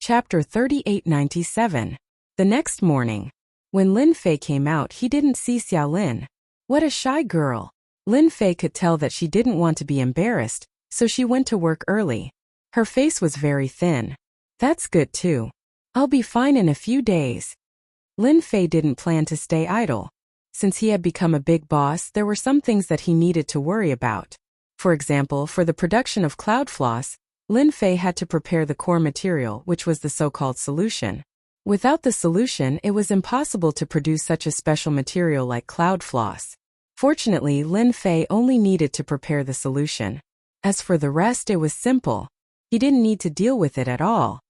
Chapter 3897. The next morning. When Lin Fei came out, he didn't see Xiao Lin. What a shy girl. Lin Fei could tell that she didn't want to be embarrassed, so she went to work early. Her face was very thin. That's good too. I'll be fine in a few days. Lin Fei didn't plan to stay idle. Since he had become a big boss, there were some things that he needed to worry about. For example, for the production of cloud floss, Lin Fei had to prepare the core material, which was the so-called solution. Without the solution, it was impossible to produce such a special material like cloud floss. Fortunately, Lin Fei only needed to prepare the solution. As for the rest, it was simple. He didn't need to deal with it at all.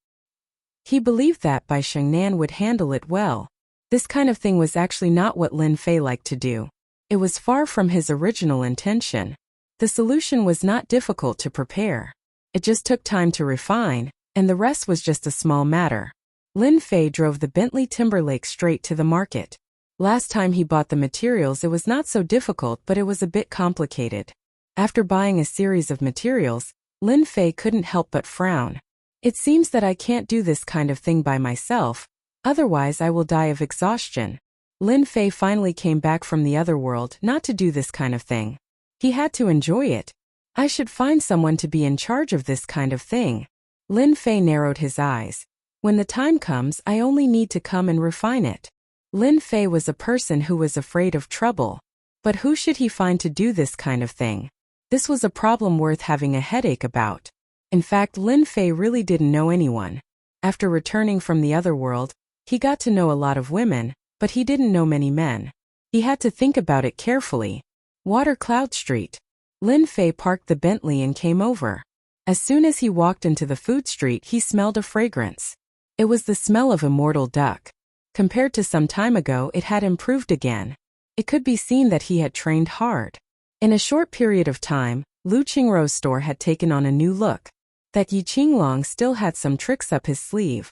He believed that Bai Shengnan would handle it well. This kind of thing was actually not what Lin Fei liked to do. It was far from his original intention. The solution was not difficult to prepare. It just took time to refine, and the rest was just a small matter. Lin Fei drove the Bentley Timberlake straight to the market. Last time he bought the materials, it was not so difficult, but it was a bit complicated. After buying a series of materials, Lin Fei couldn't help but frown. It seems that I can't do this kind of thing by myself, otherwise I will die of exhaustion. Lin Fei finally came back from the other world not to do this kind of thing. He had to enjoy it. I should find someone to be in charge of this kind of thing. Lin Fei narrowed his eyes. When the time comes, I only need to come and refine it. Lin Fei was a person who was afraid of trouble. But who should he find to do this kind of thing? This was a problem worth having a headache about. In fact, Lin Fei really didn't know anyone. After returning from the other world, he got to know a lot of women, but he didn't know many men. He had to think about it carefully. Water Cloud Street. Lin Fei parked the Bentley and came over. As soon as he walked into the food street, he smelled a fragrance. It was the smell of immortal duck. Compared to some time ago, it had improved again. It could be seen that he had trained hard. In a short period of time, Lu Qingrou's store had taken on a new look. That Yi Qinglong still had some tricks up his sleeve.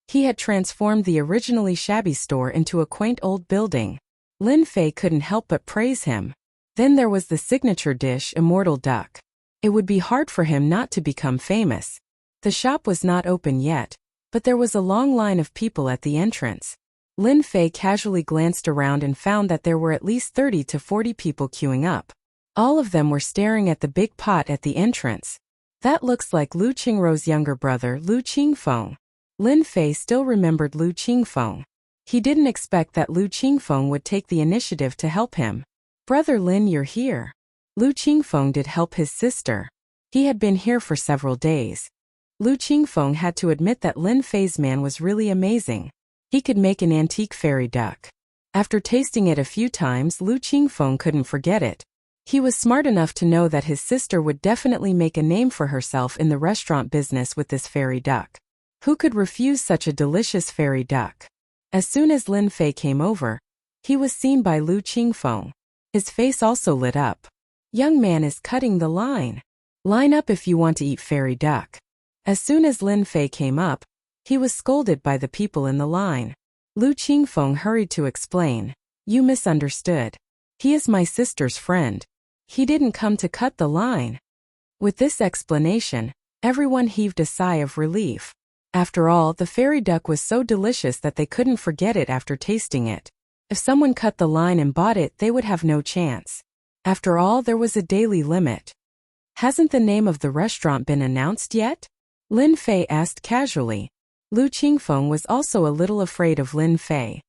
He had transformed the originally shabby store into a quaint old building. Lin Fei couldn't help but praise him. Then there was the signature dish, immortal duck. It would be hard for him not to become famous. The shop was not open yet, but there was a long line of people at the entrance. Lin Fei casually glanced around and found that there were at least 30 to 40 people queuing up. All of them were staring at the big pot at the entrance. That looks like Lu Qingrou's younger brother, Lu Qingfeng. Lin Fei still remembered Lu Qingfeng. He didn't expect that Lu Qingfeng would take the initiative to help him. Brother Lin, you're here. Lu Qingfeng did help his sister. He had been here for several days. Lu Qingfeng had to admit that Lin Fei's man was really amazing. He could make an antique fairy duck. After tasting it a few times, Lu Qingfeng couldn't forget it. He was smart enough to know that his sister would definitely make a name for herself in the restaurant business with this fairy duck. Who could refuse such a delicious fairy duck? As soon as Lin Fei came over, he was seen by Lu Qingfeng. His face also lit up. Young man is cutting the line. Line up if you want to eat fairy duck. As soon as Lin Fei came up, he was scolded by the people in the line. Lu Qingfeng hurried to explain. You misunderstood. He is my sister's friend. He didn't come to cut the line. With this explanation, everyone heaved a sigh of relief. After all, the fairy duck was so delicious that they couldn't forget it after tasting it. If someone cut the line and bought it, they would have no chance. After all, there was a daily limit. Hasn't the name of the restaurant been announced yet? Lin Fei asked casually. Lu Qingfeng was also a little afraid of Lin Fei.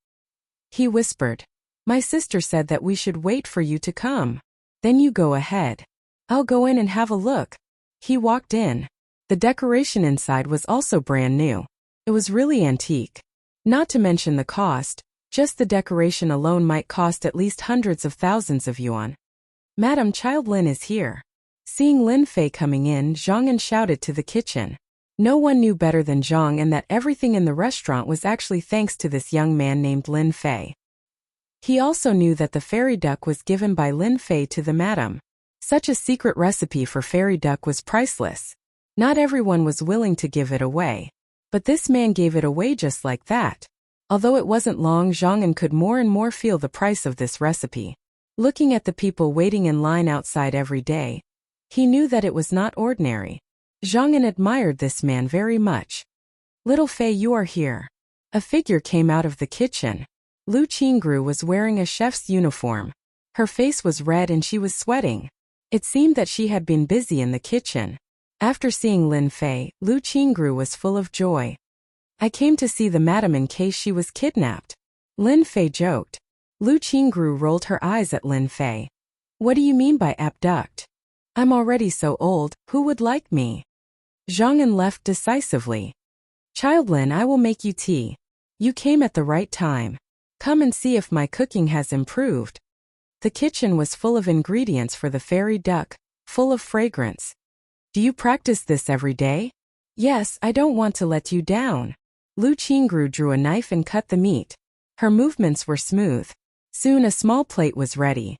He whispered, My sister said that we should wait for you to come. Then you go ahead. I'll go in and have a look. He walked in. The decoration inside was also brand new. It was really antique. Not to mention the cost, just the decoration alone might cost at least hundreds of thousands of yuan. Madam, Child Lin is here. Seeing Lin Fei coming in, Zhang shouted to the kitchen. No one knew better than Zhang and that everything in the restaurant was actually thanks to this young man named Lin Fei. He also knew that the fairy duck was given by Lin Fei to the madam. Such a secret recipe for fairy duck was priceless. Not everyone was willing to give it away. But this man gave it away just like that. Although it wasn't long, Zhang could more and more feel the price of this recipe. Looking at the people waiting in line outside every day, he knew that it was not ordinary. Zhang admired this man very much. Little Fei, you are here. A figure came out of the kitchen. Lu Qingru was wearing a chef's uniform. Her face was red and she was sweating. It seemed that she had been busy in the kitchen. After seeing Lin Fei, Lu Qingru was full of joy. I came to see the madam in case she was kidnapped. Lin Fei joked. Lu Qingru rolled her eyes at Lin Fei. What do you mean by abduct? I'm already so old, who would like me? Zhang left decisively. Child Lin, I will make you tea. You came at the right time. Come and see if my cooking has improved. The kitchen was full of ingredients for the fairy duck, full of fragrance. Do you practice this every day? Yes, I don't want to let you down. Lu Qingru drew a knife and cut the meat. Her movements were smooth. Soon a small plate was ready.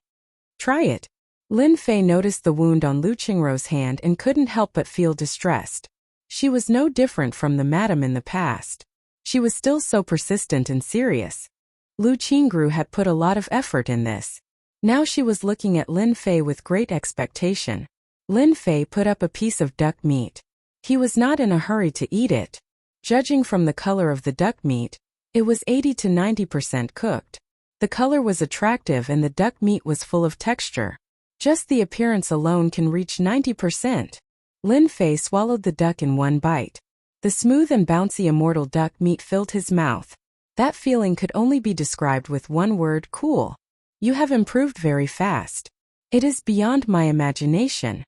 Try it. Lin Fei noticed the wound on Lu Qingru's hand and couldn't help but feel distressed. She was no different from the madam in the past. She was still so persistent and serious. Lu Qingru had put a lot of effort in this. Now she was looking at Lin Fei with great expectation. Lin Fei put up a piece of duck meat. He was not in a hurry to eat it. Judging from the color of the duck meat, it was 80 to 90% cooked. The color was attractive and the duck meat was full of texture. Just the appearance alone can reach 90%. Lin Fei swallowed the duck in one bite. The smooth and bouncy immortal duck meat filled his mouth. That feeling could only be described with one word: cool. You have improved very fast. It is beyond my imagination.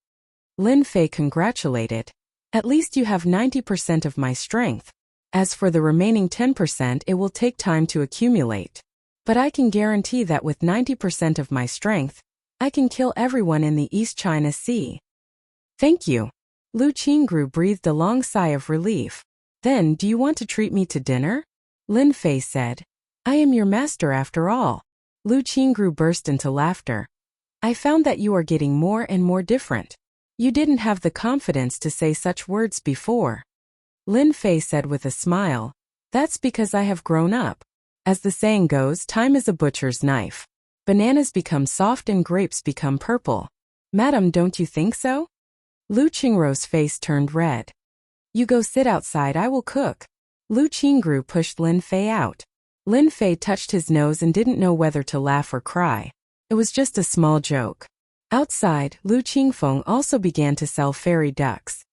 Lin Fei congratulated. At least you have 90% of my strength. As for the remaining 10%, it will take time to accumulate. But I can guarantee that with 90% of my strength, I can kill everyone in the East China Sea. Thank you. Lu Qingru breathed a long sigh of relief. Then, do you want to treat me to dinner? Lin Fei said. I am your master after all. Lu Qingru burst into laughter. I found that you are getting more and more different. You didn't have the confidence to say such words before. Lin Fei said with a smile. That's because I have grown up. As the saying goes, time is a butcher's knife. Bananas become soft and grapes become purple. Madam, don't you think so? Lu Qingru's face turned red. You go sit outside, I will cook. Lu Qingru pushed Lin Fei out. Lin Fei touched his nose and didn't know whether to laugh or cry. It was just a small joke. Outside, Lu Qingfeng also began to sell fairy ducks.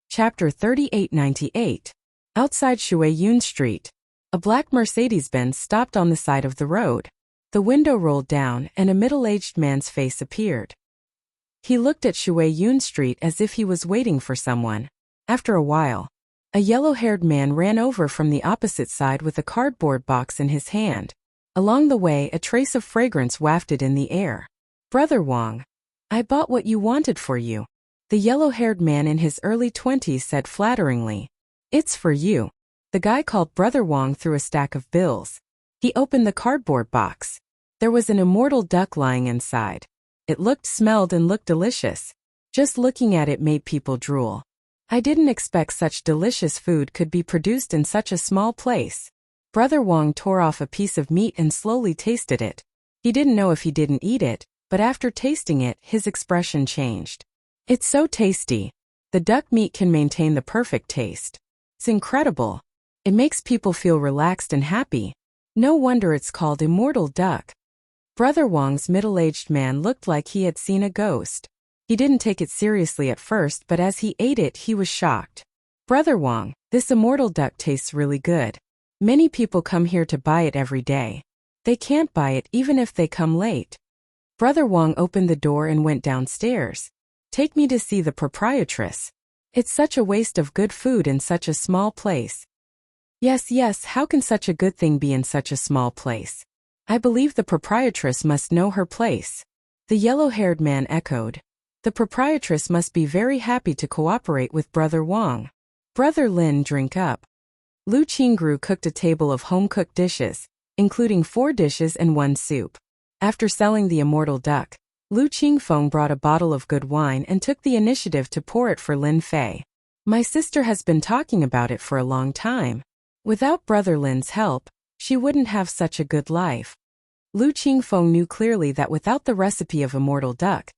Chapter 3898. Outside Shuiyun Street. A black Mercedes-Benz stopped on the side of the road. The window rolled down and a middle-aged man's face appeared. He looked at Shuiyun Street as if he was waiting for someone. After a while, a yellow-haired man ran over from the opposite side with a cardboard box in his hand. Along the way, a trace of fragrance wafted in the air. Brother Wang, I bought what you wanted for you. The yellow-haired man in his early 20s said flatteringly. It's for you. The guy called Brother Wang threw a stack of bills. He opened the cardboard box. There was an immortal duck lying inside. It looked, smelled, and looked delicious. Just looking at it made people drool. I didn't expect such delicious food could be produced in such a small place. Brother Wang tore off a piece of meat and slowly tasted it. He didn't know if he didn't eat it, but after tasting it, his expression changed. It's so tasty. The duck meat can maintain the perfect taste. It's incredible. It makes people feel relaxed and happy. No wonder it's called immortal duck. Brother Wang's middle-aged man looked like he had seen a ghost. He didn't take it seriously at first, but as he ate it, he was shocked. Brother Wang, this immortal duck tastes really good. Many people come here to buy it every day. They can't buy it even if they come late. Brother Wang opened the door and went downstairs. Take me to see the proprietress. It's such a waste of good food in such a small place. Yes, how can such a good thing be in such a small place? I believe the proprietress must know her place. The yellow-haired man echoed. The proprietress must be very happy to cooperate with Brother Wang. Brother Lin, drink up. Lu Qingru cooked a table of home-cooked dishes, including 4 dishes and 1 soup. After selling the immortal duck, Lu Qingfeng brought a bottle of good wine and took the initiative to pour it for Lin Fei. My sister has been talking about it for a long time. Without Brother Lin's help, she wouldn't have such a good life. Lu Qingfeng knew clearly that without the recipe of immortal duck,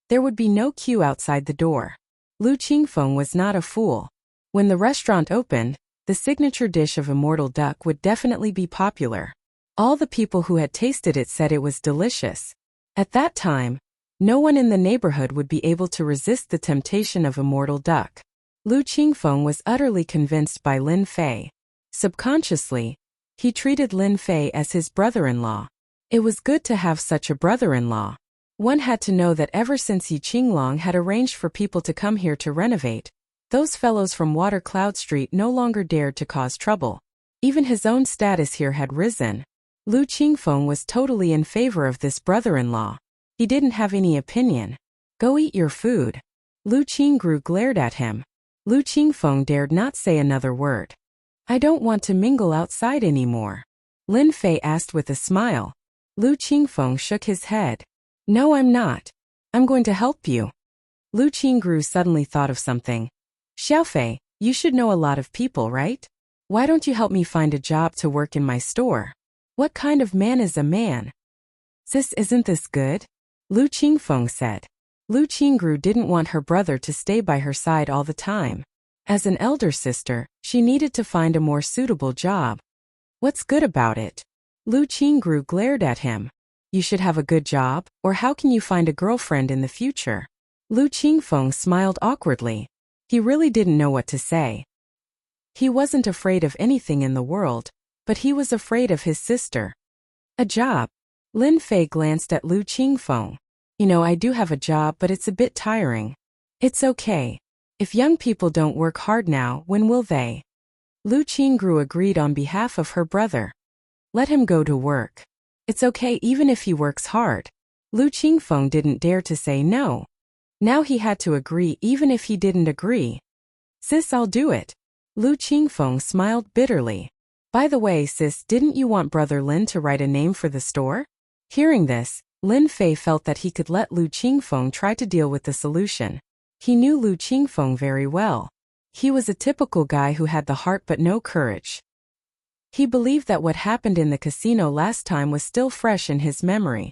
there would be no queue outside the door. Lu Qingfeng was not a fool. When the restaurant opened, The signature dish of immortal duck would definitely be popular. All the people who had tasted it said it was delicious. At that time, no one in the neighborhood would be able to resist the temptation of immortal duck. Lu Qingfeng was utterly convinced by Lin Fei. Subconsciously, he treated Lin Fei as his brother-in-law. It was good to have such a brother-in-law. One had to know that ever since Yi Qinglong had arranged for people to come here to renovate, those fellows from Water Cloud Street no longer dared to cause trouble. Even his own status here had risen. Lu Qingfeng was totally in favor of this brother-in-law. He didn't have any opinion. Go eat your food. Lu Qingru glared at him. Lu Qingfeng dared not say another word. I don't want to mingle outside anymore. Lin Fei asked with a smile. Lu Qingfeng shook his head. No, I'm not. I'm going to help you. Lu Qingru suddenly thought of something. Xiaofei, you should know a lot of people, right? Why don't you help me find a job to work in my store? What kind of man is a man? Sis, isn't this good? Lu Qingfeng said. Lu Qingru didn't want her brother to stay by her side all the time. As an elder sister, she needed to find a more suitable job. What's good about it? Lu Qingru glared at him. You should have a good job, or how can you find a girlfriend in the future? Lu Qingfeng smiled awkwardly. He really didn't know what to say. He wasn't afraid of anything in the world, but he was afraid of his sister. A job. Lin Fei glanced at Lu Qingfeng. You know, I do have a job, but it's a bit tiring. It's okay. If young people don't work hard now, when will they? Lu Qingru agreed on behalf of her brother. Let him go to work. It's okay even if he works hard. Lu Qingfeng didn't dare to say no. Now he had to agree even if he didn't agree. Sis, I'll do it. Lu Qingfeng smiled bitterly. By the way, sis, didn't you want Brother Lin to write a name for the store? Hearing this, Lin Fei felt that he could let Lu Qingfeng try to deal with the solution. He knew Lu Qingfeng very well. He was a typical guy who had the heart but no courage. He believed that what happened in the casino last time was still fresh in his memory.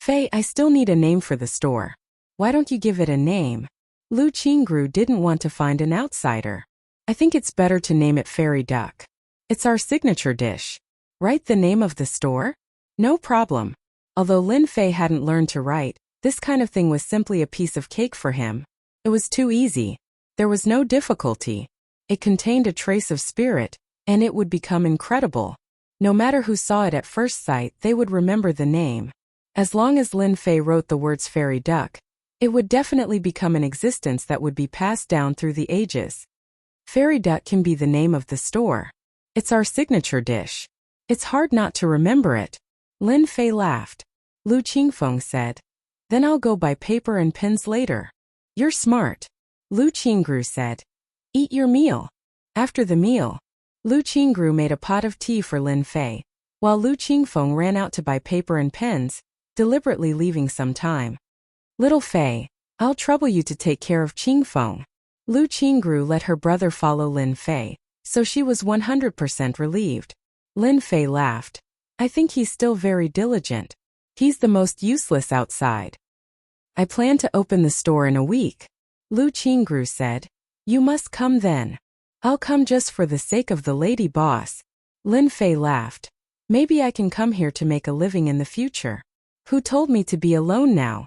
Fei, I still need a name for the store. Why don't you give it a name? Lu Qingru didn't want to find an outsider. I think it's better to name it Fairy Duck. It's our signature dish. Write the name of the store? No problem. Although Lin Fei hadn't learned to write, this kind of thing was simply a piece of cake for him. It was too easy. There was no difficulty. It contained a trace of spirit, and it would become incredible. No matter who saw it at first sight, they would remember the name. As long as Lin Fei wrote the words Fairy Duck, it would definitely become an existence that would be passed down through the ages. Fairy Duck can be the name of the store. It's our signature dish. It's hard not to remember it. Lin Fei laughed. Lu Qingfeng said, Then I'll go buy paper and pens later. You're smart. Lu Qingru said, Eat your meal. After the meal, Lu Qingru made a pot of tea for Lin Fei, while Lu Qingfeng ran out to buy paper and pens, deliberately leaving some time. Little Fei, I'll trouble you to take care of Qingfeng. Lu Qingru let her brother follow Lin Fei, so she was 100% relieved. Lin Fei laughed. I think he's still very diligent. He's the most useless outside. I plan to open the store in a week. Lu Qingru said. You must come then. I'll come just for the sake of the lady boss. Lin Fei laughed. Maybe I can come here to make a living in the future. Who told me to be alone now?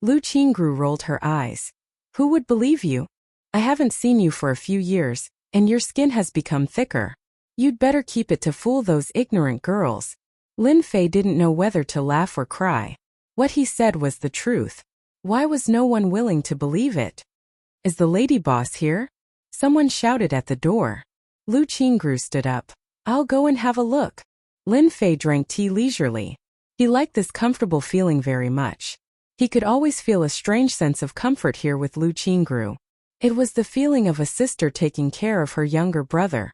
Lu Qingru rolled her eyes. Who would believe you? I haven't seen you for a few years, and your skin has become thicker. You'd better keep it to fool those ignorant girls. Lin Fei didn't know whether to laugh or cry. What he said was the truth. Why was no one willing to believe it? Is the lady boss here? Someone shouted at the door. Lu Qingru stood up. I'll go and have a look. Lin Fei drank tea leisurely. He liked this comfortable feeling very much. He could always feel a strange sense of comfort here with Lu Qingru. It was the feeling of a sister taking care of her younger brother.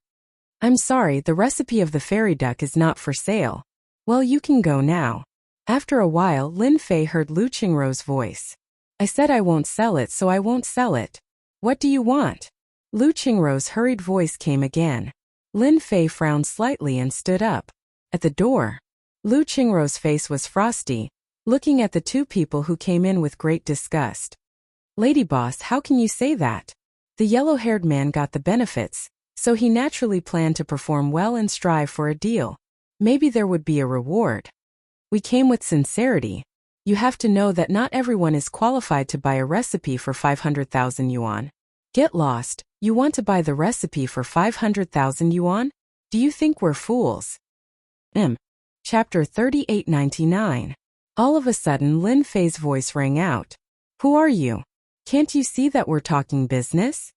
I'm sorry, the recipe of the fairy duck is not for sale. Well, you can go now. After a while, Lin Fei heard Lu Qingru's voice. I said I won't sell it, so I won't sell it. What do you want? Lu Qingru's hurried voice came again. Lin Fei frowned slightly and stood up. At the door, Lu Qingru's face was frosty, looking at the two people who came in with great disgust. Lady boss, how can you say that? The yellow-haired man got the benefits, So he naturally planned to perform well and strive for a deal. Maybe there would be a reward. We came with sincerity. You have to know that not everyone is qualified to buy a recipe for 500,000 yuan. Get lost. You want to buy the recipe for 500,000 yuan? Do you think we're fools? Chapter 3899. All of a sudden Lin Fei's voice rang out. Who are you? Can't you see that we're talking business?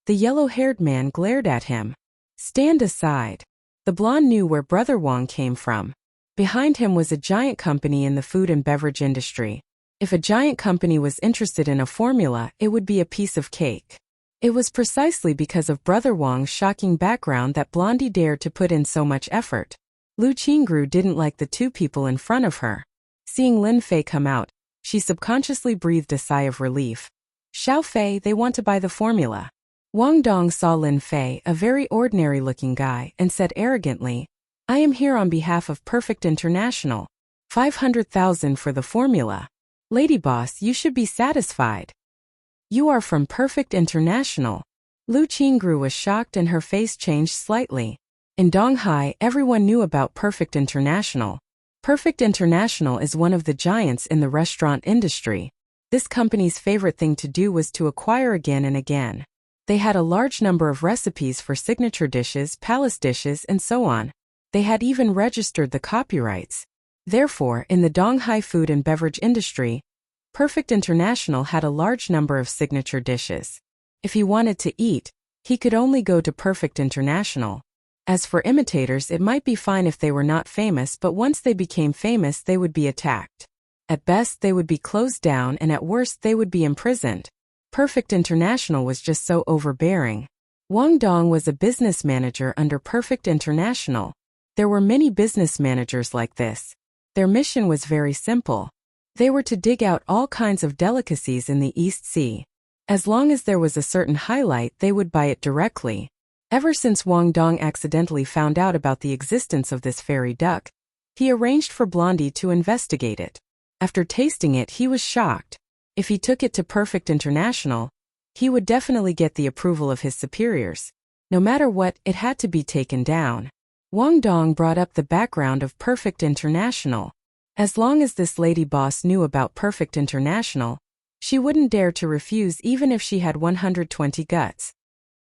The yellow-haired man glared at him. Stand aside. The blonde knew where Brother Wang came from. Behind him was a giant company in the food and beverage industry. If a giant company was interested in a formula, it would be a piece of cake. It was precisely because of Brother Wang's shocking background that Blondie dared to put in so much effort. Lu Qingru didn't like the two people in front of her. Seeing Lin Fei come out, she subconsciously breathed a sigh of relief. Xiao Fei, they want to buy the formula. Wang Dong saw Lin Fei, a very ordinary-looking guy, and said arrogantly, I am here on behalf of Perfect International. 500,000 for the formula. Lady boss, you should be satisfied. You are from Perfect International. Lu Qingru was shocked and her face changed slightly. In Donghai, everyone knew about Perfect International. Perfect International is one of the giants in the restaurant industry. This company's favorite thing to do was to acquire again and again. They had a large number of recipes for signature dishes, palace dishes, and so on. They had even registered the copyrights. Therefore, in the Donghai food and beverage industry, Perfect International had a large number of signature dishes. If he wanted to eat, he could only go to Perfect International. As for imitators, it might be fine if they were not famous, but once they became famous, they would be attacked. At best, they would be closed down, and at worst, they would be imprisoned. Perfect International was just so overbearing. Wang Dong was a business manager under Perfect International. There were many business managers like this. Their mission was very simple. They were to dig out all kinds of delicacies in the East Sea. As long as there was a certain highlight, they would buy it directly. Ever since Wang Dong accidentally found out about the existence of this fairy duck, he arranged for Blondie to investigate it. After tasting it, he was shocked. If he took it to Perfect International, he would definitely get the approval of his superiors. No matter what, it had to be taken down. Wang Dong brought up the background of Perfect International. As long as this lady boss knew about Perfect International, she wouldn't dare to refuse even if she had 120 guts.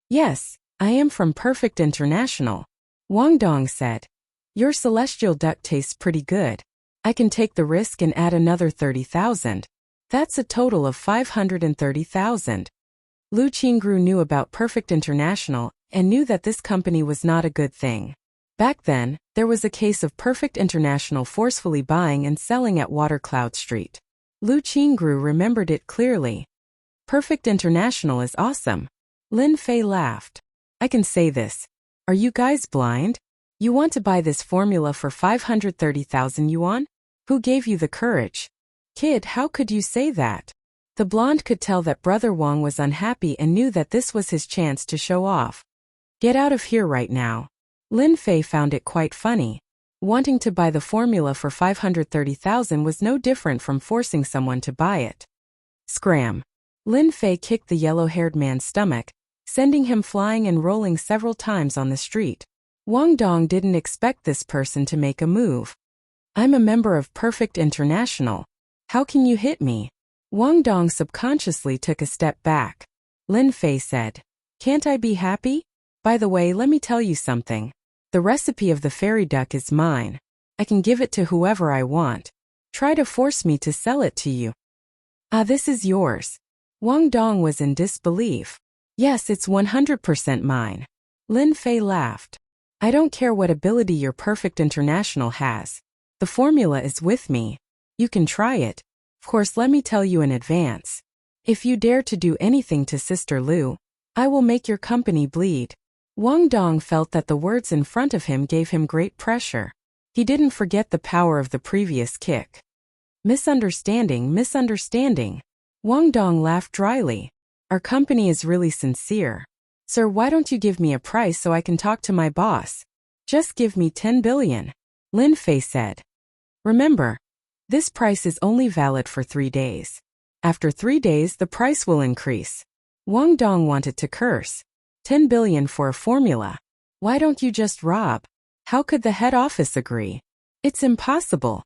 Yes, I am from Perfect International. Wang Dong said. Your celestial duck tastes pretty good. I can take the risk and add another 30,000. That's a total of 530,000. Lu Qingru knew about Perfect International and knew that this company was not a good thing. Back then, there was a case of Perfect International forcefully buying and selling at Watercloud Street. Lu Qingru remembered it clearly. Perfect International is awesome. Lin Fei laughed. I can say this. Are you guys blind? You want to buy this formula for 530,000 yuan? Who gave you the courage? Kid, how could you say that? The blonde could tell that Brother Wang was unhappy and knew that this was his chance to show off. Get out of here right now. Lin Fei found it quite funny. Wanting to buy the formula for 530,000 was no different from forcing someone to buy it. Scram. Lin Fei kicked the yellow-haired man's stomach, sending him flying and rolling several times on the street. Wang Dong didn't expect this person to make a move. I'm a member of Perfect International. How can you hit me? Wang Dong subconsciously took a step back. Lin Fei said, Can't I be happy? By the way, let me tell you something. The recipe of the fairy duck is mine. I can give it to whoever I want. Try to force me to sell it to you. This is yours. Wang Dong was in disbelief. Yes, it's 100% mine. Lin Fei laughed. I don't care what ability your Perfect International has. The formula is with me. You can try it. Of course, let me tell you in advance. If you dare to do anything to Sister Lu, I will make your company bleed. Wang Dong felt that the words in front of him gave him great pressure. He didn't forget the power of the previous kick. Misunderstanding. Wang Dong laughed dryly. Our company is really sincere. Sir, why don't you give me a price so I can talk to my boss? Just give me 10 billion. Lin Fei said. Remember, this price is only valid for 3 days. After 3 days, the price will increase. Wang Dong wanted to curse. 10 billion for a formula. Why don't you just rob? How could the head office agree? It's impossible.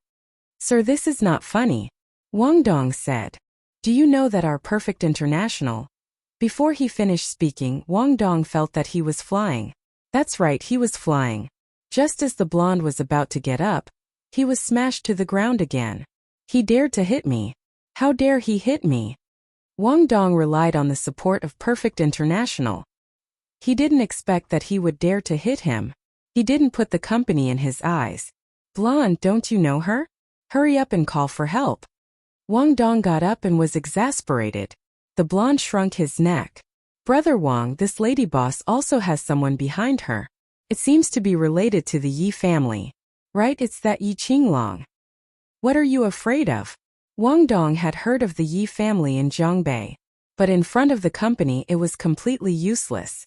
Sir, this is not funny. Wang Dong said. Do you know that our Perfect International? Before he finished speaking, Wang Dong felt that he was flying. That's right, he was flying. Just as the blonde was about to get up, he was smashed to the ground again. He dared to hit me. How dare he hit me? Wang Dong relied on the support of Perfect International. He didn't expect that he would dare to hit him. He didn't put the company in his eyes. Blonde, don't you know her? Hurry up and call for help. Wang Dong got up and was exasperated. The blonde shrunk his neck. Brother Wang, this lady boss also has someone behind her. It seems to be related to the Yi family. Right, it's that Yi Qinglong. What are you afraid of? Wang Dong had heard of the Yi family in Zhongbei. But in front of the company it was completely useless.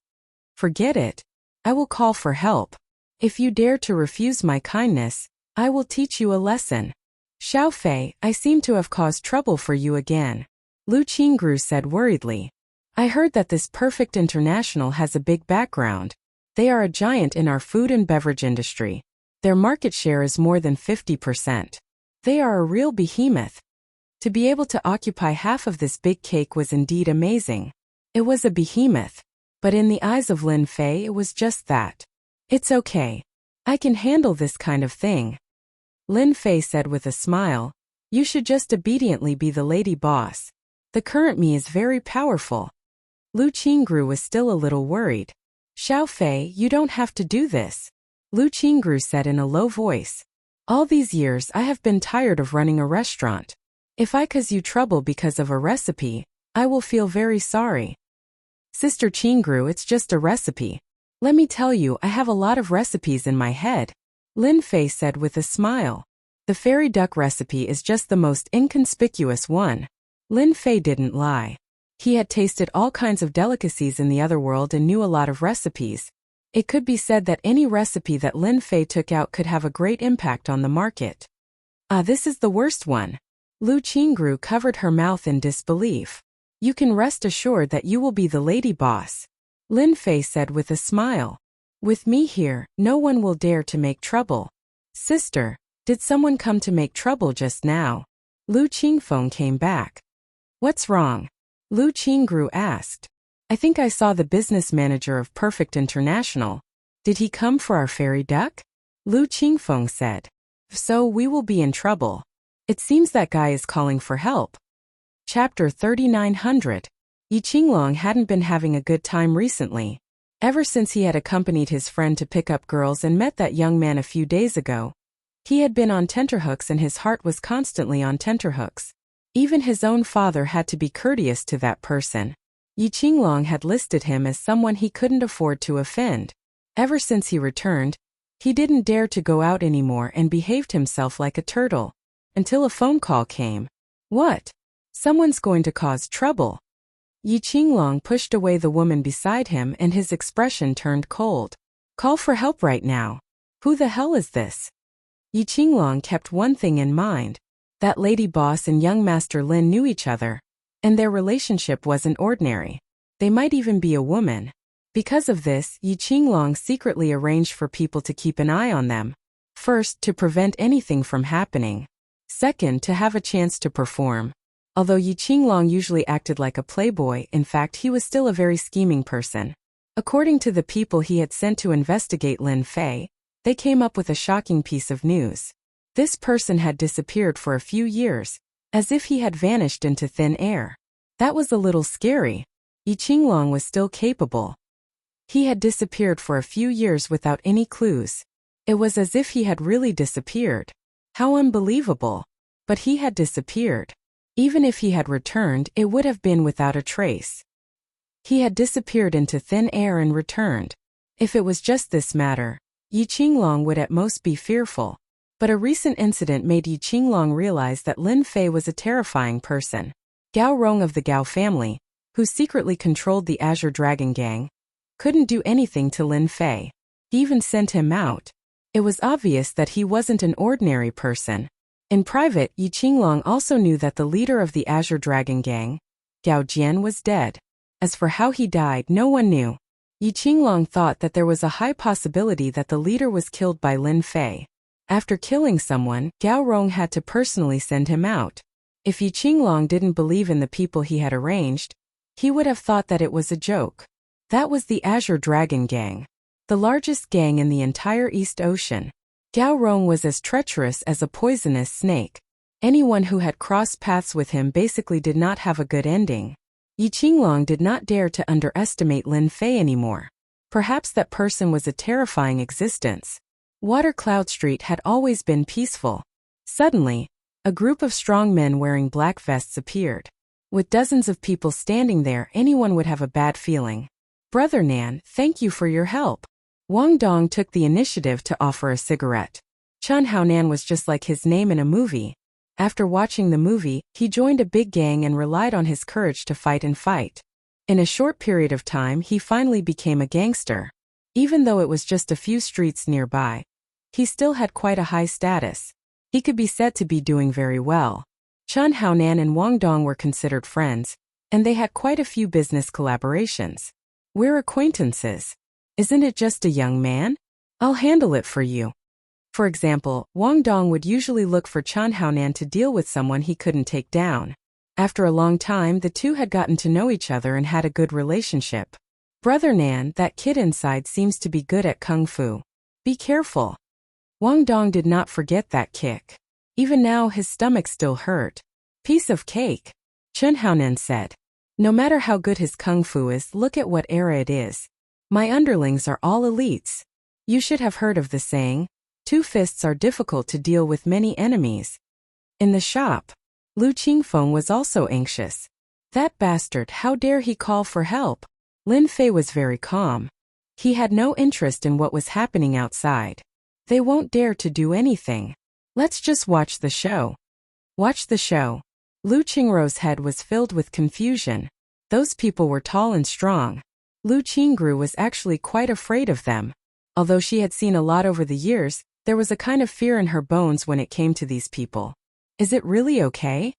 Forget it. I will call for help. If you dare to refuse my kindness, I will teach you a lesson. Xiao Fei, I seem to have caused trouble for you again. Lu Qingru said worriedly. I heard that this Perfect International has a big background. They are a giant in our food and beverage industry. Their market share is more than 50%. They are a real behemoth. To be able to occupy half of this big cake was indeed amazing. It was a behemoth. But in the eyes of Lin Fei it was just that. It's okay. I can handle this kind of thing. Lin Fei said with a smile. You should just obediently be the lady boss. The current me is very powerful. Lu Qingru was still a little worried. Xiao Fei, you don't have to do this. Lu Qingru said in a low voice. All these years I have been tired of running a restaurant. If I cause you trouble because of a recipe, I will feel very sorry. Sister Qingru, it's just a recipe. Let me tell you, I have a lot of recipes in my head. Lin Fei said with a smile. The fairy duck recipe is just the most inconspicuous one. Lin Fei didn't lie. He had tasted all kinds of delicacies in the other world and knew a lot of recipes. It could be said that any recipe that Lin Fei took out could have a great impact on the market. Ah, this is the worst one. Lu Qingru covered her mouth in disbelief. You can rest assured that you will be the lady boss. Lin Fei said with a smile. With me here, no one will dare to make trouble. Sister, did someone come to make trouble just now? Lu Qingfeng came back. What's wrong? Lu Qingru asked. I think I saw the business manager of Perfect International. Did he come for our fairy duck? Lu Qingfeng said. So we will be in trouble. It seems that guy is calling for help. Chapter 3900. Yi Qinglong hadn't been having a good time recently. Ever since he had accompanied his friend to pick up girls and met that young man a few days ago, he had been on tenterhooks and his heart was constantly on tenterhooks. Even his own father had to be courteous to that person. Yi Qinglong had listed him as someone he couldn't afford to offend. Ever since he returned, he didn't dare to go out anymore and behaved himself like a turtle. Until a phone call came. What? Someone's going to cause trouble. Yi Qinglong pushed away the woman beside him and his expression turned cold. Call for help right now. Who the hell is this? Yi Qinglong kept one thing in mind. That lady boss and young Master Lin knew each other. And their relationship wasn't ordinary. They might even be a woman. Because of this, Yi Qinglong secretly arranged for people to keep an eye on them. First, to prevent anything from happening. Second, to have a chance to perform. Although Yi Qinglong usually acted like a playboy, in fact he was still a very scheming person. According to the people he had sent to investigate Lin Fei, they came up with a shocking piece of news. This person had disappeared for a few years, as if he had vanished into thin air. That was a little scary. Yi Qinglong was still capable. He had disappeared for a few years without any clues. It was as if he had really disappeared. How unbelievable. But he had disappeared. Even if he had returned, it would have been without a trace. He had disappeared into thin air and returned. If it was just this matter, Yi Qinglong would at most be fearful. But a recent incident made Yi Qinglong realize that Lin Fei was a terrifying person. Gao Rong of the Gao family, who secretly controlled the Azure Dragon Gang, couldn't do anything to Lin Fei. He even sent him out. It was obvious that he wasn't an ordinary person. In private, Yi Qinglong also knew that the leader of the Azure Dragon Gang, Gao Jian, was dead. As for how he died, no one knew. Yi Qinglong thought that there was a high possibility that the leader was killed by Lin Fei. After killing someone, Gao Rong had to personally send him out. If Yi Qinglong didn't believe in the people he had arranged, he would have thought that it was a joke. That was the Azure Dragon Gang, the largest gang in the entire East Ocean. Gao Rong was as treacherous as a poisonous snake. Anyone who had crossed paths with him basically did not have a good ending. Yi Qinglong did not dare to underestimate Lin Fei anymore. Perhaps that person was a terrifying existence. Water Cloud Street had always been peaceful. Suddenly, a group of strong men wearing black vests appeared. With dozens of people standing there, anyone would have a bad feeling. "Brother Nan, thank you for your help." Wang Dong took the initiative to offer a cigarette. Chun Hao Nan was just like his name in a movie. After watching the movie, he joined a big gang and relied on his courage to fight and fight. In a short period of time, he finally became a gangster. Even though it was just a few streets nearby, he still had quite a high status. He could be said to be doing very well. Chun Hao Nan and Wang Dong were considered friends, and they had quite a few business collaborations. "We're acquaintances. Isn't it just a young man? I'll handle it for you." For example, Wang Dong would usually look for Chun Hao Nan to deal with someone he couldn't take down. After a long time, the two had gotten to know each other and had a good relationship. "Brother Nan, that kid inside seems to be good at kung fu. Be careful." Wang Dong did not forget that kick. Even now his stomach still hurt. "Piece of cake," Chun Hao Nan said. "No matter how good his kung fu is, look at what era it is. My underlings are all elites. You should have heard of the saying, 2 fists are difficult to deal with many enemies." In the shop, Lu Qingfeng was also anxious. That bastard, how dare he call for help? Lin Fei was very calm. He had no interest in what was happening outside. They won't dare to do anything. Let's just watch the show. Watch the show. Lu Qingrou's head was filled with confusion. Those people were tall and strong. Lu Qingru was actually quite afraid of them. Although she had seen a lot over the years, there was a kind of fear in her bones when it came to these people. "Is it really okay?"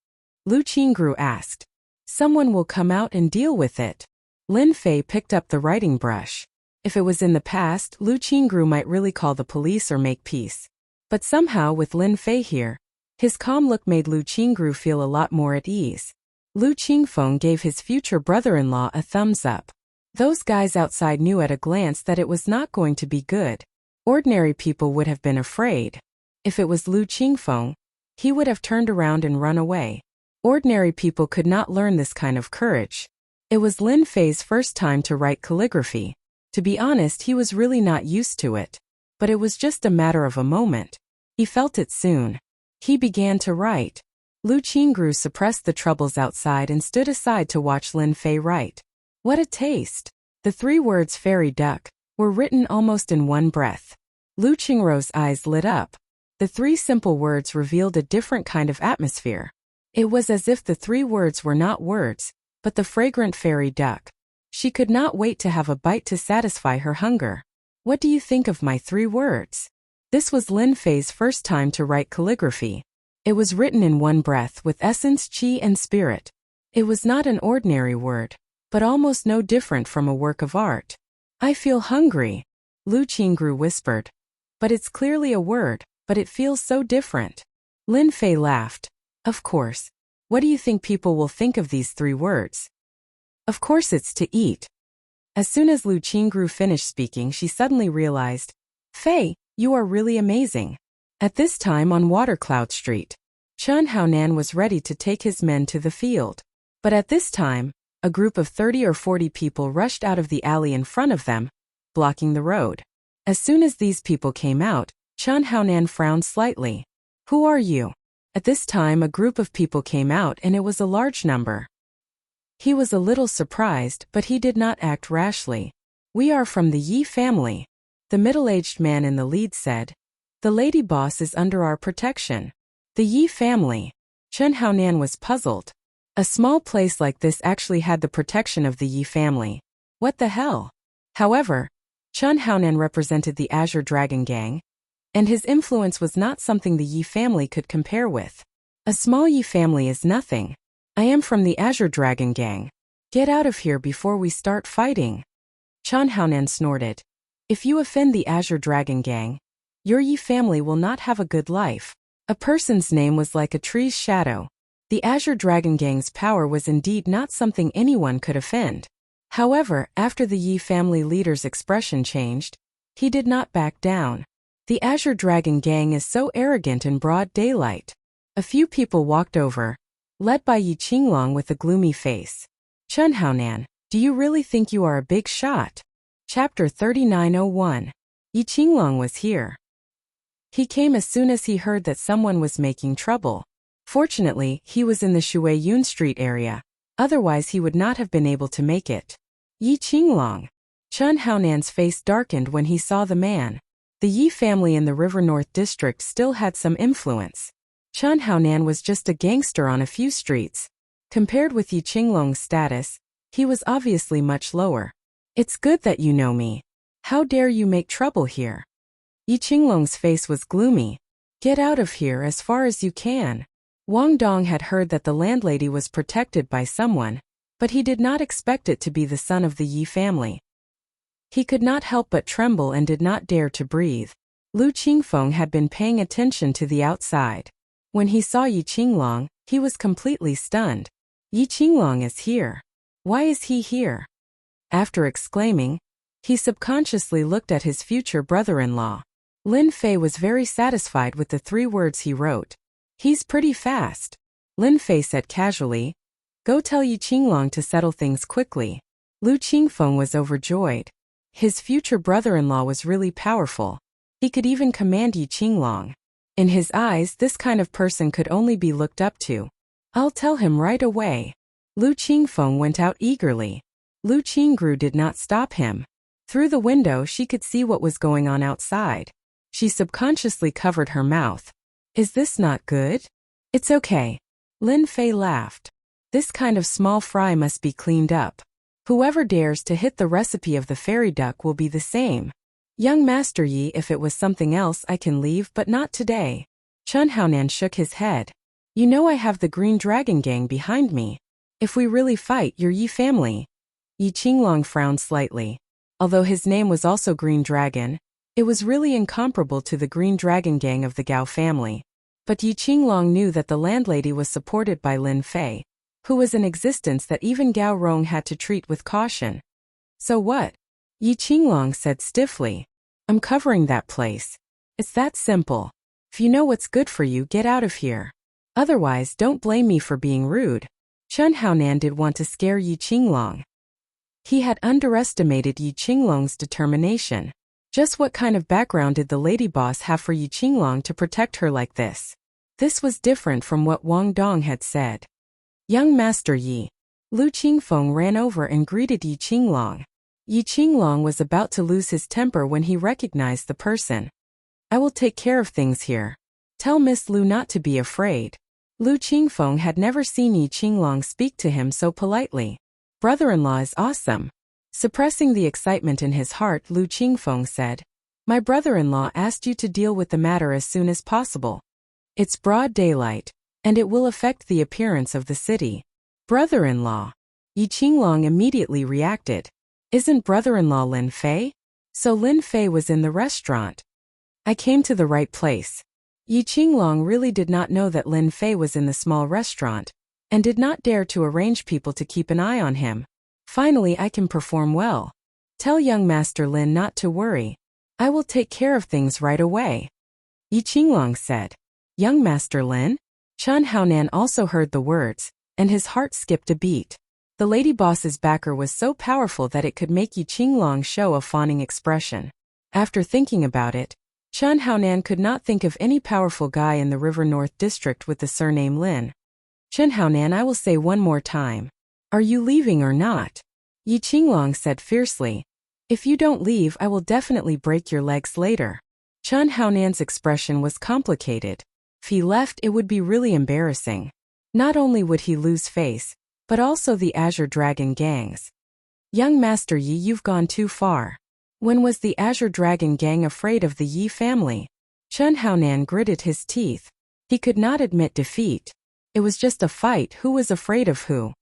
Lu Qingru asked. "Someone will come out and deal with it." Lin Fei picked up the writing brush. If it was in the past, Lu Qingru might really call the police or make peace. But somehow with Lin Fei here, his calm look made Lu Qingru feel a lot more at ease. Lu Qingfeng gave his future brother-in-law a thumbs up. Those guys outside knew at a glance that it was not going to be good. Ordinary people would have been afraid. If it was Lu Qingfeng, he would have turned around and run away. Ordinary people could not learn this kind of courage. It was Lin Fei's first time to write calligraphy. To be honest, he was really not used to it. But it was just a matter of a moment. He felt it soon. He began to write. Lu Qingru suppressed the troubles outside and stood aside to watch Lin Fei write. What a taste! The 3 words "fairy duck" were written almost in one breath. Lu Qingrou's eyes lit up. The 3 simple words revealed a different kind of atmosphere. It was as if the 3 words were not words, but the fragrant fairy duck. She could not wait to have a bite to satisfy her hunger. "What do you think of my 3 words?" This was Lin Fei's first time to write calligraphy. It was written in one breath with essence, qi, and spirit. It was not an ordinary word, but almost no different from a work of art. "I feel hungry," Lu Qingru whispered. "But it's clearly a word, but it feels so different." Lin Fei laughed. "Of course. What do you think people will think of these 3 words?" "Of course it's to eat." As soon as Lu Qingru finished speaking, she suddenly realized, "Fei, you are really amazing." At this time on Water Cloud Street, Chun Hao Nan was ready to take his men to the field. But at this time, a group of 30 or 40 people rushed out of the alley in front of them, blocking the road. As soon as these people came out, Chun Hao Nan frowned slightly. "Who are you?" At this time a group of people came out and it was a large number. He was a little surprised, but he did not act rashly. "We are from the Yi family," the middle-aged man in the lead said. "The lady boss is under our protection." The Yi family. Chun Hao Nan was puzzled. A small place like this actually had the protection of the Yi family. What the hell? However, Chun Hao Nan represented the Azure Dragon Gang, and his influence was not something the Yi family could compare with. "A small Yi family is nothing. I am from the Azure Dragon Gang. Get out of here before we start fighting." Chen Haonan snorted. If you offend the Azure Dragon Gang, your Yi family will not have a good life. A person's name was like a tree's shadow. The Azure Dragon Gang's power was indeed not something anyone could offend. However, after the Yi family leader's expression changed, he did not back down. The Azure Dragon Gang is so arrogant in broad daylight. A few people walked over, led by Yi Qinglong with a gloomy face. Chen Haonan, do you really think you are a big shot? Chapter 3901. Yi Qinglong was here. He came as soon as he heard that someone was making trouble. Fortunately, he was in the Shuiyun Street area. Otherwise he would not have been able to make it. Yi Qinglong. Chen Haonan's face darkened when he saw the man. The Yi family in the River North district still had some influence. Chen Haonan was just a gangster on a few streets. Compared with Yi Qinglong's status, he was obviously much lower. It's good that you know me. How dare you make trouble here? Yi Qinglong's face was gloomy. Get out of here as far as you can. Wang Dong had heard that the landlady was protected by someone, but he did not expect it to be the son of the Yi family. He could not help but tremble and did not dare to breathe. Lu Qingfeng had been paying attention to the outside. When he saw Yi Qinglong, he was completely stunned. Yi Qinglong is here. Why is he here? After exclaiming, he subconsciously looked at his future brother-in-law. Lin Fei was very satisfied with the 3 words he wrote. He's pretty fast. Lin Fei said casually. Go tell Yi Qinglong to settle things quickly. Lu Qingfeng was overjoyed. His future brother-in-law was really powerful. He could even command Yi Qinglong. In his eyes, this kind of person could only be looked up to. I'll tell him right away. Lu Qingfeng went out eagerly. Lu Qingru did not stop him. Through the window she could see what was going on outside. She subconsciously covered her mouth. Is this not good? It's okay. Lin Fei laughed. This kind of small fry must be cleaned up. Whoever dares to hit the recipe of the fairy duck will be the same. Young Master Yi, if it was something else I can leave, but not today. Chen Haonan shook his head. You know I have the Green Dragon Gang behind me. If we really fight your Yi family. Yi Qinglong frowned slightly. Although his name was also Green Dragon, it was really incomparable to the Green Dragon Gang of the Gao family. But Yi Qinglong knew that the landlady was supported by Lin Fei, who was an existence that even Gao Rong had to treat with caution. So what? Yi Qinglong said stiffly. I'm covering that place. It's that simple. If you know what's good for you, get out of here. Otherwise, don't blame me for being rude. Chen Haonan did want to scare Yi Qinglong. He had underestimated Yi Qinglong's determination. Just what kind of background did the lady boss have for Yi Qinglong to protect her like this? This was different from what Wang Dong had said. Young Master Yi. Lu Qingfeng ran over and greeted Yi Qinglong. Yi Qinglong was about to lose his temper when he recognized the person. I will take care of things here. Tell Miss Lu not to be afraid. Lu Qingfeng had never seen Yi Qinglong speak to him so politely. Brother-in-law is awesome. Suppressing the excitement in his heart, Lu Qingfeng said, My brother-in-law asked you to deal with the matter as soon as possible. It's broad daylight, and it will affect the appearance of the city. Brother-in-law. Yi Qinglong immediately reacted. Isn't brother-in-law Lin Fei? So Lin Fei was in the restaurant. I came to the right place. Yi Qinglong really did not know that Lin Fei was in the small restaurant, and did not dare to arrange people to keep an eye on him. Finally I can perform well. Tell young Master Lin not to worry. I will take care of things right away. Yi Qinglong said. Young Master Lin? Chen Haonan also heard the words, and his heart skipped a beat. The lady boss's backer was so powerful that it could make Yi Qinglong show a fawning expression. After thinking about it, Chen Haonan could not think of any powerful guy in the River North district with the surname Lin. Chen Haonan, I will say one more time. Are you leaving or not? Yi Qinglong said fiercely. If you don't leave, I will definitely break your legs later. Chen Haonan's expression was complicated. If he left, it would be really embarrassing. Not only would he lose face, but also the Azure Dragon gangs. Young Master Yi, you've gone too far. When was the Azure Dragon gang afraid of the Yi family? Chen Haonan gritted his teeth. He could not admit defeat. It was just a fight. Who was afraid of who?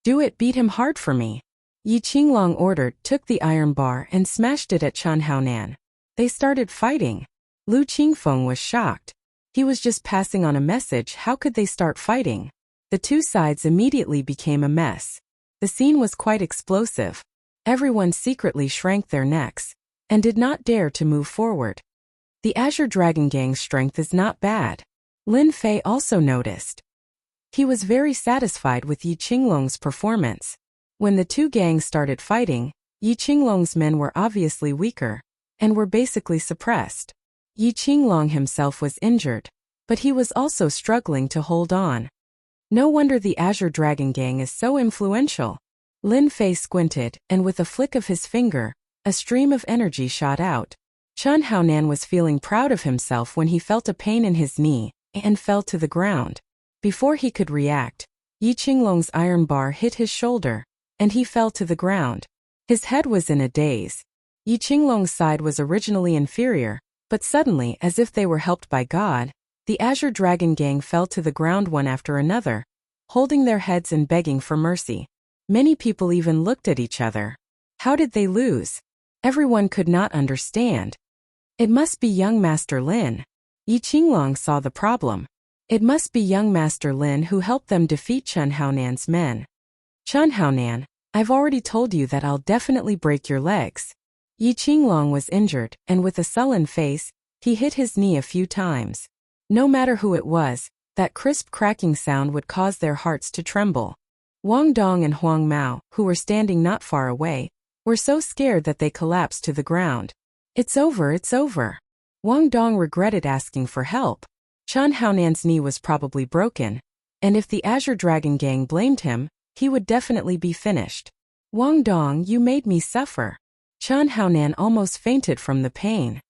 Do it, beat him hard for me. Yi Qinglong ordered, took the iron bar and smashed it at Chen Haonan. They started fighting. Lu Qingfeng was shocked. He was just passing on a message. How could they start fighting? The two sides immediately became a mess. The scene was quite explosive. Everyone secretly shrank their necks and did not dare to move forward. The Azure Dragon Gang's strength is not bad. Lin Fei also noticed. He was very satisfied with Yi Qinglong's performance. When the two gangs started fighting, Yi Qinglong's men were obviously weaker and were basically suppressed. Yi Qinglong himself was injured, but he was also struggling to hold on. No wonder the Azure Dragon Gang is so influential. Lin Fei squinted, and with a flick of his finger, a stream of energy shot out. Chen Haonan was feeling proud of himself when he felt a pain in his knee and fell to the ground. Before he could react, Yi Qinglong's iron bar hit his shoulder, and he fell to the ground. His head was in a daze. Yi Qinglong's side was originally inferior, but suddenly, as if they were helped by God, the Azure Dragon Gang fell to the ground one after another, holding their heads and begging for mercy. Many people even looked at each other. How did they lose? Everyone could not understand. It must be young Master Lin. Yi Qinglong saw the problem. It must be young Master Lin who helped them defeat Chen Haonan's men. Chen Haonan, I've already told you that I'll definitely break your legs. Yi Qinglong was injured, and with a sullen face, he hit his knee a few times. No matter who it was, that crisp cracking sound would cause their hearts to tremble. Wang Dong and Huang Mao, who were standing not far away, were so scared that they collapsed to the ground. It's over, it's over. Wang Dong regretted asking for help. Chen Haonan's knee was probably broken, and if the Azure Dragon Gang blamed him, he would definitely be finished. Wang Dong, you made me suffer. Chen Haonan almost fainted from the pain.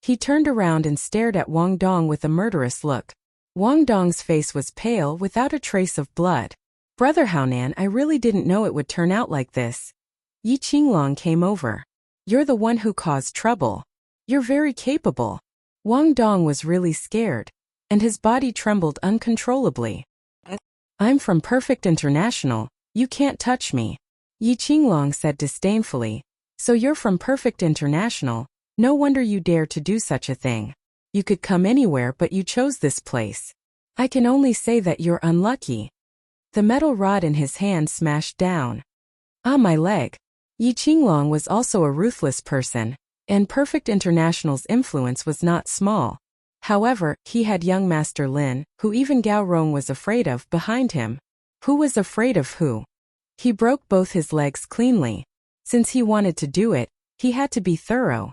He turned around and stared at Wang Dong with a murderous look. Wang Dong's face was pale without a trace of blood. Brother Haonan, I really didn't know it would turn out like this. Yi Qinglong came over. You're the one who caused trouble. You're very capable. Wang Dong was really scared, and his body trembled uncontrollably. I'm from Perfect International, you can't touch me. Yi Qinglong said disdainfully. So you're from Perfect International, no wonder you dare to do such a thing. You could come anywhere but you chose this place. I can only say that you're unlucky. The metal rod in his hand smashed down. Ah, my leg. Yi Qinglong was also a ruthless person, and Perfect International's influence was not small. However, he had young Master Lin, who even Gao Rong was afraid of, behind him. Who was afraid of who? He broke both his legs cleanly. Since he wanted to do it, he had to be thorough.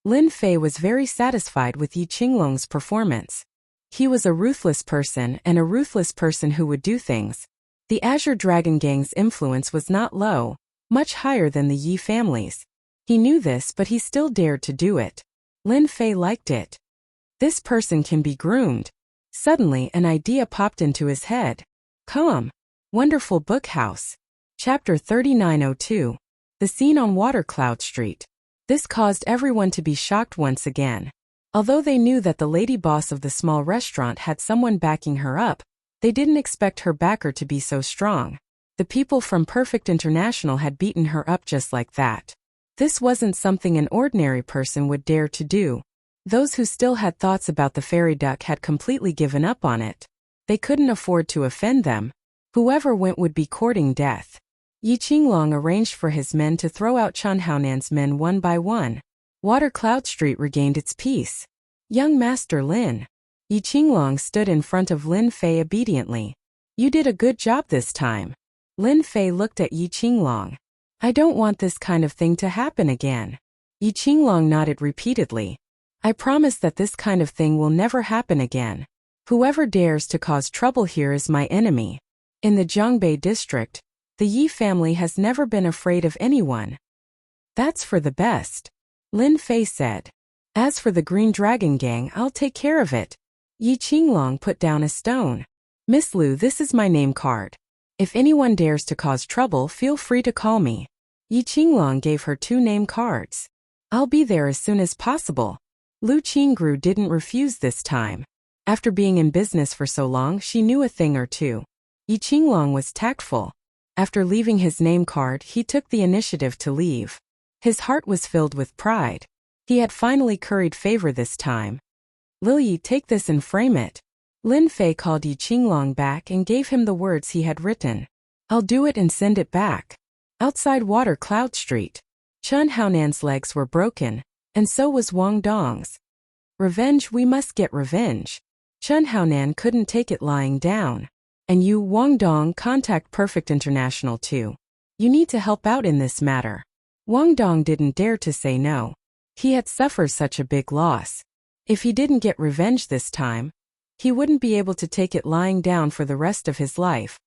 Lin Fei was very satisfied with Yi Qinglong's performance. He was a ruthless person, and a ruthless person who would do things. The Azure Dragon Gang's influence was not low, much higher than the Yi family's. He knew this, but he still dared to do it. Lin Fei liked it. This person can be groomed. Suddenly an idea popped into his head. Come. Wonderful Book House. Chapter 3902. The scene on Watercloud Street. This caused everyone to be shocked once again. Although they knew that the lady boss of the small restaurant had someone backing her up, they didn't expect her backer to be so strong. The people from Perfect International had beaten her up just like that. This wasn't something an ordinary person would dare to do. Those who still had thoughts about the fairy duck had completely given up on it. They couldn't afford to offend them. Whoever went would be courting death. Yi Qinglong arranged for his men to throw out Chen Haonan's men one by one. Watercloud Street regained its peace. Young Master Lin. Yi Qinglong stood in front of Lin Fei obediently. You did a good job this time. Lin Fei looked at Yi Qinglong. I don't want this kind of thing to happen again. Yi Qinglong nodded repeatedly. I promise that this kind of thing will never happen again. Whoever dares to cause trouble here is my enemy. In the Zhongbei district, the Yi family has never been afraid of anyone. That's for the best. Lin Fei said. As for the Green Dragon Gang, I'll take care of it. Yi Qinglong put down a stone. Miss Lu, this is my name card. If anyone dares to cause trouble, feel free to call me. Yi Qinglong gave her 2 name cards. I'll be there as soon as possible. Lu Qingru didn't refuse this time. After being in business for so long, she knew a thing or two. Yi Qinglong was tactful. After leaving his name card, he took the initiative to leave. His heart was filled with pride. He had finally curried favor this time. Lily, take this and frame it. Lin Fei called Yi Qinglong back and gave him the words he had written. I'll do it and send it back. Outside Water Cloud Street. Chen Haonan's legs were broken, and so was Wang Dong's. Revenge, we must get revenge. Chen Haonan couldn't take it lying down. And you, Wang Dong, contact Perfect International too. You need to help out in this matter. Wang Dong didn't dare to say no. He had suffered such a big loss. If he didn't get revenge this time, he wouldn't be able to take it lying down for the rest of his life.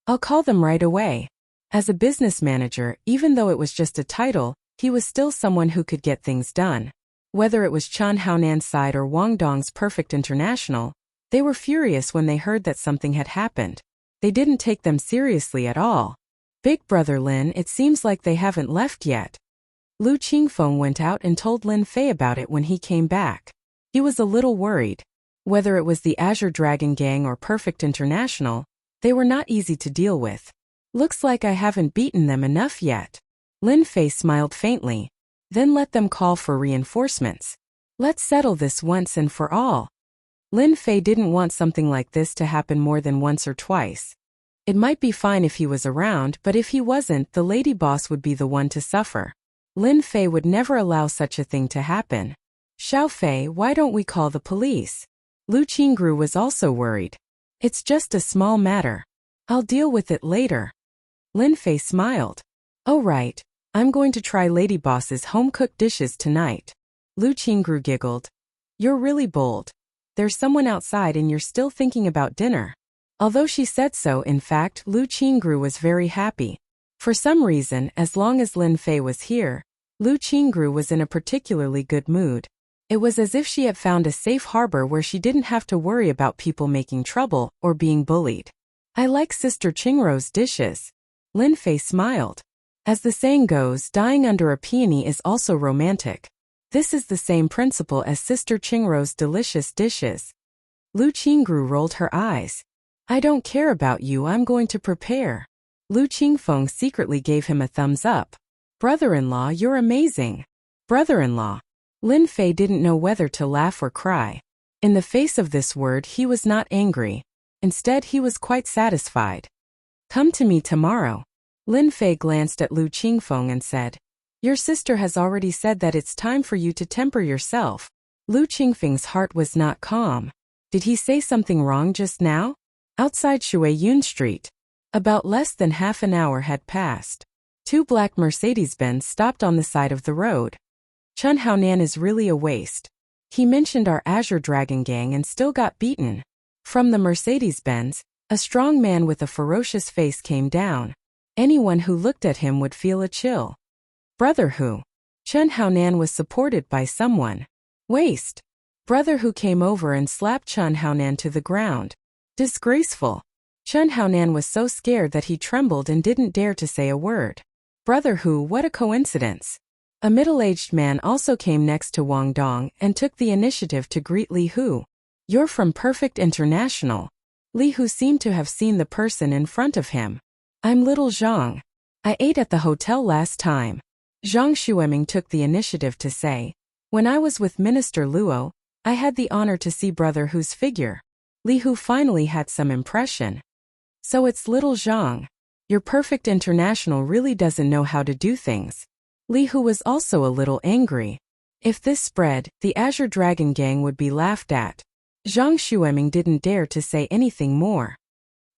I'll call them right away. As a business manager, even though it was just a title, he was still someone who could get things done. Whether it was Chen Haonan's side or Wang Dong's Perfect International, they were furious when they heard that something had happened. They didn't take them seriously at all. Big Brother Lin, it seems like they haven't left yet. Lu Qingfeng went out and told Lin Fei about it when he came back. He was a little worried. Whether it was the Azure Dragon Gang or Perfect International, they were not easy to deal with. Looks like I haven't beaten them enough yet. Lin Fei smiled faintly. Then let them call for reinforcements. Let's settle this once and for all. Lin Fei didn't want something like this to happen more than once or twice. It might be fine if he was around, but if he wasn't, the lady boss would be the one to suffer. Lin Fei would never allow such a thing to happen. Xiao Fei, why don't we call the police? Lu Qingru was also worried. It's just a small matter. I'll deal with it later. Lin Fei smiled. Oh right, I'm going to try Lady Boss's home-cooked dishes tonight. Lu Qingru giggled. You're really bold. There's someone outside and you're still thinking about dinner. Although she said so, in fact, Lu Qingru was very happy. For some reason, as long as Lin Fei was here, Lu Qingru was in a particularly good mood. It was as if she had found a safe harbor where she didn't have to worry about people making trouble or being bullied. I like Sister Qingrou's dishes. Lin Fei smiled. As the saying goes, dying under a peony is also romantic. This is the same principle as Sister Qingrou's delicious dishes. Lu Qingru rolled her eyes. I don't care about you, I'm going to prepare. Lu Qingfeng secretly gave him a thumbs up. Brother-in-law, you're amazing. Brother-in-law. Lin Fei didn't know whether to laugh or cry. In the face of this word, he was not angry. Instead, he was quite satisfied. Come to me tomorrow. Lin Fei glanced at Lu Qingfeng and said, Your sister has already said that it's time for you to temper yourself. Lu Qingfeng's heart was not calm. Did he say something wrong just now? Outside Shuiyun Street. About less than half an hour had passed. 2 black Mercedes-Benz stopped on the side of the road. Chen Haonan is really a waste. He mentioned our Azure Dragon Gang and still got beaten. From the Mercedes-Benz, a strong man with a ferocious face came down. Anyone who looked at him would feel a chill. Brother Hu. Chen Haonan was supported by someone. Waste. Brother Hu came over and slapped Chen Haonan to the ground. Disgraceful. Chen Haonan was so scared that he trembled and didn't dare to say a word. Brother Hu, what a coincidence. A middle-aged man also came next to Wang Dong and took the initiative to greet Li Hu. You're from Perfect International. Li Hu seemed to have seen the person in front of him. I'm little Zhang. I ate at the hotel last time. Zhang Xueming took the initiative to say, When I was with Minister Luo, I had the honor to see Brother Hu's figure. Li Hu finally had some impression. So it's little Zhang. Your Perfect International really doesn't know how to do things. Li Hu was also a little angry. If this spread, the Azure Dragon Gang would be laughed at. Zhang Xueming didn't dare to say anything more.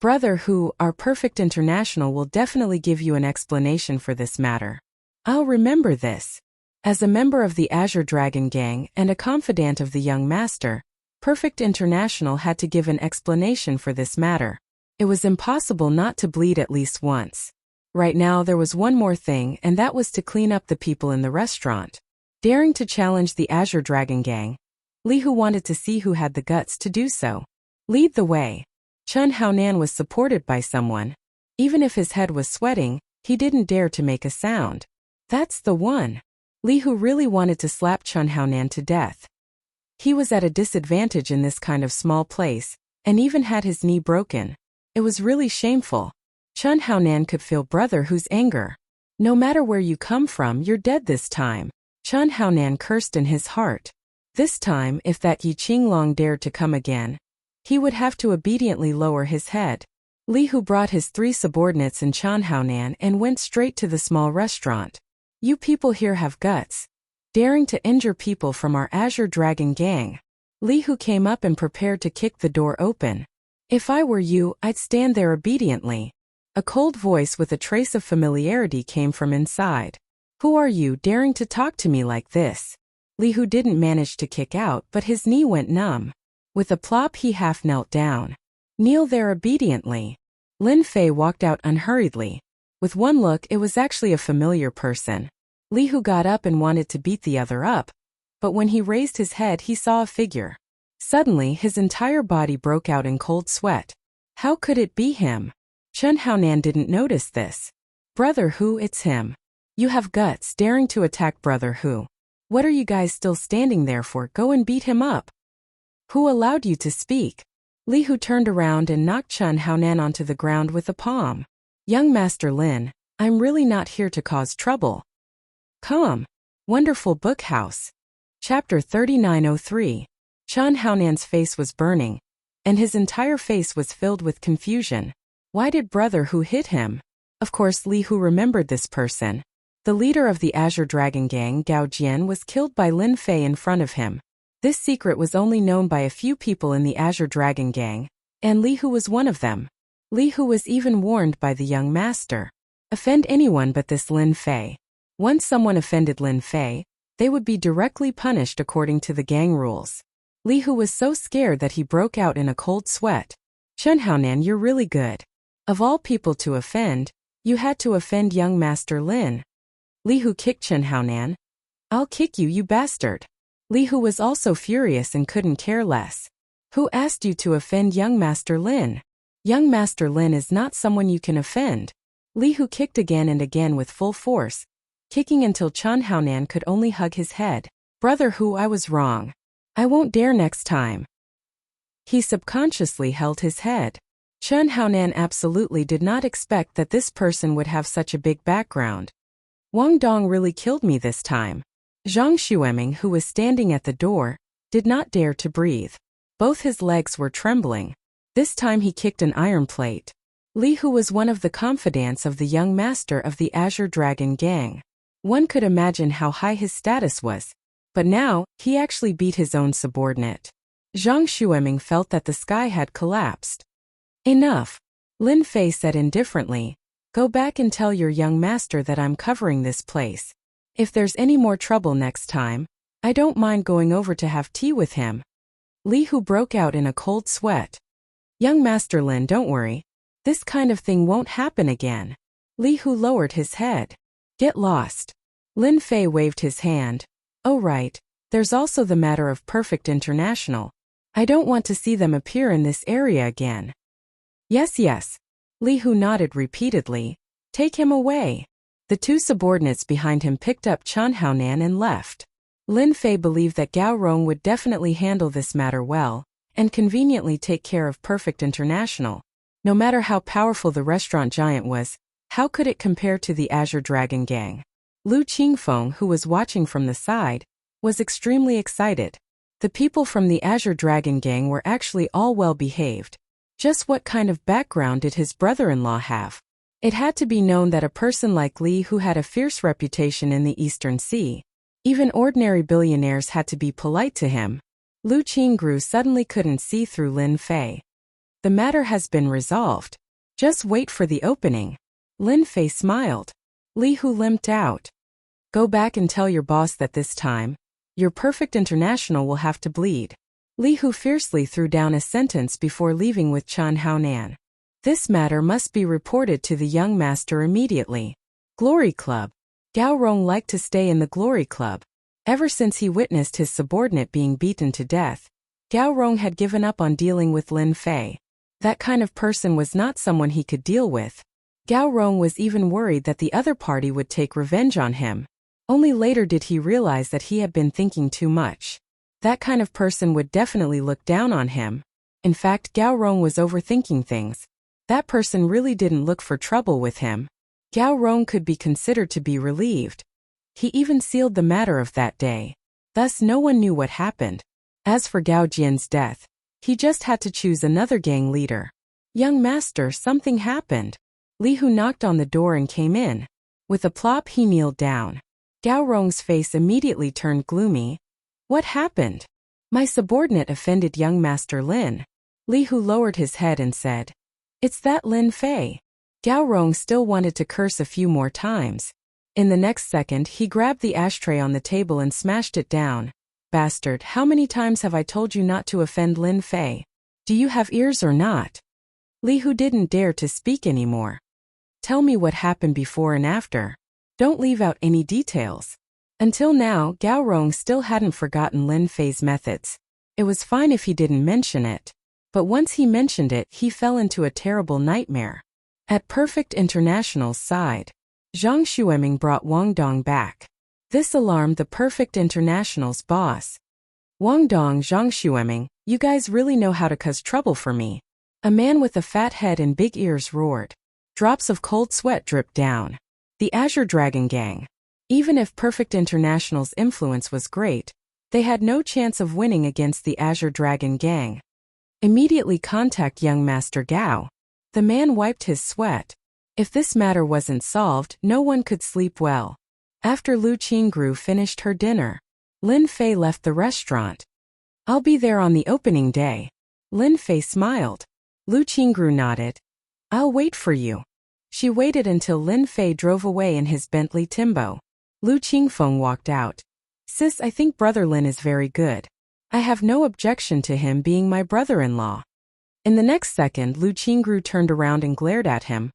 Brother Hu, our Perfect International will definitely give you an explanation for this matter. I'll remember this. As a member of the Azure Dragon Gang and a confidant of the young master, Perfect International had to give an explanation for this matter. It was impossible not to bleed at least once. Right now there was one more thing, and that was to clean up the people in the restaurant. Daring to challenge the Azure Dragon Gang, Li Hu wanted to see who had the guts to do so. Lead the way. Chen Haonan was supported by someone. Even if his head was sweating, he didn't dare to make a sound. That's the one. Li Hu really wanted to slap Chen Haonan to death. He was at a disadvantage in this kind of small place, and even had his knee broken. It was really shameful. Chun Haonan could feel Brother Hu's anger. No matter where you come from, you're dead this time. Chun Haonan cursed in his heart. This time, if that Yi Qinglong dared to come again, he would have to obediently lower his head. Li Hu brought his 3 subordinates in Chun Haonan and went straight to the small restaurant. You people here have guts, daring to injure people from our Azure Dragon gang. Li Hu came up and prepared to kick the door open. If I were you, I'd stand there obediently. A cold voice with a trace of familiarity came from inside. Who are you, daring to talk to me like this? Li Hu didn't manage to kick out, but his knee went numb. With a plop, he half knelt down. Kneel there obediently. Lin Fei walked out unhurriedly. With one look, it was actually a familiar person. Li Hu got up and wanted to beat the other up, but when he raised his head, he saw a figure. Suddenly, his entire body broke out in cold sweat. How could it be him? Chun Haonan didn't notice this. Brother Hu, it's him. You have guts, daring to attack Brother Hu. What are you guys still standing there for? Go and beat him up. Who allowed you to speak? Li Hu turned around and knocked Chun Haonan onto the ground with a palm. Young Master Lin, I'm really not here to cause trouble. Come. Wonderful Book House. Chapter 3903. Chun Haonan's face was burning, and his entire face was filled with confusion. Why did Brother Hu hit him? Of course, Li Hu remembered this person. The leader of the Azure Dragon Gang, Gao Jian, was killed by Lin Fei in front of him. This secret was only known by a few people in the Azure Dragon Gang, and Li Hu was one of them. Li Hu was even warned by the young master. Offend anyone but this Lin Fei. Once someone offended Lin Fei, they would be directly punished according to the gang rules. Li Hu was so scared that he broke out in a cold sweat. Chun Haonan, you're really good. Of all people to offend, you had to offend young Master Lin. Li Hu kicked Chun Haonan. I'll kick you, you bastard. Li Hu was also furious and couldn't care less. Who asked you to offend young Master Lin? Young Master Lin is not someone you can offend. Li Hu kicked again and again with full force, kicking until Chun Haonan could only hug his head. Brother Hu, I was wrong. I won't dare next time. He subconsciously held his head. Chun Haonan absolutely did not expect that this person would have such a big background. Wang Dong really killed me this time. Zhang Xueming, who was standing at the door, did not dare to breathe. Both his legs were trembling. This time he kicked an iron plate. Li Hu was one of the confidants of the young master of the Azure Dragon Gang. One could imagine how high his status was. But now, he actually beat his own subordinate. Zhang Xueming felt that the sky had collapsed. Enough. Lin Fei said indifferently. Go back and tell your young master that I'm covering this place. If there's any more trouble next time, I don't mind going over to have tea with him. Li Hu broke out in a cold sweat. Young Master Lin, don't worry. This kind of thing won't happen again. Li Hu lowered his head. Get lost. Lin Fei waved his hand. Oh right, there's also the matter of Perfect International. I don't want to see them appear in this area again. Yes, yes. Li Hu nodded repeatedly. Take him away. The 2 subordinates behind him picked up Chun Haonan and left. Lin Fei believed that Gao Rong would definitely handle this matter well, and conveniently take care of Perfect International. No matter how powerful the restaurant giant was, how could it compare to the Azure Dragon Gang? Lu Qingfeng, who was watching from the side, was extremely excited. The people from the Azure Dragon Gang were actually all well behaved. Just what kind of background did his brother-in-law have? It had to be known that a person like Li, who had a fierce reputation in the Eastern Sea, even ordinary billionaires had to be polite to him. Lu Qingru suddenly couldn't see through Lin Fei. The matter has been resolved. Just wait for the opening. Lin Fei smiled. Li Hu limped out. Go back and tell your boss that this time, your Perfect International will have to bleed. Li Hu fiercely threw down a sentence before leaving with Chun Haonan. This matter must be reported to the young master immediately. Glory Club. Gao Rong liked to stay in the Glory Club. Ever since he witnessed his subordinate being beaten to death, Gao Rong had given up on dealing with Lin Fei. That kind of person was not someone he could deal with. Gao Rong was even worried that the other party would take revenge on him. Only later did he realize that he had been thinking too much. That kind of person would definitely look down on him. In fact, Gao Rong was overthinking things. That person really didn't look for trouble with him. Gao Rong could be considered to be relieved. He even sealed the matter of that day. Thus no one knew what happened. As for Gao Jian's death, he just had to choose another gang leader. Young master, something happened. Li Hu knocked on the door and came in. With a plop he kneeled down. Gao Rong's face immediately turned gloomy. What happened? My subordinate offended young master Lin. Li Hu lowered his head and said, It's that Lin Fei. Gao Rong still wanted to curse a few more times. In the next second he grabbed the ashtray on the table and smashed it down. Bastard, how many times have I told you not to offend Lin Fei? Do you have ears or not? Li Hu didn't dare to speak anymore. Tell me what happened before and after. Don't leave out any details. Until now, Gao Rong still hadn't forgotten Lin Fei's methods. It was fine if he didn't mention it. But once he mentioned it, he fell into a terrible nightmare. At Perfect International's side, Zhang Xueming brought Wang Dong back. This alarmed the Perfect International's boss. Wang Dong, Zhang Xueming, you guys really know how to cause trouble for me. A man with a fat head and big ears roared. Drops of cold sweat dripped down. The Azure Dragon Gang. Even if Perfect International's influence was great, they had no chance of winning against the Azure Dragon Gang. Immediately contact young Master Gao. The man wiped his sweat. If this matter wasn't solved, no one could sleep well. After Lu Qingru finished her dinner, Lin Fei left the restaurant. I'll be there on the opening day. Lin Fei smiled. Lu Qingru nodded. I'll wait for you. She waited until Lin Fei drove away in his Bentley Timbo. Lu Qingfeng walked out. Sis, I think Brother Lin is very good. I have no objection to him being my brother-in-law. In the next second, Lu Qingru turned around and glared at him.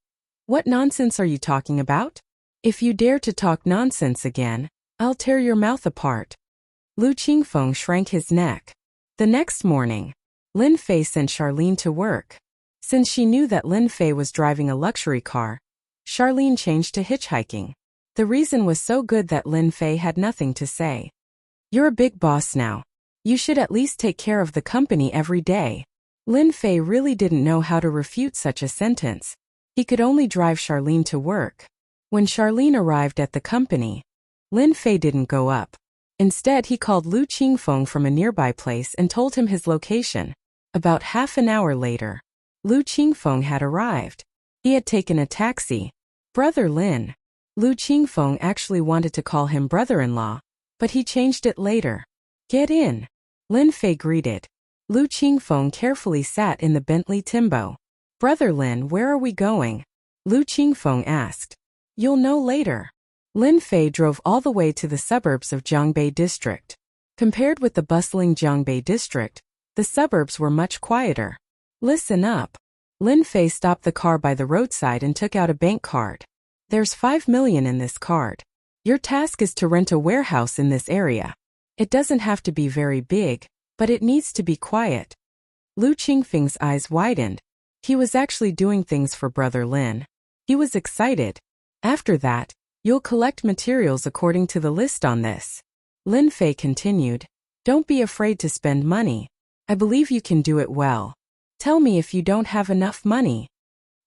What nonsense are you talking about? If you dare to talk nonsense again, I'll tear your mouth apart. Lu Qingfeng shrank his neck. The next morning, Lin Fei sent Charlene to work. Since she knew that Lin Fei was driving a luxury car, Charlene changed to hitchhiking. The reason was so good that Lin Fei had nothing to say. You're a big boss now. You should at least take care of the company every day. Lin Fei really didn't know how to refute such a sentence. He could only drive Charlene to work. When Charlene arrived at the company, Lin Fei didn't go up. Instead, he called Lu Qingfeng from a nearby place and told him his location. About half an hour later, Lu Qingfeng had arrived. He had taken a taxi. Brother Lin. Lu Qingfeng actually wanted to call him brother-in-law, but he changed it later. Get in. Lin Fei greeted. Lu Qingfeng carefully sat in the Bentley Timbo. Brother Lin, where are we going? Lu Qingfeng asked. You'll know later. Lin Fei drove all the way to the suburbs of Jiangbei District. Compared with the bustling Jiangbei District, the suburbs were much quieter. Listen up. Lin Fei stopped the car by the roadside and took out a bank card. There's 5 million in this card. Your task is to rent a warehouse in this area. It doesn't have to be very big, but it needs to be quiet. Lu Qingfeng's eyes widened. He was actually doing things for Brother Lin. He was excited. After that, you'll collect materials according to the list on this. Lin Fei continued. Don't be afraid to spend money. I believe you can do it well. Tell me if you don't have enough money.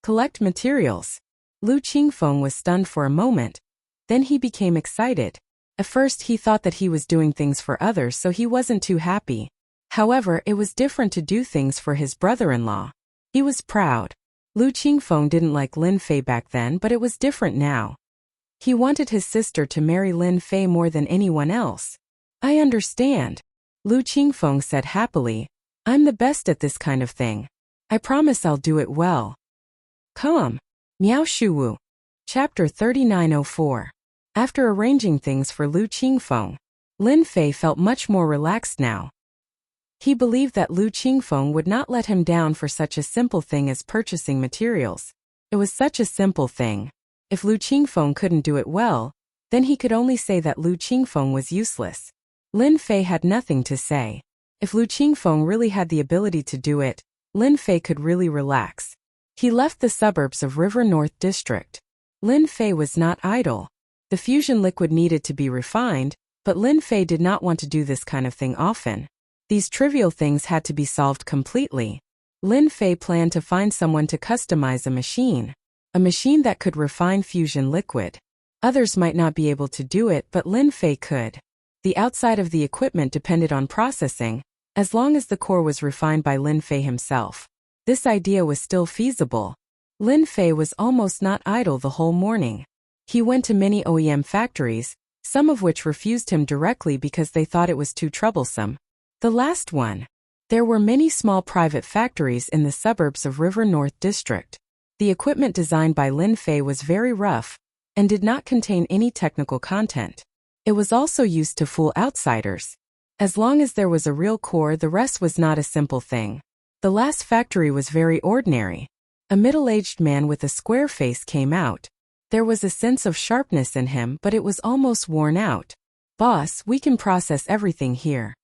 Collect materials. Lu Qingfeng was stunned for a moment. Then he became excited. At first he thought that he was doing things for others, so he wasn't too happy. However, it was different to do things for his brother-in-law. He was proud. Lu Qingfeng didn't like Lin Fei back then, but it was different now. He wanted his sister to marry Lin Fei more than anyone else. I understand. Lu Qingfeng said happily. I'm the best at this kind of thing. I promise I'll do it well. Come. Miao Shuwu. Chapter 3904. After arranging things for Lu Qingfeng, Lin Fei felt much more relaxed now. He believed that Lu Qingfeng would not let him down for such a simple thing as purchasing materials. It was such a simple thing. If Lu Qingfeng couldn't do it well, then he could only say that Lu Qingfeng was useless. Lin Fei had nothing to say. If Lu Qingfeng really had the ability to do it, Lin Fei could really relax. He left the suburbs of River North District. Lin Fei was not idle. The fusion liquid needed to be refined, but Lin Fei did not want to do this kind of thing often. These trivial things had to be solved completely. Lin Fei planned to find someone to customize a machine that could refine fusion liquid. Others might not be able to do it, but Lin Fei could. The outside of the equipment depended on processing, as long as the core was refined by Lin Fei himself. This idea was still feasible. Lin Fei was almost not idle the whole morning. He went to many OEM factories, some of which refused him directly because they thought it was too troublesome. The last one. There were many small private factories in the suburbs of River North District. The equipment designed by Lin Fei was very rough and did not contain any technical content. It was also used to fool outsiders. As long as there was a real core, the rest was not a simple thing. The last factory was very ordinary. A middle-aged man with a square face came out. There was a sense of sharpness in him, but it was almost worn out. "Boss, we can process everything here.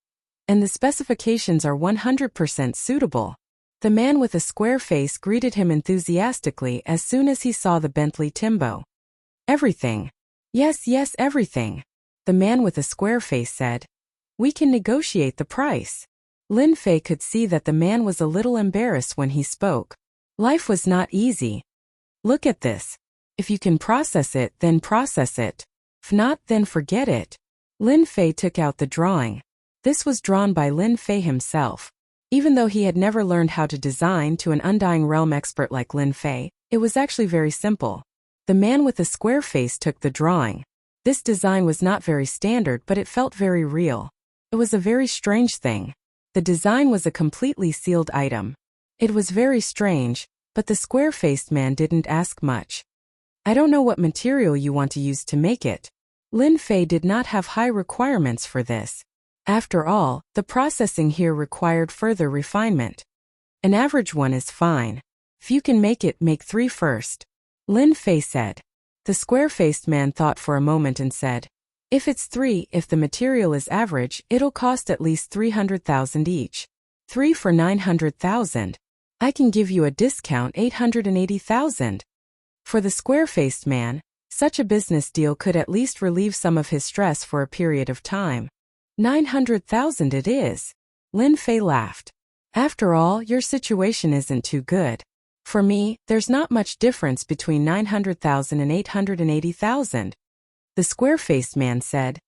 And the specifications are 100% suitable." The man with a square face greeted him enthusiastically as soon as he saw the Bentley Timbo. "Everything." "Yes, yes, everything," the man with a square face said. "We can negotiate the price." Lin Fei could see that the man was a little embarrassed when he spoke. Life was not easy. "Look at this. If you can process it, then process it. If not, then forget it." Lin Fei took out the drawing. This was drawn by Lin Fei himself. Even though he had never learned how to design to an undying realm expert like Lin Fei, it was actually very simple. The man with the square face took the drawing. This design was not very standard, but it felt very real. It was a very strange thing. The design was a completely sealed item. It was very strange, but the square-faced man didn't ask much. "I don't know what material you want to use to make it." Lin Fei did not have high requirements for this. After all, the processing here required further refinement. "An average one is fine. If you can make it, make 3 first," Lin Fei said. The square-faced man thought for a moment and said, "If it's 3, if the material is average, it'll cost at least 300,000 each. 3 for 900,000. I can give you a discount 880,000. For the square-faced man, such a business deal could at least relieve some of his stress for a period of time. 900,000 it is. Lin Fei laughed. "After all, your situation isn't too good. For me, there's not much difference between 900,000 and 880,000. The square-faced man said.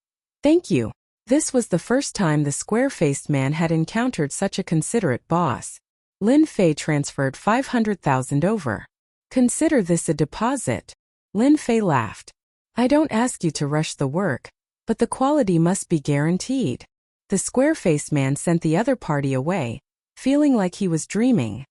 "Thank you." This was the first time the square-faced man had encountered such a considerate boss. Lin Fei transferred 500,000 over. "Consider this a deposit." Lin Fei laughed. "I don't ask you to rush the work, but the quality must be guaranteed." The square-faced man sent the other party away, feeling like he was dreaming.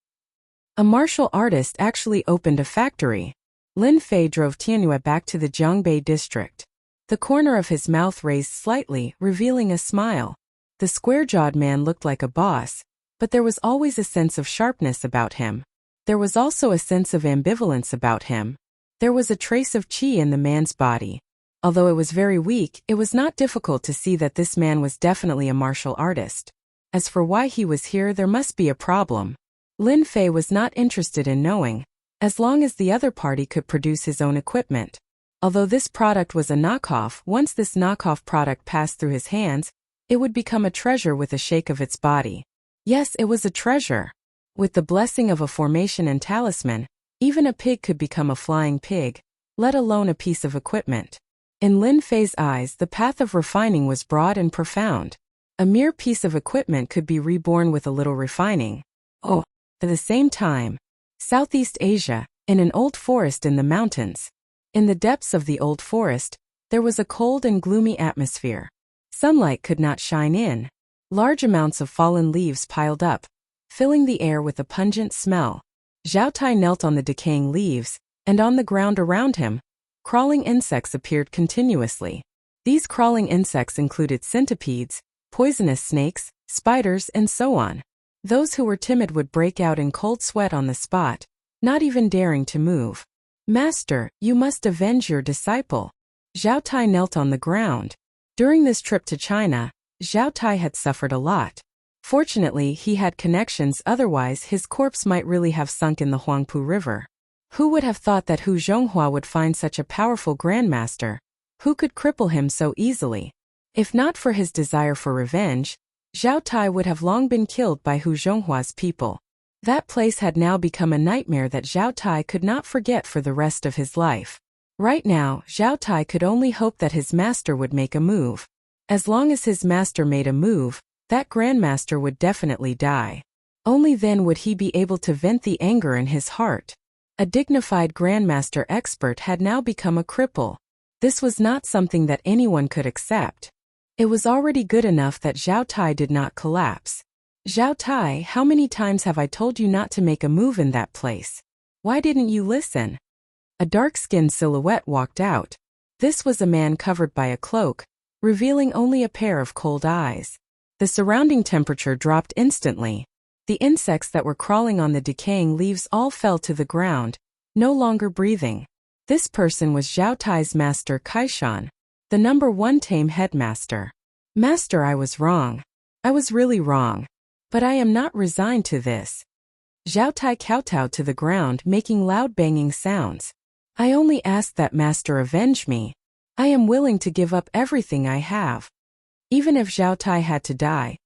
A martial artist actually opened a factory. Lin Fei drove Tianyue back to the Jiangbei district. The corner of his mouth raised slightly, revealing a smile. The square-jawed man looked like a boss, but there was always a sense of sharpness about him. There was also a sense of ambivalence about him. There was a trace of qi in the man's body. Although it was very weak, it was not difficult to see that this man was definitely a martial artist. As for why he was here, there must be a problem. Lin Fei was not interested in knowing, as long as the other party could produce his own equipment. Although this product was a knockoff, once this knockoff product passed through his hands, it would become a treasure with a shake of its body. Yes, it was a treasure. With the blessing of a formation and talisman, even a pig could become a flying pig, let alone a piece of equipment. In Lin Fei's eyes, the path of refining was broad and profound. A mere piece of equipment could be reborn with a little refining. Oh, at the same time, Southeast Asia, in an old forest in the mountains. In the depths of the old forest, there was a cold and gloomy atmosphere. Sunlight could not shine in. Large amounts of fallen leaves piled up, filling the air with a pungent smell. Zhao Tai knelt on the decaying leaves, and on the ground around him, crawling insects appeared continuously. These crawling insects included centipedes, poisonous snakes, spiders, and so on. Those who were timid would break out in cold sweat on the spot, not even daring to move. "Master, you must avenge your disciple." Zhao Tai knelt on the ground. During this trip to China, Zhao Tai had suffered a lot. Fortunately, he had connections, otherwise his corpse might really have sunk in the Huangpu River. Who would have thought that Hu Zhonghua would find such a powerful grandmaster? Who could cripple him so easily? If not for his desire for revenge, Zhao Tai would have long been killed by Hu Zhonghua's people. That place had now become a nightmare that Zhao Tai could not forget for the rest of his life. Right now, Zhao Tai could only hope that his master would make a move. As long as his master made a move, that grandmaster would definitely die. Only then would he be able to vent the anger in his heart. A dignified grandmaster expert had now become a cripple. This was not something that anyone could accept. It was already good enough that Zhao Tai did not collapse. Zhao Tai, how many times have I told you not to make a move in that place? Why didn't you listen? A dark-skinned silhouette walked out. This was a man covered by a cloak, revealing only a pair of cold eyes. The surrounding temperature dropped instantly. The insects that were crawling on the decaying leaves all fell to the ground, no longer breathing. This person was Zhao Tai's master Kaishan, the #1 tame headmaster. Master, I was wrong. I was really wrong. But I am not resigned to this. Zhao Tai kowtowed to the ground, making loud banging sounds. I only ask that master avenge me. I am willing to give up everything I have. Even if Zhao Tai had to die,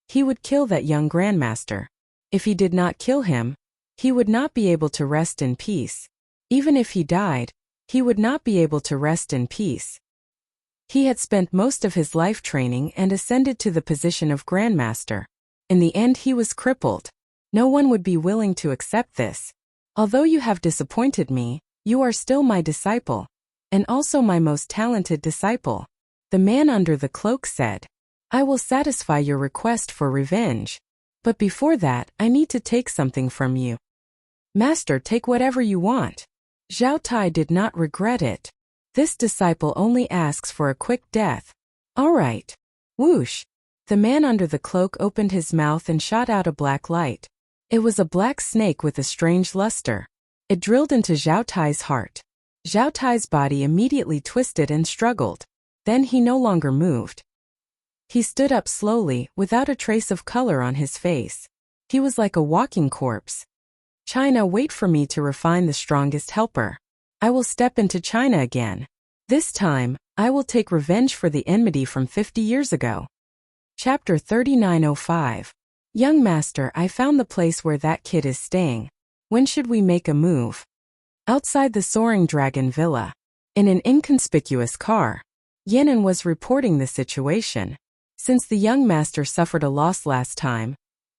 he would kill that young grandmaster. If he did not kill him, he would not be able to rest in peace. Even if he died, he would not be able to rest in peace. He had spent most of his life training and ascended to the position of grandmaster. In the end, he was crippled. No one would be willing to accept this. Although you have disappointed me, you are still my disciple, and also my most talented disciple. The man under the cloak said, I will satisfy your request for revenge. But before that, I need to take something from you. Master, take whatever you want. Zhao Tai did not regret it. This disciple only asks for a quick death. All right. Whoosh. The man under the cloak opened his mouth and shot out a black light. It was a black snake with a strange luster. It drilled into Zhao Tai's heart. Zhao Tai's body immediately twisted and struggled. Then he no longer moved. He stood up slowly, without a trace of color on his face. He was like a walking corpse. China, wait for me to refine the strongest helper. I will step into China again. This time, I will take revenge for the enmity from 50 years ago. Chapter 3905. Young master, I found the place where that kid is staying. When should we make a move? Outside the Soaring Dragon Villa. In an inconspicuous car. Yenin was reporting the situation. Since the young master suffered a loss last time,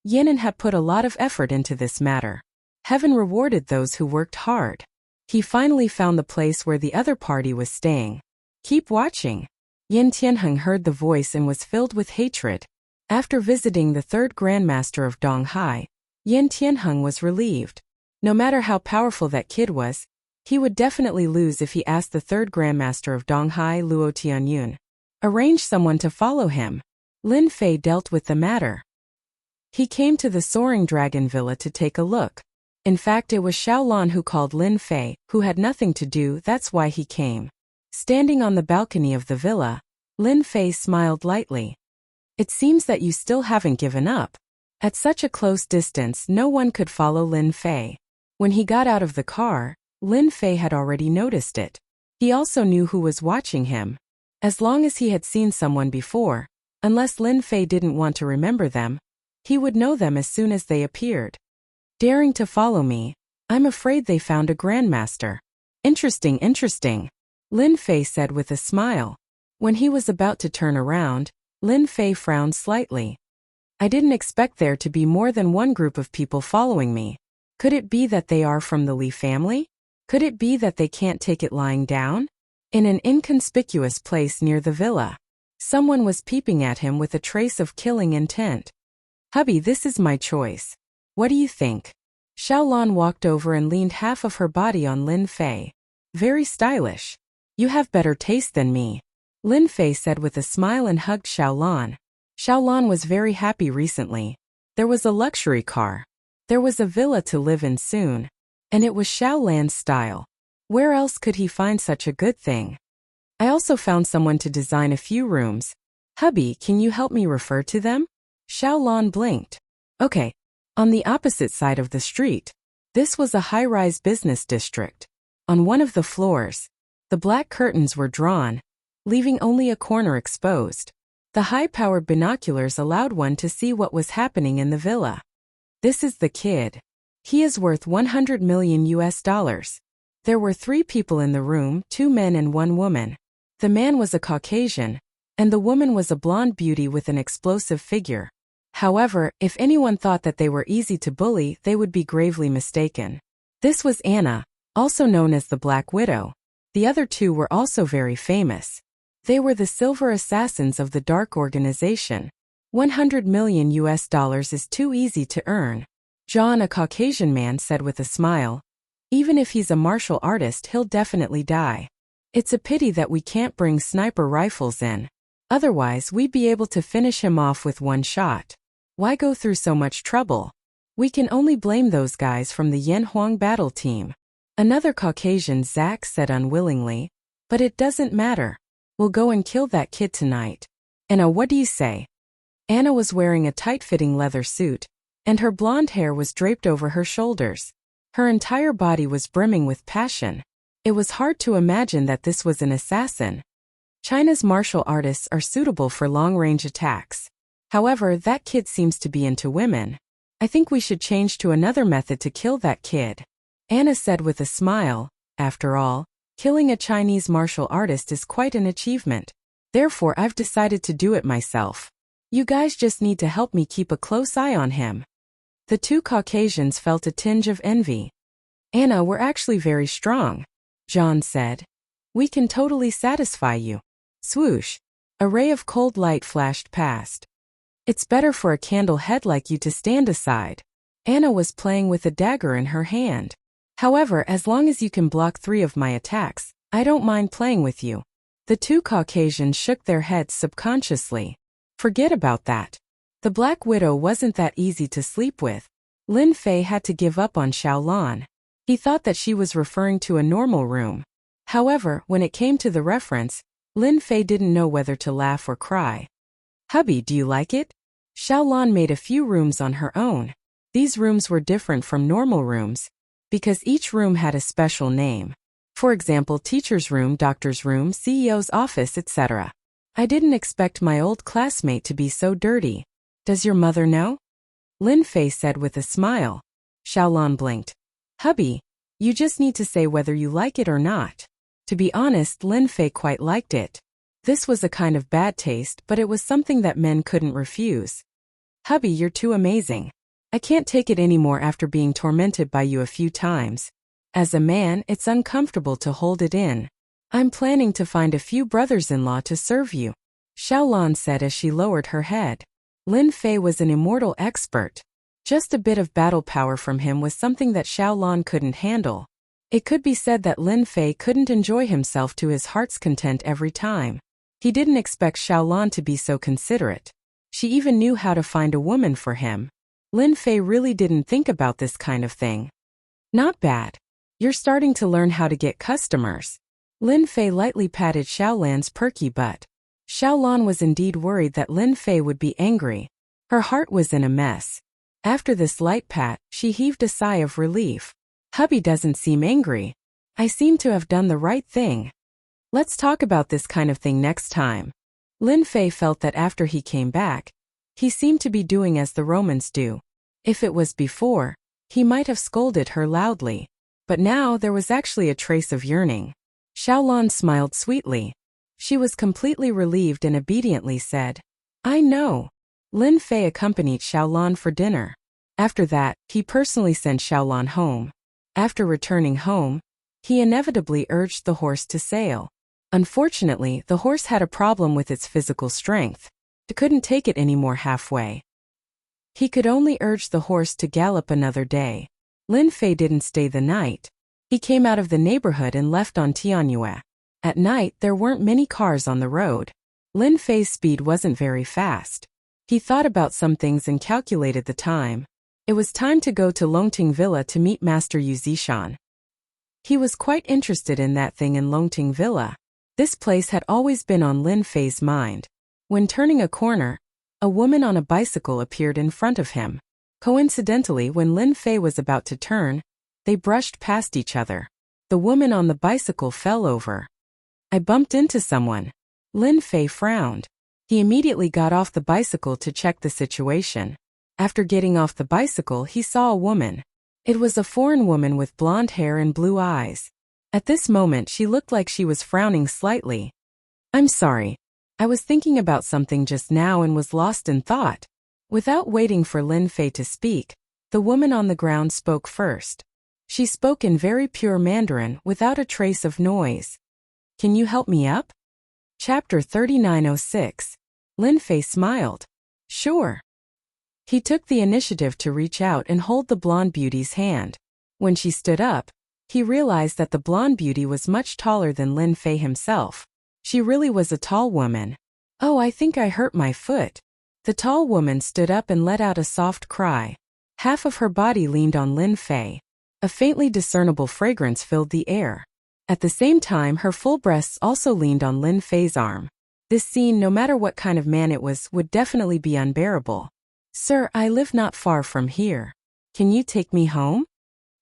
Yenin had put a lot of effort into this matter. Heaven rewarded those who worked hard. He finally found the place where the other party was staying. Keep watching. Yin Tianheng heard the voice and was filled with hatred. After visiting the third grandmaster of Donghai, Yin Tianheng was relieved. No matter how powerful that kid was, he would definitely lose if he asked the third grandmaster of Donghai, Luo Tianyun. Arrange someone to follow him. Lin Fei dealt with the matter. He came to the Soaring Dragon Villa to take a look. In fact, it was Xiaolan who called Lin Fei, who had nothing to do, that's why he came. Standing on the balcony of the villa, Lin Fei smiled lightly. It seems that you still haven't given up. At such a close distance, no one could follow Lin Fei. When he got out of the car, Lin Fei had already noticed it. He also knew who was watching him. As long as he had seen someone before, unless Lin Fei didn't want to remember them, he would know them as soon as they appeared. Daring to follow me, I'm afraid they found a grandmaster. Interesting, interesting. Lin Fei said with a smile. When he was about to turn around, Lin Fei frowned slightly. I didn't expect there to be more than one group of people following me. Could it be that they are from the Li family? Could it be that they can't take it lying down? In an inconspicuous place near the villa, someone was peeping at him with a trace of killing intent. Hubby, this is my choice. What do you think? Xiaolan walked over and leaned half of her body on Lin Fei. Very stylish. You have better taste than me. Lin Fei said with a smile and hugged Xiaolan. Xiaolan was very happy recently. There was a luxury car. There was a villa to live in soon. And it was Xiaolan's style. Where else could he find such a good thing? I also found someone to design a few rooms. Hubby, can you help me refer to them? Xiaolan blinked. Okay. On the opposite side of the street, this was a high-rise business district. On one of the floors, the black curtains were drawn, leaving only a corner exposed. The high-powered binoculars allowed one to see what was happening in the villa. This is the kid. He is worth 100 million US dollars. There were 3 people in the room, 2 men and 1 woman. The man was a Caucasian, and the woman was a blonde beauty with an explosive figure. However, if anyone thought that they were easy to bully, they would be gravely mistaken. This was Anna, also known as the Black Widow. The other 2 were also very famous. They were the silver assassins of the dark organization. 100 million US dollars is too easy to earn. John, a Caucasian man, said with a smile. Even if he's a martial artist, he'll definitely die. It's a pity that we can't bring sniper rifles in. Otherwise, we'd be able to finish him off with 1 shot. Why go through so much trouble? We can only blame those guys from the Yen Huang battle team. Another Caucasian, Zach, said unwillingly. But it doesn't matter. We'll go and kill that kid tonight. Anna, what do you say? Anna was wearing a tight-fitting leather suit, and her blonde hair was draped over her shoulders. Her entire body was brimming with passion. It was hard to imagine that this was an assassin. China's martial artists are suitable for long-range attacks. However, that kid seems to be into women. I think we should change to another method to kill that kid. Anna said with a smile. After all, killing a Chinese martial artist is quite an achievement. Therefore, I've decided to do it myself. You guys just need to help me keep a close eye on him. The 2 Caucasians felt a tinge of envy. Anna, we're actually very strong, John said. We can totally satisfy you. Swoosh. A ray of cold light flashed past. It's better for a candle head like you to stand aside. Anna was playing with a dagger in her hand. However, as long as you can block 3 of my attacks, I don't mind playing with you. The 2 Caucasians shook their heads subconsciously. Forget about that. The Black Widow wasn't that easy to sleep with. Lin Fei had to give up on Xiaolan. He thought that she was referring to a normal room. However, when it came to the reference, Lin Fei didn't know whether to laugh or cry. Hubby, do you like it? Xiaolan made a few rooms on her own. These rooms were different from normal rooms, because each room had a special name. For example, teacher's room, doctor's room, CEO's office, etc. I didn't expect my old classmate to be so dirty. Does your mother know? Lin Fei said with a smile. Xiaolan blinked. Hubby, you just need to say whether you like it or not. To be honest, Lin Fei quite liked it. This was a kind of bad taste, but it was something that men couldn't refuse. Hubby, you're too amazing. I can't take it anymore after being tormented by you a few times. As a man, it's uncomfortable to hold it in. I'm planning to find a few brothers-in-law to serve you, Xiaolan said as she lowered her head. Lin Fei was an immortal expert. Just a bit of battle power from him was something that Xiaolan couldn't handle. It could be said that Lin Fei couldn't enjoy himself to his heart's content every time. He didn't expect Xiaolan to be so considerate. She even knew how to find a woman for him. Lin Fei really didn't think about this kind of thing. Not bad. You're starting to learn how to get customers. Lin Fei lightly patted Xiaolan's perky butt. Xiaolan was indeed worried that Lin Fei would be angry. Her heart was in a mess. After this light pat, she heaved a sigh of relief. Hubby doesn't seem angry. I seem to have done the right thing. Let's talk about this kind of thing next time. Lin Fei felt that after he came back, he seemed to be doing as the Romans do. If it was before, he might have scolded her loudly. But now there was actually a trace of yearning. Xiaolan smiled sweetly. She was completely relieved and obediently said, I know. Lin Fei accompanied Xiaolan for dinner. After that, he personally sent Xiaolan home. After returning home, he inevitably urged the horse to sail. Unfortunately, the horse had a problem with its physical strength. It couldn't take it anymore halfway. He could only urge the horse to gallop another day. Lin Fei didn't stay the night. He came out of the neighborhood and left on Tianyue. At night, there weren't many cars on the road. Lin Fei's speed wasn't very fast. He thought about some things and calculated the time. It was time to go to Longting Villa to meet Master Yu Zishan. He was quite interested in that thing in Longting Villa. This place had always been on Lin Fei's mind. When turning a corner, a woman on a bicycle appeared in front of him. Coincidentally, when Lin Fei was about to turn, they brushed past each other. The woman on the bicycle fell over. I bumped into someone. Lin Fei frowned. He immediately got off the bicycle to check the situation. After getting off the bicycle, he saw a woman. It was a foreign woman with blonde hair and blue eyes. At this moment she looked like she was frowning slightly. "I'm sorry. I was thinking about something just now and was lost in thought." Without waiting for Lin Fei to speak, the woman on the ground spoke first. She spoke in very pure Mandarin without a trace of noise. "Can you help me up?" Chapter 3906. Lin Fei smiled. "Sure." He took the initiative to reach out and hold the blonde beauty's hand. When she stood up, he realized that the blonde beauty was much taller than Lin Fei himself. She really was a tall woman. "Oh, I think I hurt my foot." The tall woman stood up and let out a soft cry. Half of her body leaned on Lin Fei. A faintly discernible fragrance filled the air. At the same time, her full breasts also leaned on Lin Fei's arm. This scene, no matter what kind of man it was, would definitely be unbearable. "Sir, I live not far from here. Can you take me home?"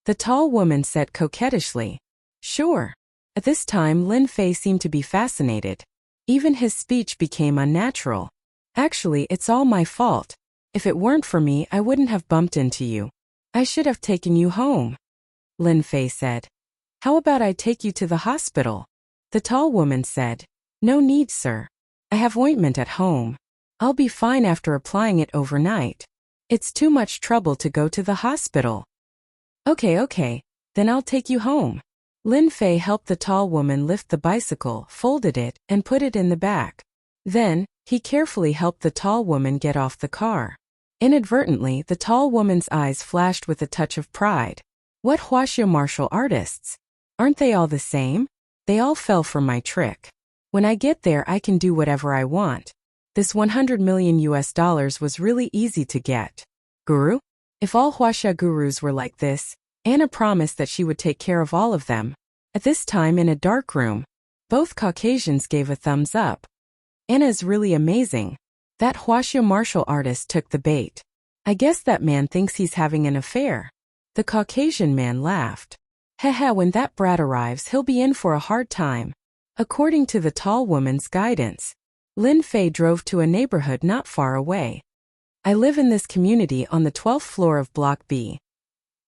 The tall woman said coquettishly. "Sure." At this time, Lin Fei seemed to be fascinated. Even his speech became unnatural. "Actually, it's all my fault. If it weren't for me, I wouldn't have bumped into you. I should have taken you home," Lin Fei said. "How about I take you to the hospital?" The tall woman said. "No need, sir. I have ointment at home. I'll be fine after applying it overnight. It's too much trouble to go to the hospital." Okay, then I'll take you home." Lin Fei helped the tall woman lift the bicycle, folded it, and put it in the back. Then, he carefully helped the tall woman get off the car. Inadvertently, the tall woman's eyes flashed with a touch of pride. "What Huaxia martial artists? Aren't they all the same? They all fell for my trick. When I get there, I can do whatever I want. This $100 million was really easy to get." "Guru?" If all Huaxia gurus were like this, Anna promised that she would take care of all of them. At this time in a dark room, both Caucasians gave a thumbs up. "Anna is really amazing. That Huaxia martial artist took the bait. I guess that man thinks he's having an affair." The Caucasian man laughed. "Haha, when that brat arrives, he'll be in for a hard time." According to the tall woman's guidance, Lin Fei drove to a neighborhood not far away. "I live in this community on the 12th floor of Block B,"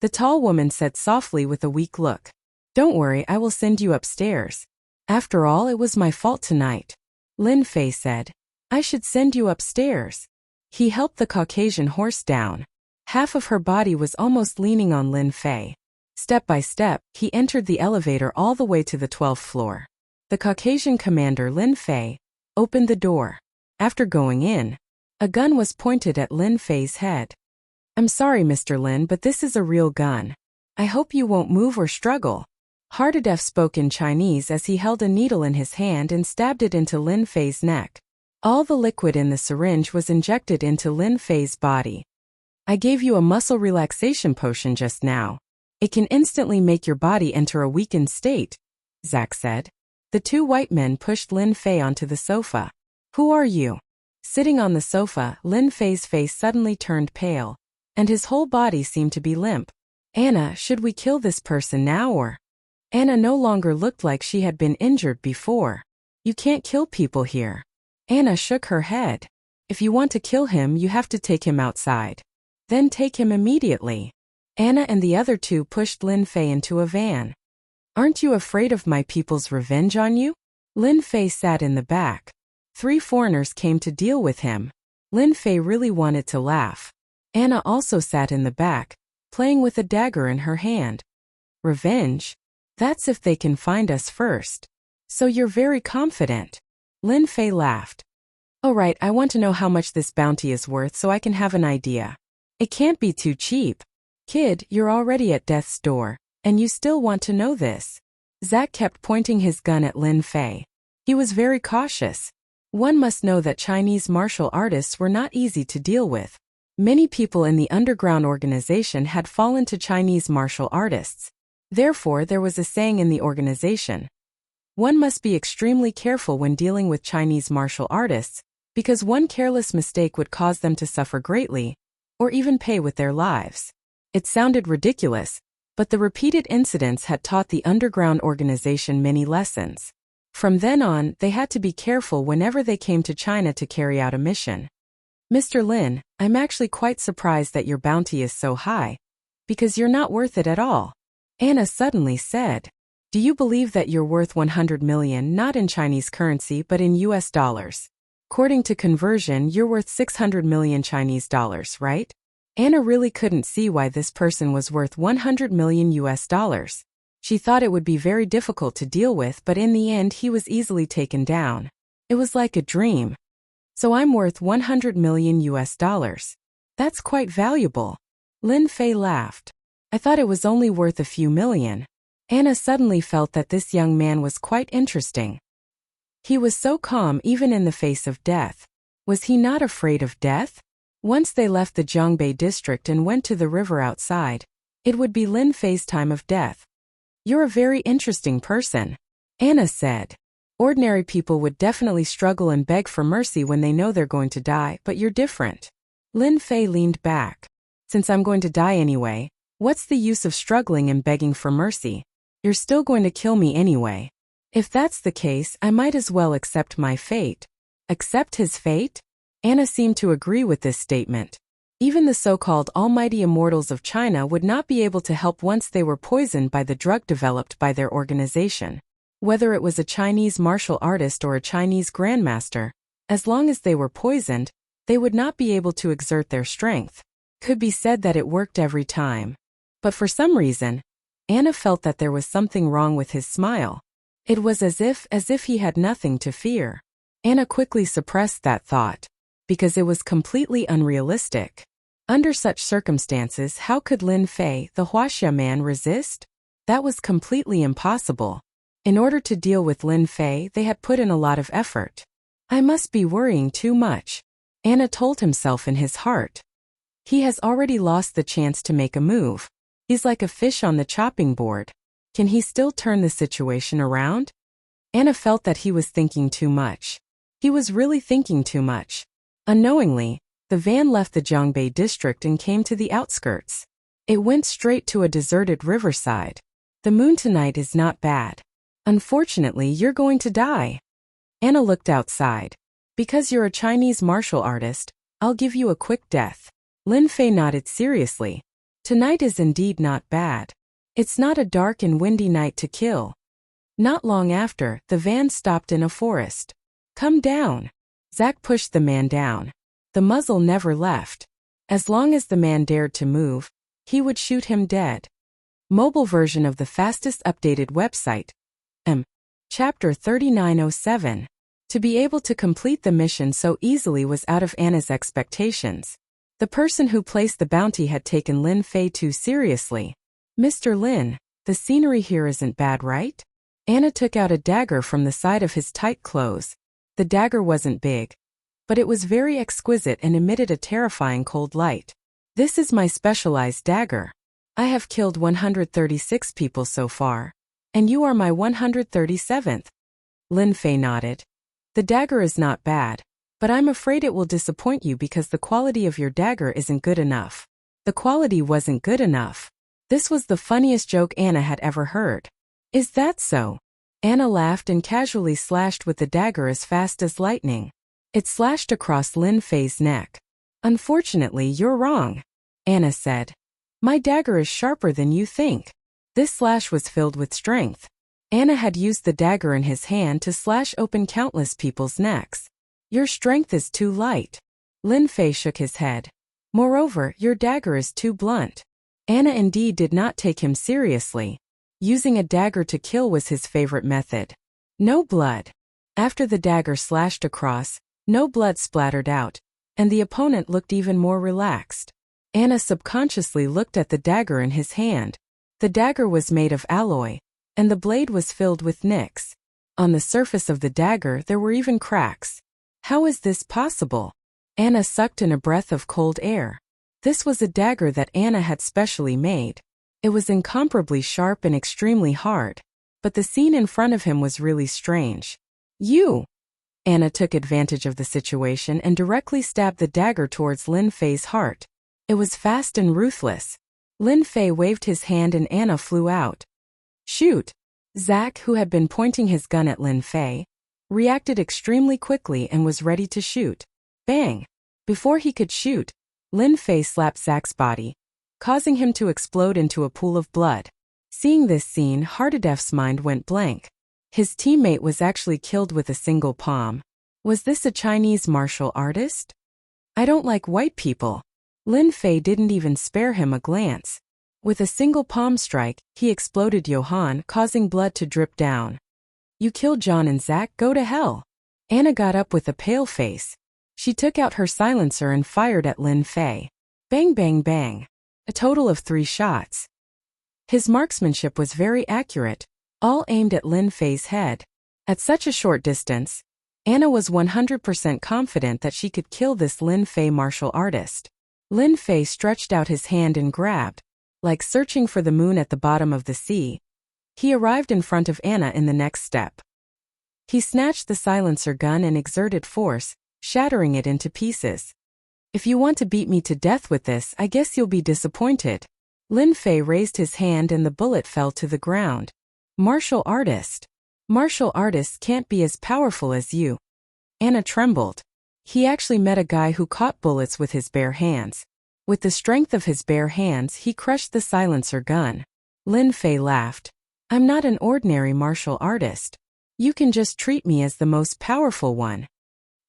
the tall woman said softly with a weak look. "Don't worry, I will send you upstairs. After all, it was my fault tonight," Lin Fei said. "I should send you upstairs." He helped the Caucasian horse down. Half of her body was almost leaning on Lin Fei. Step by step, he entered the elevator all the way to the 12th floor. The Caucasian commander, Lin Fei, opened the door. After going in, a gun was pointed at Lin Fei's head. "I'm sorry, Mr. Lin, but this is a real gun. I hope you won't move or struggle." Hardadef spoke in Chinese as he held a needle in his hand and stabbed it into Lin Fei's neck. All the liquid in the syringe was injected into Lin Fei's body. "I gave you a muscle relaxation potion just now. It can instantly make your body enter a weakened state," Zach said. The two white men pushed Lin Fei onto the sofa. "Who are you?" Sitting on the sofa, Lin Fei's face suddenly turned pale, and his whole body seemed to be limp. "Anna, should we kill this person now or?" Anna no longer looked like she had been injured before. "You can't kill people here." Anna shook her head. "If you want to kill him, you have to take him outside. Then take him immediately." Anna and the other two pushed Lin Fei into a van. "Aren't you afraid of my people's revenge on you?" Lin Fei sat in the back. 3 foreigners came to deal with him. Lin Fei really wanted to laugh. Anna also sat in the back, playing with a dagger in her hand. "Revenge? That's if they can find us first. So you're very confident." Lin Fei laughed. "Oh right, I want to know how much this bounty is worth so I can have an idea. It can't be too cheap. Kid, you're already at death's door, and you still want to know this." Zach kept pointing his gun at Lin Fei. He was very cautious. One must know that Chinese martial artists were not easy to deal with. Many people in the underground organization had fallen to Chinese martial artists. Therefore, there was a saying in the organization: one must be extremely careful when dealing with Chinese martial artists, because one careless mistake would cause them to suffer greatly, or even pay with their lives. It sounded ridiculous, but the repeated incidents had taught the underground organization many lessons. From then on, they had to be careful whenever they came to China to carry out a mission. "Mr. Lin, I'm actually quite surprised that your bounty is so high. Because you're not worth it at all. Anna suddenly said. Do you believe that you're worth 100 million not in Chinese currency but in US dollars? According to conversion, you're worth 600 million Chinese dollars, right? Anna really couldn't see why this person was worth 100 million US dollars. She thought it would be very difficult to deal with, but in the end he was easily taken down. It was like a dream. So I'm worth 100 million US dollars. That's quite valuable. Lin Fei laughed. I thought it was only worth a few million. Anna suddenly felt that this young man was quite interesting. He was so calm even in the face of death. Was he not afraid of death? Once they left the Zhongbei district and went to the river outside, it would be Lin Fei's time of death. You're a very interesting person, Anna said. Ordinary people would definitely struggle and beg for mercy when they know they're going to die, but you're different. Lin Fei leaned back. Since I'm going to die anyway, what's the use of struggling and begging for mercy? You're still going to kill me anyway. If that's the case, I might as well accept my fate. Accept his fate? Anna seemed to agree with this statement. Even the so-called almighty immortals of China would not be able to help once they were poisoned by the drug developed by their organization. Whether it was a Chinese martial artist or a Chinese grandmaster, as long as they were poisoned, they would not be able to exert their strength. Could be said that it worked every time. But for some reason, Anna felt that there was something wrong with his smile. It was as if he had nothing to fear. Anna quickly suppressed that thought, because it was completely unrealistic. Under such circumstances, how could Lin Fei, the Huaxia man, resist? That was completely impossible. In order to deal with Lin Fei, they had put in a lot of effort. I must be worrying too much, Anna told himself in his heart. He has already lost the chance to make a move. He's like a fish on the chopping board. Can he still turn the situation around? Anna felt that he was thinking too much. He was really thinking too much. Unknowingly, the van left the Zhongbei district and came to the outskirts. It went straight to a deserted riverside. The moon tonight is not bad. Unfortunately, you're going to die. Anna looked outside. Because you're a Chinese martial artist, I'll give you a quick death. Lin Fei nodded seriously. Tonight is indeed not bad. It's not a dark and windy night to kill. Not long after, the van stopped in a forest. Come down. Zack pushed the man down. The muzzle never left. As long as the man dared to move, he would shoot him dead. Mobile version of the fastest updated website. Chapter 3907. To be able to complete the mission so easily was out of Anna's expectations. The person who placed the bounty had taken Lin Fei too seriously. Mr. Lin, the scenery here isn't bad, right? Anna took out a dagger from the side of his tight clothes. The dagger wasn't big, but it was very exquisite and emitted a terrifying cold light. This is my specialized dagger. I have killed 136 people so far. And you are my 137th. Lin Fei nodded. The dagger is not bad, but I'm afraid it will disappoint you because the quality of your dagger isn't good enough. The quality wasn't good enough. This was the funniest joke Anna had ever heard. Is that so? Anna laughed and casually slashed with the dagger as fast as lightning. It slashed across Lin Fei's neck. Unfortunately, you're wrong, Anna said. My dagger is sharper than you think. This slash was filled with strength. Anna had used the dagger in his hand to slash open countless people's necks. Your strength is too light. Lin Fei shook his head. Moreover, your dagger is too blunt. Anna indeed did not take him seriously. Using a dagger to kill was his favorite method. No blood. After the dagger slashed across, no blood splattered out, and the opponent looked even more relaxed. Anna subconsciously looked at the dagger in his hand. The dagger was made of alloy, and the blade was filled with nicks. On the surface of the dagger there were even cracks. How is this possible? Anna sucked in a breath of cold air. This was a dagger that Anna had specially made. It was incomparably sharp and extremely hard, but the scene in front of him was really strange. You! Anna took advantage of the situation and directly stabbed the dagger towards Lin Fei's heart. It was fast and ruthless. Lin Fei waved his hand and Anna flew out. Shoot! Zack, who had been pointing his gun at Lin Fei, reacted extremely quickly and was ready to shoot. Bang! Before he could shoot, Lin Fei slapped Zack's body, causing him to explode into a pool of blood. Seeing this scene, Hardedef's mind went blank. His teammate was actually killed with a single palm. Was this a Chinese martial artist? I don't like white people. Lin Fei didn't even spare him a glance. With a single palm strike, he exploded Johann, causing blood to drip down. You killed John and Zach, go to hell. Anna got up with a pale face. She took out her silencer and fired at Lin Fei. Bang bang bang. A total of 3 shots. His marksmanship was very accurate, all aimed at Lin Fei's head. At such a short distance, Anna was 100% confident that she could kill this Lin Fei martial artist. Lin Fei stretched out his hand and grabbed, like searching for the moon at the bottom of the sea. He arrived in front of Anna in the next step. He snatched the silencer gun and exerted force, shattering it into pieces. If you want to beat me to death with this, I guess you'll be disappointed. Lin Fei raised his hand and the bullet fell to the ground. Martial artist. Martial artists can't be as powerful as you. Anna trembled. He actually met a guy who caught bullets with his bare hands. With the strength of his bare hands, he crushed the silencer gun. Lin Fei laughed. I'm not an ordinary martial artist. You can just treat me as the most powerful one.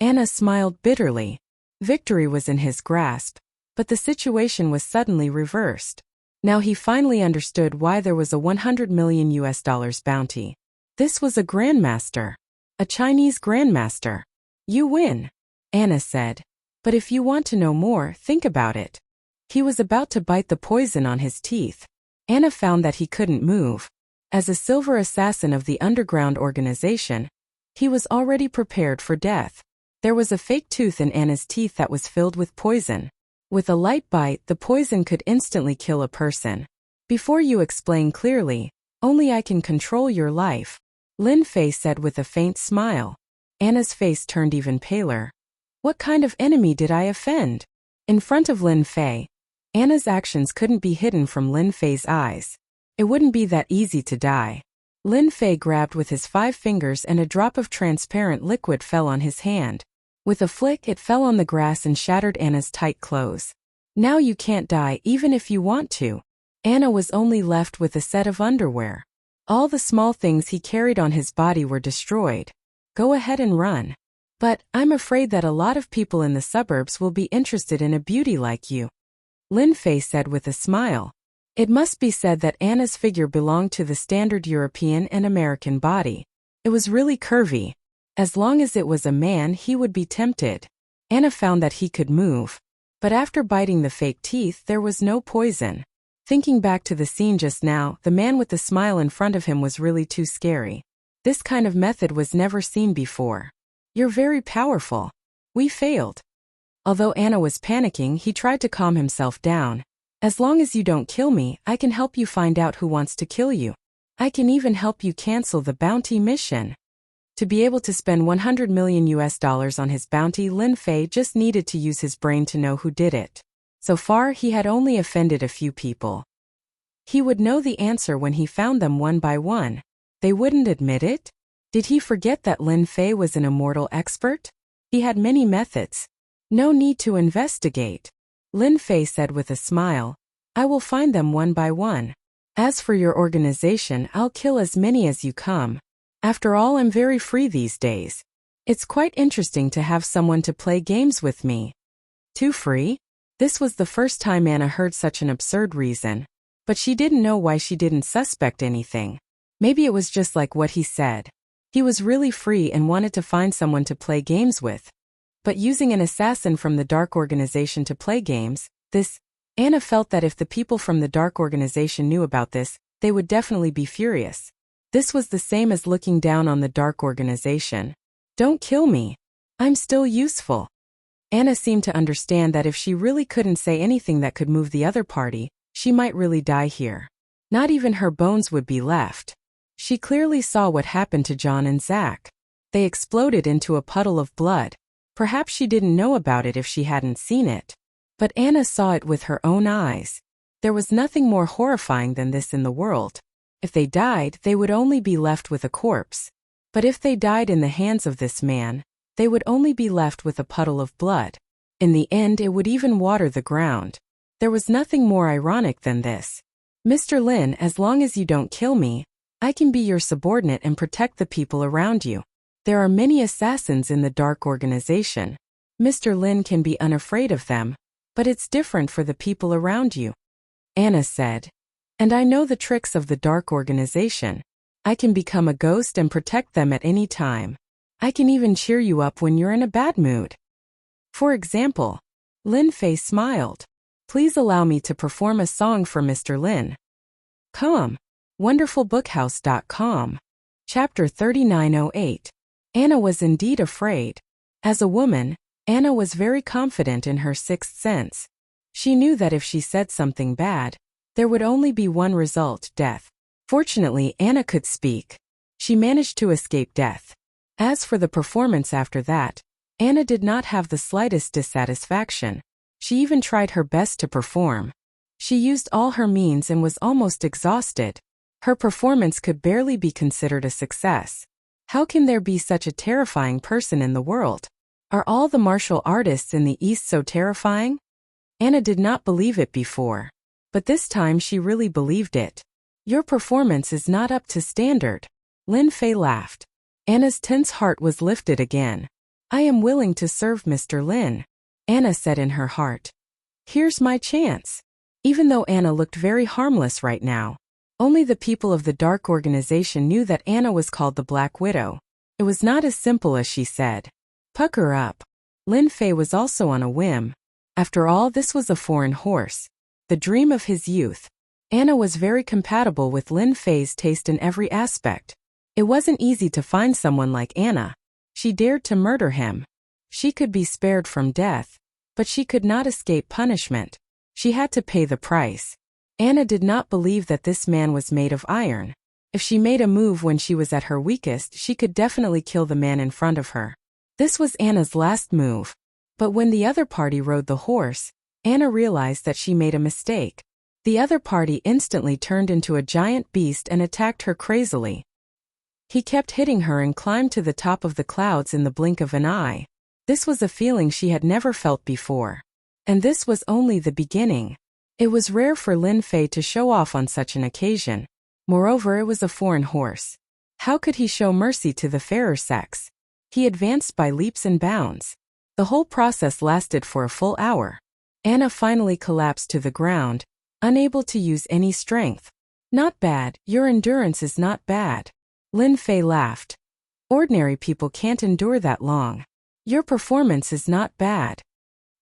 Anna smiled bitterly. Victory was in his grasp, but the situation was suddenly reversed. Now he finally understood why there was a $100 million bounty. This was a grandmaster. A Chinese grandmaster. You win, Anna said. But if you want to know more, think about it. He was about to bite the poison on his teeth. Anna found that he couldn't move. As a silver assassin of the underground organization, he was already prepared for death. There was a fake tooth in Anna's teeth that was filled with poison. With a light bite, the poison could instantly kill a person. Before you explain clearly, only I can control your life, Lin Fei said with a faint smile. Anna's face turned even paler. What kind of enemy did I offend? In front of Lin Fei, Anna's actions couldn't be hidden from Lin Fei's eyes. It wouldn't be that easy to die. Lin Fei grabbed with his 5 fingers and a drop of transparent liquid fell on his hand. With a flick, it fell on the grass and shattered Anna's tight clothes. Now you can't die even if you want to. Anna was only left with a set of underwear. All the small things he carried on his body were destroyed. Go ahead and run. But I'm afraid that a lot of people in the suburbs will be interested in a beauty like you, Lin Fei said with a smile. It must be said that Anna's figure belonged to the standard European and American body. It was really curvy. As long as it was a man, he would be tempted. Anna found that he could move. But after biting the fake teeth, there was no poison. Thinking back to the scene just now, the man with the smile in front of him was really too scary. This kind of method was never seen before. You're very powerful. We failed. Although Anna was panicking, he tried to calm himself down. As long as you don't kill me, I can help you find out who wants to kill you. I can even help you cancel the bounty mission. To be able to spend $100 million on his bounty, Lin Fei just needed to use his brain to know who did it. So far, he had only offended a few people. He would know the answer when he found them one by one. They wouldn't admit it? Did he forget that Lin Fei was an immortal expert? He had many methods. No need to investigate, Lin Fei said with a smile. I will find them one by one. As for your organization, I'll kill as many as you come. After all, I'm very free these days. It's quite interesting to have someone to play games with me. Too free? This was the first time Anna heard such an absurd reason. But she didn't know why she didn't suspect anything. Maybe it was just like what he said. He was really free and wanted to find someone to play games with. But using an assassin from the Dark Organization to play games, Anna felt that if the people from the Dark Organization knew about this, they would definitely be furious. This was the same as looking down on the Dark Organization. Don't kill me. I'm still useful. Anna seemed to understand that if she really couldn't say anything that could move the other party, she might really die here. Not even her bones would be left. She clearly saw what happened to John and Zach. They exploded into a puddle of blood. Perhaps she didn't know about it if she hadn't seen it. But Anna saw it with her own eyes. There was nothing more horrifying than this in the world. If they died, they would only be left with a corpse. But if they died in the hands of this man, they would only be left with a puddle of blood. In the end, it would even water the ground. There was nothing more ironic than this. Mr. Lin, as long as you don't kill me, I can be your subordinate and protect the people around you. There are many assassins in the dark organization. Mr. Lin can be unafraid of them, but it's different for the people around you. Anna said. And I know the tricks of the dark organization. I can become a ghost and protect them at any time. I can even cheer you up when you're in a bad mood. For example, Lin Fei smiled. Please allow me to perform a song for Mr. Lin. Come. WonderfulBookhouse.com. Chapter 3908. Anna was indeed afraid. As a woman, Anna was very confident in her sixth sense. She knew that if she said something bad, there would only be one result, death. Fortunately, Anna could speak. She managed to escape death. As for the performance after that, Anna did not have the slightest dissatisfaction. She even tried her best to perform. She used all her means and was almost exhausted. Her performance could barely be considered a success. How can there be such a terrifying person in the world? Are all the martial artists in the East so terrifying? Anna did not believe it before. But this time she really believed it. Your performance is not up to standard. Lin Fei laughed. Anna's tense heart was lifted again. I am willing to serve Mr. Lin, Anna said in her heart. Here's my chance. Even though Anna looked very harmless right now, only the people of the dark organization knew that Anna was called the Black Widow. It was not as simple as she said. Pucker up. Lin Fei was also on a whim. After all, this was a foreign horse. The dream of his youth. Anna was very compatible with Lin Fei's taste in every aspect. It wasn't easy to find someone like Anna. She dared to murder him. She could be spared from death, but she could not escape punishment. She had to pay the price. Anna did not believe that this man was made of iron. If she made a move when she was at her weakest, she could definitely kill the man in front of her. This was Anna's last move. But when the other party rode the horse, Anna realized that she made a mistake. The other party instantly turned into a giant beast and attacked her crazily. He kept hitting her and climbed to the top of the clouds in the blink of an eye. This was a feeling she had never felt before. And this was only the beginning. It was rare for Lin Fei to show off on such an occasion. Moreover, it was a foreign horse. How could he show mercy to the fairer sex? He advanced by leaps and bounds. The whole process lasted for a full hour. Anna finally collapsed to the ground, unable to use any strength. Not bad, your endurance is not bad. Lin Fei laughed. Ordinary people can't endure that long. Your performance is not bad.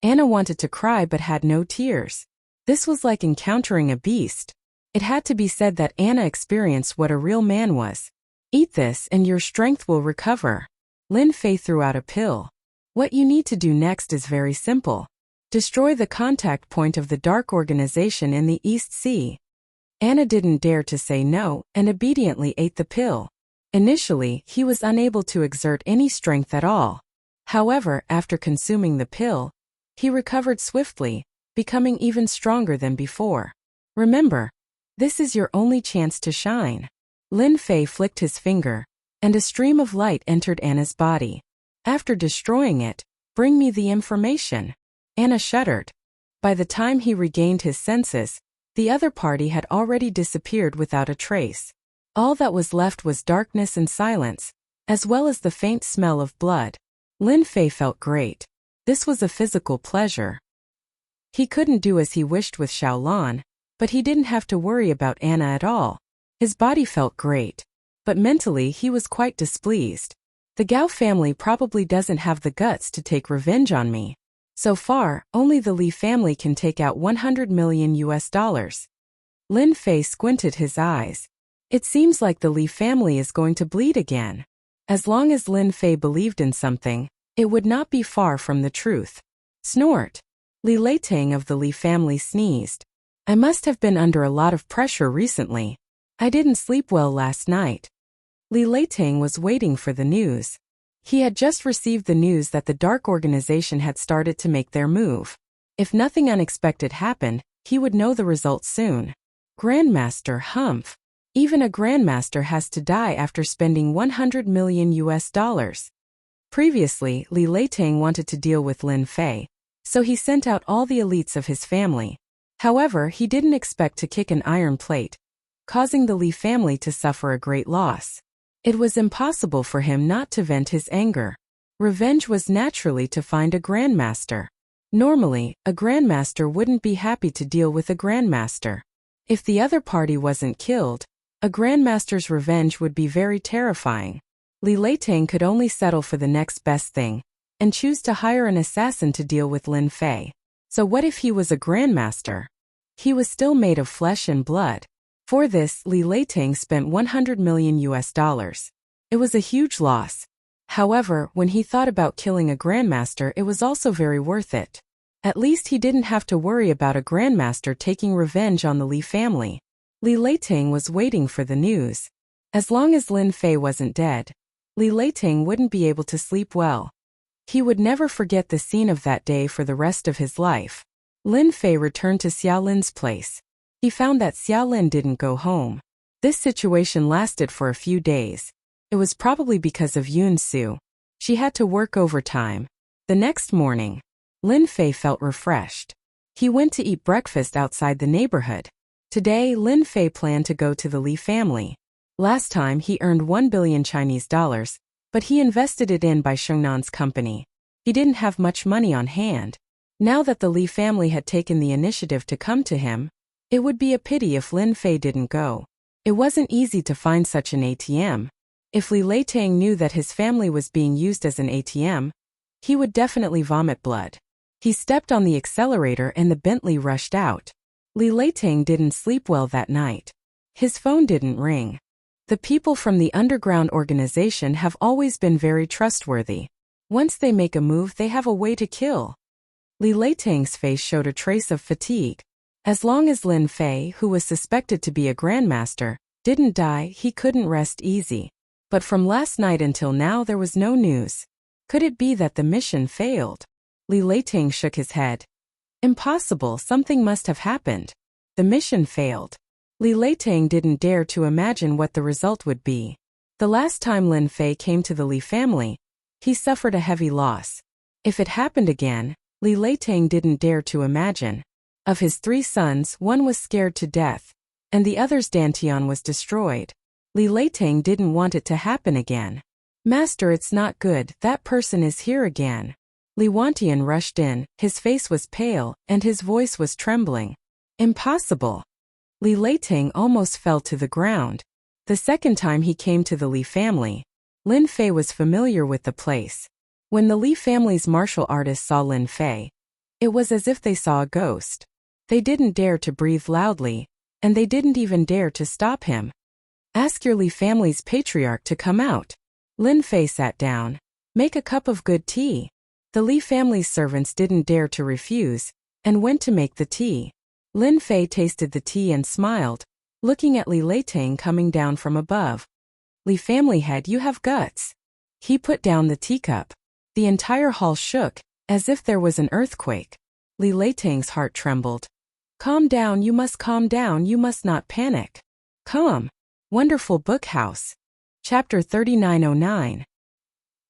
Anna wanted to cry but had no tears. This was like encountering a beast. It had to be said that Anna experienced what a real man was. Eat this and your strength will recover. Lin Fei threw out a pill. What you need to do next is very simple. Destroy the contact point of the dark organization in the East Sea. Anna didn't dare to say no and obediently ate the pill. Initially, he was unable to exert any strength at all. However, after consuming the pill, he recovered swiftly, becoming even stronger than before. Remember, this is your only chance to shine. Lin Fei flicked his finger, and a stream of light entered Anna's body. After destroying it, bring me the information. Anna shuddered. By the time he regained his senses, the other party had already disappeared without a trace. All that was left was darkness and silence, as well as the faint smell of blood. Lin Fei felt great. This was a physical pleasure. He couldn't do as he wished with Xiaolan, but he didn't have to worry about Anna at all. His body felt great, but mentally he was quite displeased. The Gao family probably doesn't have the guts to take revenge on me. So far, only the Li family can take out $100 million. Lin Fei squinted his eyes. It seems like the Li family is going to bleed again. As long as Lin Fei believed in something, it would not be far from the truth. Snort. Li Leitang of the Li family sneezed. I must have been under a lot of pressure recently. I didn't sleep well last night. Li Leitang was waiting for the news. He had just received the news that the dark organization had started to make their move. If nothing unexpected happened, he would know the results soon. Grandmaster Humph. Even a grandmaster has to die after spending $100 million. Previously, Li Leitang wanted to deal with Lin Fei, so he sent out all the elites of his family. However, he didn't expect to kick an iron plate, causing the Li family to suffer a great loss. It was impossible for him not to vent his anger. Revenge was naturally to find a grandmaster. Normally, a grandmaster wouldn't be happy to deal with a grandmaster. If the other party wasn't killed, a grandmaster's revenge would be very terrifying. Li Leitang could only settle for the next best thing, and choose to hire an assassin to deal with Lin Fei. So what if he was a grandmaster? He was still made of flesh and blood. For this, Li Leitang spent $100 million. It was a huge loss. However, when he thought about killing a grandmaster, it was also very worth it. At least he didn't have to worry about a grandmaster taking revenge on the Li family. Li Leitang was waiting for the news. As long as Lin Fei wasn't dead, Li Leitang wouldn't be able to sleep well. He would never forget the scene of that day for the rest of his life. Lin Fei returned to Xiaolin's place. He found that Xiaolin didn't go home. This situation lasted for a few days. It was probably because of Yun Su. She had to work overtime. The next morning, Lin Fei felt refreshed. He went to eat breakfast outside the neighborhood. Today, Lin Fei planned to go to the Li family. Last time he earned 1 billion Chinese dollars, but he invested it in by Shengnan's company. He didn't have much money on hand. Now that the Li family had taken the initiative to come to him, it would be a pity if Lin Fei didn't go. It wasn't easy to find such an ATM. If Li Leitang knew that his family was being used as an ATM, he would definitely vomit blood. He stepped on the accelerator and the Bentley rushed out. Li Leitang didn't sleep well that night. His phone didn't ring. The people from the underground organization have always been very trustworthy. Once they make a move, they have a way to kill. Li Leitang's face showed a trace of fatigue. As long as Lin Fei, who was suspected to be a grandmaster, didn't die, he couldn't rest easy. But from last night until now there was no news. Could it be that the mission failed? Li Leitang shook his head. Impossible, something must have happened. The mission failed. Li Leitang didn't dare to imagine what the result would be. The last time Lin Fei came to the Li family, he suffered a heavy loss. If it happened again, Li Leitang didn't dare to imagine. Of his 3 sons, one was scared to death, and the other's Dantian was destroyed. Li Leitang didn't want it to happen again. Master, it's not good, that person is here again. Li Wantian rushed in, his face was pale, and his voice was trembling. Impossible. Li Leitang almost fell to the ground. The second time he came to the Li family, Lin Fei was familiar with the place. When the Li family's martial artists saw Lin Fei, it was as if they saw a ghost. They didn't dare to breathe loudly, and they didn't even dare to stop him. Ask your Li family's patriarch to come out. Lin Fei sat down. Make a cup of good tea. The Li family's servants didn't dare to refuse, and went to make the tea. Lin Fei tasted the tea and smiled, looking at Li Leitang coming down from above. Li family head, you have guts. He put down the teacup. The entire hall shook, as if there was an earthquake. Li Leitang's heart trembled. Calm down, you must not panic. Calm. Wonderful book house. Chapter 3909.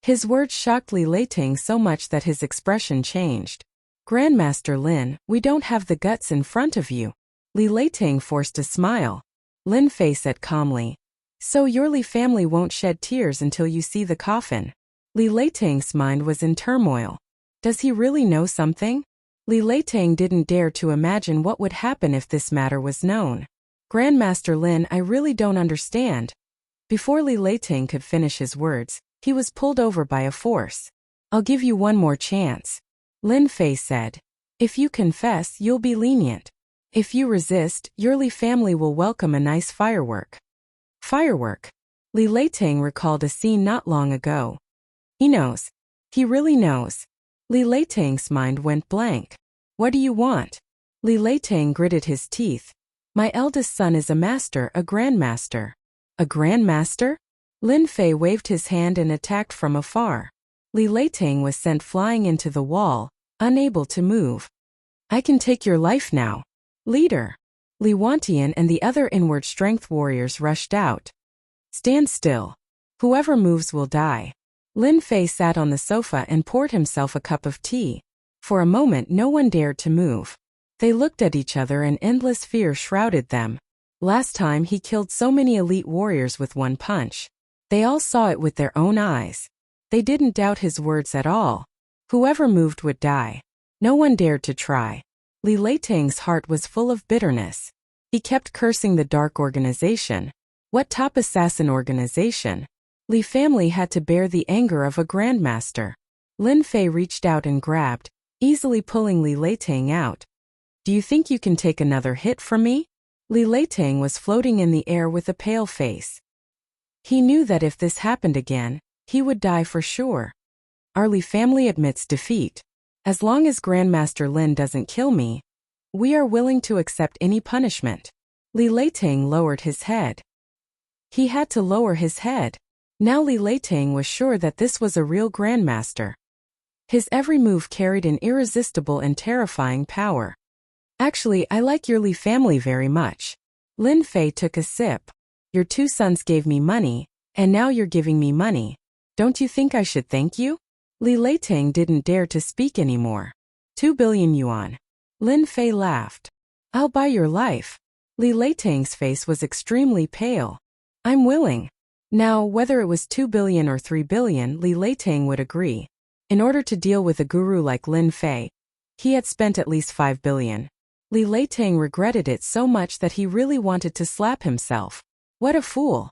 His words shocked Li Leitang so much that his expression changed. Grandmaster Lin, we don't have the guts in front of you. Li Leitang forced a smile. Lin Fei said calmly. So your Li family won't shed tears until you see the coffin. Li Leitang's mind was in turmoil. Does he really know something? Li Leitang didn't dare to imagine what would happen if this matter was known. Grandmaster Lin, I really don't understand. Before Li Leitang could finish his words, he was pulled over by a force. I'll give you one more chance. Lin Fei said. If you confess, you'll be lenient. If you resist, your Li family will welcome a nice firework. Firework. Li Leitang recalled a scene not long ago. He knows. He really knows. Li Leitang's mind went blank. What do you want? Li Leitang gritted his teeth. My eldest son is a master, a grandmaster. A grandmaster? Lin Fei waved his hand and attacked from afar. Li Leitang was sent flying into the wall, unable to move. I can take your life now. Leader. Li Wantian and the other inward strength warriors rushed out. Stand still. Whoever moves will die. Lin Fei sat on the sofa and poured himself a cup of tea. For a moment no one dared to move. They looked at each other and endless fear shrouded them. Last time he killed so many elite warriors with one punch. They all saw it with their own eyes. They didn't doubt his words at all. Whoever moved would die. No one dared to try. Li Leiteng's heart was full of bitterness. He kept cursing the dark organization. What top assassin organization? Li family had to bear the anger of a grandmaster. Lin Fei reached out and grabbed, easily pulling Li Leiteng out. Do you think you can take another hit from me? Li Leiteng was floating in the air with a pale face. He knew that if this happened again, he would die for sure. Our Li family admits defeat. As long as Grandmaster Lin doesn't kill me, we are willing to accept any punishment. Li Leiteng lowered his head. He had to lower his head. Now Li Leiteng was sure that this was a real grandmaster. His every move carried an irresistible and terrifying power. Actually, I like your Li family very much. Lin Fei took a sip. Your two sons gave me money, and now you're giving me money. Don't you think I should thank you? Li Leiteng didn't dare to speak anymore. 2 billion yuan. Lin Fei laughed. I'll buy your life. Li Leiteng's face was extremely pale. I'm willing. Now, whether it was 2 billion or 3 billion, Li Leiteng would agree. In order to deal with a guru like Lin Fei, he had spent at least 5 billion. Li Leiteng regretted it so much that he really wanted to slap himself. What a fool.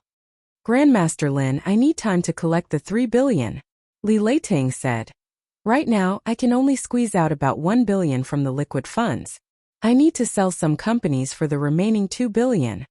Grandmaster Lin, I need time to collect the 3 billion. Li Leiteng said. Right now, I can only squeeze out about 1 billion from the liquid funds. I need to sell some companies for the remaining 2 billion.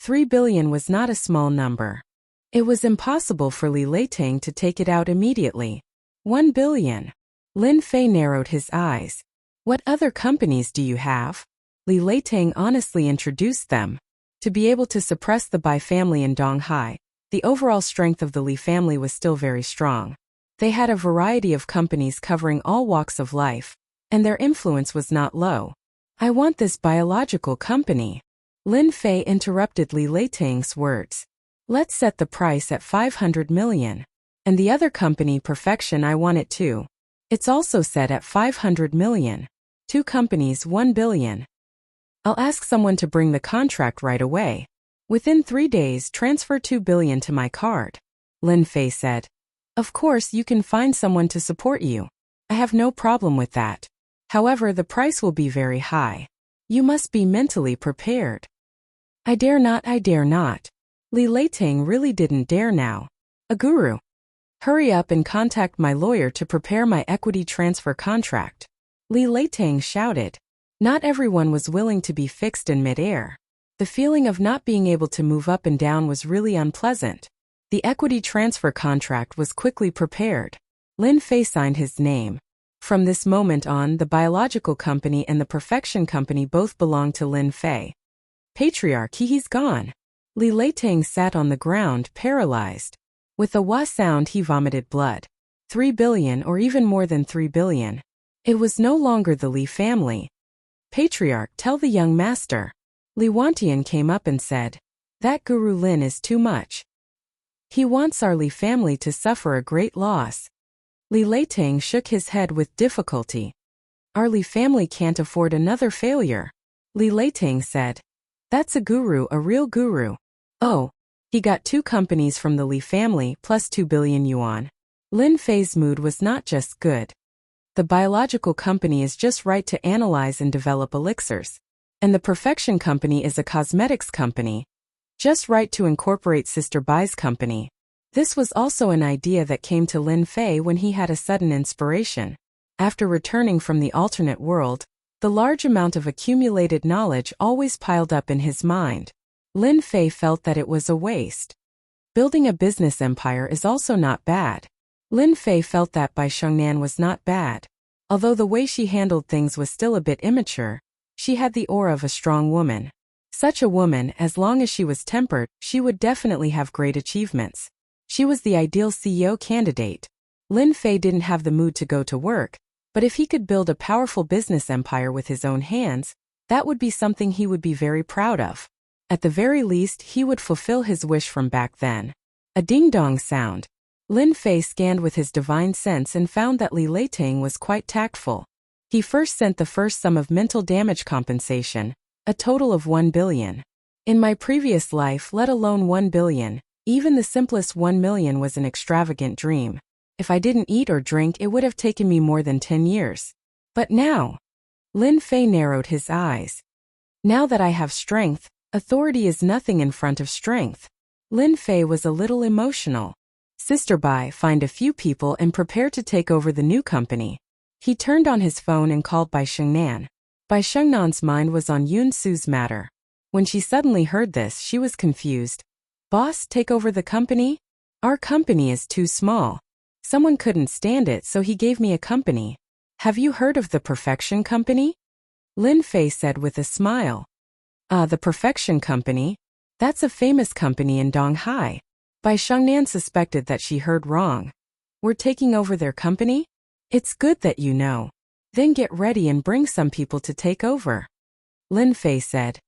3 billion was not a small number. It was impossible for Li Leiteng to take it out immediately. 1 billion. Lin Fei narrowed his eyes. What other companies do you have? Li Leiteng honestly introduced them. To be able to suppress the Bai family in Donghai, the overall strength of the Li family was still very strong. They had a variety of companies covering all walks of life, and their influence was not low. I want this biological company. Lin Fei interrupted Li Leiteng's words. Let's set the price at 500 million. And the other company, Perfection, I want it too. It's also set at 500 million. 2 companies, 1 billion. I'll ask someone to bring the contract right away. Within 3 days, transfer 2 billion to my card. Lin Fei said. Of course, you can find someone to support you. I have no problem with that. However, the price will be very high. You must be mentally prepared. I dare not. Li Leiteng really didn't dare now. A guru. Hurry up and contact my lawyer to prepare my equity transfer contract. Li Leiteng shouted. Not everyone was willing to be fixed in midair. The feeling of not being able to move up and down was really unpleasant. The equity transfer contract was quickly prepared. Lin Fei signed his name. From this moment on, the biological company and the Perfection company both belonged to Lin Fei. Patriarch, he's gone. Li Leiteng sat on the ground, paralyzed. With a wah sound, he vomited blood. 3 billion or even more than 3 billion. It was no longer the Li family. Patriarch, tell the young master. Li Wantian came up and said. That Guru Lin is too much. He wants our Li family to suffer a great loss. Li Leiteng shook his head with difficulty. Our Li family can't afford another failure. Li Leiteng said. That's a guru, a real guru. Oh, he got 2 companies from the Li family plus 2 billion yuan. Lin Fei's mood was not just good. The biological company is just right to analyze and develop elixirs. And the Perfection company is a cosmetics company. Just right to incorporate Sister Bai's company. This was also an idea that came to Lin Fei when he had a sudden inspiration. After returning from the alternate world, the large amount of accumulated knowledge always piled up in his mind. Lin Fei felt that it was a waste. Building a business empire is also not bad. Lin Fei felt that Bai Shengnan was not bad. Although the way she handled things was still a bit immature, she had the aura of a strong woman. Such a woman, as long as she was tempered, she would definitely have great achievements. She was the ideal CEO candidate. Lin Fei didn't have the mood to go to work, but if he could build a powerful business empire with his own hands, that would be something he would be very proud of. At the very least, he would fulfill his wish from back then. A ding-dong sound. Lin Fei scanned with his divine sense and found that Li Leiteng was quite tactful. He first sent the first sum of mental damage compensation, a total of 1 billion. In my previous life, let alone 1 billion, even the simplest 1 million was an extravagant dream. If I didn't eat or drink, it would have taken me more than 10 years. But now, Lin Fei narrowed his eyes. Now that I have strength, authority is nothing in front of strength. Lin Fei was a little emotional. Sister Bai, find a few people and prepare to take over the new company. He turned on his phone and called Bai Shengnan. Bai Shengnan's mind was on Yun Su's matter. When she suddenly heard this, she was confused. Boss, take over the company? Our company is too small. Someone couldn't stand it, so he gave me a company. Have you heard of the Perfection Company? Lin Fei said with a smile. The Perfection Company? That's a famous company in Donghai. Bai Shengnan suspected that she heard wrong. We're taking over their company? It's good that you know. Then get ready and bring some people to take over. Lin Fei said.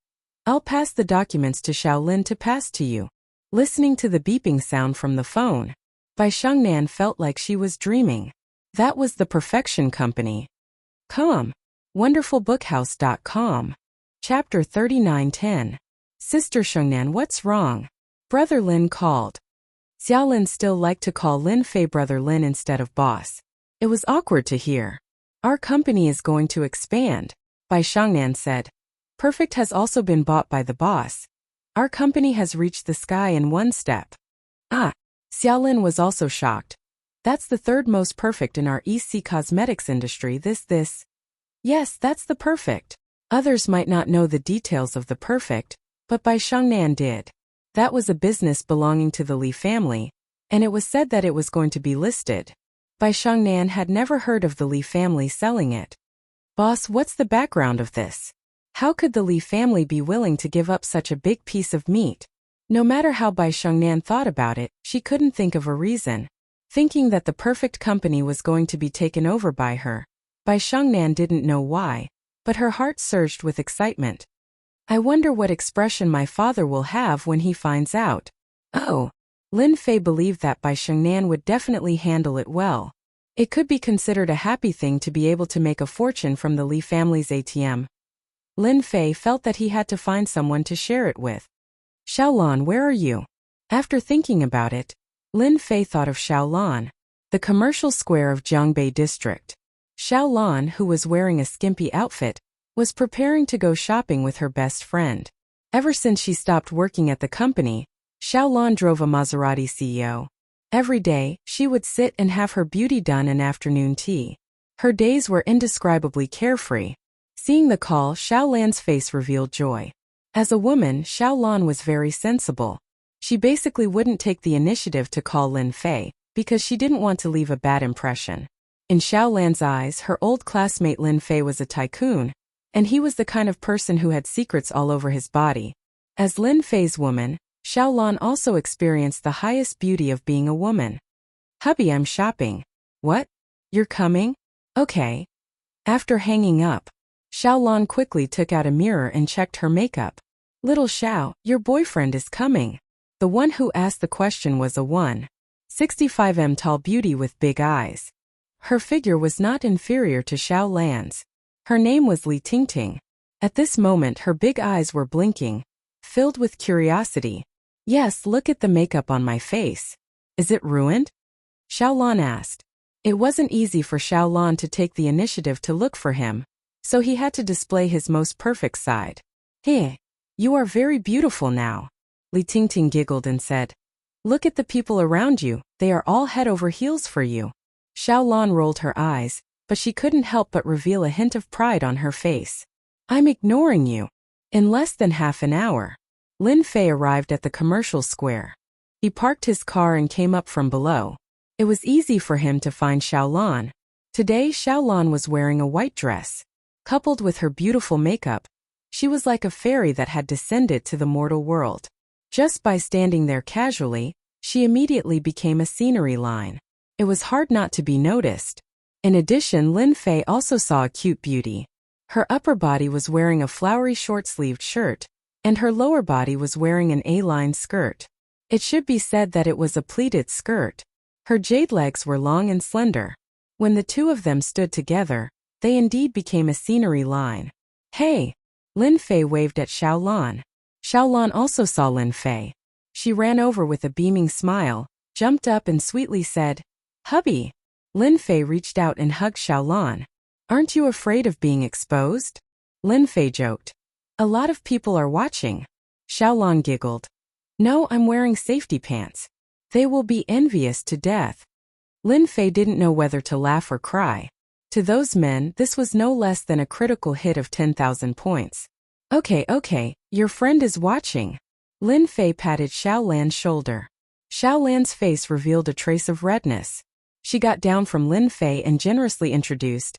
I'll pass the documents to Shaolin to pass to you. Listening to the beeping sound from the phone, Bai Shengnan felt like she was dreaming. That was the Perfection Company. Wonderfulbookhouse.com. Chapter 39:10. Sister Shengnan, what's wrong? Brother Lin called. Xiaolin still liked to call Lin Fei Brother Lin instead of boss. It was awkward to hear. Our company is going to expand, Bai Shengnan said. Perfect has also been bought by the boss. Our company has reached the sky in one step. Xiaolin was also shocked. That's the third most perfect in our EC cosmetics industry. Yes, that's the perfect. Others might not know the details of the perfect, but Bai Shengnan did. That was a business belonging to the Li family, and it was said that it was going to be listed. Bai Shengnan had never heard of the Li family selling it. Boss, what's the background of this? How could the Li family be willing to give up such a big piece of meat? No matter how Bai Shengnan thought about it, she couldn't think of a reason. Thinking that the perfect company was going to be taken over by her, Bai Shengnan didn't know why, but her heart surged with excitement. I wonder what expression my father will have when he finds out. Oh, Lin Fei believed that Bai Shengnan would definitely handle it well. It could be considered a happy thing to be able to make a fortune from the Li family's ATM. Lin Fei felt that he had to find someone to share it with. Xiaolin, where are you? After thinking about it, Lin Fei thought of Xiaolin, the commercial square of Jiangbei district. Xiaolin, who was wearing a skimpy outfit, was preparing to go shopping with her best friend. Ever since she stopped working at the company, Xiaolin drove a Maserati CEO. Every day, she would sit and have her beauty done and afternoon tea. Her days were indescribably carefree. Seeing the call, Xiaolin's face revealed joy. As a woman, Xiaolin was very sensible. She basically wouldn't take the initiative to call Lin Fei, because she didn't want to leave a bad impression. In Xiaolin's eyes, her old classmate Lin Fei was a tycoon, and he was the kind of person who had secrets all over his body. As Lin Fei's woman, Xiaolin also experienced the highest beauty of being a woman. Hubby, I'm shopping. What? You're coming? Okay. After hanging up, Xiaolin quickly took out a mirror and checked her makeup. Little Xiao, your boyfriend is coming. The one who asked the question was a 1.65 tall beauty with big eyes. Her figure was not inferior to Xiaolin's. Her name was Li Tingting. At this moment her big eyes were blinking, filled with curiosity. Yes, look at the makeup on my face. Is it ruined? Xiaolin asked. It wasn't easy for Xiaolin to take the initiative to look for him, so he had to display his most perfect side. Hey, you are very beautiful now. Li Tingting giggled and said. Look at the people around you, they are all head over heels for you. Xiaolin rolled her eyes, but she couldn't help but reveal a hint of pride on her face. I'm ignoring you. In less than half an hour, Lin Fei arrived at the commercial square. He parked his car and came up from below. It was easy for him to find Xiaolin. Today Xiaolin was wearing a white dress. Coupled with her beautiful makeup, she was like a fairy that had descended to the mortal world. Just by standing there casually, she immediately became a scenery line. It was hard not to be noticed. In addition, Lin Fei also saw a cute beauty. Her upper body was wearing a flowery short-sleeved shirt, and her lower body was wearing an A-line skirt. It should be said that it was a pleated skirt. Her jade legs were long and slender. When the two of them stood together, They indeed became a scenery line. Hey! Lin Fei waved at Xiaolan. Xiaolan also saw Lin Fei. She ran over with a beaming smile, jumped up and sweetly said, "Hubby." Lin Fei reached out and hugged Xiaolan. "Aren't you afraid of being exposed?" Lin Fei joked. "A lot of people are watching." Xiaolan giggled. "No, I'm wearing safety pants. They will be envious to death." Lin Fei didn't know whether to laugh or cry. To those men, this was no less than a critical hit of 10,000 points. Okay, your friend is watching." Lin Fei patted Xiaolan's shoulder. Xiaolan's face revealed a trace of redness. She got down from Lin Fei and generously introduced,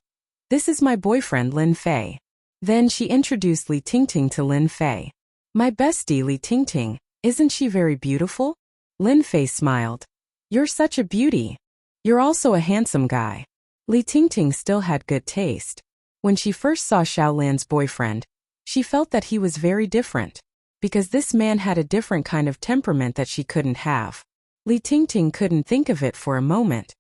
"This is my boyfriend Lin Fei." Then she introduced Li Tingting to Lin Fei. "My bestie Li Tingting, isn't she very beautiful?" Lin Fei smiled. "You're such a beauty. You're also a handsome guy." Li Tingting still had good taste. When she first saw Xiaolan's boyfriend, she felt that he was very different, because this man had a different kind of temperament that she couldn't have. Li Tingting couldn't think of it for a moment.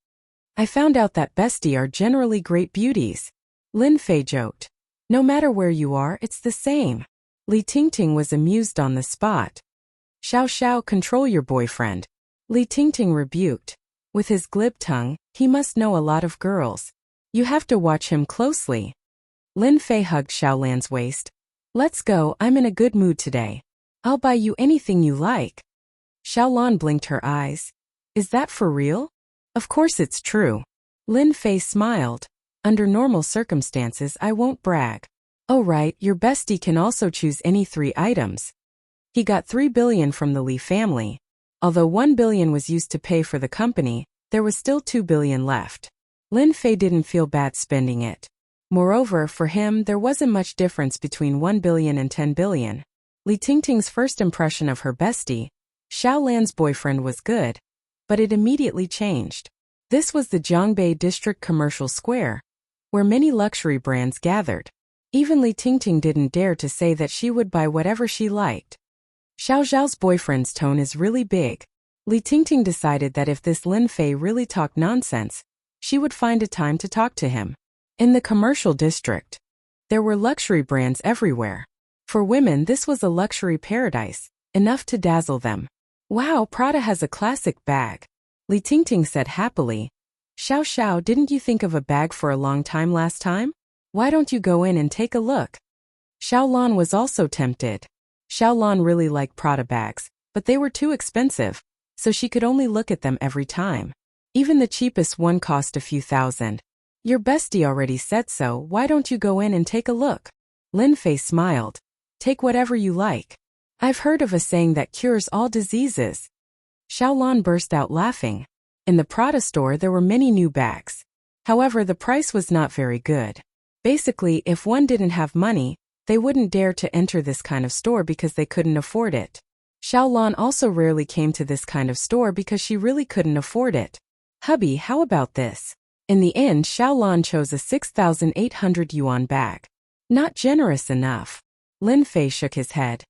"I found out that bestie are generally great beauties," Lin Fei joked. "No matter where you are, it's the same." Li Tingting was amused on the spot. Xiao, control your boyfriend," Li Tingting rebuked. With his glib tongue, he must know a lot of girls. "You have to watch him closely." Lin Fei hugged Xiaolan's waist. "Let's go, I'm in a good mood today. I'll buy you anything you like." Xiaolan blinked her eyes. "Is that for real?" "Of course it's true." Lin Fei smiled. "Under normal circumstances I won't brag." "Oh right, your bestie can also choose any 3 items." He got 3 billion from the Li family. Although 1 billion was used to pay for the company, there was still 2 billion left. Lin Fei didn't feel bad spending it. Moreover, for him there wasn't much difference between 1 billion and 10 billion. Li Tingting's first impression of her bestie, Xiaolan's boyfriend, was good, but it immediately changed. This was the Jiangbei District Commercial Square, where many luxury brands gathered. Even Li Tingting didn't dare to say that she would buy whatever she liked. Xiao Zhao's boyfriend's tone is really big. Li Tingting decided that if this Lin Fei really talked nonsense, she would find a time to talk to him. In the commercial district, there were luxury brands everywhere. For women, this was a luxury paradise, enough to dazzle them. "Wow, Prada has a classic bag," Li Tingting said happily. Xiao, didn't you think of a bag for a long time last time? Why don't you go in and take a look?" Xiaolan was also tempted. Xiaolan really liked Prada bags, but they were too expensive, so she could only look at them every time. Even the cheapest one cost a few thousand. "Your bestie already said so, why don't you go in and take a look?" Lin Fei smiled. "Take whatever you like. I've heard of a saying that cures all diseases." Xiaolan burst out laughing. In the Prada store there were many new bags. However, the price was not very good. Basically, if one didn't have money, they wouldn't dare to enter this kind of store because they couldn't afford it. Xiaolan also rarely came to this kind of store because she really couldn't afford it. "Hubby, how about this?" In the end, Xiaolan chose a 6,800 yuan bag. "Not generous enough." Lin Fei shook his head.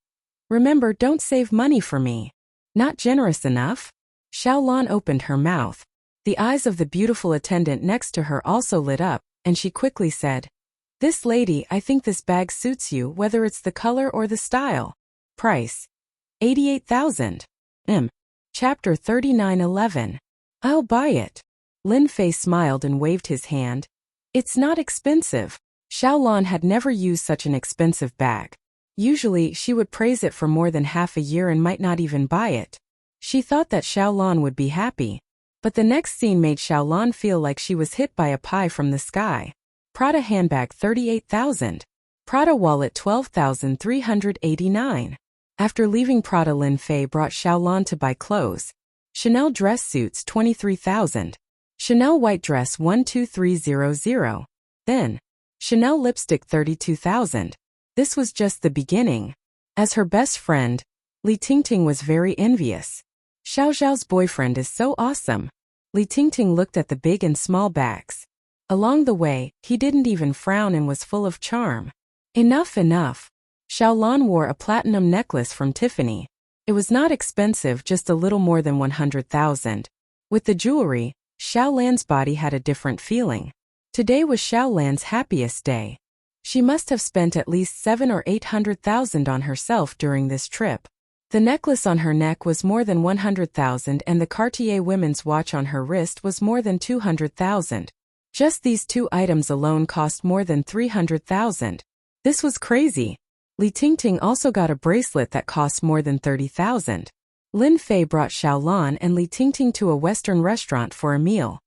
"Remember, don't save money for me." "Not generous enough?" Xiaolan opened her mouth. The eyes of the beautiful attendant next to her also lit up, and she quickly said, "This lady, I think this bag suits you, whether it's the color or the style. Price: 88,000. Chapter 39:11. I'll buy it." Lin Fei smiled and waved his hand. "It's not expensive." Xiaolan had never used such an expensive bag. Usually, she would praise it for more than half a year and might not even buy it. She thought that Xiaolan would be happy. But the next scene made Xiaolan feel like she was hit by a pie from the sky. Prada handbag 38,000. Prada wallet 12,389. After leaving Prada, Lin Fei brought Xiaolan to buy clothes. Chanel dress suits 23,000. Chanel white dress 12300. Then, Chanel lipstick 32,000. This was just the beginning. As her best friend, Li Tingting was very envious. Xiao Zhao's boyfriend is so awesome. Li Tingting looked at the big and small bags. Along the way, he didn't even frown and was full of charm. Enough. Xiaolan wore a platinum necklace from Tiffany. It was not expensive, just a little more than 100,000. With the jewelry, Xiaolan's body had a different feeling. Today was Xiaolan's happiest day. She must have spent at least 7 or 800,000 on herself during this trip. The necklace on her neck was more than 100,000 and the Cartier women's watch on her wrist was more than 200,000. Just these two items alone cost more than 300,000. This was crazy. Li Tingting also got a bracelet that cost more than 30,000. Lin Fei brought Xiaolan and Li Tingting to a Western restaurant for a meal.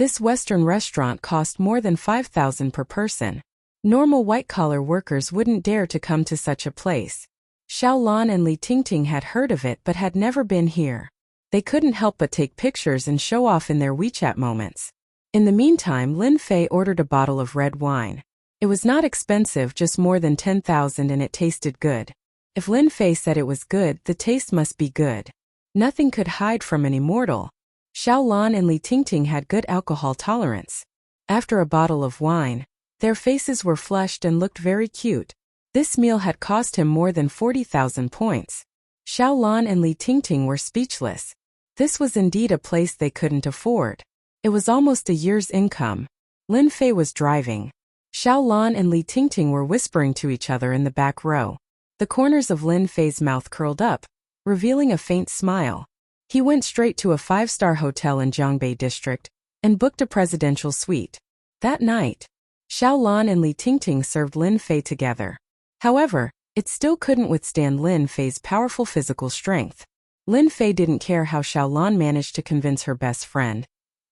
This Western restaurant cost more than 5,000 per person. Normal white-collar workers wouldn't dare to come to such a place. Xiaolan and Li Tingting had heard of it but had never been here. They couldn't help but take pictures and show off in their WeChat moments. In the meantime, Lin Fei ordered a bottle of red wine. It was not expensive, just more than 10,000, and it tasted good. If Lin Fei said it was good, the taste must be good. Nothing could hide from an immortal. Xiaolan and Li Tingting had good alcohol tolerance. After a bottle of wine, their faces were flushed and looked very cute. This meal had cost him more than 40,000 points. Xiaolan and Li Tingting were speechless. This was indeed a place they couldn't afford. It was almost a year's income. Lin Fei was driving. Xiaolan and Li Tingting were whispering to each other in the back row. The corners of Lin Fei's mouth curled up, revealing a faint smile. He went straight to a 5-star hotel in Jiangbei district and booked a presidential suite. That night, Xiaolan and Li Tingting served Lin Fei together. However, it still couldn't withstand Lin Fei's powerful physical strength. Lin Fei didn't care how Xiaolan managed to convince her best friend,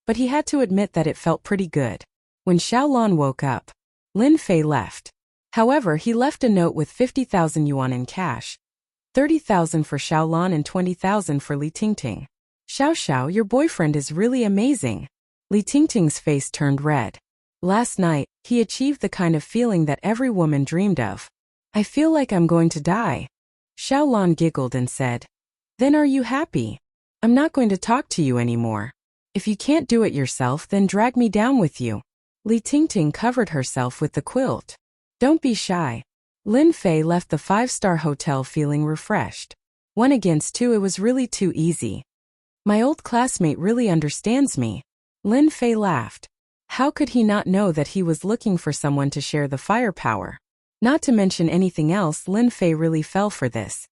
but he had to admit that it felt pretty good. When Xiaolan woke up, Lin Fei left. However, he left a note with 50,000 yuan in cash, 30,000 for Xiaolan and 20,000 for Li Tingting. Xiao Xiao, your boyfriend is really amazing. Li Tingting's face turned red. Last night, he achieved the kind of feeling that every woman dreamed of. I feel like I'm going to die. Xiaolan giggled and said, Then are you happy? I'm not going to talk to you anymore. If you can't do it yourself, then drag me down with you. Li Tingting covered herself with the quilt. Don't be shy. Lin Fei left the 5-star hotel feeling refreshed. 1 against 2, it was really too easy. My old classmate really understands me. Lin Fei laughed. How could he not know that he was looking for someone to share the firepower? Not to mention anything else, Lin Fei really fell for this.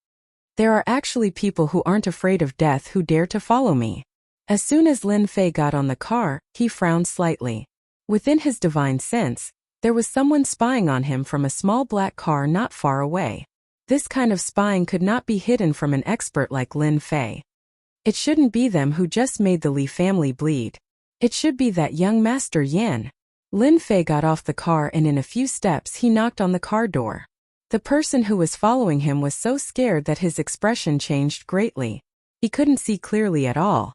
There are actually people who aren't afraid of death who dare to follow me. As soon as Lin Fei got on the car, he frowned slightly. Within his divine sense, there was someone spying on him from a small black car not far away. This kind of spying could not be hidden from an expert like Lin Fei. It shouldn't be them who just made the Li family bleed. It should be that young Master Yan. Lin Fei got off the car and in a few steps he knocked on the car door. The person who was following him was so scared that his expression changed greatly. He couldn't see clearly at all.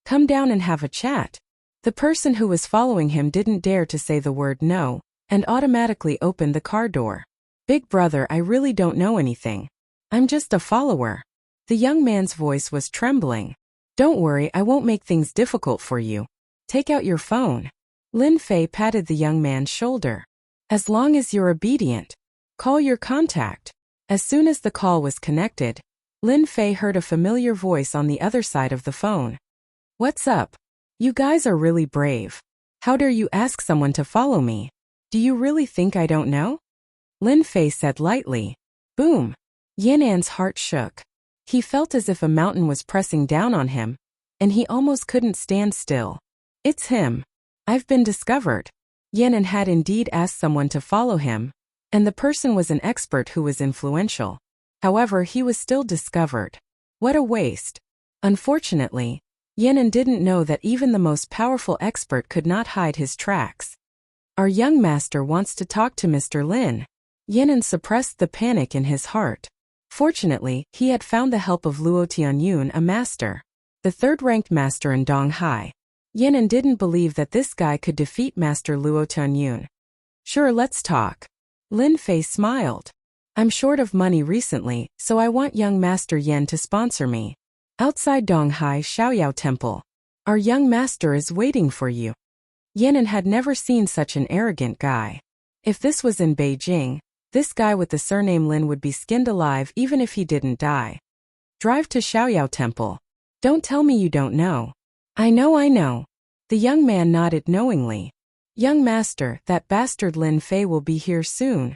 Come down and have a chat. The person who was following him didn't dare to say the word no, and automatically opened the car door. Big brother, I really don't know anything. I'm just a follower. The young man's voice was trembling. Don't worry, I won't make things difficult for you. Take out your phone. Lin Fei patted the young man's shoulder. As long as you're obedient, call your contact. As soon as the call was connected, Lin Fei heard a familiar voice on the other side of the phone. What's up? You guys are really brave. How dare you ask someone to follow me? Do you really think I don't know? Lin Fei said lightly. Boom. Yan'an's heart shook. He felt as if a mountain was pressing down on him, and he almost couldn't stand still. It's him. I've been discovered. Yan'an had indeed asked someone to follow him, and the person was an expert who was influential. However, he was still discovered. What a waste. Unfortunately, Yan'an didn't know that even the most powerful expert could not hide his tracks. Our young master wants to talk to Mr. Lin. Yan'an suppressed the panic in his heart. Fortunately, he had found the help of Luo Tianyun, a master, the third-ranked master in Donghai. Yan'an didn't believe that this guy could defeat Master Luo Tianyun. Sure, let's talk. Lin Fei smiled. I'm short of money recently, so I want young Master Yan to sponsor me. Outside Donghai Xiaoyao Temple. Our young master is waiting for you. Yan'an had never seen such an arrogant guy. If this was in Beijing, this guy with the surname Lin would be skinned alive even if he didn't die. Drive to Xiaoyao Temple. Don't tell me you don't know. I know. The young man nodded knowingly. Young master, that bastard Lin Fei will be here soon.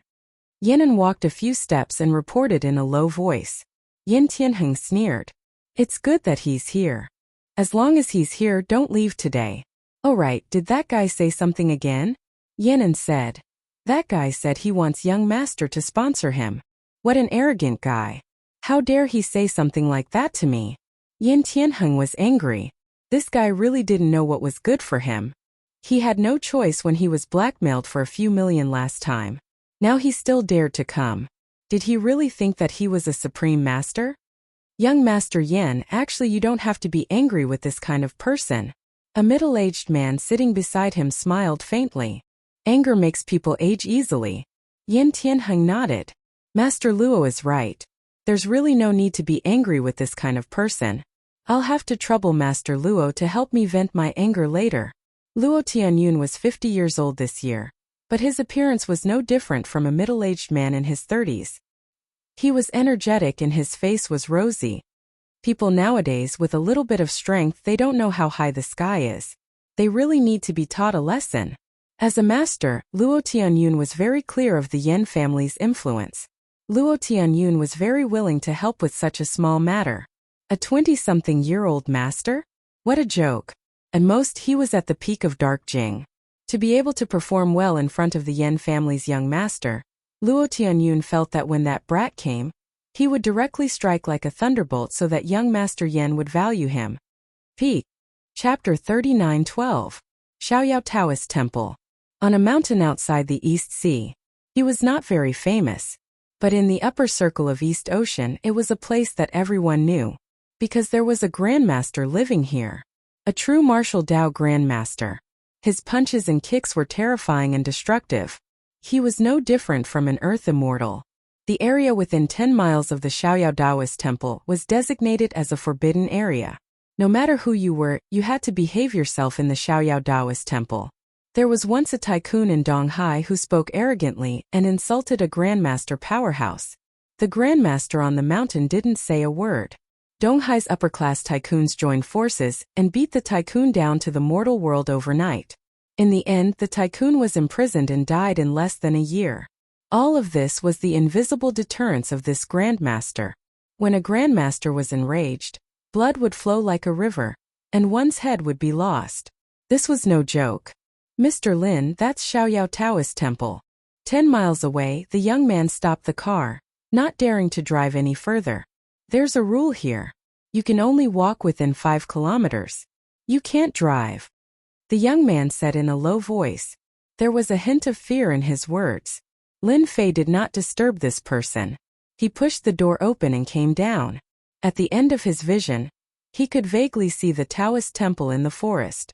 Yan'an walked a few steps and reported in a low voice. Yin Tianheng sneered. It's good that he's here. As long as he's here, don't leave today. Oh right, did that guy say something again? Yan'an said. That guy said he wants young master to sponsor him. What an arrogant guy. How dare he say something like that to me? Yin Tianheng was angry. This guy really didn't know what was good for him. He had no choice when he was blackmailed for a few million last time. Now he still dared to come. Did he really think that he was a supreme master? Young Master Yan, actually you don't have to be angry with this kind of person. A middle-aged man sitting beside him smiled faintly. Anger makes people age easily. Yin Tianheng nodded. Master Luo is right. There's really no need to be angry with this kind of person. I'll have to trouble Master Luo to help me vent my anger later. Luo Tianyun was 50 years old this year, but his appearance was no different from a middle-aged man in his 30s. He was energetic and his face was rosy. People nowadays with a little bit of strength, they don't know how high the sky is. They really need to be taught a lesson. As a master, Luo Tianyun was very clear of the Yan family's influence. Luo Tianyun was very willing to help with such a small matter. A 20-something-year-old master? What a joke. At most he was at the peak of dark Jing. To be able to perform well in front of the Yan family's young master, Luo Tianyun felt that when that brat came, he would directly strike like a thunderbolt so that young Master Yan would value him. Peak. Chapter 39:12. Xiaoyao Taoist Temple. On a mountain outside the East Sea. He was not very famous, but in the upper circle of East Ocean it was a place that everyone knew, because there was a grandmaster living here. A true martial Dao grandmaster. His punches and kicks were terrifying and destructive. He was no different from an earth immortal. The area within 10 miles of the Xiaoyao Taoist Temple was designated as a forbidden area. No matter who you were, you had to behave yourself in the Xiaoyao Taoist Temple. There was once a tycoon in Donghai who spoke arrogantly and insulted a grandmaster powerhouse. The grandmaster on the mountain didn't say a word. Donghai's upper-class tycoons joined forces and beat the tycoon down to the mortal world overnight. In the end, the tycoon was imprisoned and died in less than a year. All of this was the invisible deterrence of this grandmaster. When a grandmaster was enraged, blood would flow like a river, and one's head would be lost. This was no joke. Mr. Lin, that's Xiaoyao Taoist Temple. 10 miles away, the young man stopped the car, not daring to drive any further. There's a rule here. You can only walk within 5 kilometers. You can't drive. The young man said in a low voice. There was a hint of fear in his words. Lin Fei did not disturb this person. He pushed the door open and came down. At the end of his vision, he could vaguely see the Taoist temple in the forest.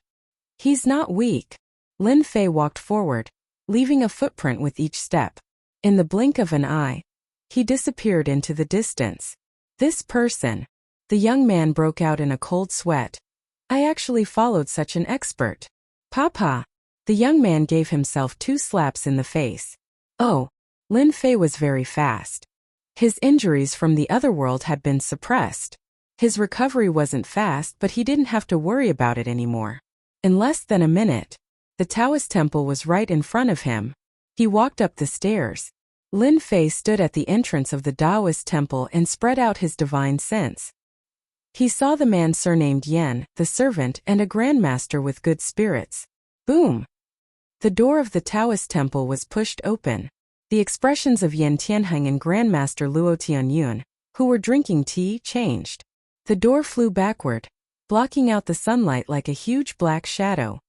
He's not weak. Lin Fei walked forward, leaving a footprint with each step. In the blink of an eye, he disappeared into the distance. This person. The young man broke out in a cold sweat. I actually followed such an expert. Papa. The young man gave himself 2 slaps in the face. Oh. Lin Fei was very fast. His injuries from the other world had been suppressed. His recovery wasn't fast, but he didn't have to worry about it anymore. In less than a minute, the Taoist temple was right in front of him. He walked up the stairs. Lin Fei stood at the entrance of the Taoist temple and spread out his divine sense. He saw the man surnamed Yan, the servant, and a grandmaster with good spirits. Boom! The door of the Taoist temple was pushed open. The expressions of Yan Tianheng and Grandmaster Luo Tianyun, who were drinking tea, changed. The door flew backward, blocking out the sunlight like a huge black shadow.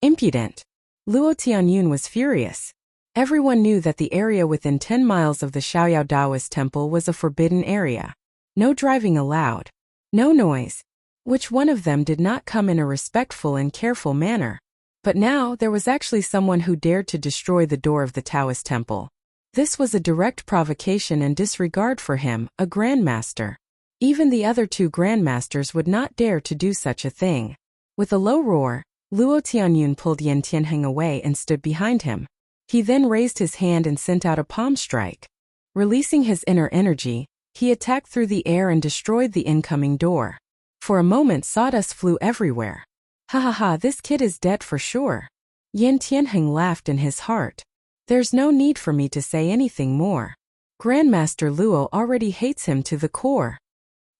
Impudent! Luo Tianyun was furious. Everyone knew that the area within 10 miles of the Xiaoyao Taoist temple was a forbidden area. No driving allowed. No noise. Which one of them did not come in a respectful and careful manner? But now there was actually someone who dared to destroy the door of the Taoist temple. This was a direct provocation and disregard for him, a grandmaster. Even the other 2 grandmasters would not dare to do such a thing. With a low roar, Luo Tianyun pulled Yan Tianheng away and stood behind him. He then raised his hand and sent out a palm strike. Releasing his inner energy, he attacked through the air and destroyed the incoming door. For a moment sawdust flew everywhere. Ha ha ha, this kid is dead for sure. Yan Tianheng laughed in his heart. There's no need for me to say anything more. Grandmaster Luo already hates him to the core.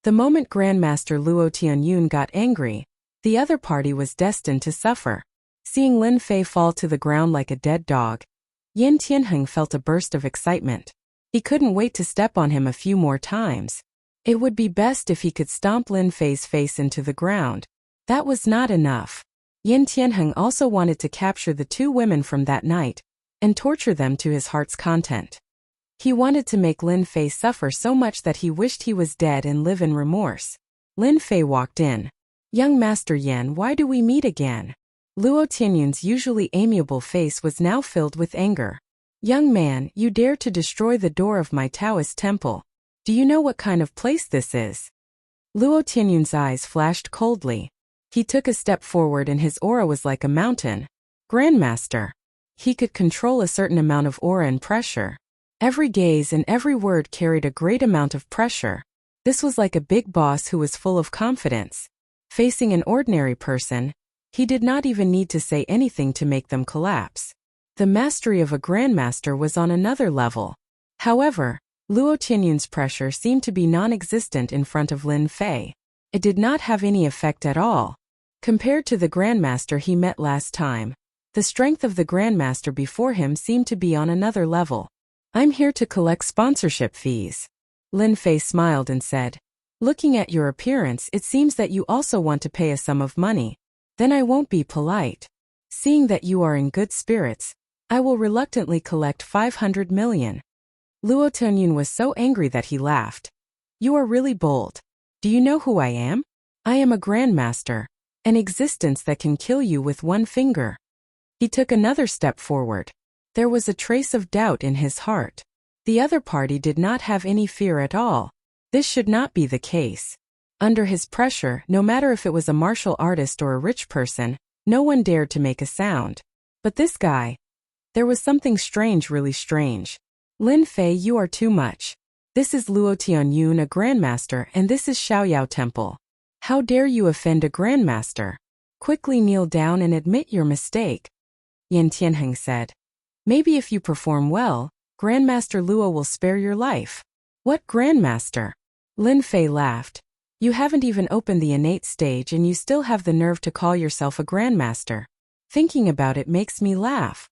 The moment Grandmaster Luo Tianyun got angry, the other party was destined to suffer. Seeing Lin Fei fall to the ground like a dead dog, Yan Tianheng felt a burst of excitement. He couldn't wait to step on him a few more times. It would be best if he could stomp Lin Fei's face into the ground. That was not enough. Yan Tianheng also wanted to capture the two women from that night and torture them to his heart's content. He wanted to make Lin Fei suffer so much that he wished he was dead and live in remorse. Lin Fei walked in. Young Master Yan, why do we meet again? Luo Tianyun's usually amiable face was now filled with anger. Young man, you dare to destroy the door of my Taoist temple. Do you know what kind of place this is? Luo Tianyun's eyes flashed coldly. He took a step forward and his aura was like a mountain. Grandmaster. He could control a certain amount of aura and pressure. Every gaze and every word carried a great amount of pressure. This was like a big boss who was full of confidence. Facing an ordinary person, he did not even need to say anything to make them collapse. The mastery of a grandmaster was on another level. However, Luo Tianyun's pressure seemed to be non-existent in front of Lin Fei. It did not have any effect at all. Compared to the grandmaster he met last time, the strength of the grandmaster before him seemed to be on another level. I'm here to collect sponsorship fees. Lin Fei smiled and said, looking at your appearance, it seems that you also want to pay a sum of money. Then I won't be polite. Seeing that you are in good spirits, I will reluctantly collect 500 million. Luo Tianyun was so angry that he laughed. You are really bold. Do you know who I am? I am a grandmaster, an existence that can kill you with one finger. He took another step forward. There was a trace of doubt in his heart. The other party did not have any fear at all. This should not be the case. Under his pressure, no matter if it was a martial artist or a rich person, no one dared to make a sound. But this guy, there was something strange, really strange. Lin Fei, you are too much. This is Luo Tianyun, a grandmaster, and this is Shaoyao Temple. How dare you offend a grandmaster? Quickly kneel down and admit your mistake. Yan Tianheng said. Maybe if you perform well, Grandmaster Luo will spare your life. What grandmaster? Lin Fei laughed. You haven't even opened the innate stage and you still have the nerve to call yourself a grandmaster. Thinking about it makes me laugh.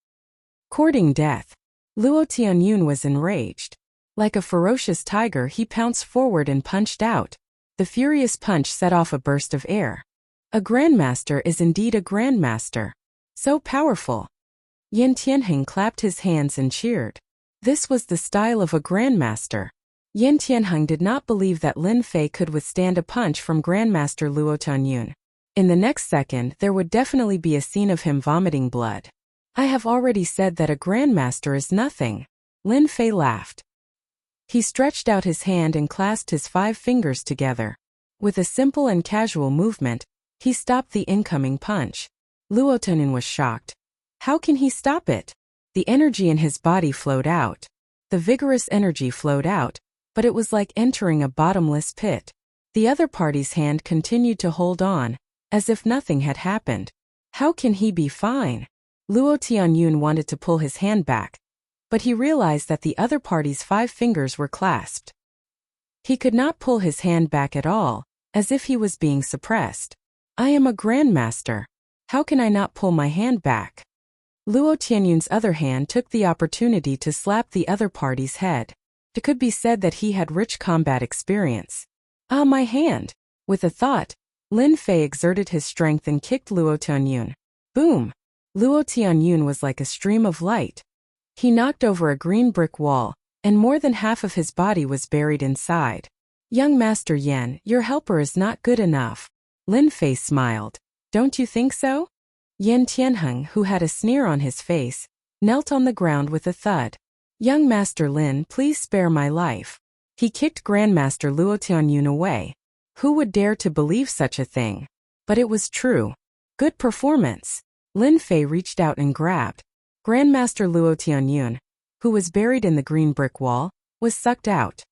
Courting death. Luo Tianyun was enraged. Like a ferocious tiger, he pounced forward and punched out. The furious punch set off a burst of air. A grandmaster is indeed a grandmaster. So powerful. Yan Tianheng clapped his hands and cheered. This was the style of a grandmaster. Yan Tianheng did not believe that Lin Fei could withstand a punch from Grandmaster Luo Tianyun. In the next second, there would definitely be a scene of him vomiting blood. I have already said that a grandmaster is nothing. Lin Fei laughed. He stretched out his hand and clasped his 5 fingers together. With a simple and casual movement, he stopped the incoming punch. Luo Tianyun was shocked. How can he stop it? The energy in his body flowed out. The vigorous energy flowed out, but it was like entering a bottomless pit. The other party's hand continued to hold on, as if nothing had happened. How can he be fine? Luo Tianyun wanted to pull his hand back, but he realized that the other party's 5 fingers were clasped. He could not pull his hand back at all, as if he was being suppressed. I am a grandmaster. How can I not pull my hand back? Luo Tianyun's other hand took the opportunity to slap the other party's head. It could be said that he had rich combat experience. Ah, my hand! With a thought, Lin Fei exerted his strength and kicked Luo Tianyun. Boom! Luo Tianyun was like a stream of light. He knocked over a green brick wall, and more than half of his body was buried inside. Young Master Yan, your helper is not good enough. Lin Fei smiled. Don't you think so? Yan Tianheng, who had a sneer on his face, knelt on the ground with a thud. Young Master Lin, please spare my life. He kicked Grandmaster Luo Tianyun away. Who would dare to believe such a thing? But it was true. Good performance. Lin Fei reached out and grabbed. Grandmaster Luo Tianyun, who was buried in the green brick wall, was sucked out.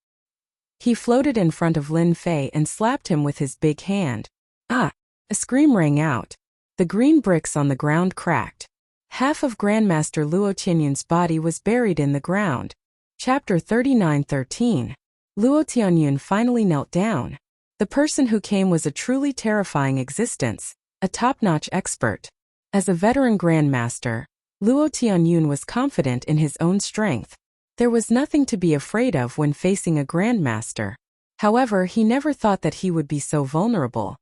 He floated in front of Lin Fei and slapped him with his big hand. Ah! A scream rang out. The green bricks on the ground cracked. Half of Grandmaster Luo Tianyun's body was buried in the ground. Chapter 39:13. Luo Tianyun finally knelt down. The person who came was a truly terrifying existence, a top-notch expert. As a veteran grandmaster, Luo Tianyun was confident in his own strength. There was nothing to be afraid of when facing a grandmaster. However, he never thought that he would be so vulnerable.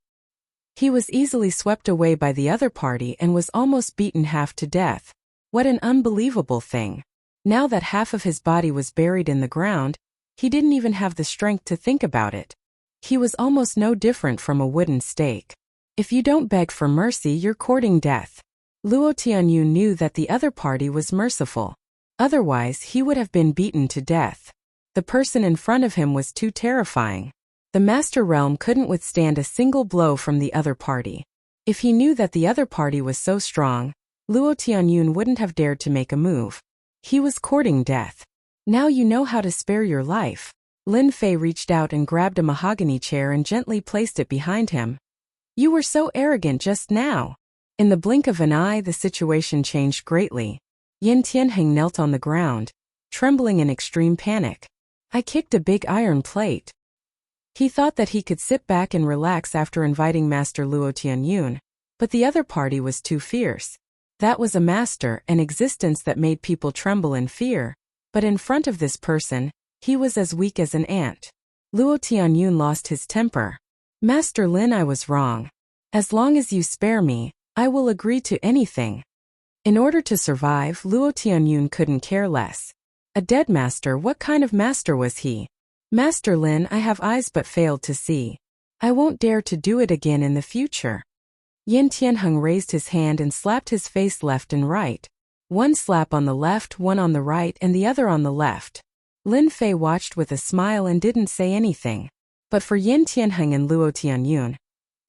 He was easily swept away by the other party and was almost beaten half to death. What an unbelievable thing. Now that half of his body was buried in the ground, he didn't even have the strength to think about it. He was almost no different from a wooden stake. If you don't beg for mercy, you're courting death. Luo Tianyun knew that the other party was merciful. Otherwise, he would have been beaten to death. The person in front of him was too terrifying. The Master Realm couldn't withstand a single blow from the other party. If he knew that the other party was so strong, Luo Tianyun wouldn't have dared to make a move. He was courting death. Now you know how to spare your life. Lin Fei reached out and grabbed a mahogany chair and gently placed it behind him. You were so arrogant just now. In the blink of an eye, the situation changed greatly. Yin Tianheng knelt on the ground, trembling in extreme panic. I kicked a big iron plate. He thought that he could sit back and relax after inviting Master Luo Tianyun, but the other party was too fierce. That was a master, an existence that made people tremble in fear, but in front of this person, he was as weak as an ant. Luo Tianyun lost his temper. Master Lin, I was wrong. As long as you spare me, I will agree to anything. In order to survive, Luo Tianyun couldn't care less. A dead master, what kind of master was he? Master Lin, I have eyes but failed to see. I won't dare to do it again in the future. Yin Tianheng raised his hand and slapped his face left and right. One slap on the left, one on the right, and the other on the left. Lin Fei watched with a smile and didn't say anything. But for Yin Tianheng and Luo Tianyun,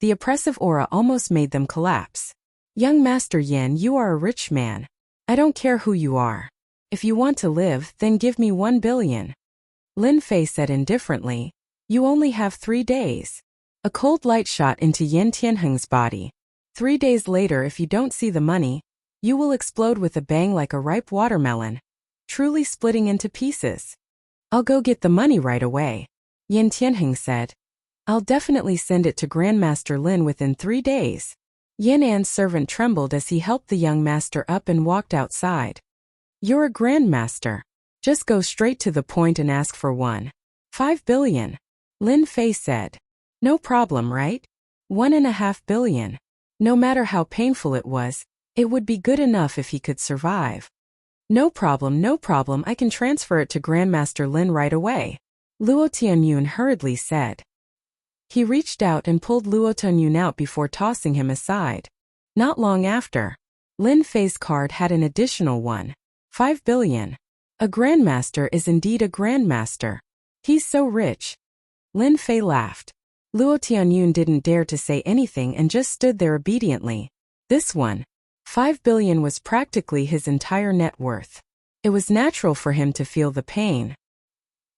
the oppressive aura almost made them collapse. Young Master Yin, you are a rich man. I don't care who you are. If you want to live, then give me 1 billion. Lin Fei said indifferently, you only have 3 days. A cold light shot into Yin Tianheng's body. 3 days later, if you don't see the money, you will explode with a bang like a ripe watermelon, truly splitting into pieces. I'll go get the money right away. Yin Tianheng said. I'll definitely send it to Grandmaster Lin within 3 days. Yin An's servant trembled as he helped the young master up and walked outside. You're a grandmaster. Just go straight to the point and ask for 1.5 billion. Lin Fei said. No problem, right? 1.5 billion. No matter how painful it was, it would be good enough if he could survive. No problem, I can transfer it to Grandmaster Lin right away. Luo Tianyun hurriedly said. He reached out and pulled Luo Tianyun out before tossing him aside. Not long after, Lin Fei's card had an additional 1.5 billion. A grandmaster is indeed a grandmaster. He's so rich. Lin Fei laughed. Luo Tianyun didn't dare to say anything and just stood there obediently. This 1.5 billion was practically his entire net worth. It was natural for him to feel the pain.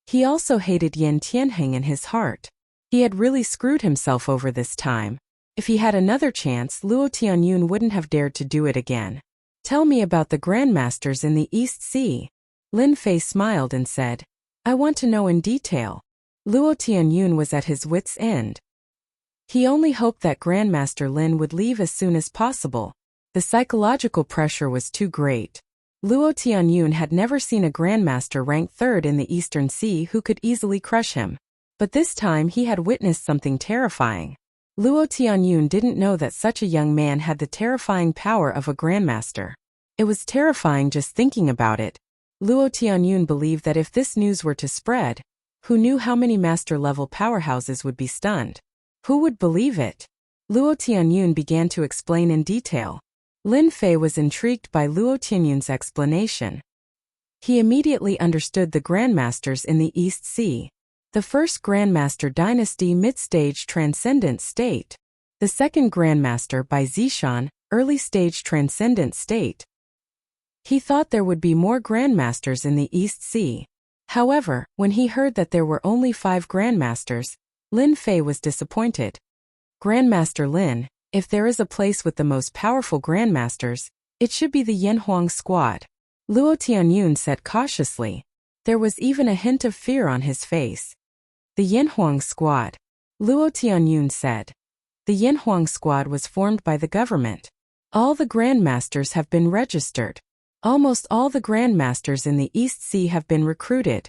He also hated Yin Tianheng in his heart. He had really screwed himself over this time. If he had another chance, Luo Tianyun wouldn't have dared to do it again. Tell me about the grandmasters in the East Sea. Lin Fei smiled and said, I want to know in detail. Luo Tianyun was at his wits' end. He only hoped that Grandmaster Lin would leave as soon as possible. The psychological pressure was too great. Luo Tianyun had never seen a grandmaster ranked 3rd in the Eastern Sea who could easily crush him. But this time he had witnessed something terrifying. Luo Tianyun didn't know that such a young man had the terrifying power of a grandmaster. It was terrifying just thinking about it. Luo Tianyun believed that if this news were to spread, who knew how many master-level powerhouses would be stunned? Who would believe it? Luo Tianyun began to explain in detail. Lin Fei was intrigued by Luo Tianyun's explanation. He immediately understood the grandmasters in the East Sea. The first Grandmaster Dynasty mid-stage transcendent state. The second Grandmaster by Zishan, early stage transcendent state. He thought there would be more Grandmasters in the East Sea. However, when he heard that there were only 5 Grandmasters, Lin Fei was disappointed. Grandmaster Lin, if there is a place with the most powerful Grandmasters, It should be the Yanhuang squad, Luo Tianyun said cautiously. There was even a hint of fear on his face. The Yanhuang squad, Luo Tianyun said. The Yanhuang squad was formed by the government. All the grandmasters have been registered. Almost all the grandmasters in the East Sea have been recruited.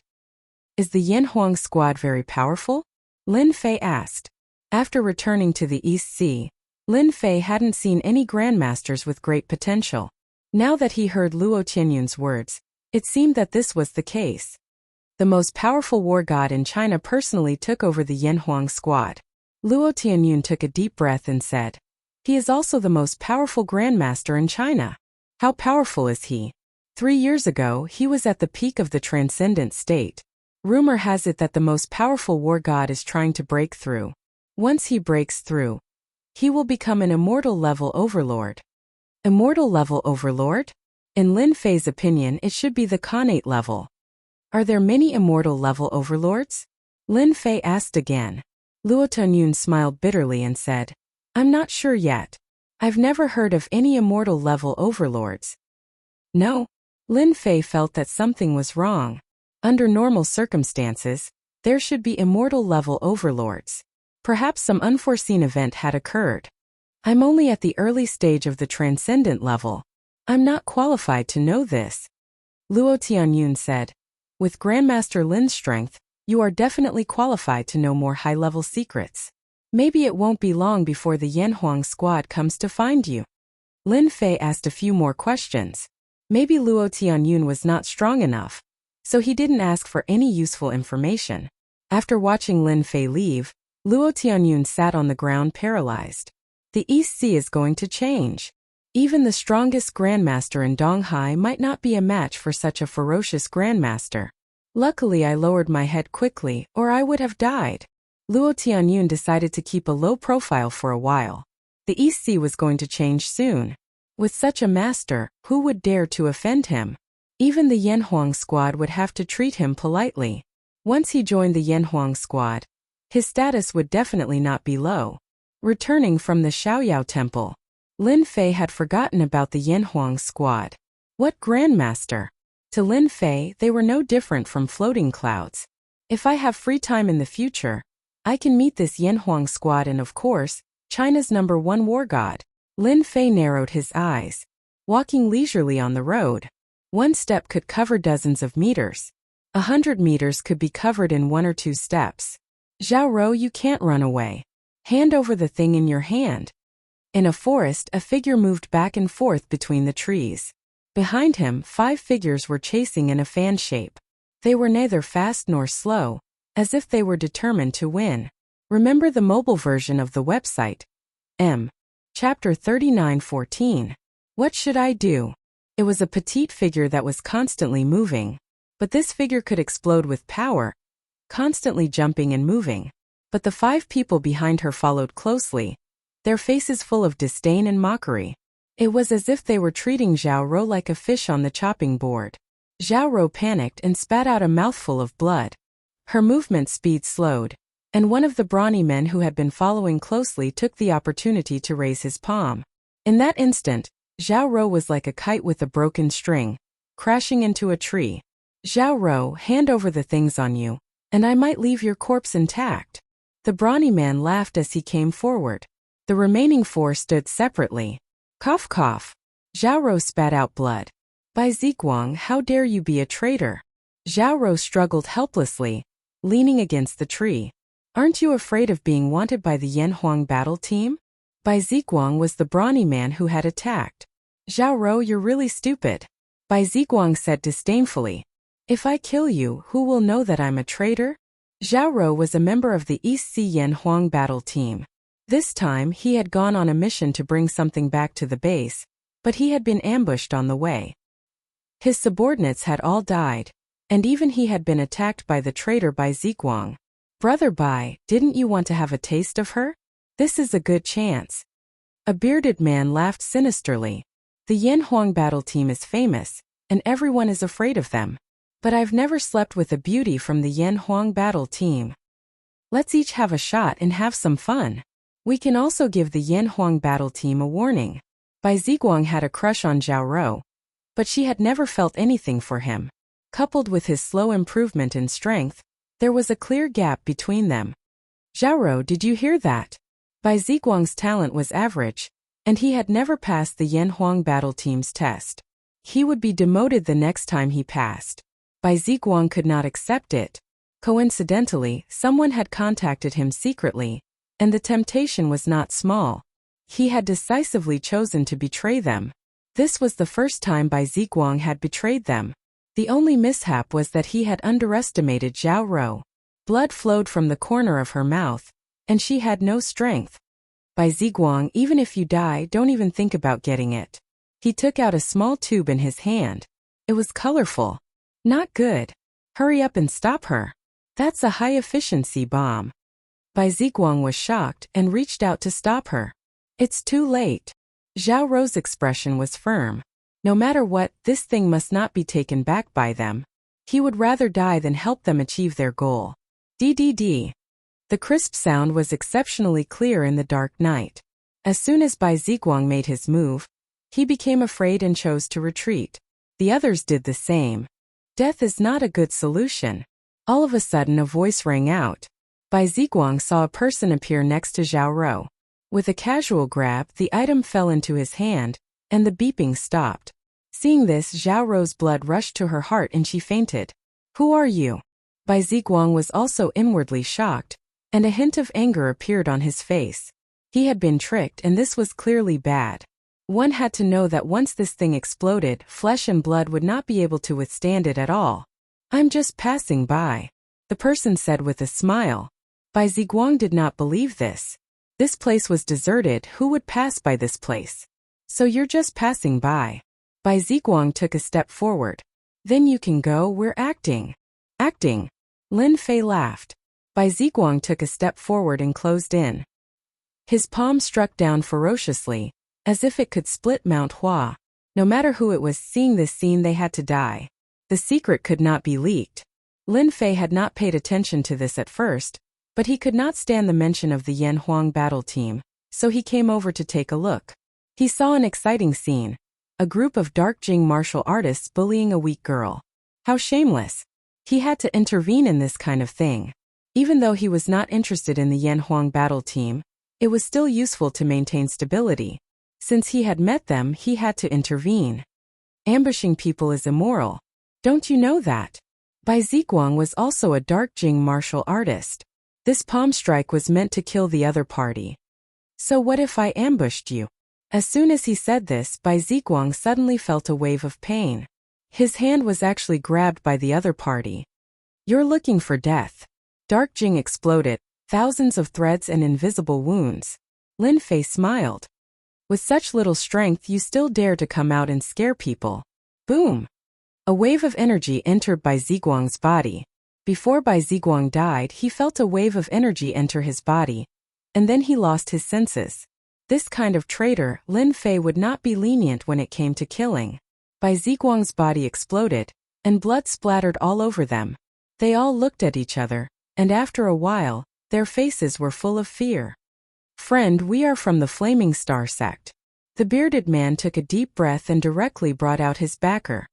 Is the Yanhuang squad very powerful? Lin Fei asked. After returning to the East Sea, Lin Fei hadn't seen any grandmasters with great potential. Now that he heard Luo Tianyun's words, it seemed that this was the case. The most powerful war god in China personally took over the Yanhuang squad. Luo Tianyun took a deep breath and said, "He is also the most powerful grandmaster in China. How powerful is he?" 3 years ago, he was at the peak of the transcendent state. Rumor has it that the most powerful war god is trying to break through. Once he breaks through, he will become an immortal level overlord. Immortal level overlord? In Lin Fei's opinion, it should be the Khanate level. Are there many immortal level overlords? Lin Fei asked again. Luo Tianyun smiled bitterly and said, "I'm not sure yet. I've never heard of any immortal level overlords." No. Lin Fei felt that something was wrong. Under normal circumstances, there should be immortal level overlords. Perhaps some unforeseen event had occurred. I'm only at the early stage of the transcendent level. I'm not qualified to know this. Luo Tianyun said, "With Grandmaster Lin's strength, you are definitely qualified to know more high-level secrets. Maybe it won't be long before the Yanhuang squad comes to find you." Lin Fei asked a few more questions. Maybe Luo Tianyun was not strong enough, so he didn't ask for any useful information. After watching Lin Fei leave, Luo Tianyun sat on the ground paralyzed. The East Sea is going to change. Even the strongest grandmaster in Donghai might not be a match for such a ferocious grandmaster. Luckily, I lowered my head quickly, or I would have died. Luo Tianyun decided to keep a low profile for a while. The East Sea was going to change soon. With such a master, who would dare to offend him? Even the Yanhuang squad would have to treat him politely. Once he joined the Yanhuang squad, his status would definitely not be low. Returning from the Xiaoyao temple, Lin Fei had forgotten about the Yanhuang squad. What grandmaster? To Lin Fei, they were no different from floating clouds. If I have free time in the future, I can meet this Yanhuang squad and of course, China's #1 war god. Lin Fei narrowed his eyes. Walking leisurely on the road, one step could cover dozens of meters. 100 meters could be covered in 1 or 2 steps. Zhao Ro, you can't run away. Hand over the thing in your hand. In a forest, a figure moved back and forth between the trees. Behind him, 5 figures were chasing in a fan shape. They were neither fast nor slow, as if they were determined to win. Remember the mobile version of the website. Chapter 39:14. What should I do? It was a petite figure that was constantly moving. But this figure could explode with power, constantly jumping and moving. But the 5 people behind her followed closely, their faces full of disdain and mockery. It was as if they were treating Zhao Ro like a fish on the chopping board. Zhao Ro panicked and spat out a mouthful of blood. Her movement speed slowed, and one of the brawny men who had been following closely took the opportunity to raise his palm. In that instant, Zhao Ro was like a kite with a broken string, crashing into a tree. Zhao Ro, hand over the things on you, and I might leave your corpse intact. The brawny man laughed as he came forward. The remaining 4 stood separately. Cough cough. Zhao Ro spat out blood. Bai Ziguang, how dare you be a traitor? Zhao Ro struggled helplessly, leaning against the tree. Aren't you afraid of being wanted by the Yanhuang battle team? Bai Ziguang was the brawny man who had attacked. Zhao Ro, you're really stupid. Bai Ziguang said disdainfully. If I kill you, who will know that I'm a traitor? Zhao Ro was a member of the East Sea Yanhuang battle team. This time, he had gone on a mission to bring something back to the base, but he had been ambushed on the way. His subordinates had all died, and even he had been attacked by the traitor Bai Ziguang. Brother Bai, didn't you want to have a taste of her? This is a good chance. A bearded man laughed sinisterly. The Yanhuang battle team is famous, and everyone is afraid of them. But I've never slept with a beauty from the Yanhuang battle team. Let's each have a shot and have some fun. We can also give the Yanhuang battle team a warning. Bai Ziguang had a crush on Zhao Rou, but she had never felt anything for him. Coupled with his slow improvement in strength, there was a clear gap between them. Zhao Rou, did you hear that? Bai Ziguang's talent was average, and he had never passed the Yan Huang battle team's test. He would be demoted the next time he passed. Bai Ziguang could not accept it. Coincidentally, someone had contacted him secretly, and the temptation was not small. He had decisively chosen to betray them. This was the first time Bai Ziguang had betrayed them. The only mishap was that he had underestimated Zhao Rou. Blood flowed from the corner of her mouth, and she had no strength. Bai Ziguang, even if you die, don't even think about getting it. He took out a small tube in his hand. It was colorful. Not good. Hurry up and stop her. That's a high-efficiency bomb. Bai Ziguang was shocked and reached out to stop her. It's too late. Zhao Rou's expression was firm. No matter what, this thing must not be taken back by them. He would rather die than help them achieve their goal. DDD. The crisp sound was exceptionally clear in the dark night. As soon as Bai Ziguang made his move, he became afraid and chose to retreat. The others did the same. Death is not a good solution. All of a sudden a voice rang out. Bai Ziguang saw a person appear next to Zhao Rou. With a casual grab, the item fell into his hand, and the beeping stopped. Seeing this, Zhao Rou's blood rushed to her heart and she fainted. Who are you? Bai Ziguang was also inwardly shocked, and a hint of anger appeared on his face. He had been tricked, and this was clearly bad. One had to know that once this thing exploded, flesh and blood would not be able to withstand it at all. I'm just passing by, the person said with a smile. Bai Ziguang did not believe this. This place was deserted. Who would pass by this place? So you're just passing by. Bai Ziguang took a step forward. Then you can go, we're acting. Acting? Lin Fei laughed. Bai Ziguang took a step forward and closed in. His palm struck down ferociously, as if it could split Mount Hua. No matter who it was seeing this scene, they had to die. The secret could not be leaked. Lin Fei had not paid attention to this at first, but he could not stand the mention of the Yan Huang battle team, so he came over to take a look. He saw an exciting scene. A group of dark Jing martial artists bullying a weak girl. How shameless. He had to intervene in this kind of thing. Even though he was not interested in the Yan Huang battle team, it was still useful to maintain stability. Since he had met them, he had to intervene. Ambushing people is immoral. Don't you know that? Bai Ziguang was also a dark Jing martial artist. This palm strike was meant to kill the other party. So what if I ambushed you? As soon as he said this, Bai Ziguang suddenly felt a wave of pain. His hand was actually grabbed by the other party. You're looking for death. Dark Jing exploded, thousands of threads and invisible wounds. Lin Fei smiled. With such little strength, you still dare to come out and scare people. Boom! A wave of energy entered Bai Ziguang's body. Before Bai Ziguang died, he felt a wave of energy enter his body, and then he lost his senses. This kind of traitor, Lin Fei would not be lenient when it came to killing. Bai Ziguang's body exploded, and blood splattered all over them. They all looked at each other, and after a while, their faces were full of fear. Friend, we are from the Flaming Star sect. The bearded man took a deep breath and directly brought out his backer.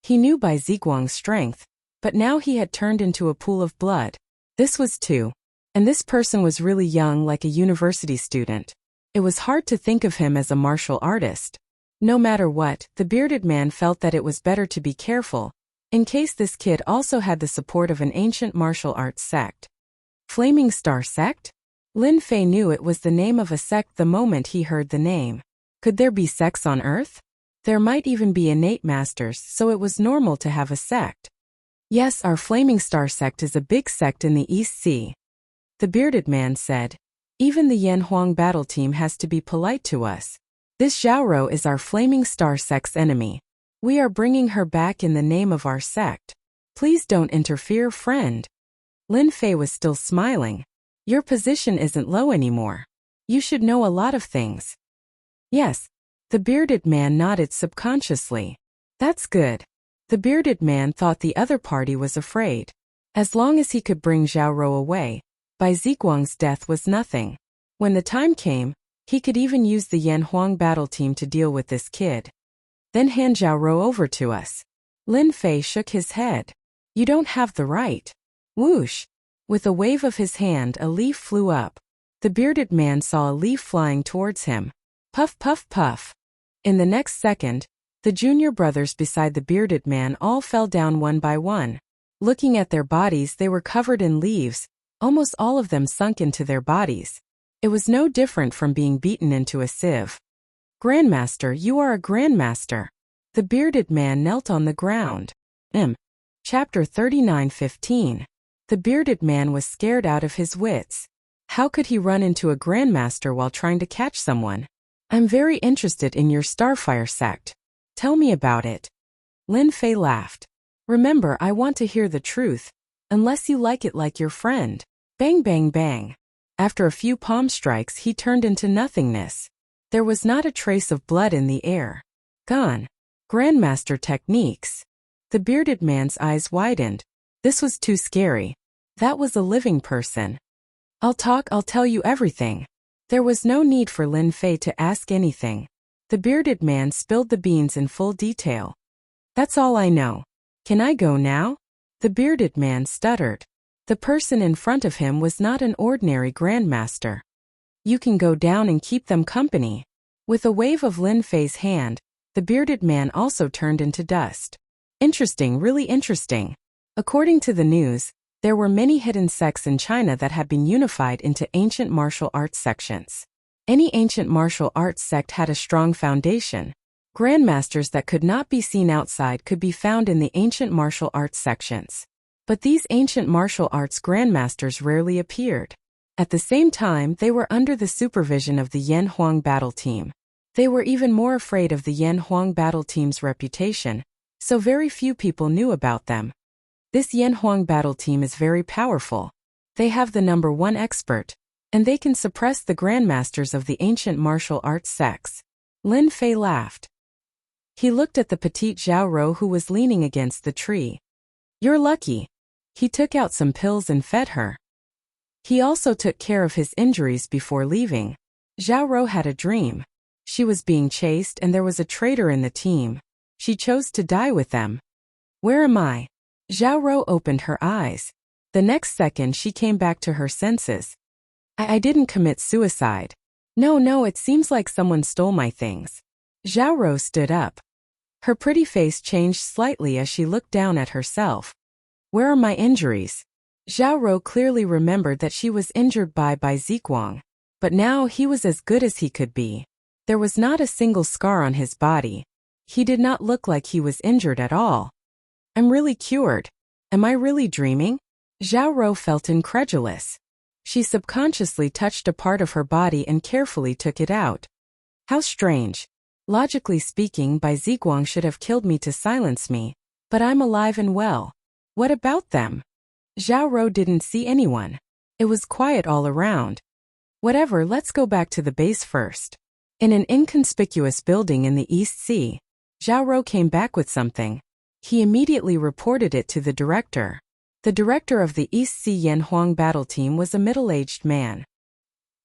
He knew Bai Ziguang's strength, but now he had turned into a pool of blood. This was two. And this person was really young, like a university student. It was hard to think of him as a martial artist. No matter what, the bearded man felt that it was better to be careful, in case this kid also had the support of an ancient martial arts sect. Flaming Star Sect? Lin Fei knew it was the name of a sect the moment he heard the name. Could there be sects on Earth? There might even be innate masters, so it was normal to have a sect. Yes, our Flaming Star sect is a big sect in the East Sea. The bearded man said. Even the Yan Huang battle team has to be polite to us. This Zhao Rou is our Flaming Star sect's enemy. We are bringing her back in the name of our sect. Please don't interfere, friend. Lin Fei was still smiling. Your position isn't low anymore. You should know a lot of things. Yes. The bearded man nodded subconsciously. That's good. The bearded man thought the other party was afraid. As long as he could bring Zhao Rou away, Bai Ziguang's death was nothing. When the time came, He could even use the Yan Huang battle team to deal with this kid. Then hand Xiaorou over to us. Lin Fei shook his head. You don't have the right. Whoosh! With a wave of his hand, a leaf flew up. The bearded man saw a leaf flying towards him. Puff, puff, puff. In the next second, the junior brothers beside the bearded man all fell down one by one. Looking at their bodies, they were covered in leaves, almost all of them sunk into their bodies. It was no different from being beaten into a sieve. Grandmaster, you are a grandmaster. The bearded man knelt on the ground. Chapter 39:15. The bearded man was scared out of his wits. How could he run into a grandmaster while trying to catch someone? I'm very interested in your Starfire sect. Tell me about it. Lin Fei laughed. Remember, I want to hear the truth, unless you like it like your friend. Bang, bang, bang. After a few palm strikes, he turned into nothingness. There was not a trace of blood in the air. Gone. Grandmaster techniques. The bearded man's eyes widened. This was too scary. That was a living person. I'll tell you everything. There was no need for Lin Fei to ask anything. The bearded man spilled the beans in full detail. That's all I know. Can I go now? The bearded man stuttered. The person in front of him was not an ordinary grandmaster. You can go down and keep them company. With a wave of Lin Fei's hand, the bearded man also turned into dust. Interesting, really interesting. According to the news, there were many hidden sects in China that had been unified into ancient martial arts sections. Any ancient martial arts sect had a strong foundation. Grandmasters that could not be seen outside could be found in the ancient martial arts sections. But these ancient martial arts grandmasters rarely appeared. At the same time, they were under the supervision of the Yan Huang battle team. They were even more afraid of the Yan Huang battle team's reputation, so very few people knew about them. This Yan Huang battle team is very powerful. They have the #1 expert, and they can suppress the grandmasters of the ancient martial arts sects. Lin Fei laughed. He looked at the petite Xiaorou who was leaning against the tree. You're lucky. He took out some pills and fed her. He also took care of his injuries before leaving. Xiaorou had a dream. She was being chased and there was a traitor in the team. She chose to die with them. Where am I? Xiaorou opened her eyes. The next second she came back to her senses. I didn't commit suicide. No, it seems like someone stole my things. Xiaorou stood up. Her pretty face changed slightly as she looked down at herself. Where are my injuries? Xiaorou clearly remembered that she was injured by Ziguang, but now he was as good as he could be. There was not a single scar on his body. He did not look like he was injured at all. I'm really cured. Am I really dreaming? Xiaorou felt incredulous. She subconsciously touched a part of her body and carefully took it out. How strange. Logically speaking, Ziguang should have killed me to silence me, but I'm alive and well. What about them? Xiaorou didn't see anyone. It was quiet all around. Whatever, let's go back to the base first. In an inconspicuous building in the East Sea, Xiaorou came back with something. He immediately reported it to the director. The director of the East Sea Yan Huang battle team was a middle-aged man.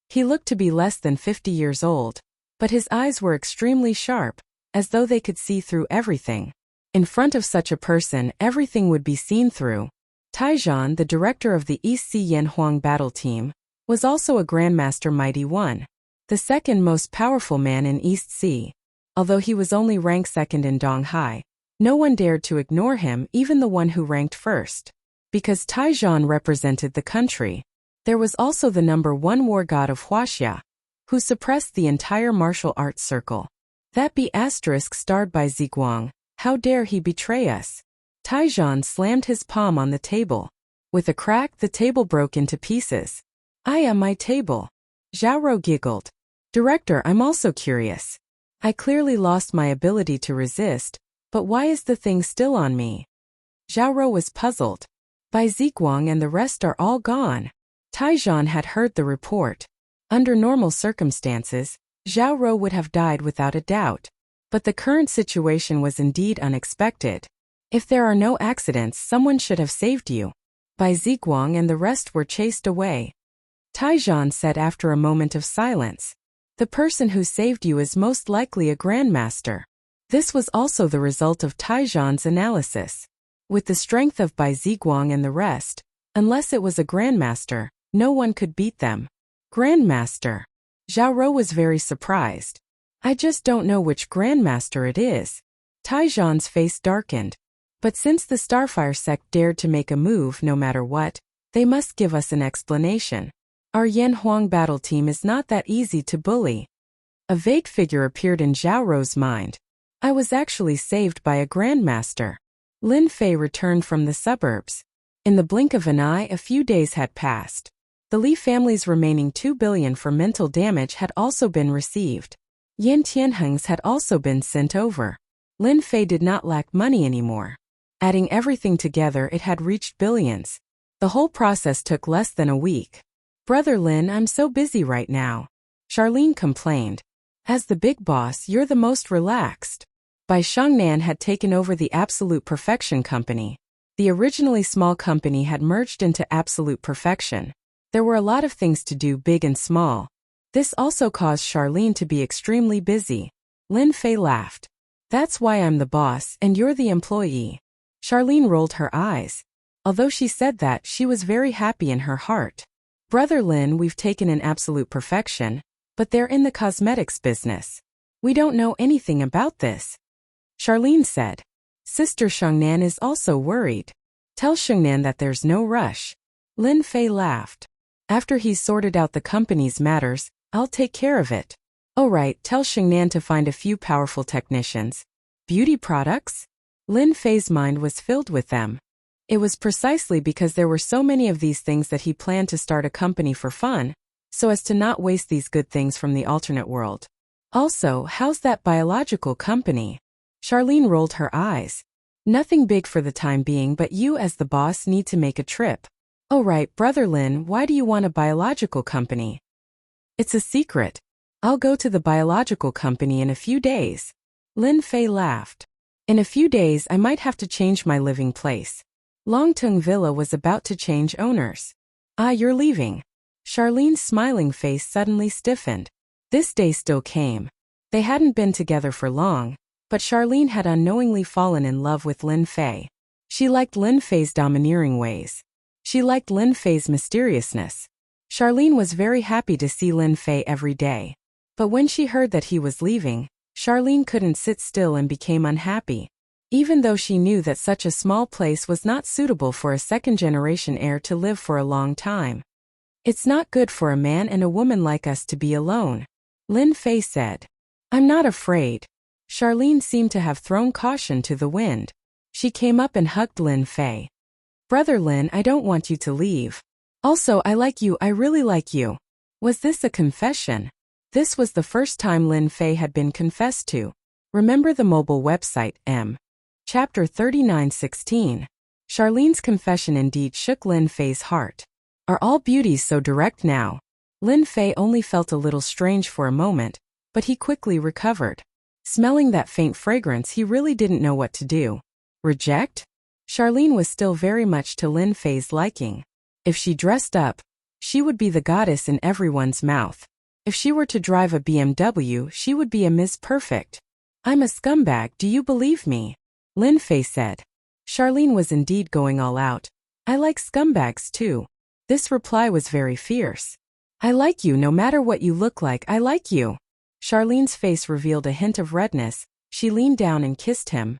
He looked to be less than 50 years old, but his eyes were extremely sharp, as though they could see through everything. In front of such a person, everything would be seen through. Taizhan, the director of the East Sea Yan Huang battle team, was also a Grandmaster Mighty One, the second most powerful man in East Sea. Although he was only ranked second in Donghai, no one dared to ignore him, even the one who ranked first. Because Taizhan represented the country, there was also the #1 war god of Huaxia, who suppressed the entire martial arts circle. That be *starred by Ziguang. How dare he betray us? Taizhan slammed his palm on the table. With a crack, the table broke into pieces. I am my table. Xiaorou giggled. Director, I'm also curious. I clearly lost my ability to resist, but why is the thing still on me? Xiaorou was puzzled. Ziguang and the rest are all gone. Taizhan had heard the report. Under normal circumstances, Xiaorou would have died without a doubt. But the current situation was indeed unexpected. If there are no accidents, someone should have saved you. Ziguang and the rest were chased away. Taizhan said after a moment of silence. The person who saved you is most likely a grandmaster. This was also the result of Taijian's analysis. With the strength of Bai Ziguang and the rest, unless it was a grandmaster, no one could beat them. Grandmaster. Zhao Rou was very surprised. I just don't know which grandmaster it is. Taijian's face darkened. But since the Starfire sect dared to make a move no matter what, they must give us an explanation. Our Yan Huang battle team is not that easy to bully. A vague figure appeared in Zhao Rou's mind. I was actually saved by a grandmaster. Lin Fei returned from the suburbs. In the blink of an eye, a few days had passed. The Li family's remaining 2 billion for mental damage had also been received. Yan Tianheng's had also been sent over. Lin Fei did not lack money anymore. Adding everything together, it had reached billions. The whole process took less than a week. Brother Lin, I'm so busy right now. Charlene complained. As the big boss, you're the most relaxed. Bai Shangnan had taken over the Absolute Perfection Company. The originally small company had merged into Absolute Perfection. There were a lot of things to do, big and small. This also caused Charlene to be extremely busy. Lin Fei laughed. That's why I'm the boss and you're the employee. Charlene rolled her eyes. Although she said that, she was very happy in her heart. Brother Lin, we've taken an Absolute Perfection, but they're in the cosmetics business. We don't know anything about this. Charlene said. Sister Shangnan is also worried. Tell Shangnan that there's no rush. Lin Fei laughed. After he's sorted out the company's matters, I'll take care of it. Oh right, tell Shangnan to find a few powerful technicians. Beauty products? Lin Fei's mind was filled with them. It was precisely because there were so many of these things that he planned to start a company for fun, so as to not waste these good things from the alternate world. Also, how's that biological company? Charlene rolled her eyes. Nothing big for the time being, but you as the boss need to make a trip. Oh right, Brother Lin, why do you want a biological company? It's a secret. I'll go to the biological company in a few days. Lin Fei laughed. In a few days I might have to change my living place. Longtung Villa was about to change owners. Ah, you're leaving. Charlene's smiling face suddenly stiffened. This day still came. They hadn't been together for long, but Charlene had unknowingly fallen in love with Lin Fei. She liked Lin Fei's domineering ways. She liked Lin Fei's mysteriousness. Charlene was very happy to see Lin Fei every day. But when she heard that he was leaving, Charlene couldn't sit still and became unhappy. Even though she knew that such a small place was not suitable for a second-generation heir to live for a long time. It's not good for a man and a woman like us to be alone, Lin Fei said. I'm not afraid. Charlene seemed to have thrown caution to the wind. She came up and hugged Lin Fei. Brother Lin, I don't want you to leave. Also, I like you, I really like you. Was this a confession? This was the first time Lin Fei had been confessed to. Remember the mobile website, M. Chapter 39:16. Charlene's confession indeed shook Lin Fei's heart. Are all beauties so direct now? Lin Fei only felt a little strange for a moment, but he quickly recovered. Smelling that faint fragrance, he really didn't know what to do. Reject? Charlene was still very much to Lin Fei's liking. If she dressed up, she would be the goddess in everyone's mouth. If she were to drive a BMW, she would be a Ms. Perfect. I'm a scumbag, do you believe me? Lin Fei said. Charlene was indeed going all out. I like scumbags too. This reply was very fierce. I like you no matter what you look like, I like you. Charlene's face revealed a hint of redness. She leaned down and kissed him.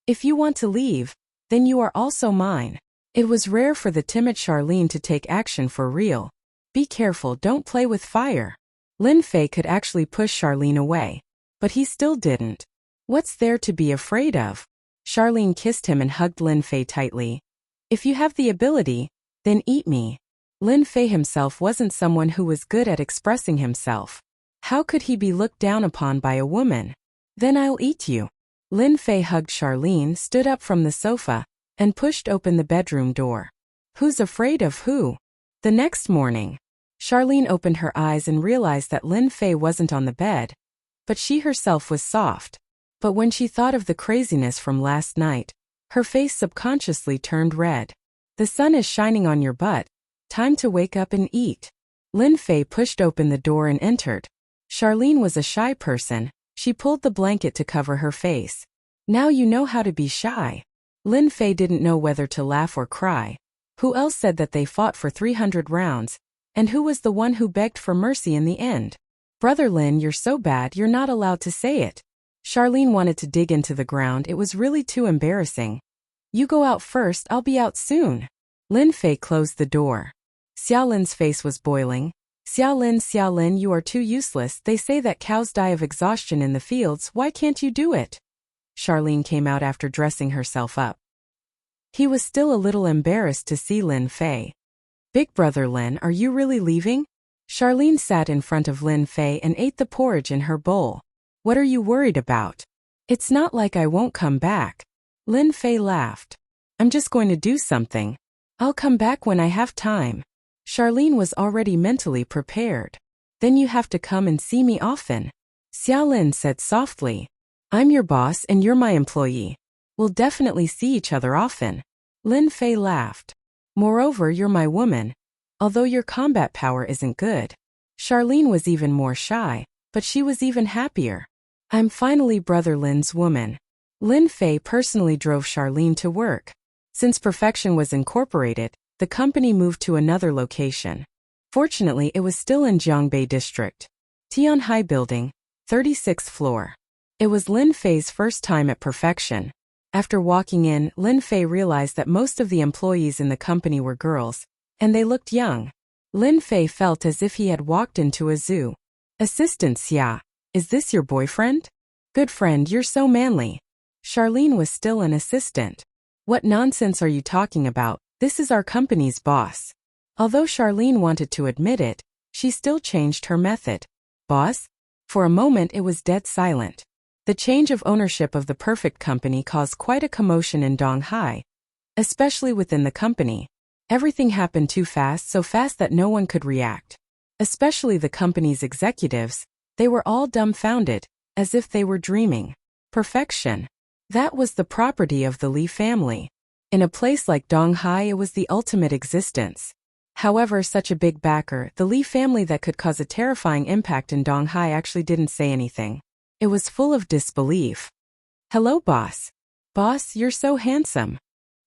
If you want to leave, then you are also mine. It was rare for the timid Charlene to take action for real. Be careful, don't play with fire. Lin Fei could actually push Charlene away. But he still didn't. What's there to be afraid of? Charlene kissed him and hugged Lin Fei tightly. If you have the ability, then eat me. Lin Fei himself wasn't someone who was good at expressing himself. How could he be looked down upon by a woman? Then I'll eat you. Lin Fei hugged Charlene, stood up from the sofa, and pushed open the bedroom door. Who's afraid of who? The next morning, Charlene opened her eyes and realized that Lin Fei wasn't on the bed, but she herself was soft. But when she thought of the craziness from last night, her face subconsciously turned red. The sun is shining on your butt. Time to wake up and eat. Lin Fei pushed open the door and entered. Charlene was a shy person. She pulled the blanket to cover her face. Now you know how to be shy. Lin Fei didn't know whether to laugh or cry. Who else said that they fought for 300 rounds? And who was the one who begged for mercy in the end? Brother Lin, you're so bad you're not allowed to say it. Charlene wanted to dig into the ground. It was really too embarrassing. You go out first, I'll be out soon. Lin Fei closed the door. Xiaolin's face was boiling. Xiaolin, you are too useless. They say that cows die of exhaustion in the fields. Why can't you do it? Charlene came out after dressing herself up. He was still a little embarrassed to see Lin Fei. Big brother Lin, are you really leaving? Charlene sat in front of Lin Fei and ate the porridge in her bowl. What are you worried about? It's not like I won't come back. Lin Fei laughed. I'm just going to do something. I'll come back when I have time. Charlene was already mentally prepared. Then you have to come and see me often. Xiaolin said softly. I'm your boss and you're my employee. We'll definitely see each other often. Lin Fei laughed. Moreover, you're my woman. Although your combat power isn't good. Charlene was even more shy, but she was even happier. I'm finally brother Lin's woman. Lin Fei personally drove Charlene to work. Since Perfection was incorporated, the company moved to another location. Fortunately, it was still in Jiangbei District. Tianhai Building, 36th floor. It was Lin Fei's first time at Perfection. After walking in, Lin Fei realized that most of the employees in the company were girls, and they looked young. Lin Fei felt as if he had walked into a zoo. Assistant Xia, is this your boyfriend? Good friend, you're so manly. Charlene was still an assistant. What nonsense are you talking about? This is our company's boss. Although Charlene wanted to admit it, she still changed her method. Boss? For a moment it was dead silent. The change of ownership of the Perfect Company caused quite a commotion in Donghai, especially within the company. Everything happened too fast, so fast that no one could react. Especially the company's executives, they were all dumbfounded, as if they were dreaming. Perfection. That was the property of the Li family. In a place like Donghai, it was the ultimate existence. However, such a big backer, the Li family that could cause a terrifying impact in Donghai actually didn't say anything. It was full of disbelief. Hello, boss. Boss, you're so handsome.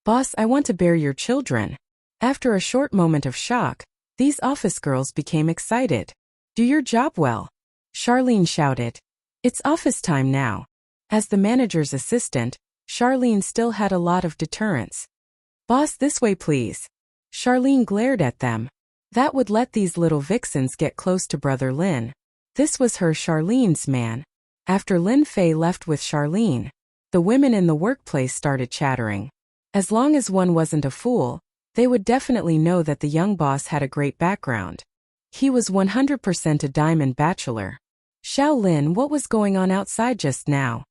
Boss, I want to bear your children. After a short moment of shock, these office girls became excited. Do your job well. Charlene shouted. It's office time now. As the manager's assistant, Charlene still had a lot of deterrence. Boss, this way please. Charlene glared at them. That would let these little vixens get close to brother Lin. This was her Charlene's man. After Lin Fei left with Charlene, the women in the workplace started chattering. As long as one wasn't a fool, they would definitely know that the young boss had a great background. He was 100% a diamond bachelor. Xiao Lin, what was going on outside just now?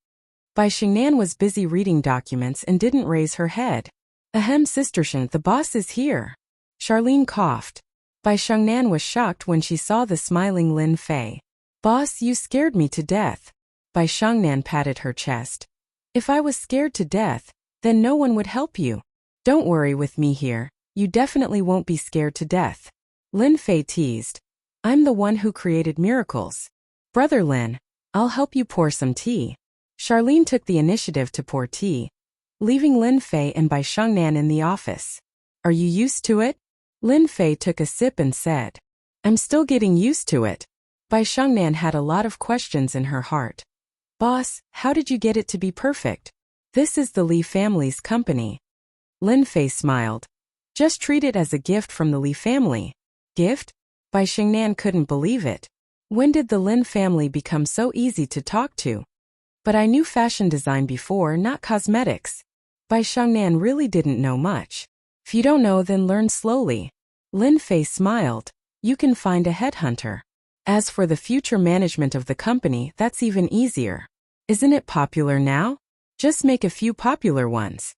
Bai Xingnan was busy reading documents and didn't raise her head. Ahem, Sister Shen, the boss is here. Charlene coughed. Bai Xingnan was shocked when she saw the smiling Lin Fei. Boss, you scared me to death. Bai Xingnan patted her chest. If I was scared to death, then no one would help you. Don't worry with me here, you definitely won't be scared to death. Lin Fei teased. I'm the one who created miracles. Brother Lin, I'll help you pour some tea. Charlene took the initiative to pour tea, leaving Lin Fei and Bai Xingnan in the office. Are you used to it? Lin Fei took a sip and said. I'm still getting used to it. Bai Xingnan had a lot of questions in her heart. Boss, how did you get it to be perfect? This is the Li family's company. Lin Fei smiled. Just treat it as a gift from the Li family. Gift? Bai Xingnan couldn't believe it. When did the Lin family become so easy to talk to? But I knew fashion design before, not cosmetics. Bai Xingnan really didn't know much. If you don't know, then learn slowly. Lin Fei smiled. You can find a headhunter. As for the future management of the company, that's even easier. Isn't it popular now? Just make a few popular ones.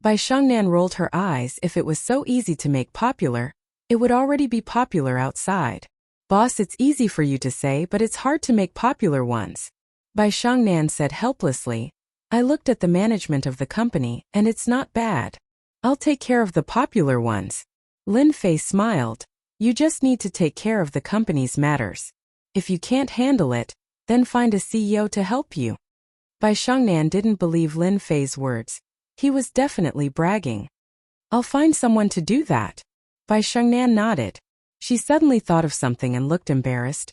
Bai Xingnan rolled her eyes. If it was so easy to make popular, it would already be popular outside. Boss, it's easy for you to say, but it's hard to make popular ones. Bai Xingnan said helplessly. I looked at the management of the company, and it's not bad. I'll take care of the popular ones. Lin Fei smiled. You just need to take care of the company's matters. If you can't handle it, then find a CEO to help you. Bai Shengnan didn't believe Lin Fei's words. He was definitely bragging. I'll find someone to do that. Bai Shengnan nodded. She suddenly thought of something and looked embarrassed.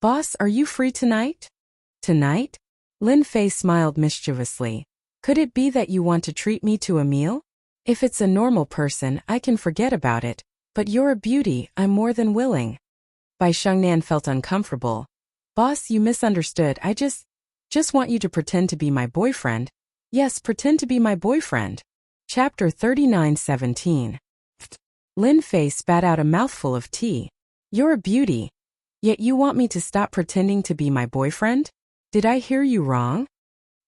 Boss, are you free tonight? Tonight? Lin Fei smiled mischievously. Could it be that you want to treat me to a meal? If it's a normal person, I can forget about it, but you're a beauty, I'm more than willing. Bai Shengnan felt uncomfortable. Boss, you misunderstood. I just want you to pretend to be my boyfriend. Yes, pretend to be my boyfriend. Chapter 39:17. Lin Fei spat out a mouthful of tea. You're a beauty. Yet you want me to stop pretending to be my boyfriend? Did I hear you wrong?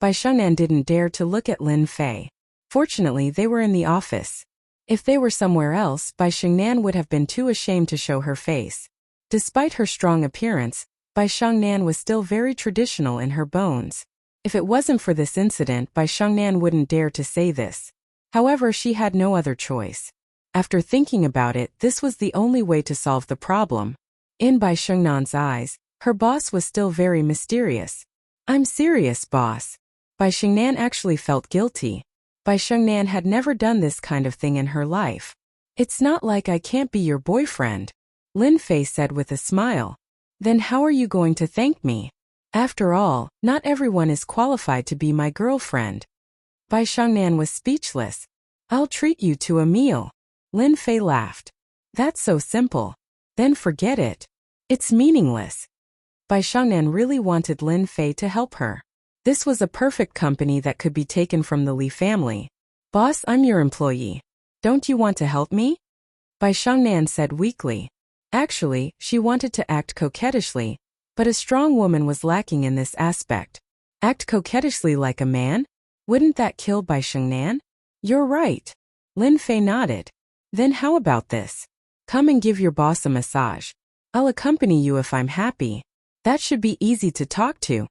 Bai Shengnan didn't dare to look at Lin Fei. Fortunately, they were in the office. If they were somewhere else, Bai Shengnan would have been too ashamed to show her face. Despite her strong appearance, Bai Shengnan was still very traditional in her bones. If it wasn't for this incident, Bai Shengnan wouldn't dare to say this. However, she had no other choice. After thinking about it, this was the only way to solve the problem. In Bai Shengnan's eyes, her boss was still very mysterious. I'm serious, boss. Bai Shengnan actually felt guilty. Bai Shengnan had never done this kind of thing in her life. It's not like I can't be your boyfriend, Lin Fei said with a smile. Then how are you going to thank me? After all, not everyone is qualified to be my girlfriend. Bai Shengnan was speechless. I'll treat you to a meal. Lin Fei laughed. That's so simple. Then forget it. It's meaningless. Bai Shengnan really wanted Lin Fei to help her. This was a perfect company that could be taken from the Li family. Boss, I'm your employee. Don't you want to help me? Bai Shengnan said weakly. Actually, she wanted to act coquettishly, but a strong woman was lacking in this aspect. Act coquettishly like a man? Wouldn't that kill Bai Shengnan? You're right. Lin Fei nodded. Then how about this? Come and give your boss a massage. I'll accompany you if I'm happy. That should be easy to talk to.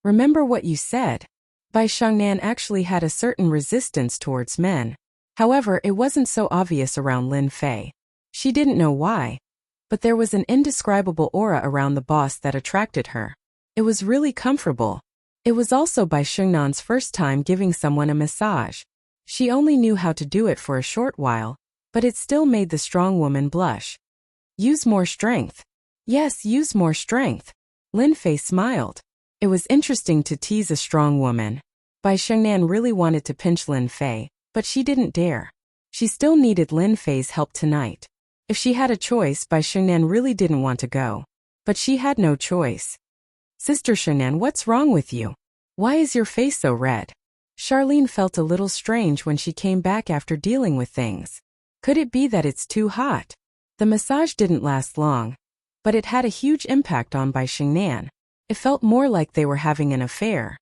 Remember what you said. Bai Shengnan actually had a certain resistance towards men. However, it wasn't so obvious around Lin Fei. She didn't know why. But there was an indescribable aura around the boss that attracted her. It was really comfortable. It was also Bai Shengnan's first time giving someone a massage. She only knew how to do it for a short while, but it still made the strong woman blush. Use more strength. Yes, use more strength. Lin Fei smiled. It was interesting to tease a strong woman. Bai Shengnan really wanted to pinch Lin Fei, but she didn't dare. She still needed Lin Fei's help tonight. If she had a choice, Bai Shengnan really didn't want to go. But she had no choice. Sister Shengnan, what's wrong with you? Why is your face so red? Charlene felt a little strange when she came back after dealing with things. Could it be that it's too hot? The massage didn't last long, but it had a huge impact on Bai Shengnan. It felt more like they were having an affair.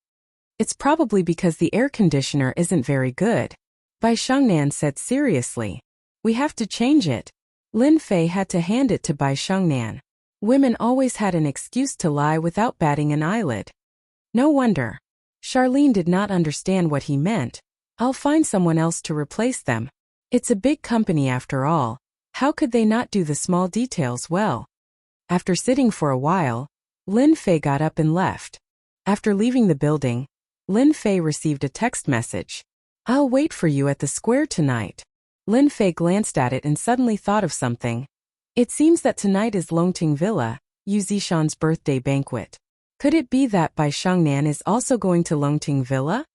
It's probably because the air conditioner isn't very good, Bai Shengnan said seriously. We have to change it. Lin Fei had to hand it to Bai Shengnan. Women always had an excuse to lie without batting an eyelid. No wonder. Charlene did not understand what he meant. I'll find someone else to replace them. It's a big company after all. How could they not do the small details well? After sitting for a while, Lin Fei got up and left. After leaving the building, Lin Fei received a text message. I'll wait for you at the square tonight. Lin Fei glanced at it and suddenly thought of something. It seems that tonight is Longting Villa, Yu Zishan's birthday banquet. Could it be that Bai Shengnan is also going to Longting Villa?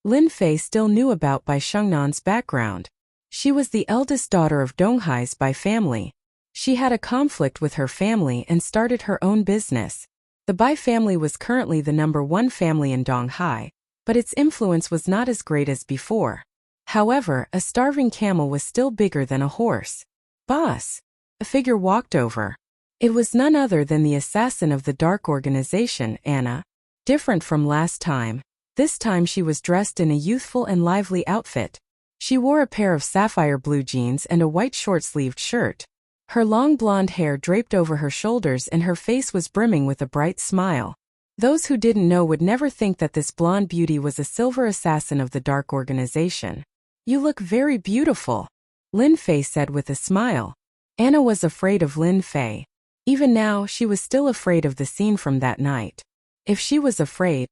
Lin Fei still knew about Bai Shengnan's background. She was the eldest daughter of Donghai's Bai family. She had a conflict with her family and started her own business. The Bai family was currently the #1 family in Donghai, but its influence was not as great as before. However, a starving camel was still bigger than a horse. Boss! A figure walked over. It was none other than the assassin of the dark organization, Anna. Different from last time, this time she was dressed in a youthful and lively outfit. She wore a pair of sapphire blue jeans and a white short-sleeved shirt. Her long blonde hair draped over her shoulders and her face was brimming with a bright smile. Those who didn't know would never think that this blonde beauty was a silver assassin of the dark organization. You look very beautiful, Lin Fei said with a smile. Anna was afraid of Lin Fei. Even now, she was still afraid of the scene from that night. If she was afraid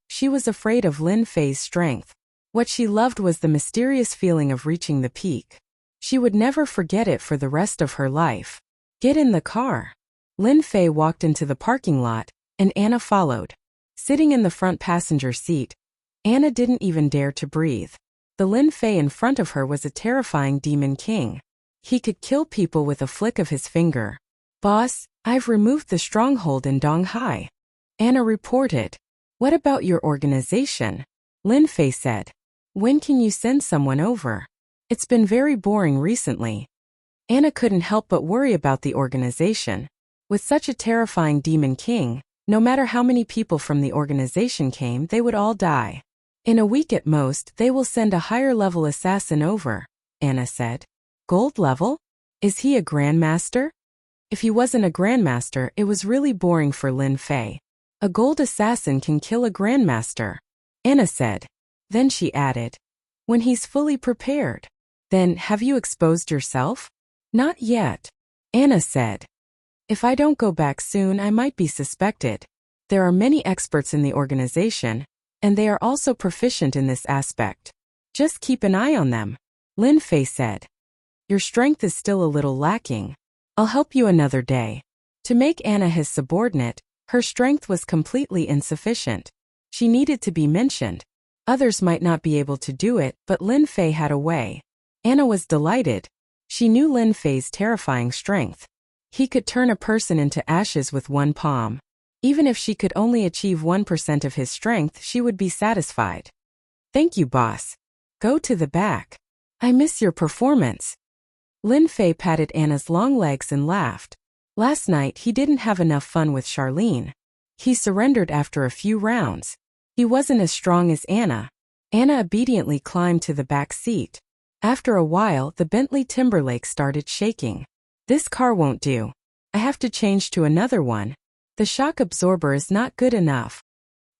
of Lin Fei's strength. What she loved was the mysterious feeling of reaching the peak. She would never forget it for the rest of her life. Get in the car. Lin Fei walked into the parking lot, and Anna followed. Sitting in the front passenger seat, Anna didn't even dare to breathe. The Lin Fei in front of her was a terrifying demon king. He could kill people with a flick of his finger. Boss, I've removed the stronghold in Donghai. Anna reported. What about your organization? Lin Fei said. When can you send someone over? It's been very boring recently. Anna couldn't help but worry about the organization. With such a terrifying demon king, no matter how many people from the organization came, they would all die. In a week at most, they will send a higher-level assassin over, Anna said. Gold level? Is he a grandmaster? If he wasn't a grandmaster, it was really boring for Lin Fei. A gold assassin can kill a grandmaster, Anna said. Then she added, when he's fully prepared. Then, have you exposed yourself? Not yet, Anna said. If I don't go back soon, I might be suspected. There are many experts in the organization, and they are also proficient in this aspect. Just keep an eye on them, Lin Fei said. Your strength is still a little lacking. I'll help you another day. To make Anna his subordinate, her strength was completely insufficient. She needed to be mentioned. Others might not be able to do it, but Lin Fei had a way. Anna was delighted. She knew Lin Fei's terrifying strength. He could turn a person into ashes with one palm. Even if she could only achieve 1% of his strength, she would be satisfied. Thank you, boss. Go to the back. I miss your performance. Lin Fei patted Anna's long legs and laughed. Last night he didn't have enough fun with Charlene. He surrendered after a few rounds. He wasn't as strong as Anna. Anna obediently climbed to the back seat. After a while, the Bentley Timberlake started shaking. This car won't do. I have to change to another one. The shock absorber is not good enough.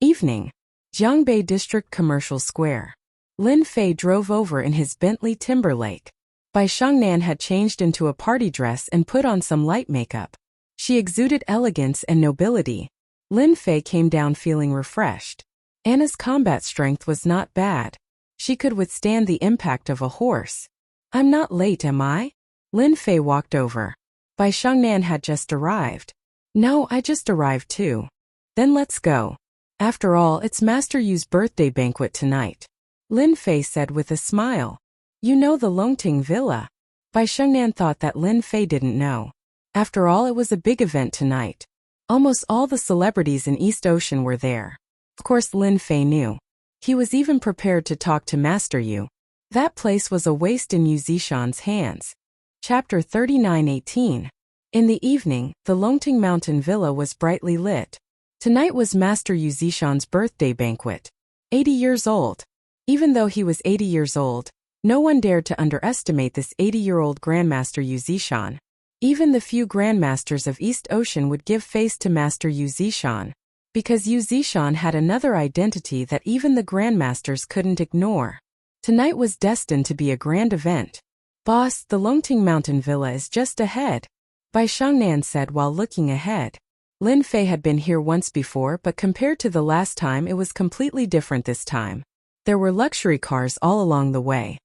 Evening. Jiangbei District Commercial Square. Lin Fei drove over in his Bentley Timberlake. Bai Shangnan had changed into a party dress and put on some light makeup. She exuded elegance and nobility. Lin Fei came down feeling refreshed. Anna's combat strength was not bad. She could withstand the impact of a horse. I'm not late, am I? Lin Fei walked over. Bai Shangnan had just arrived. No, I just arrived too. Then let's go. After all, it's Master Yu's birthday banquet tonight. Lin Fei said with a smile. You know the Longting Villa. Bai Shangnan thought that Lin Fei didn't know. After all, it was a big event tonight. Almost all the celebrities in East Ocean were there. Of course Lin Fei knew. He was even prepared to talk to Master Yu. That place was a waste in Yu Zishan's hands. Chapter 39:18. In the evening, the Longting Mountain Villa was brightly lit. Tonight was Master Yu Zishan's birthday banquet. 80 years old. Even though he was 80 years old, no one dared to underestimate this 80-year-old Grandmaster Yu Zishan. Even the few Grandmasters of East Ocean would give face to Master Yu Zishan. Because Yu Zishan had another identity that even the Grandmasters couldn't ignore. Tonight was destined to be a grand event. Boss, the Longting Mountain Villa is just ahead, Bai Shangnan said while looking ahead. Lin Fei had been here once before, but compared to the last time it was completely different this time. There were luxury cars all along the way.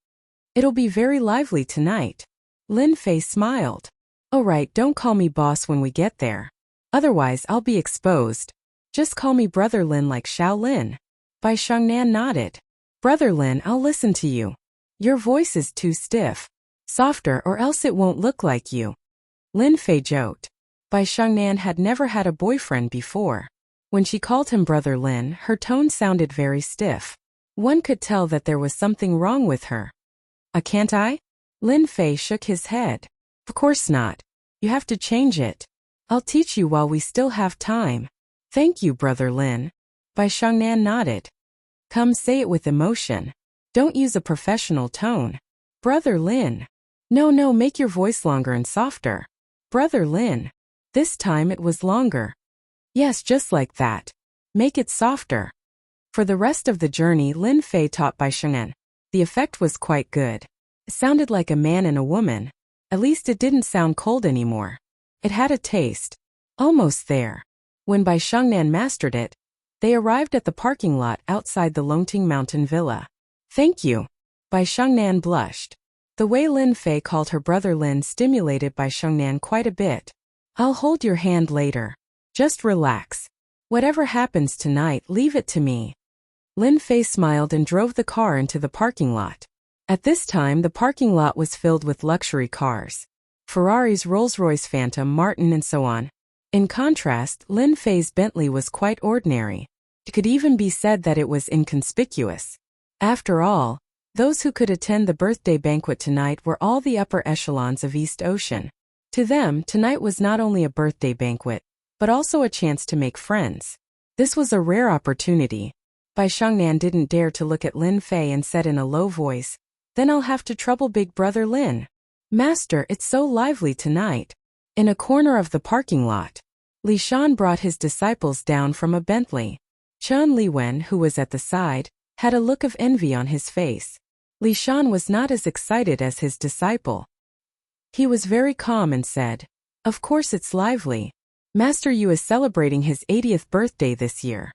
It'll be very lively tonight. Lin Fei smiled. Oh right, don't call me boss when we get there. Otherwise I'll be exposed. Just call me Brother Lin like Xiao Lin. Bai Shangnan nodded. Brother Lin, I'll listen to you. Your voice is too stiff. Softer or else it won't look like you. Lin Fei joked. Bai Shangnan had never had a boyfriend before. When she called him Brother Lin, her tone sounded very stiff. One could tell that there was something wrong with her. Can't I? Lin Fei shook his head. Of course not. You have to change it. I'll teach you while we still have time. Thank you, Brother Lin. Bai Shangnan nodded. Come, say it with emotion. Don't use a professional tone. Brother Lin. No, make your voice longer and softer. Brother Lin. This time it was longer. Yes, just like that. Make it softer. For the rest of the journey, Lin Fei taught Bai Shangnan. The effect was quite good. It sounded like a man and a woman. At least it didn't sound cold anymore. It had a taste. Almost there. When Bai Shengnan mastered it, they arrived at the parking lot outside the Longting Mountain Villa. Thank you. Bai Shengnan blushed. The way Lin Fei called her brother Lin stimulated Bai Shengnan quite a bit. I'll hold your hand later. Just relax. Whatever happens tonight, leave it to me. Lin Fei smiled and drove the car into the parking lot. At this time, the parking lot was filled with luxury cars. Ferraris, Rolls-Royce Phantom, Martin, and so on. In contrast, Lin Fei's Bentley was quite ordinary. It could even be said that it was inconspicuous. After all, those who could attend the birthday banquet tonight were all the upper echelons of East Ocean. To them, tonight was not only a birthday banquet, but also a chance to make friends. This was a rare opportunity. Bai Shengnan didn't dare to look at Lin Fei and said in a low voice, "Then I'll have to trouble big brother Lin. Master, it's so lively tonight." In a corner of the parking lot, Li Shan brought his disciples down from a Bentley. Chen Liwen, who was at the side, had a look of envy on his face. Li Shan was not as excited as his disciple. He was very calm and said, "Of course it's lively. Master Yu is celebrating his 80th birthday this year.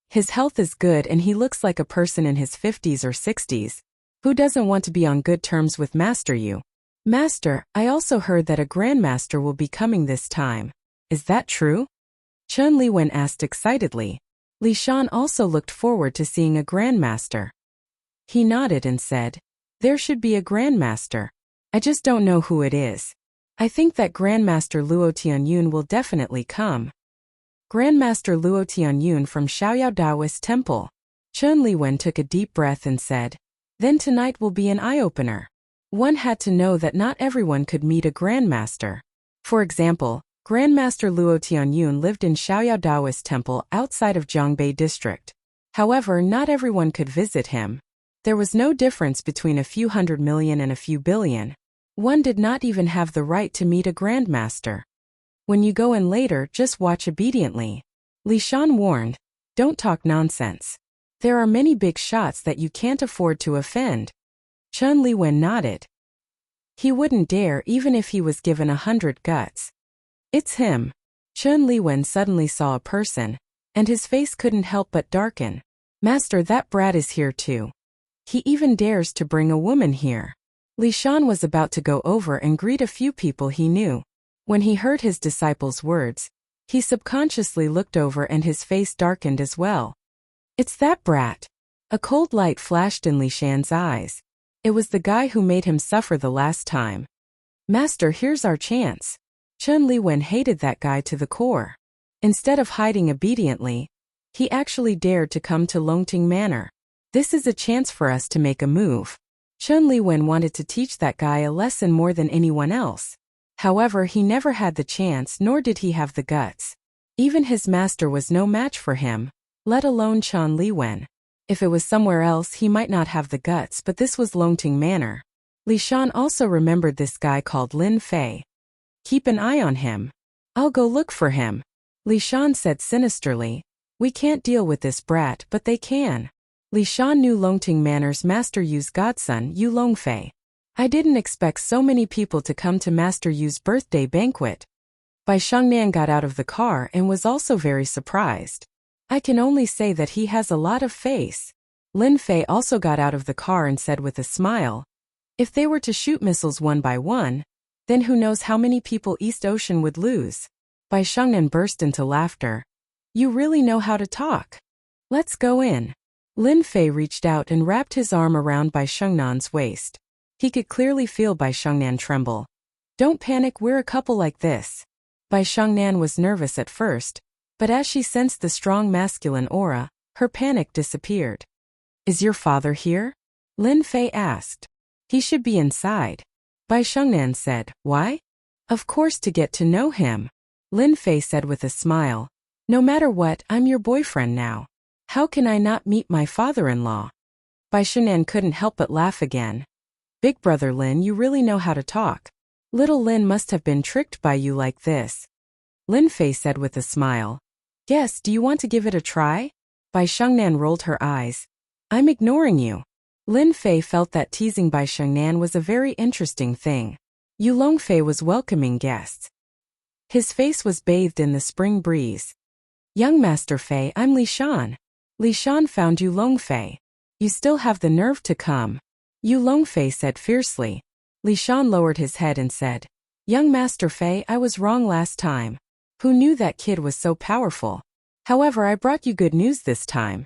His health is good and he looks like a person in his 50s or 60s. Who doesn't want to be on good terms with Master Yu? Master, I also heard that a grandmaster will be coming this time. Is that true?" Chen Liwen asked excitedly. Li Shan also looked forward to seeing a grandmaster. He nodded and said, "There should be a grandmaster. I just don't know who it is. I think that Grandmaster Luo Tianyun will definitely come." Grandmaster Luo Tianyun from Xiaoyao Daoist Temple. Chen Liwen took a deep breath and said, "Then tonight will be an eye-opener." One had to know that not everyone could meet a grandmaster. For example, Grandmaster Luo Tianyun lived in Xiaoyao Daoist Temple outside of Zhongbei District. However, not everyone could visit him. There was no difference between a few 100 million and a few billion. One did not even have the right to meet a grandmaster. When you go in later, just watch obediently. Li Shan warned, "Don't talk nonsense. There are many big shots that you can't afford to offend." Chen Liwen nodded. He wouldn't dare even if he was given 100 guts. "It's him." Chen Liwen suddenly saw a person, and his face couldn't help but darken. "Master, that brat is here too. He even dares to bring a woman here." Li Shan was about to go over and greet a few people he knew. When he heard his disciples' words, he subconsciously looked over and his face darkened as well. "It's that brat." A cold light flashed in Li Shan's eyes. It was the guy who made him suffer the last time. "Master, here's our chance." Chen Liwen hated that guy to the core. Instead of hiding obediently, he actually dared to come to Longting Manor. "This is a chance for us to make a move." Chen Liwen wanted to teach that guy a lesson more than anyone else. However, he never had the chance, nor did he have the guts. Even his master was no match for him, let alone Chen Liwen. If it was somewhere else, he might not have the guts, but this was Longting Manor. Li Shan also remembered this guy called Lin Fei. "Keep an eye on him. I'll go look for him." Li Shan said sinisterly, "We can't deal with this brat, but they can." Li Shan knew Longting Manor's Master Yu's godson, Yu Longfei. "I didn't expect so many people to come to Master Yu's birthday banquet." Bai Shengnan got out of the car and was also very surprised. "I can only say that he has a lot of face." Lin Fei also got out of the car and said with a smile, "If they were to shoot missiles one by one, then who knows how many people East Ocean would lose." Bai Shengnan burst into laughter. "You really know how to talk. Let's go in." Lin Fei reached out and wrapped his arm around Bai Shengnan's waist. He could clearly feel Bai Shengnan tremble. "Don't panic, we're a couple like this." Bai Shengnan was nervous at first, but as she sensed the strong masculine aura, her panic disappeared. "Is your father here?" Lin Fei asked. "He should be inside." Bai Shengnan said, "Why?" "Of course, to get to know him." Lin Fei said with a smile, "No matter what, I'm your boyfriend now. How can I not meet my father-in-law?" Bai Shengnan couldn't help but laugh again. "Big brother Lin, you really know how to talk. Little Lin must have been tricked by you like this." Lin Fei said with a smile. "Yes, do you want to give it a try?" Bai Shengnan rolled her eyes. "I'm ignoring you." Lin Fei felt that teasing Bai Shengnan was a very interesting thing. Yu Longfei was welcoming guests. His face was bathed in the spring breeze. Young Master Fei, I'm Li Shan. Li Shan found you Long Fei. You still have the nerve to come. Yu Longfei said fiercely. Li Shan lowered his head and said, Young Master Fei, I was wrong last time. Who knew that kid was so powerful? However, I brought you good news this time.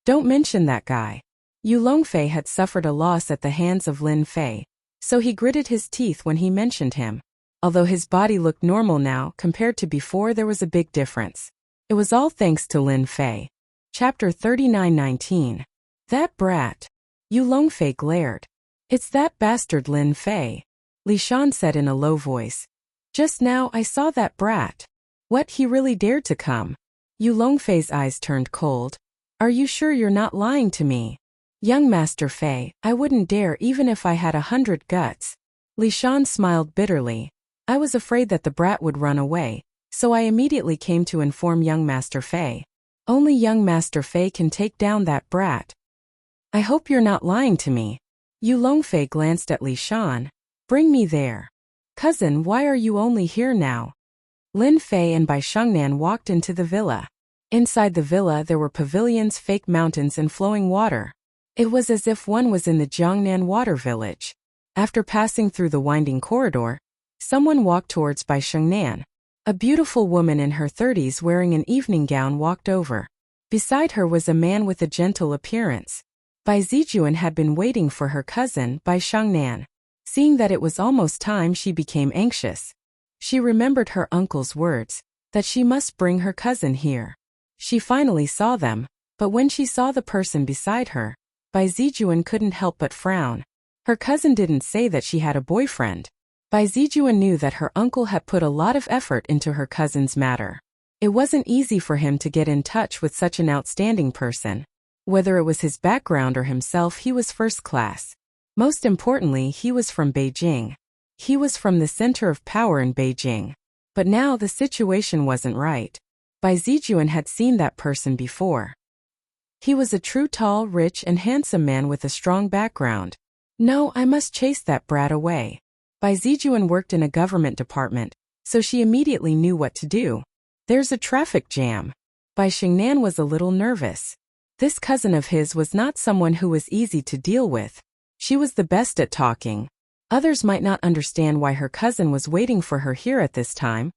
Don't mention that guy. Yu Longfei had suffered a loss at the hands of Lin Fei, so he gritted his teeth when he mentioned him. Although his body looked normal now compared to before, there was a big difference. It was all thanks to Lin Fei. Chapter 39:19. That brat. Yu Longfei glared. It's that bastard Lin Fei. Li Shan said in a low voice. Just now I saw that brat. What, he really dared to come? Yu Longfei's eyes turned cold. Are you sure you're not lying to me? Young Master Fei, I wouldn't dare even if I had 100 guts. Li Shan smiled bitterly. I was afraid that the brat would run away, so I immediately came to inform young Master Fei. Only young Master Fei can take down that brat. I hope you're not lying to me. Yu Longfei glanced at Li Shan. Bring me there. Cousin, why are you only here now? Lin Fei and Bai Shengnan walked into the villa. Inside the villa there were pavilions, fake mountains and flowing water. It was as if one was in the Jiangnan water village. After passing through the winding corridor, someone walked towards Bai Shengnan. A beautiful woman in her 30s wearing an evening gown walked over. Beside her was a man with a gentle appearance. Bai Zijuan had been waiting for her cousin, Bai Shengnan. Seeing that it was almost time, she became anxious. She remembered her uncle's words, that she must bring her cousin here. She finally saw them, but when she saw the person beside her, Bai Zijuan couldn't help but frown. Her cousin didn't say that she had a boyfriend. Bai Zijuan knew that her uncle had put a lot of effort into her cousin's matter. It wasn't easy for him to get in touch with such an outstanding person. Whether it was his background or himself, he was first class. Most importantly, he was from Beijing. He was from the center of power in Beijing. But now the situation wasn't right. Bai Zijuan had seen that person before. He was a true tall, rich and handsome man with a strong background. No, I must chase that brat away. Bai Zijuan worked in a government department, so she immediately knew what to do. There's a traffic jam. Bai Shengnan was a little nervous. This cousin of his was not someone who was easy to deal with. She was the best at talking. Others might not understand why her cousin was waiting for her here at this time,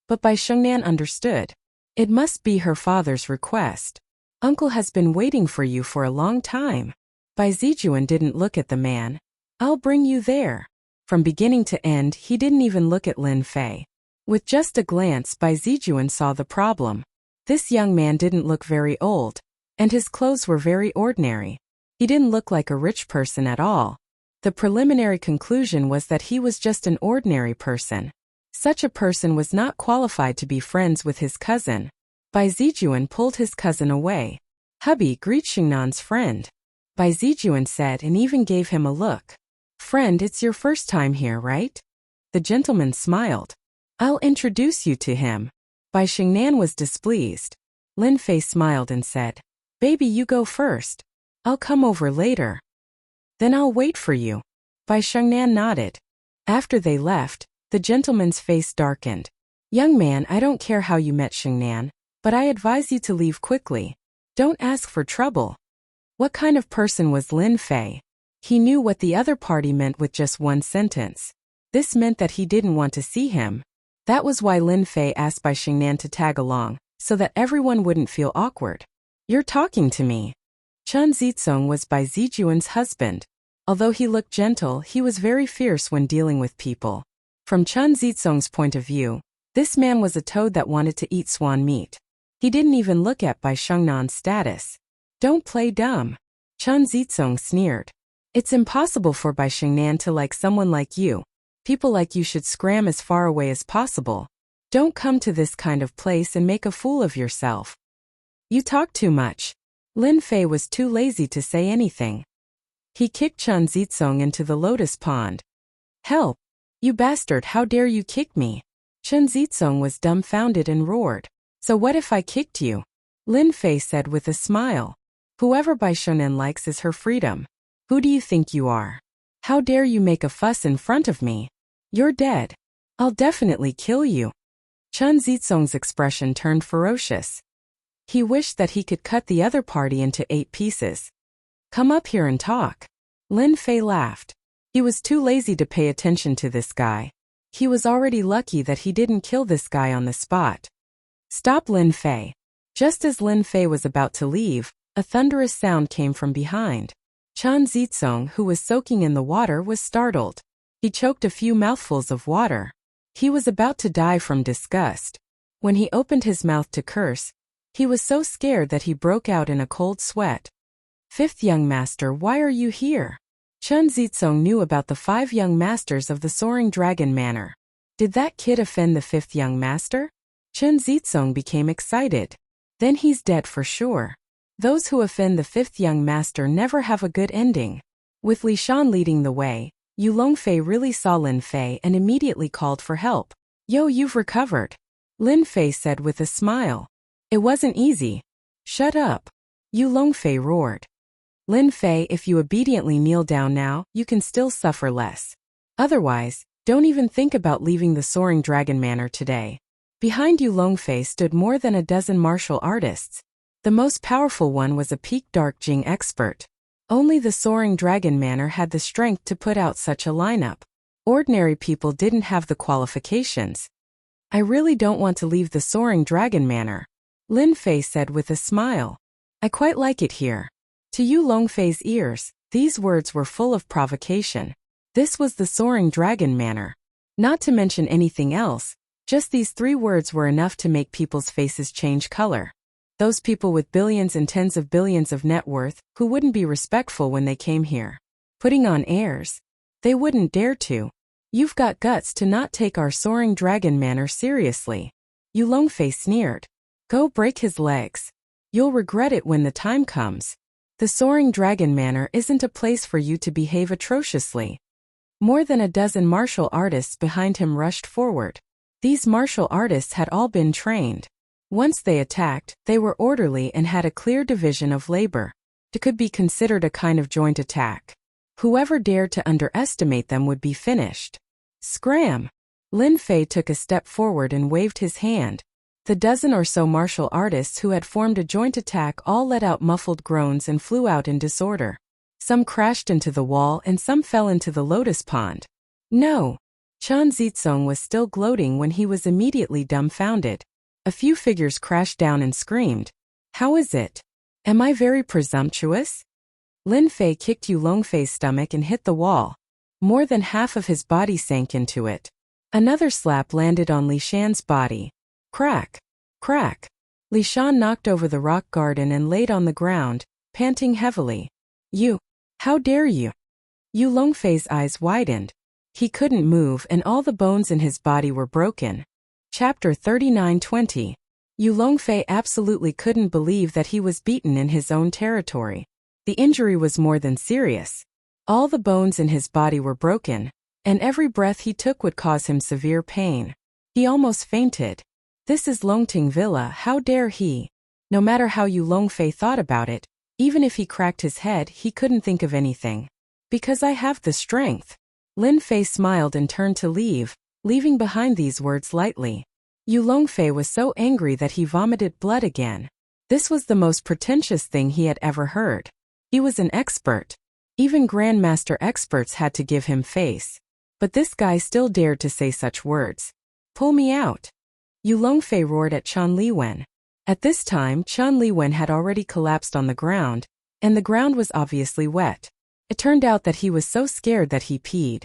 but Bai Shengnan understood. It must be her father's request. Uncle has been waiting for you for a long time. Bai Zijuan didn't look at the man. I'll bring you there. From beginning to end, he didn't even look at Lin Fei. With just a glance, Bai Zijuan saw the problem. This young man didn't look very old, and his clothes were very ordinary. He didn't look like a rich person at all. The preliminary conclusion was that he was just an ordinary person. Such a person was not qualified to be friends with his cousin. Bai Zijuan pulled his cousin away. Hubby, greet Xingnan's friend. Bai Zijuan said and even gave him a look. Friend, it's your first time here, right? The gentleman smiled. I'll introduce you to him. Bai Shengnan was displeased. Lin Fei smiled and said, Baby, you go first. I'll come over later. Then I'll wait for you. Bai Shengnan nodded. After they left, the gentleman's face darkened. Young man, I don't care how you met Shengnan, but I advise you to leave quickly. Don't ask for trouble. What kind of person was Lin Fei? He knew what the other party meant with just one sentence. This meant that he didn't want to see him. That was why Lin Fei asked Bai Shengnan to tag along, so that everyone wouldn't feel awkward. You're talking to me. Chen Zizong was Bai Zijuan's husband. Although he looked gentle, he was very fierce when dealing with people. From Chen Zizong's point of view, this man was a toad that wanted to eat swan meat. He didn't even look at Bai Shengnan's status. Don't play dumb. Chen Zizong sneered. It's impossible for Bai Shengnan to like someone like you. People like you should scram as far away as possible. Don't come to this kind of place and make a fool of yourself. You talk too much. Lin Fei was too lazy to say anything. He kicked Chen Zizong into the lotus pond. Help! You bastard, how dare you kick me? Chen Zizong was dumbfounded and roared. So what if I kicked you? Lin Fei said with a smile. Whoever Bai Shengnan likes is her freedom. Who do you think you are? How dare you make a fuss in front of me? You're dead. I'll definitely kill you. Chun Zizong's expression turned ferocious. He wished that he could cut the other party into 8 pieces. Come up here and talk. Lin Fei laughed. He was too lazy to pay attention to this guy. He was already lucky that he didn't kill this guy on the spot. Stop, Lin Fei. Just as Lin Fei was about to leave, a thunderous sound came from behind. Chun Zizong, who was soaking in the water, was startled. He choked a few mouthfuls of water. He was about to die from disgust. When he opened his mouth to curse, he was so scared that he broke out in a cold sweat. 5th young master, why are you here? Chun Zizong knew about the 5 young masters of the Soaring Dragon Manor. Did that kid offend the 5th young master? Chun Zizong became excited. Then he's dead for sure. Those who offend the 5th young master never have a good ending. With Li Shan leading the way, Yu Longfei really saw Lin Fei and immediately called for help. Yo, you've recovered. Lin Fei said with a smile. It wasn't easy. Shut up. Yu Longfei roared. Lin Fei, if you obediently kneel down now, you can still suffer less. Otherwise, don't even think about leaving the Soaring Dragon Manor today. Behind Yu Longfei stood more than a dozen martial artists. The most powerful one was a peak Dark Jing expert. Only the Soaring Dragon Manor had the strength to put out such a lineup. Ordinary people didn't have the qualifications. I really don't want to leave the Soaring Dragon Manor, Lin Fei said with a smile. I quite like it here. To Yu Longfei's ears, these words were full of provocation. This was the Soaring Dragon Manor. Not to mention anything else, just these 3 words were enough to make people's faces change color. Those people with billions and tens of billions of net worth, who wouldn't be respectful when they came here. Putting on airs. They wouldn't dare to. You've got guts to not take our Soaring Dragon Manor seriously. Yu Longfei sneered. Go break his legs. You'll regret it when the time comes. The Soaring Dragon Manor isn't a place for you to behave atrociously. More than a dozen martial artists behind him rushed forward. These martial artists had all been trained. Once they attacked, they were orderly and had a clear division of labor. It could be considered a kind of joint attack. Whoever dared to underestimate them would be finished. Scram! Lin Fei took a step forward and waved his hand. The dozen or so martial artists who had formed a joint attack all let out muffled groans and flew out in disorder. Some crashed into the wall and some fell into the lotus pond. No! Chun Zizong was still gloating when he was immediately dumbfounded. A few figures crashed down and screamed. How is it? Am I very presumptuous? Lin Fei kicked Yu Longfei's stomach and hit the wall. More than half of his body sank into it. Another slap landed on Li Shan's body. Crack! Crack! Li Shan knocked over the rock garden and laid on the ground, panting heavily. You! How dare you! Yu Longfei's eyes widened. He couldn't move and all the bones in his body were broken. Chapter 39:20. Yu Longfei absolutely couldn't believe that he was beaten in his own territory. The injury was more than serious. All the bones in his body were broken, and every breath he took would cause him severe pain. He almost fainted. This is Longting Villa, how dare he? No matter how Yu Longfei thought about it, even if he cracked his head, he couldn't think of anything. Because I have the strength. Lin Fei smiled and turned to leave, leaving behind these words lightly. Yu Longfei was so angry that he vomited blood again. This was the most pretentious thing he had ever heard. He was an expert. Even Grandmaster experts had to give him face. But this guy still dared to say such words. Pull me out. Yu Longfei roared at Chun Liwen. At this time, Chun Liwen had already collapsed on the ground, and the ground was obviously wet. It turned out that he was so scared that he peed.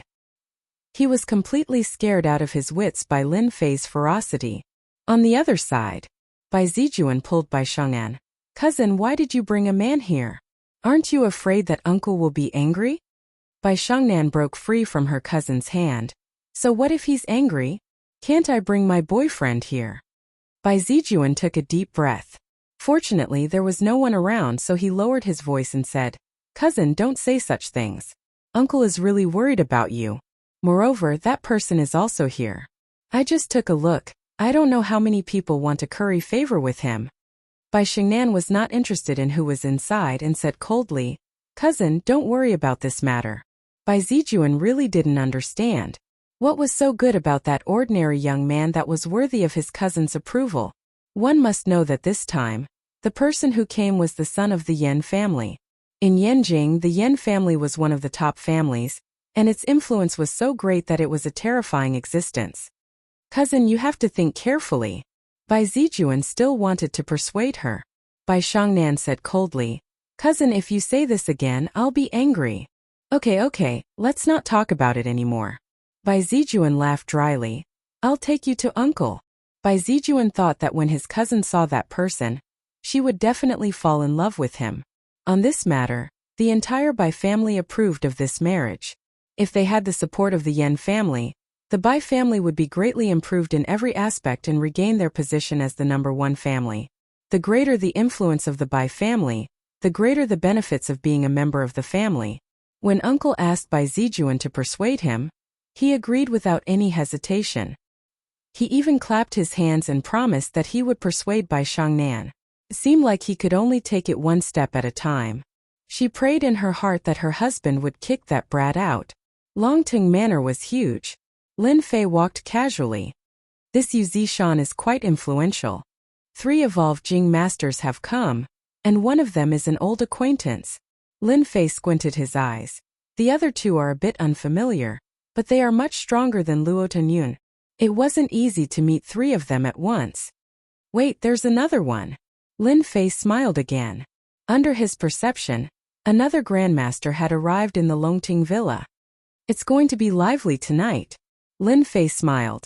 He was completely scared out of his wits by Lin Fei's ferocity. On the other side, Bai Zijuan pulled Bai Sheng'an. Cousin, why did you bring a man here? Aren't you afraid that uncle will be angry? Bai Sheng'an broke free from her cousin's hand. So what if he's angry? Can't I bring my boyfriend here? Bai Zijuan took a deep breath. Fortunately, there was no one around, so he lowered his voice and said, Cousin, don't say such things. Uncle is really worried about you. Moreover, that person is also here. I just took a look. I don't know how many people want to curry favor with him. Bai Sheng'an was not interested in who was inside and said coldly, Cousin, don't worry about this matter. Bai Zijuan really didn't understand. What was so good about that ordinary young man that was worthy of his cousin's approval? One must know that this time, the person who came was the son of the Yan family. In Yanjing, the Yan family was one of the top families, and its influence was so great that it was a terrifying existence. Cousin, you have to think carefully. Bai Zijuan still wanted to persuade her. Bai Shangnan said coldly, Cousin, if you say this again, I'll be angry. Okay, let's not talk about it anymore. Bai Zijuan laughed dryly. I'll take you to uncle. Bai Zijuan thought that when his cousin saw that person, she would definitely fall in love with him. On this matter, the entire Bai family approved of this marriage. If they had the support of the Yan family, the Bai family would be greatly improved in every aspect and regain their position as the #1 family. The greater the influence of the Bai family, the greater the benefits of being a member of the family. When uncle asked Bai Zijuan to persuade him, he agreed without any hesitation. He even clapped his hands and promised that he would persuade Bai Shangnan. It seemed like he could only take it one step at a time. She prayed in her heart that her husband would kick that brat out. Longting Manor was huge. Lin Fei walked casually. This Yu Zishan is quite influential. 3 evolved Jing masters have come, and one of them is an old acquaintance. Lin Fei squinted his eyes. The other 2 are a bit unfamiliar, but they are much stronger than Luo Tanyun. It wasn't easy to meet 3 of them at once. Wait, there's another one. Lin Fei smiled again. Under his perception, another grandmaster had arrived in the Longting Villa. It's going to be lively tonight. Lin Fei smiled.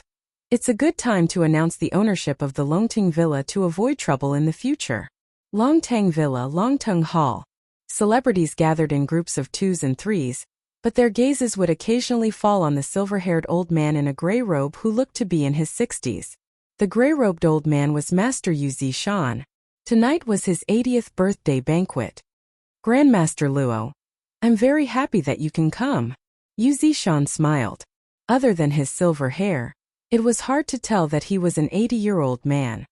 It's a good time to announce the ownership of the Longting Villa to avoid trouble in the future. Longtang Villa, Longtung Hall. Celebrities gathered in groups of 2s and 3s, but their gazes would occasionally fall on the silver-haired old man in a gray robe who looked to be in his 60s. The gray-robed old man was Master Yu Zishan. Tonight was his 80th birthday banquet. Grandmaster Luo, I'm very happy that you can come. Yu Zishan smiled. Other than his silver hair, it was hard to tell that he was an 80-year-old man.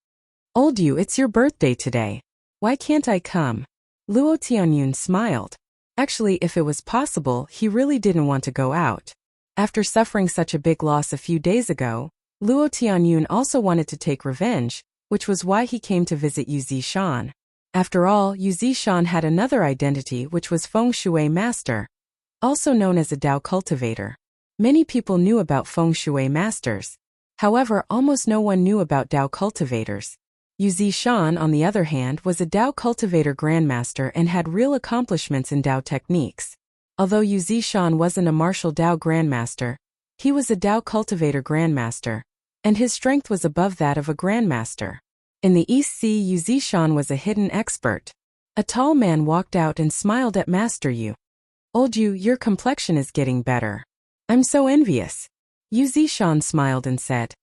Old Yu, it's your birthday today. Why can't I come? Luo Tianyun smiled. Actually, if it was possible, he really didn't want to go out. After suffering such a big loss a few days ago, Luo Tianyun also wanted to take revenge, which was why he came to visit Yu Zishan. After all, Yu Zishan had another identity, which was Feng Shui Master, also known as a Dao cultivator. Many people knew about Feng Shui Masters. However, almost no one knew about Dao cultivators. Yu Zishan, on the other hand, was a Dao cultivator grandmaster and had real accomplishments in Dao techniques. Although Yu Zishan wasn't a martial Dao grandmaster, he was a Dao cultivator grandmaster, and his strength was above that of a grandmaster. In the East Sea, Yu Zishan was a hidden expert. A tall man walked out and smiled at Master Yu. Old Yu, your complexion is getting better. I'm so envious. Yu Zishan smiled and said,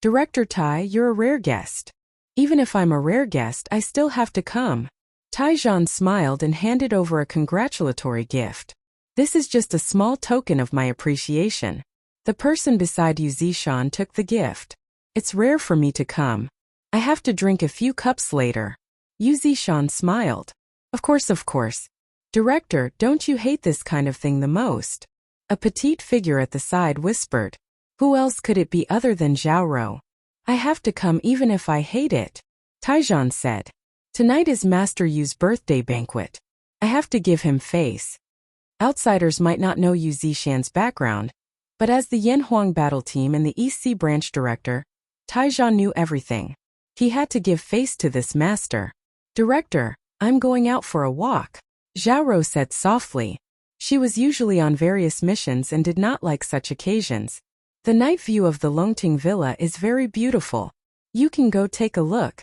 Director Tai, you're a rare guest. Even if I'm a rare guest, I still have to come. Taizhan smiled and handed over a congratulatory gift. This is just a small token of my appreciation. The person beside Yu Zishan took the gift. It's rare for me to come. I have to drink a few cups later. Yu Zishan smiled. Of course. Director, don't you hate this kind of thing the most? A petite figure at the side whispered. Who else could it be other than Zhao Rou? I have to come even if I hate it. Taizhan said. Tonight is Master Yu's birthday banquet. I have to give him face. Outsiders might not know Yu Zishan's background, but as the Yanhuang battle team and the East Sea branch director, Taizhan knew everything. He had to give face to this master. Director, I'm going out for a walk. Zhao Rou said softly. She was usually on various missions and did not like such occasions. The night view of the Longting Villa is very beautiful. You can go take a look.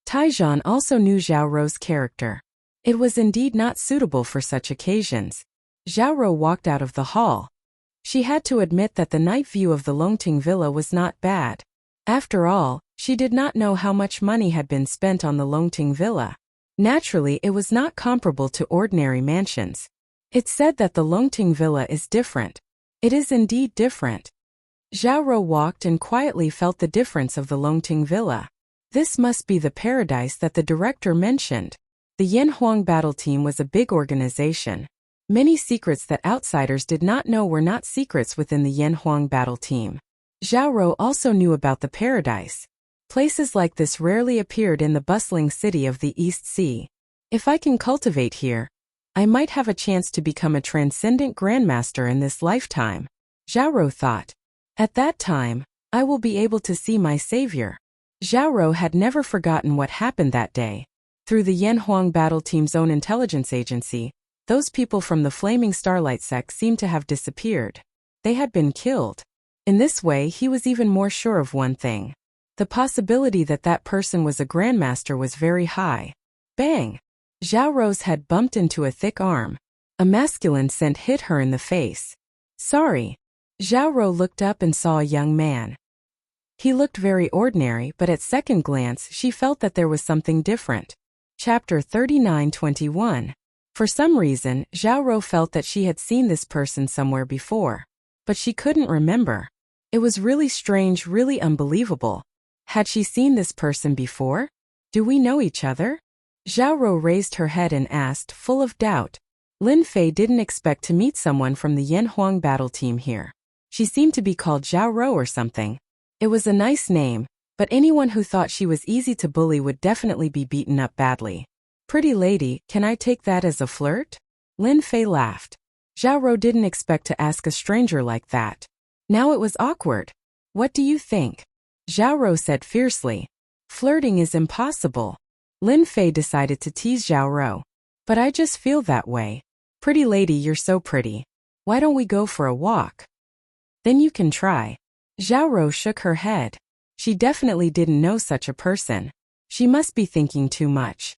Taizhan also knew Zhao Rou's character. It was indeed not suitable for such occasions. Zhao Rou walked out of the hall. She had to admit that the night view of the Longting Villa was not bad. After all, she did not know how much money had been spent on the Longting Villa. Naturally, it was not comparable to ordinary mansions. It's said that the Longting Villa is different. It is indeed different. Zhao Rou walked and quietly felt the difference of the Longting Villa. This must be the paradise that the director mentioned. The Yanhuang battle team was a big organization. Many secrets that outsiders did not know were not secrets within the Yanhuang battle team. Zhao Rou also knew about the paradise. Places like this rarely appeared in the bustling city of the East Sea. If I can cultivate here, I might have a chance to become a transcendent grandmaster in this lifetime, Zhao Rou thought. At that time, I will be able to see my savior. Zhao Rou had never forgotten what happened that day. Through the Yanhuang battle team's own intelligence agency, those people from the Flaming Starlight sect seemed to have disappeared. They had been killed. In this way, he was even more sure of one thing. The possibility that that person was a grandmaster was very high. Bang! Zhao Rou's head bumped into a thick arm. A masculine scent hit her in the face. Sorry. Zhao Rou looked up and saw a young man. He looked very ordinary, but at second glance she felt that there was something different. Chapter 39:21. For some reason, Zhao Rou felt that she had seen this person somewhere before. But she couldn't remember. It was really strange, really unbelievable. Had she seen this person before? Do we know each other? Zhao Rou raised her head and asked, full of doubt. Lin Fei didn't expect to meet someone from the Yanhuang battle team here. She seemed to be called Zhao Rou or something. It was a nice name, but anyone who thought she was easy to bully would definitely be beaten up badly. Pretty lady, can I take that as a flirt? Lin Fei laughed. Zhao Rou didn't expect to ask a stranger like that. Now it was awkward. What do you think? Zhao Rou said fiercely. Flirting is impossible. Lin Fei decided to tease Zhao Rou. But I just feel that way. Pretty lady, you're so pretty. Why don't we go for a walk? Then you can try. Zhao Rou shook her head. She definitely didn't know such a person. She must be thinking too much.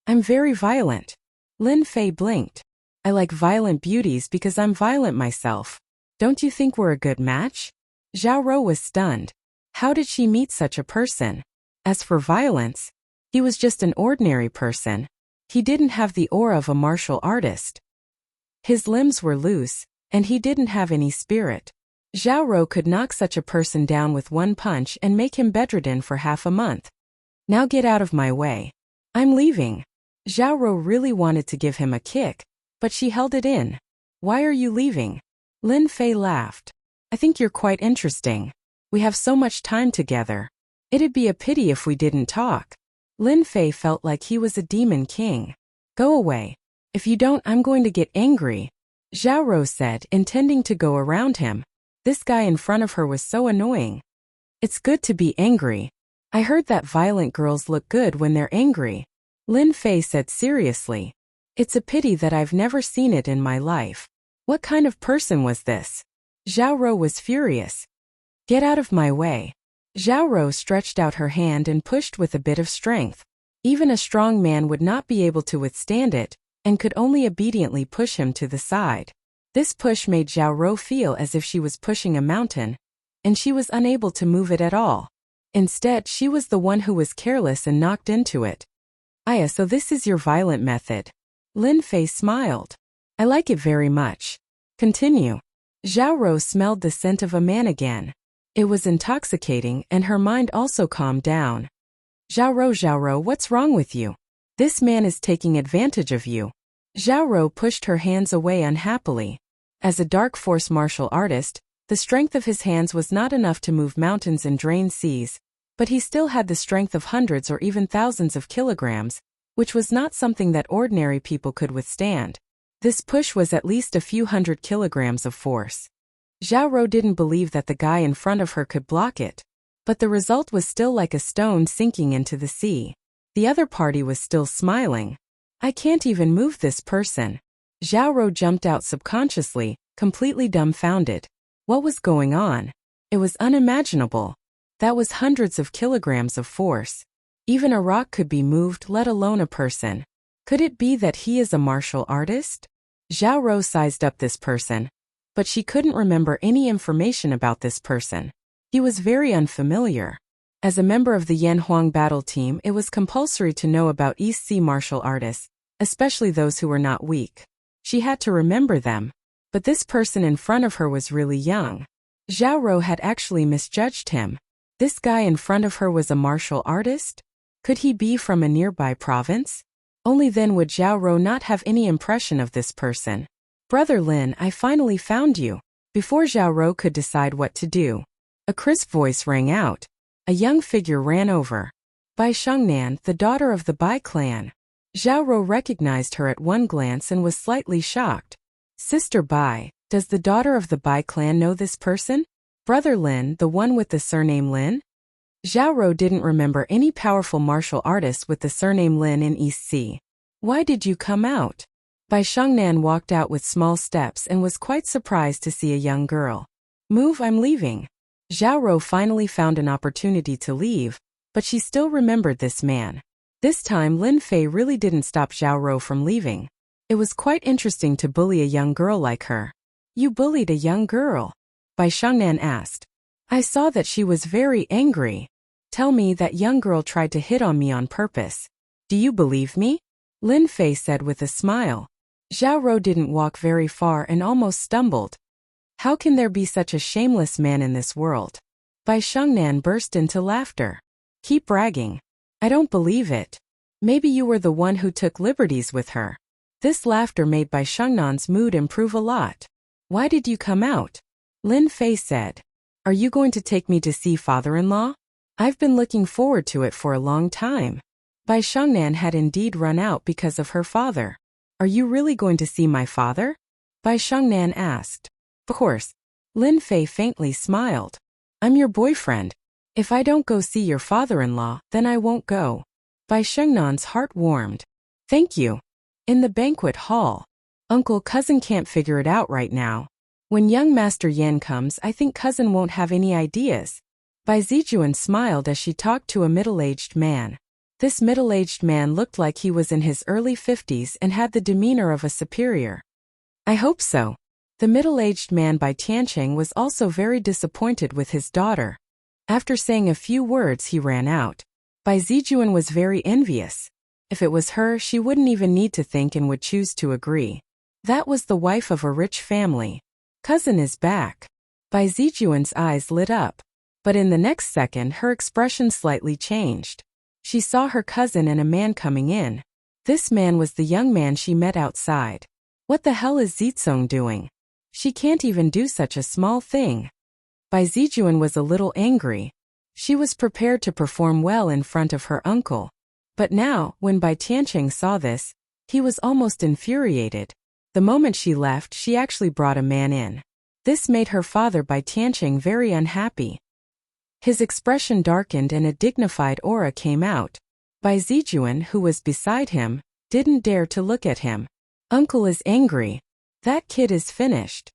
I'm very violent. Lin Fei blinked. I like violent beauties because I'm violent myself. Don't you think we're a good match? Zhao Rou was stunned. How did she meet such a person? As for violence, he was just an ordinary person. He didn't have the aura of a martial artist. His limbs were loose, and he didn't have any spirit. Zhao Rou could knock such a person down with one punch and make him bedridden for half a month. Now get out of my way. I'm leaving. Zhao Rou really wanted to give him a kick, but she held it in. Why are you leaving? Lin Fei laughed. I think you're quite interesting. We have so much time together. It'd be a pity if we didn't talk. Lin Fei felt like he was a demon king. Go away. If you don't, I'm going to get angry, Zhao Rou said, intending to go around him. This guy in front of her was so annoying. It's good to be angry. I heard that violent girls look good when they're angry, Lin Fei said seriously. It's a pity that I've never seen it in my life. What kind of person was this? Zhao Rou was furious. Get out of my way. Zhao Rou stretched out her hand and pushed with a bit of strength. Even a strong man would not be able to withstand it, and could only obediently push him to the side. This push made Zhao Rou feel as if she was pushing a mountain, and she was unable to move it at all. Instead, she was the one who was careless and knocked into it. Aya, so this is your violent method. Lin Fei smiled. I like it very much. Continue. Zhao Rou smelled the scent of a man again. It was intoxicating, and her mind also calmed down. Zhao Rou, what's wrong with you? This man is taking advantage of you. Zhao Rou pushed her hands away unhappily. As a dark force martial artist, the strength of his hands was not enough to move mountains and drain seas, but he still had the strength of hundreds or even thousands of kilograms, which was not something that ordinary people could withstand. This push was at least a few hundred kilograms of force. Zhao Rou didn't believe that the guy in front of her could block it, but the result was still like a stone sinking into the sea. The other party was still smiling. I can't even move this person. Zhao Rou jumped out subconsciously, completely dumbfounded. What was going on? It was unimaginable. That was hundreds of kilograms of force. Even a rock could be moved, let alone a person. Could it be that he is a martial artist? Zhao Rou sized up this person, but she couldn't remember any information about this person. He was very unfamiliar. As a member of the Yanhuang battle team, it was compulsory to know about East Sea martial artists, especially those who were not weak. She had to remember them. But this person in front of her was really young. Zhao Rou had actually misjudged him. This guy in front of her was a martial artist? Could he be from a nearby province? Only then would Zhao Rou not have any impression of this person. Brother Lin, I finally found you. Before Zhao Rou could decide what to do, a crisp voice rang out. A young figure ran over. Bai Shengnan, the daughter of the Bai clan. Zhao Rou recognized her at one glance and was slightly shocked. Sister Bai, does the daughter of the Bai clan know this person? Brother Lin, the one with the surname Lin? Zhao Rou didn't remember any powerful martial artists with the surname Lin in East Sea. Why did you come out? Bai Shengnan walked out with small steps and was quite surprised to see a young girl. Move, I'm leaving. Zhao Rou finally found an opportunity to leave, but she still remembered this man. This time Lin Fei really didn't stop Zhao Rou from leaving. It was quite interesting to bully a young girl like her. You bullied a young girl? Bai Shengnan asked. I saw that she was very angry. Tell me that young girl tried to hit on me on purpose. Do you believe me? Lin Fei said with a smile. Zhao Rou didn't walk very far and almost stumbled. How can there be such a shameless man in this world? Bai Shengnan burst into laughter. Keep bragging. I don't believe it. Maybe you were the one who took liberties with her. This laughter made Bai Shengnan's mood improve a lot. Why did you come out? Lin Fei said. Are you going to take me to see father-in-law? I've been looking forward to it for a long time. Bai Shengnan had indeed run out because of her father. Are you really going to see my father? Bai Shengnan asked. Of course. Lin Fei faintly smiled. I'm your boyfriend. If I don't go see your father-in-law, then I won't go. Bai Shengnan's heart warmed. Thank you. In the banquet hall. Uncle, cousin can't figure it out right now. When young Master Yan comes, I think cousin won't have any ideas. Bai Zijuan smiled as she talked to a middle-aged man. This middle-aged man looked like he was in his early 50s and had the demeanor of a superior. I hope so. The middle-aged man Bai Tianqing was also very disappointed with his daughter. After saying a few words, he ran out. Bai Zijuan was very envious. If it was her, she wouldn't even need to think and would choose to agree. That was the wife of a rich family. Cousin is back. Bai Zijuan's eyes lit up. But in the next second, her expression slightly changed. She saw her cousin and a man coming in. This man was the young man she met outside. What the hell is Zitsong doing? She can't even do such a small thing. Bai Zijuan was a little angry. She was prepared to perform well in front of her uncle. But now, when Bai Tianqing saw this, he was almost infuriated. The moment she left, she actually brought a man in. This made her father Bai Tianqing very unhappy. His expression darkened and a dignified aura came out. Bai Zijuan, who was beside him, didn't dare to look at him. Uncle is angry. That kid is finished.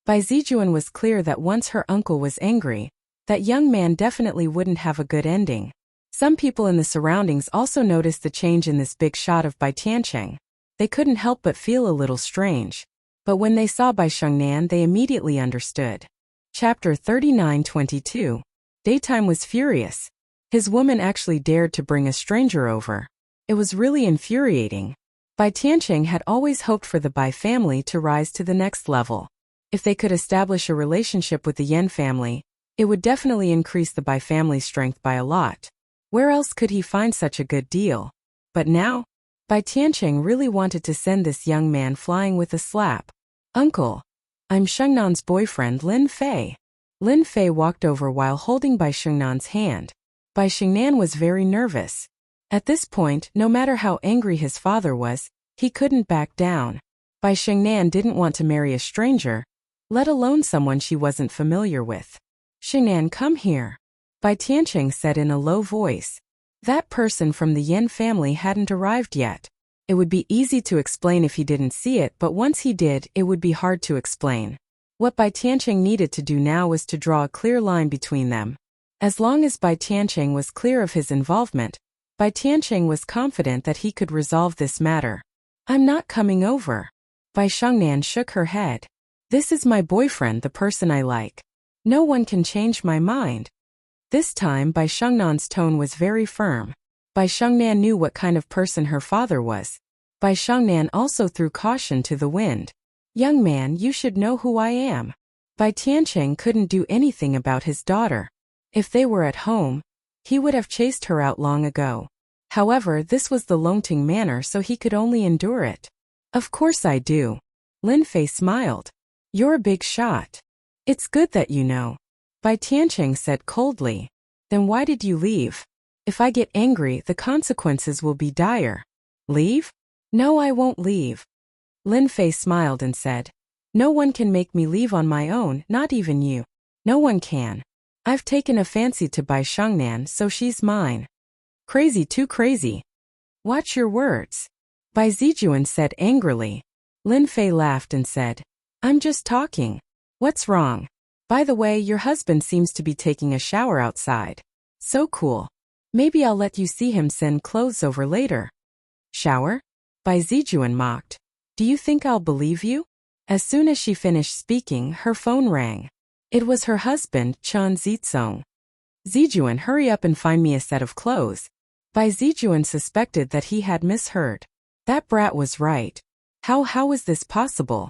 Bai Zijuan was clear that once her uncle was angry, that young man definitely wouldn't have a good ending. Some people in the surroundings also noticed the change in this big shot of Bai Tianqing. They couldn't help but feel a little strange. But when they saw Bai Shengnan, they immediately understood. Chapter 39-22. Daytime was furious. His woman actually dared to bring a stranger over. It was really infuriating. Bai Tianqing had always hoped for the Bai family to rise to the next level. If they could establish a relationship with the Yan family, it would definitely increase the Bai family's strength by a lot. Where else could he find such a good deal? But now, Bai Tianqing really wanted to send this young man flying with a slap. Uncle, I'm Shengnan's boyfriend Lin Fei. Lin Fei walked over while holding Bai Shengnan's hand. Bai Shengnan was very nervous. At this point, no matter how angry his father was, he couldn't back down. Bai Shengnan didn't want to marry a stranger, let alone someone she wasn't familiar with. Shengnan, come here. Bai Tianqing said in a low voice. That person from the Yan family hadn't arrived yet. It would be easy to explain if he didn't see it, but once he did, it would be hard to explain. What Bai Tianqing needed to do now was to draw a clear line between them. As long as Bai Tianqing was clear of his involvement, Bai Tianqing was confident that he could resolve this matter. I'm not coming over. Bai Shengnan shook her head. This is my boyfriend, the person I like. No one can change my mind. This time Bai Shengnan's tone was very firm. Bai Shengnan knew what kind of person her father was. Bai Shengnan also threw caution to the wind. Young man, you should know who I am. Bai Tianqing couldn't do anything about his daughter. If they were at home, he would have chased her out long ago. However, this was the Longting manor, so he could only endure it. Of course I do. Lin Fei smiled. You're a big shot. It's good that you know. Bai Tiancheng said coldly. Then why did you leave? If I get angry, the consequences will be dire. Leave? No, I won't leave. Lin Fei smiled and said, no one can make me leave on my own, not even you. No one can. I've taken a fancy to Bai Shengnan, so she's mine. Crazy, too crazy. Watch your words. Bai Zijuan said angrily. Lin Fei laughed and said, I'm just talking. What's wrong? By the way, your husband seems to be taking a shower outside. So cool. Maybe I'll let you see him send clothes over later. Shower? Bai Zijuan mocked. Do you think I'll believe you? As soon as she finished speaking, her phone rang. It was her husband, Chan Zizong. Zijuan, hurry up and find me a set of clothes. Bai Zijuan suspected that he had misheard. That brat was right. How was this possible?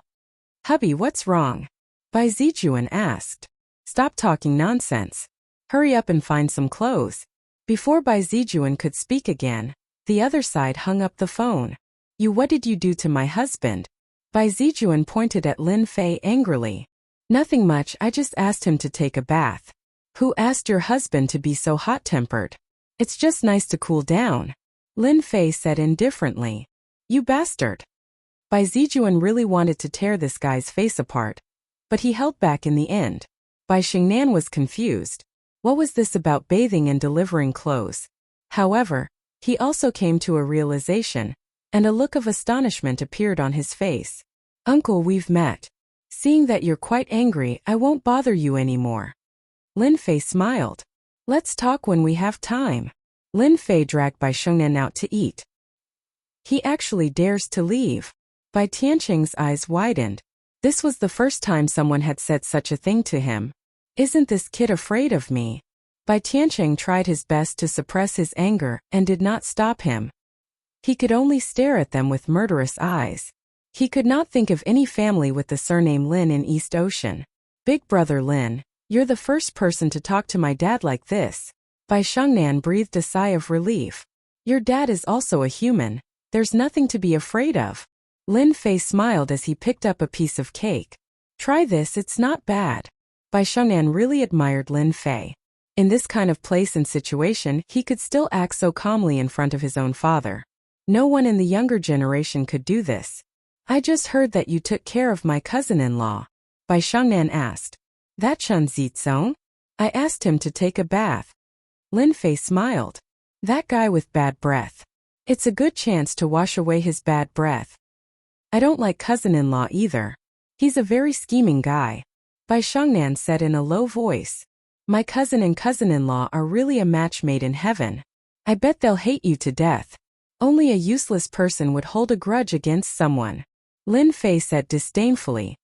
Hubby, what's wrong? Bai Zijuan asked. Stop talking nonsense. Hurry up and find some clothes. Before Bai Zijuan could speak again, the other side hung up the phone. What did you do to my husband? Bai Zijuan pointed at Lin Fei angrily. Nothing much, I just asked him to take a bath. Who asked your husband to be so hot-tempered? It's just nice to cool down. Lin Fei said indifferently. You bastard. Bai Zijuan really wanted to tear this guy's face apart, but he held back in the end. Bai Shengnan was confused. What was this about bathing and delivering clothes? However, he also came to a realization, and a look of astonishment appeared on his face. Uncle, we've met. Seeing that you're quite angry, I won't bother you anymore. Lin Fei smiled. Let's talk when we have time. Lin Fei dragged Bai Shengnan out to eat. He actually dares to leave. Bai Tiancheng's eyes widened. This was the first time someone had said such a thing to him. Isn't this kid afraid of me? Bai Tiancheng tried his best to suppress his anger and did not stop him. He could only stare at them with murderous eyes. He could not think of any family with the surname Lin in East Ocean. Big brother Lin, you're the first person to talk to my dad like this. Bai Shengnan breathed a sigh of relief. Your dad is also a human. There's nothing to be afraid of. Lin Fei smiled as he picked up a piece of cake. Try this, it's not bad. Bai Shengnan really admired Lin Fei. In this kind of place and situation, he could still act so calmly in front of his own father. No one in the younger generation could do this. I just heard that you took care of my cousin-in-law. Bai Shengnan asked. That Chen Zizong? I asked him to take a bath. Lin Fei smiled. That guy with bad breath. It's a good chance to wash away his bad breath. I don't like cousin-in-law either. He's a very scheming guy. Bai Shengnan said in a low voice. My cousin and cousin-in-law are really a match made in heaven. I bet they'll hate you to death. Only a useless person would hold a grudge against someone. Lin Fei said disdainfully.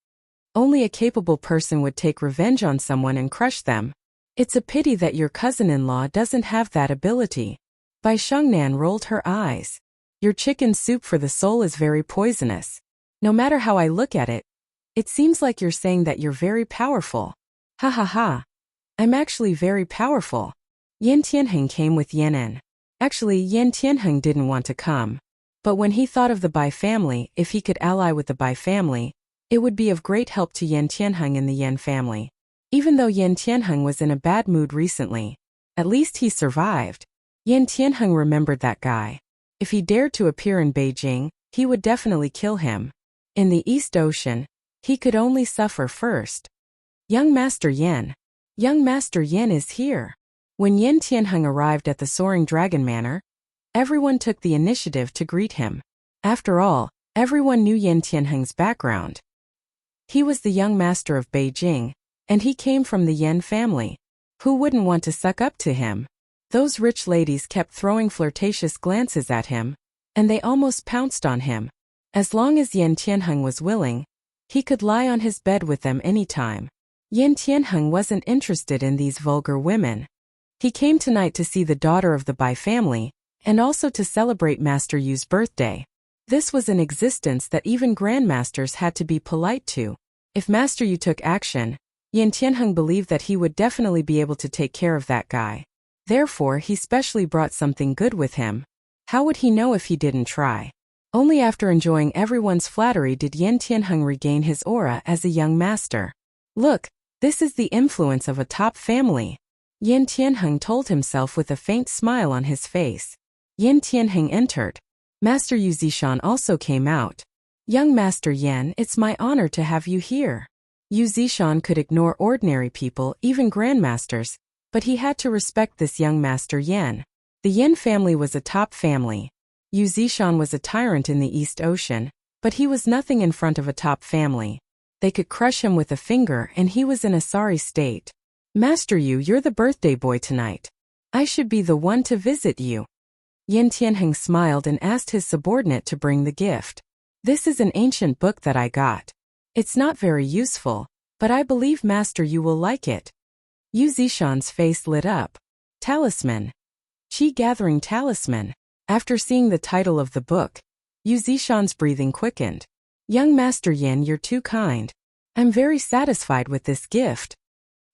Only a capable person would take revenge on someone and crush them. It's a pity that your cousin-in-law doesn't have that ability. Bai Shengnan rolled her eyes. Your chicken soup for the soul is very poisonous. No matter how I look at it, it seems like you're saying that you're very powerful. Ha ha ha. I'm actually very powerful. Yan Tianheng came with Yanen. Actually, Yan Tianheng didn't want to come. But when he thought of the Bai family, if he could ally with the Bai family, it would be of great help to Yan Tianheng and the Yan family. Even though Yan Tianheng was in a bad mood recently, at least he survived. Yan Tianheng remembered that guy. If he dared to appear in Beijing, he would definitely kill him. In the East Ocean, he could only suffer first. Young Master Yan. Young Master Yan is here. When Yan Tianheng arrived at the Soaring Dragon Manor, everyone took the initiative to greet him. After all, everyone knew Yan Tianheng's background. He was the young master of Beijing, and he came from the Yan family. Who wouldn't want to suck up to him? Those rich ladies kept throwing flirtatious glances at him, and they almost pounced on him. As long as Yan Tianheng was willing, he could lie on his bed with them anytime. Yan Tianheng wasn't interested in these vulgar women. He came tonight to see the daughter of the Bai family, and also to celebrate Master Yu's birthday. This was an existence that even grandmasters had to be polite to. If Master Yu took action, Yan Tianheng believed that he would definitely be able to take care of that guy. Therefore, he specially brought something good with him. How would he know if he didn't try? Only after enjoying everyone's flattery did Yen Tianheng regain his aura as a young master. Look, this is the influence of a top family, Yen Tianheng told himself with a faint smile on his face. Yen Tianheng entered. Master Yu Zishan also came out. Young Master Yen, it's my honor to have you here. Yu Zishan could ignore ordinary people, even grandmasters, but he had to respect this young Master Yen. The Yen family was a top family. Yu Zishan was a tyrant in the East Ocean, but he was nothing in front of a top family. They could crush him with a finger and he was in a sorry state. Master Yu, you're the birthday boy tonight. I should be the one to visit you. Yen Tianheng smiled and asked his subordinate to bring the gift. This is an ancient book that I got. It's not very useful, but I believe Master Yu will like it. Yu Zishan's face lit up. Talisman. Qi Gathering Talisman. After seeing the title of the book, Yu Zishan's breathing quickened. Young Master Yen, you're too kind. I'm very satisfied with this gift.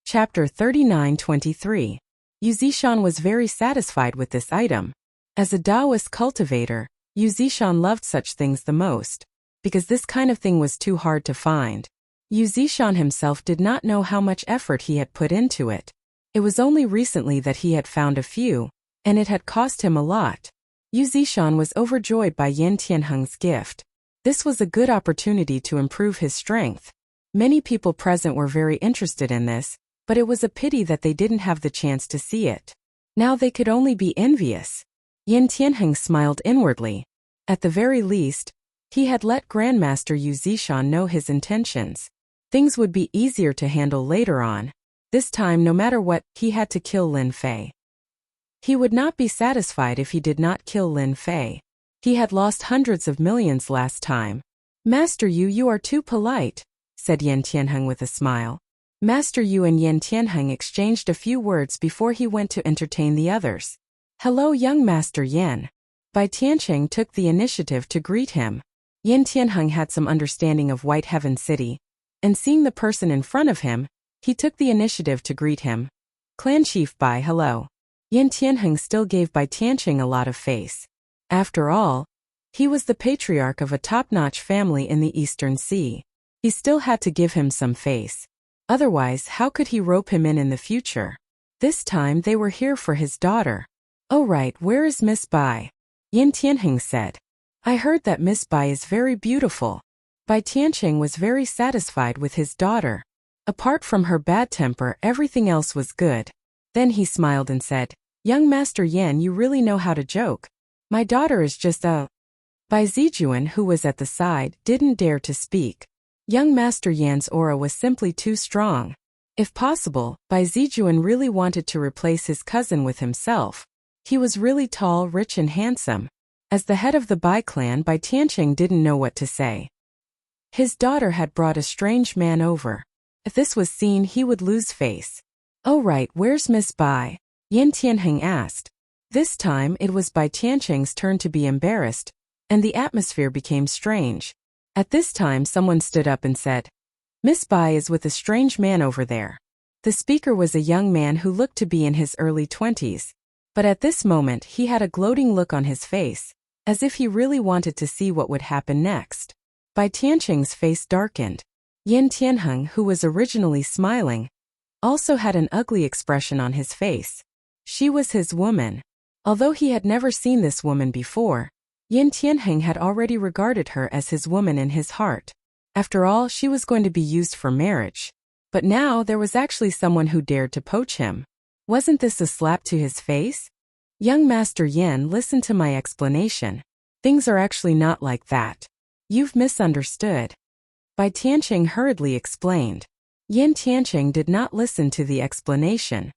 Chapter 39-23. Yu Zishan was very satisfied with this item. As a Taoist cultivator, Yu Zishan loved such things the most, because this kind of thing was too hard to find. Yu Zishan himself did not know how much effort he had put into it. It was only recently that he had found a few, and it had cost him a lot. Yu Zishan was overjoyed by Yen Tianheng's gift. This was a good opportunity to improve his strength. Many people present were very interested in this, but it was a pity that they didn't have the chance to see it. Now they could only be envious. Yen Tianheng smiled inwardly. At the very least, he had let Grandmaster Yu Zishan know his intentions. Things would be easier to handle later on. This time, no matter what, he had to kill Lin Fei. He would not be satisfied if he did not kill Lin Fei. He had lost hundreds of millions last time. Master Yu, you are too polite, said Yen Tianheng with a smile. Master Yu and Yen Tianheng exchanged a few words before he went to entertain the others. Hello, young Master Yen. Bai Tiancheng took the initiative to greet him. Yen Tianheng had some understanding of White Heaven City, and seeing the person in front of him, he took the initiative to greet him. Clan Chief Bai, hello. Yen Tianheng still gave Bai Tiancheng a lot of face. After all, he was the patriarch of a top-notch family in the Eastern Sea. He still had to give him some face. Otherwise, how could he rope him in the future? This time they were here for his daughter. Oh right, where is Miss Bai? Yen Tianheng said. I heard that Miss Bai is very beautiful. Bai Tiancheng was very satisfied with his daughter. Apart from her bad temper, everything else was good. Then he smiled and said, Young Master Yen, you really know how to joke. My daughter is just a... Bai Zijuan, who was at the side, didn't dare to speak. Young Master Yan's aura was simply too strong. If possible, Bai Zijuan really wanted to replace his cousin with himself. He was really tall, rich and handsome. As the head of the Bai clan, Bai Tiancheng didn't know what to say. His daughter had brought a strange man over. If this was seen, he would lose face. Oh right, where's Miss Bai? Yen Tianheng asked. This time it was Bai Tiancheng's turn to be embarrassed, and the atmosphere became strange. At this time someone stood up and said, Miss Bai is with a strange man over there. The speaker was a young man who looked to be in his early 20s. But at this moment he had a gloating look on his face, as if he really wanted to see what would happen next. Bai Tiancheng's face darkened. Yen Tianheng, who was originally smiling, also had an ugly expression on his face. She was his woman. Although he had never seen this woman before, Yen Tianheng had already regarded her as his woman in his heart. After all, she was going to be used for marriage. But now there was actually someone who dared to poach him. Wasn't this a slap to his face? Young Master Yen, listen to my explanation. Things are actually not like that. You've misunderstood. Bai Tiancheng hurriedly explained. Yen Tiancheng did not listen to the explanation.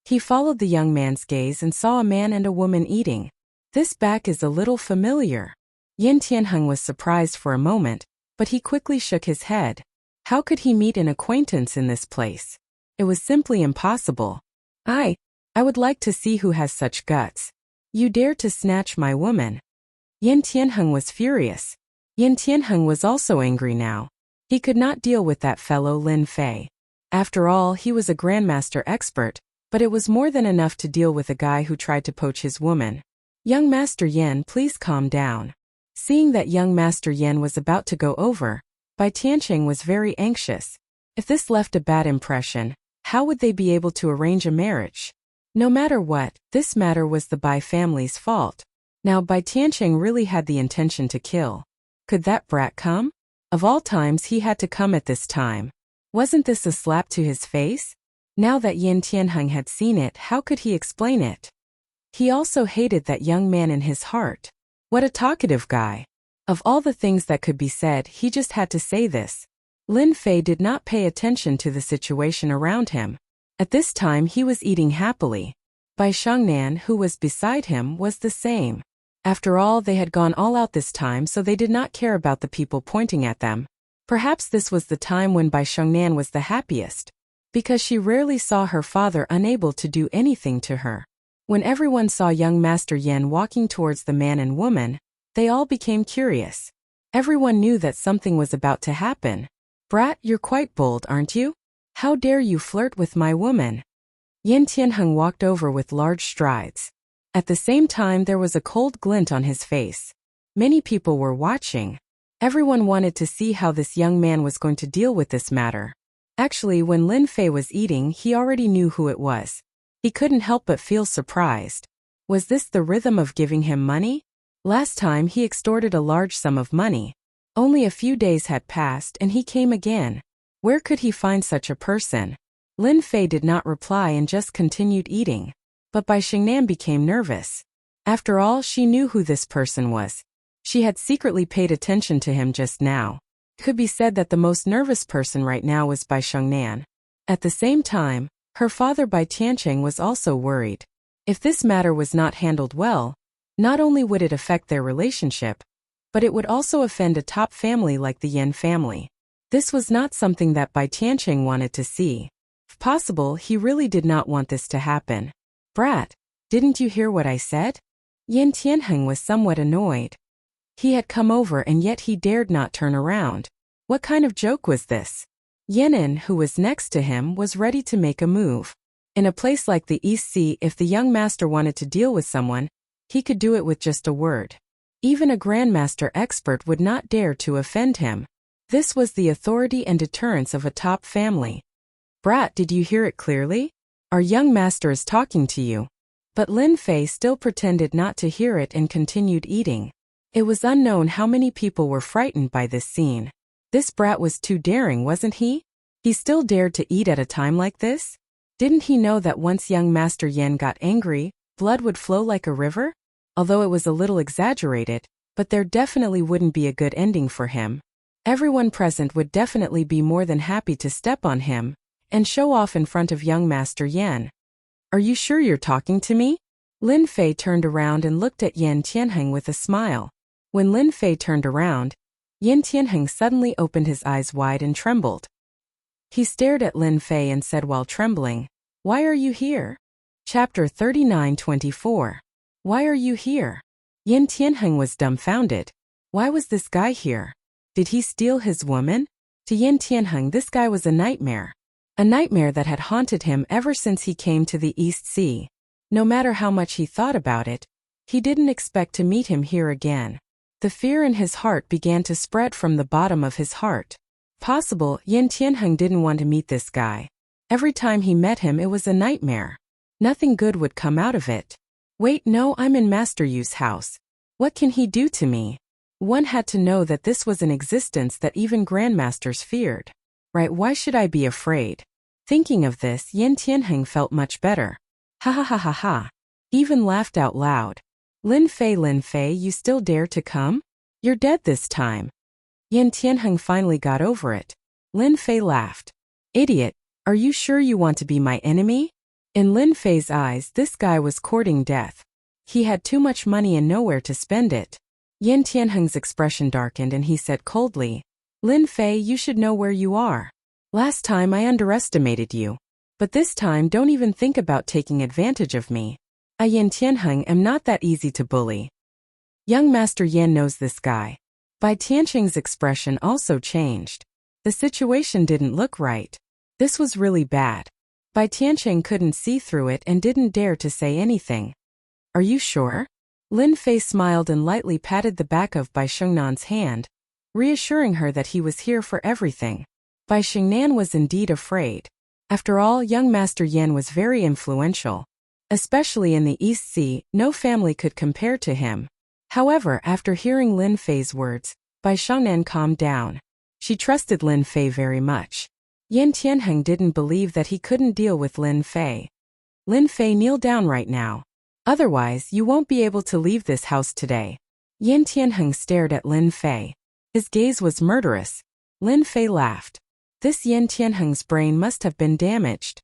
He followed the young man's gaze and saw a man and a woman eating. This back is a little familiar. Yen Tianheng was surprised for a moment, but he quickly shook his head. How could he meet an acquaintance in this place? It was simply impossible. I would like to see who has such guts. You dare to snatch my woman. Yen Tianheng was furious. Yen Tianheng was also angry now. He could not deal with that fellow Lin Fei. After all, he was a grandmaster expert, but it was more than enough to deal with a guy who tried to poach his woman. Young Master Yen, please calm down. Seeing that young Master Yen was about to go over, Bai Tianqing was very anxious. If this left a bad impression, how would they be able to arrange a marriage? No matter what, this matter was the Bai family's fault. Now Bai Tianqing really had the intention to kill. Could that brat come? Of all times he had to come at this time. Wasn't this a slap to his face? Now that Yin Tianheng had seen it, how could he explain it? He also hated that young man in his heart. What a talkative guy. Of all the things that could be said, he just had to say this. Lin Fei did not pay attention to the situation around him. At this time he was eating happily. Bai Shangnan, who was beside him, was the same. After all, they had gone all out this time, so they did not care about the people pointing at them. Perhaps this was the time when Bai Shangnan was the happiest, because she rarely saw her father unable to do anything to her. When everyone saw young Master Yen walking towards the man and woman, they all became curious. Everyone knew that something was about to happen. Brat, you're quite bold, aren't you? How dare you flirt with my woman? Yin Tianheng walked over with large strides. At the same time there was a cold glint on his face. Many people were watching. Everyone wanted to see how this young man was going to deal with this matter. Actually, when Lin Fei was eating, he already knew who it was. He couldn't help but feel surprised. Was this the rhythm of giving him money? Last time he extorted a large sum of money. Only a few days had passed and he came again. Where could he find such a person? Lin Fei did not reply and just continued eating. But Bai Xingnan became nervous. After all, she knew who this person was. She had secretly paid attention to him just now. It could be said that the most nervous person right now was Bai Shangnan. At the same time, her father Bai Tianqing was also worried. If this matter was not handled well, not only would it affect their relationship, but it would also offend a top family like the Yen family. This was not something that Bai Tianqing wanted to see. If possible, he really did not want this to happen. Brat, didn't you hear what I said? Yin Tianheng was somewhat annoyed. He had come over and yet he dared not turn around. What kind of joke was this? Yenin, who was next to him, was ready to make a move. In a place like the East Sea, if the young master wanted to deal with someone, he could do it with just a word. Even a grandmaster expert would not dare to offend him. This was the authority and deterrence of a top family. Brat, did you hear it clearly? Our young master is talking to you. But Lin Fei still pretended not to hear it and continued eating. It was unknown how many people were frightened by this scene. This brat was too daring, wasn't he? He still dared to eat at a time like this? Didn't he know that once young Master Yen got angry, blood would flow like a river? Although it was a little exaggerated, but there definitely wouldn't be a good ending for him. Everyone present would definitely be more than happy to step on him and show off in front of young Master Yen. Are you sure you're talking to me? Lin Fei turned around and looked at Yin Tianheng with a smile. When Lin Fei turned around, Yin Tianheng suddenly opened his eyes wide and trembled. He stared at Lin Fei and said while trembling, "Why are you here?" Chapter 39:24. Why are you here? Yin Tianheng was dumbfounded. Why was this guy here? Did he steal his woman? To Yin Tianheng, this guy was a nightmare. A nightmare that had haunted him ever since he came to the East Sea. No matter how much he thought about it, he didn't expect to meet him here again. The fear in his heart began to spread from the bottom of his heart. Possible, Yin Tianheng didn't want to meet this guy. Every time he met him it was a nightmare. Nothing good would come out of it. Wait, no, I'm in Master Yu's house. What can he do to me? One had to know that this was an existence that even grandmasters feared. Right, why should I be afraid? Thinking of this, Yin Tianheng felt much better. Ha ha ha ha ha. He even laughed out loud. Lin Fei, you still dare to come? You're dead this time. Yin Tianheng finally got over it. Lin Fei laughed. Idiot, are you sure you want to be my enemy? In Lin Fei's eyes, this guy was courting death. He had too much money and nowhere to spend it. Yin Tianheng's expression darkened and he said coldly, Lin Fei, you should know where you are. Last time I underestimated you. But this time don't even think about taking advantage of me. I Yin Tianheng am not that easy to bully. Young Master Yen knows this guy. Bai Tianqing's expression also changed. The situation didn't look right. This was really bad. Bai Tianqing couldn't see through it and didn't dare to say anything. Are you sure? Lin Fei smiled and lightly patted the back of Bai Xingnan's hand, reassuring her that he was here for everything. Bai Xingnan was indeed afraid. After all, young Master Yan was very influential. Especially in the East Sea, no family could compare to him. However, after hearing Lin Fei's words, Bai Xingnan calmed down. She trusted Lin Fei very much. Yan Tianheng didn't believe that he couldn't deal with Lin Fei. Lin Fei, kneel down right now. Otherwise, you won't be able to leave this house today. Yan Tianheng stared at Lin Fei. His gaze was murderous. Lin Fei laughed. This Yan Tianheng's brain must have been damaged.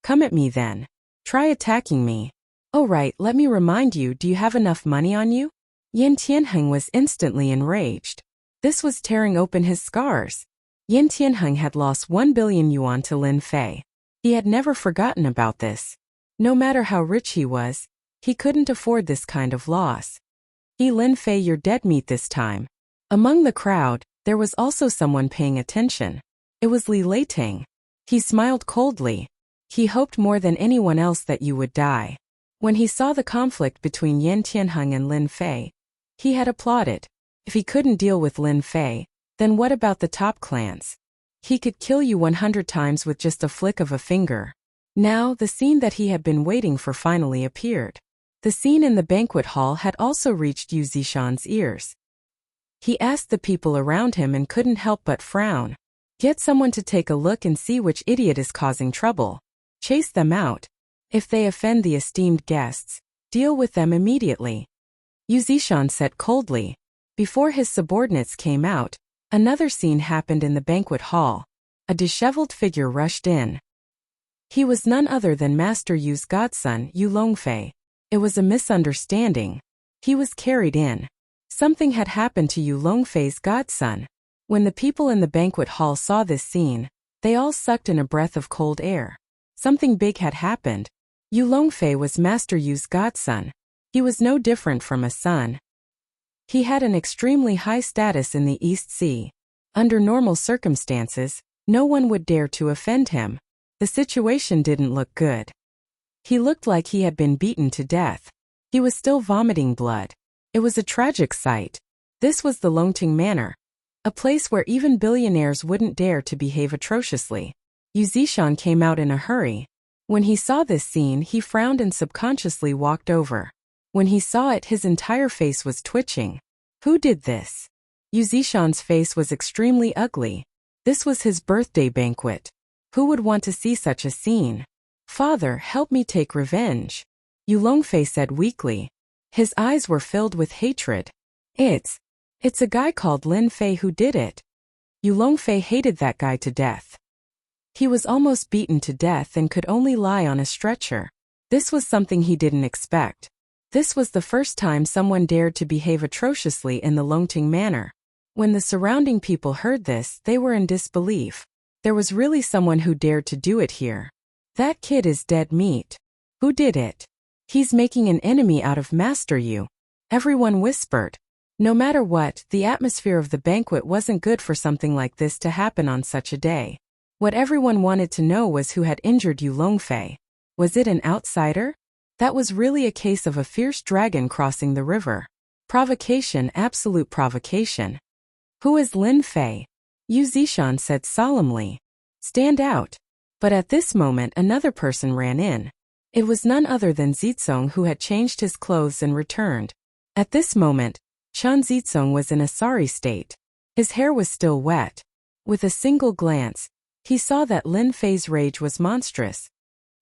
Come at me then. Try attacking me. Oh right, let me remind you, do you have enough money on you? Yan Tianheng was instantly enraged. This was tearing open his scars. Yan Tianheng had lost 1 billion yuan to Lin Fei. He had never forgotten about this. No matter how rich he was, he couldn't afford this kind of loss. Lin Fei, you're dead meat this time. Among the crowd, there was also someone paying attention. It was Li Leiting. He smiled coldly. He hoped more than anyone else that you would die. When he saw the conflict between Yan Tianheng and Lin Fei, he had applauded. If he couldn't deal with Lin Fei, then what about the top clans? He could kill you 100 times with just a flick of a finger. Now, the scene that he had been waiting for finally appeared. The scene in the banquet hall had also reached Yu Zishan's ears. He asked the people around him and couldn't help but frown. Get someone to take a look and see which idiot is causing trouble. Chase them out. If they offend the esteemed guests, deal with them immediately. Yu Zishan said coldly. Before his subordinates came out, another scene happened in the banquet hall. A disheveled figure rushed in. He was none other than Master Yu's godson, Yu Longfei. It was a misunderstanding. He was carried in. Something had happened to Yu Longfei's godson. When the people in the banquet hall saw this scene, they all sucked in a breath of cold air. Something big had happened. Yu Longfei was Master Yu's godson. He was no different from a son. He had an extremely high status in the East Sea. Under normal circumstances, no one would dare to offend him. The situation didn't look good. He looked like he had been beaten to death. He was still vomiting blood. It was a tragic sight. This was the Longting Manor, a place where even billionaires wouldn't dare to behave atrociously. Yu Zishan came out in a hurry. When he saw this scene, he frowned and subconsciously walked over. When he saw it, his entire face was twitching. Who did this? Yu Zishan's face was extremely ugly. This was his birthday banquet. Who would want to see such a scene? Father, help me take revenge. Yu Longfei said weakly. His eyes were filled with hatred. It's a guy called Lin Fei who did it. Yu Longfei hated that guy to death. He was almost beaten to death and could only lie on a stretcher. This was something he didn't expect. This was the first time someone dared to behave atrociously in the Longting Manor. When the surrounding people heard this, they were in disbelief. There was really someone who dared to do it here. That kid is dead meat. Who did it? He's making an enemy out of Master Yu. Everyone whispered. No matter what, the atmosphere of the banquet wasn't good for something like this to happen on such a day. What everyone wanted to know was who had injured Yu Longfei. Was it an outsider? That was really a case of a fierce dragon crossing the river. Provocation, absolute provocation. Who is Lin Fei? Yu Zishan said solemnly. Stand out. But at this moment another person ran in. It was none other than Zizong, who had changed his clothes and returned. At this moment, Chen Zizong was in a sorry state. His hair was still wet. With a single glance, he saw that Lin Fei's rage was monstrous.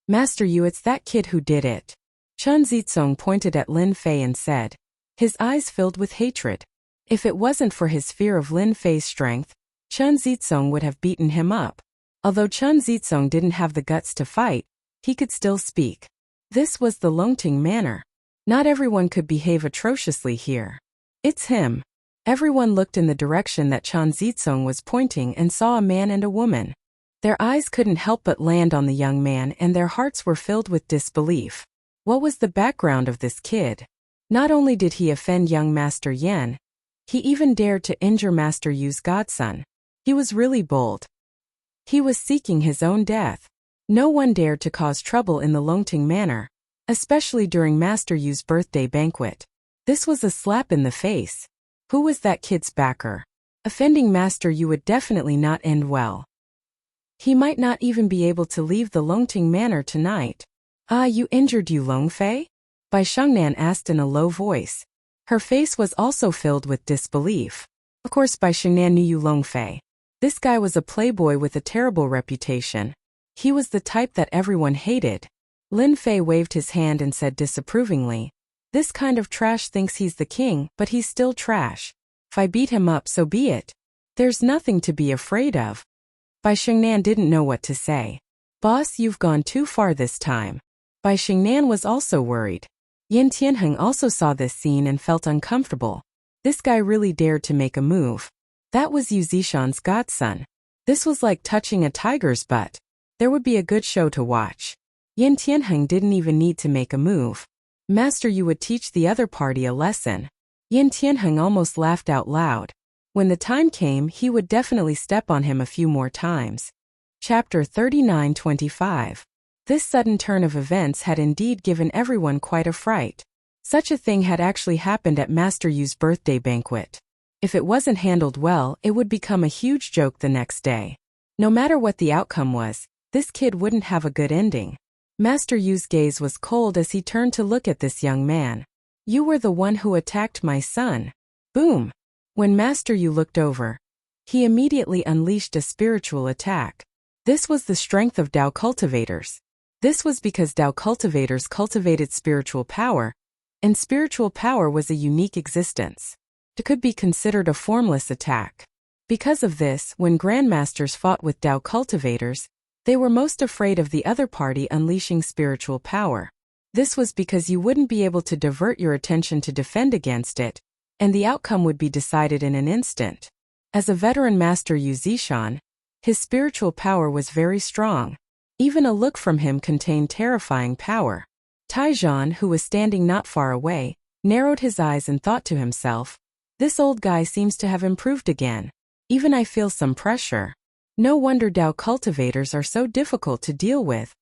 Master Yu, it's that kid who did it. Chen Zizong pointed at Lin Fei and said, his eyes filled with hatred. If it wasn't for his fear of Lin Fei's strength, Chen Zizong would have beaten him up. Although Chen Zizong didn't have the guts to fight, he could still speak. This was the Longting Manor. Not everyone could behave atrociously here. It's him. Everyone looked in the direction that Chen Zizong was pointing and saw a man and a woman. Their eyes couldn't help but land on the young man and their hearts were filled with disbelief. What was the background of this kid? Not only did he offend young Master Yan, he even dared to injure Master Yu's godson. He was really bold. He was seeking his own death. No one dared to cause trouble in the Longting Manor, especially during Master Yu's birthday banquet. This was a slap in the face. Who was that kid's backer? Offending Master Yu would definitely not end well. He might not even be able to leave the Longting Manor tonight. Ah, you injured Yu Longfei? Bai Shengnan asked in a low voice. Her face was also filled with disbelief. Of course Bai Shengnan knew Yu Longfei. This guy was a playboy with a terrible reputation. He was the type that everyone hated. Lin Fei waved his hand and said disapprovingly, "This kind of trash thinks he's the king, but he's still trash. If I beat him up, so be it. There's nothing to be afraid of." Bai Shengnan didn't know what to say. "Boss, you've gone too far this time." Bai Shengnan was also worried. Yin Tianheng also saw this scene and felt uncomfortable. This guy really dared to make a move. That was Yu Zishan's godson. This was like touching a tiger's butt. There would be a good show to watch. Yin Tianheng didn't even need to make a move. Master Yu would teach the other party a lesson. Yin Tianheng almost laughed out loud. When the time came, he would definitely step on him a few more times. Chapter 39-25. This sudden turn of events had indeed given everyone quite a fright. Such a thing had actually happened at Master Yu's birthday banquet. If it wasn't handled well, it would become a huge joke the next day. No matter what the outcome was, this kid wouldn't have a good ending. Master Yu's gaze was cold as he turned to look at this young man. "You were the one who attacked my son." Boom! When Master Yu looked over, he immediately unleashed a spiritual attack. This was the strength of Dao cultivators. This was because Dao cultivators cultivated spiritual power, and spiritual power was a unique existence. It could be considered a formless attack. Because of this, when grandmasters fought with Dao cultivators, they were most afraid of the other party unleashing spiritual power. This was because you wouldn't be able to divert your attention to defend against it, and the outcome would be decided in an instant. As a veteran master Yu Zishan, his spiritual power was very strong. Even a look from him contained terrifying power. Taizhan, who was standing not far away, narrowed his eyes and thought to himself, "This old guy seems to have improved again. Even I feel some pressure. No wonder Dao cultivators are so difficult to deal with."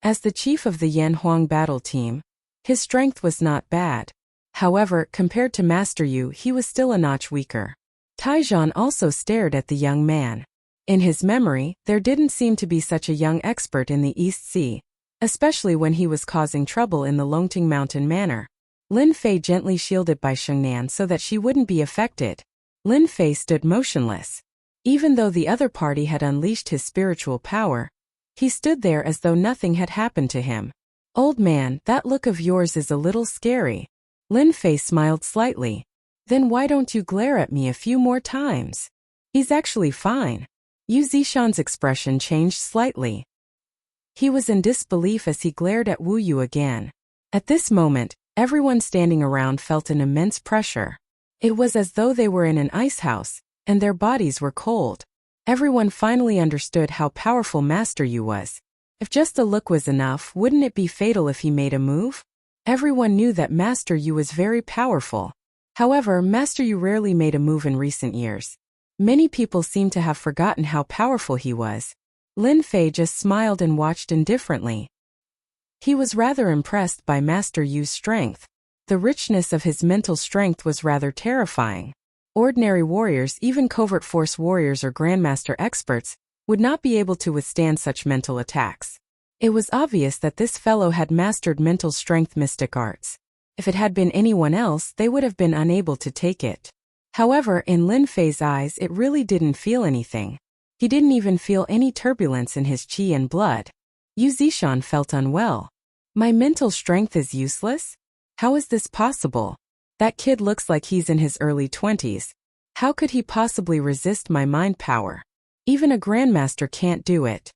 As the chief of the Yan Huang battle team, his strength was not bad. However, compared to Master Yu, he was still a notch weaker. Taizhan also stared at the young man. In his memory, there didn't seem to be such a young expert in the East Sea, especially when he was causing trouble in the Longting Mountain Manor. Lin Fei gently shielded Bai Shengnan so that she wouldn't be affected. Lin Fei stood motionless. Even though the other party had unleashed his spiritual power, he stood there as though nothing had happened to him. "Old man, that look of yours is a little scary." Lin Fei smiled slightly. "Then why don't you glare at me a few more times?" "He's actually fine." Yu Zishan's expression changed slightly. He was in disbelief as he glared at Wu Yu again. At this moment, everyone standing around felt an immense pressure. It was as though they were in an ice house, and their bodies were cold. Everyone finally understood how powerful Master Yu was. If just a look was enough, wouldn't it be fatal if he made a move? Everyone knew that Master Yu was very powerful. However, Master Yu rarely made a move in recent years. Many people seem to have forgotten how powerful he was. Lin Fei just smiled and watched indifferently. He was rather impressed by Master Yu's strength. The richness of his mental strength was rather terrifying. Ordinary warriors, even covert force warriors or grandmaster experts, would not be able to withstand such mental attacks. It was obvious that this fellow had mastered mental strength mystic arts. If it had been anyone else, they would have been unable to take it. However, in Lin Fei's eyes it really didn't feel anything. He didn't even feel any turbulence in his qi and blood. Yu Zishan felt unwell. "My mental strength is useless? How is this possible? That kid looks like he's in his early 20s. How could he possibly resist my mind power? Even a grandmaster can't do it."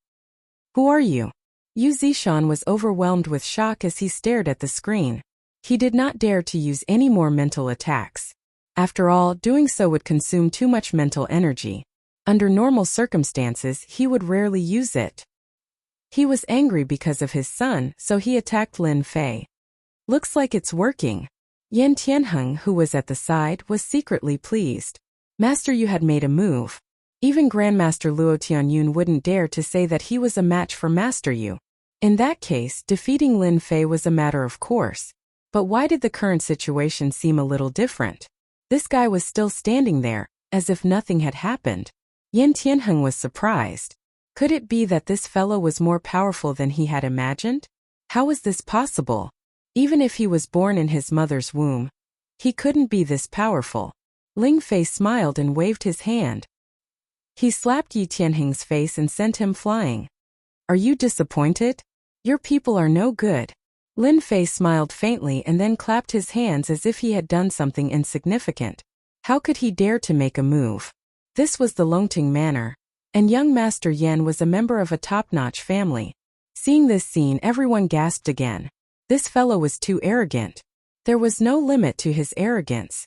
"Who are you?" Yu Zishan was overwhelmed with shock as he stared at the screen. He did not dare to use any more mental attacks. After all, doing so would consume too much mental energy. Under normal circumstances, he would rarely use it. He was angry because of his son, so he attacked Lin Fei. "Looks like it's working." Yin Tianheng, who was at the side, was secretly pleased. Master Yu had made a move. Even Grandmaster Luo Tianyun wouldn't dare to say that he was a match for Master Yu. In that case, defeating Lin Fei was a matter of course. But why did the current situation seem a little different? This guy was still standing there, as if nothing had happened. Yan Tianheng was surprised. Could it be that this fellow was more powerful than he had imagined? How was this possible? Even if he was born in his mother's womb, he couldn't be this powerful. Ling Fei smiled and waved his hand. He slapped Yi Tianheng's face and sent him flying. Are you disappointed? Your people are no good. Lin Fei smiled faintly and then clapped his hands as if he had done something insignificant. How could he dare to make a move? This was the Longting Manor, and young Master Yan was a member of a top-notch family. Seeing this scene, everyone gasped again. This fellow was too arrogant. There was no limit to his arrogance.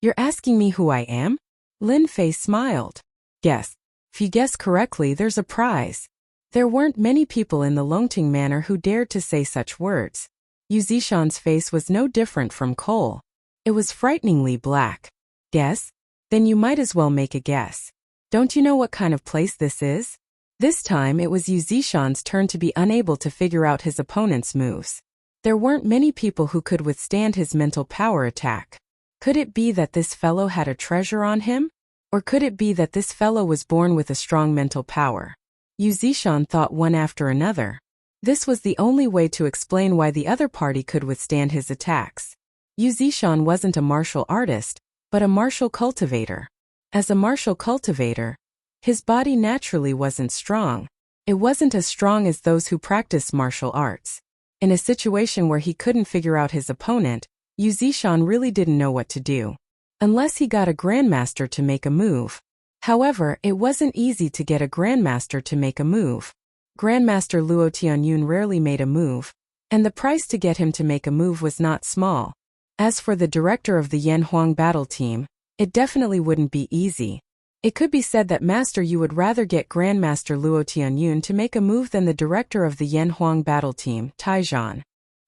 You're asking me who I am? Lin Fei smiled. Guess. If you guess correctly, there's a prize. There weren't many people in the Longting Manor who dared to say such words. Yu Zishan's face was no different from coal. It was frighteningly black. Guess? Then you might as well make a guess. Don't you know what kind of place this is? This time it was Yu Zishan's turn to be unable to figure out his opponent's moves. There weren't many people who could withstand his mental power attack. Could it be that this fellow had a treasure on him? Or could it be that this fellow was born with a strong mental power? Yu Zishan thought one after another. This was the only way to explain why the other party could withstand his attacks. Yu Zishan wasn't a martial artist, but a martial cultivator. As a martial cultivator, his body naturally wasn't strong. It wasn't as strong as those who practice martial arts. In a situation where he couldn't figure out his opponent, Yu Zishan really didn't know what to do. Unless he got a grandmaster to make a move. However, it wasn't easy to get a grandmaster to make a move. Grandmaster Luo Tianyun rarely made a move, and the price to get him to make a move was not small. As for the director of the Yan Huang battle team, it definitely wouldn't be easy. It could be said that Master Yu would rather get Grandmaster Luo Tianyun to make a move than the director of the Yan Huang battle team, Taizhan.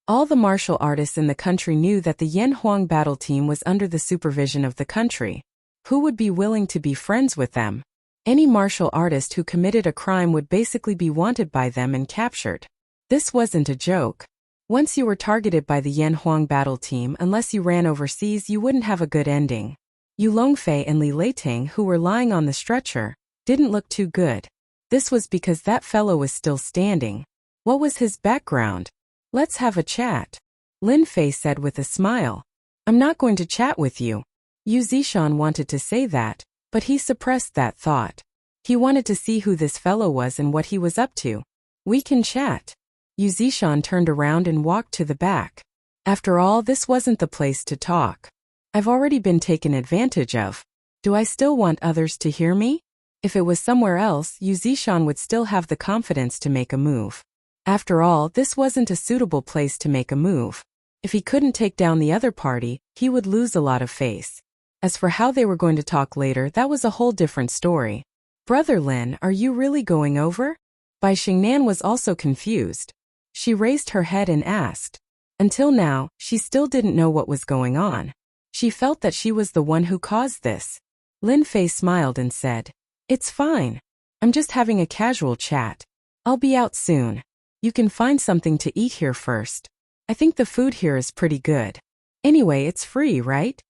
All the martial artists in the country knew that the Yan Huang battle team was under the supervision of the country. Who would be willing to be friends with them? Any martial artist who committed a crime would basically be wanted by them and captured. This wasn't a joke. Once you were targeted by the Yan Huang battle team, unless you ran overseas, you wouldn't have a good ending. Yu Longfei and Li Leiting, who were lying on the stretcher, didn't look too good. This was because that fellow was still standing. What was his background? Let's have a chat. Lin Fei said with a smile. I'm not going to chat with you. Yu Zishan wanted to say that, but he suppressed that thought. He wanted to see who this fellow was and what he was up to. We can chat. Yu Zishan turned around and walked to the back. After all, this wasn't the place to talk. I've already been taken advantage of. Do I still want others to hear me? If it was somewhere else, Yu Zishan would still have the confidence to make a move. After all, this wasn't a suitable place to make a move. If he couldn't take down the other party, he would lose a lot of face. As for how they were going to talk later, that was a whole different story. Brother Lin, are you really going over? Bai Xingnan was also confused. She raised her head and asked. Until now, she still didn't know what was going on. She felt that she was the one who caused this. Lin Fei smiled and said, It's fine. I'm just having a casual chat. I'll be out soon. You can find something to eat here first. I think the food here is pretty good. Anyway, it's free, right?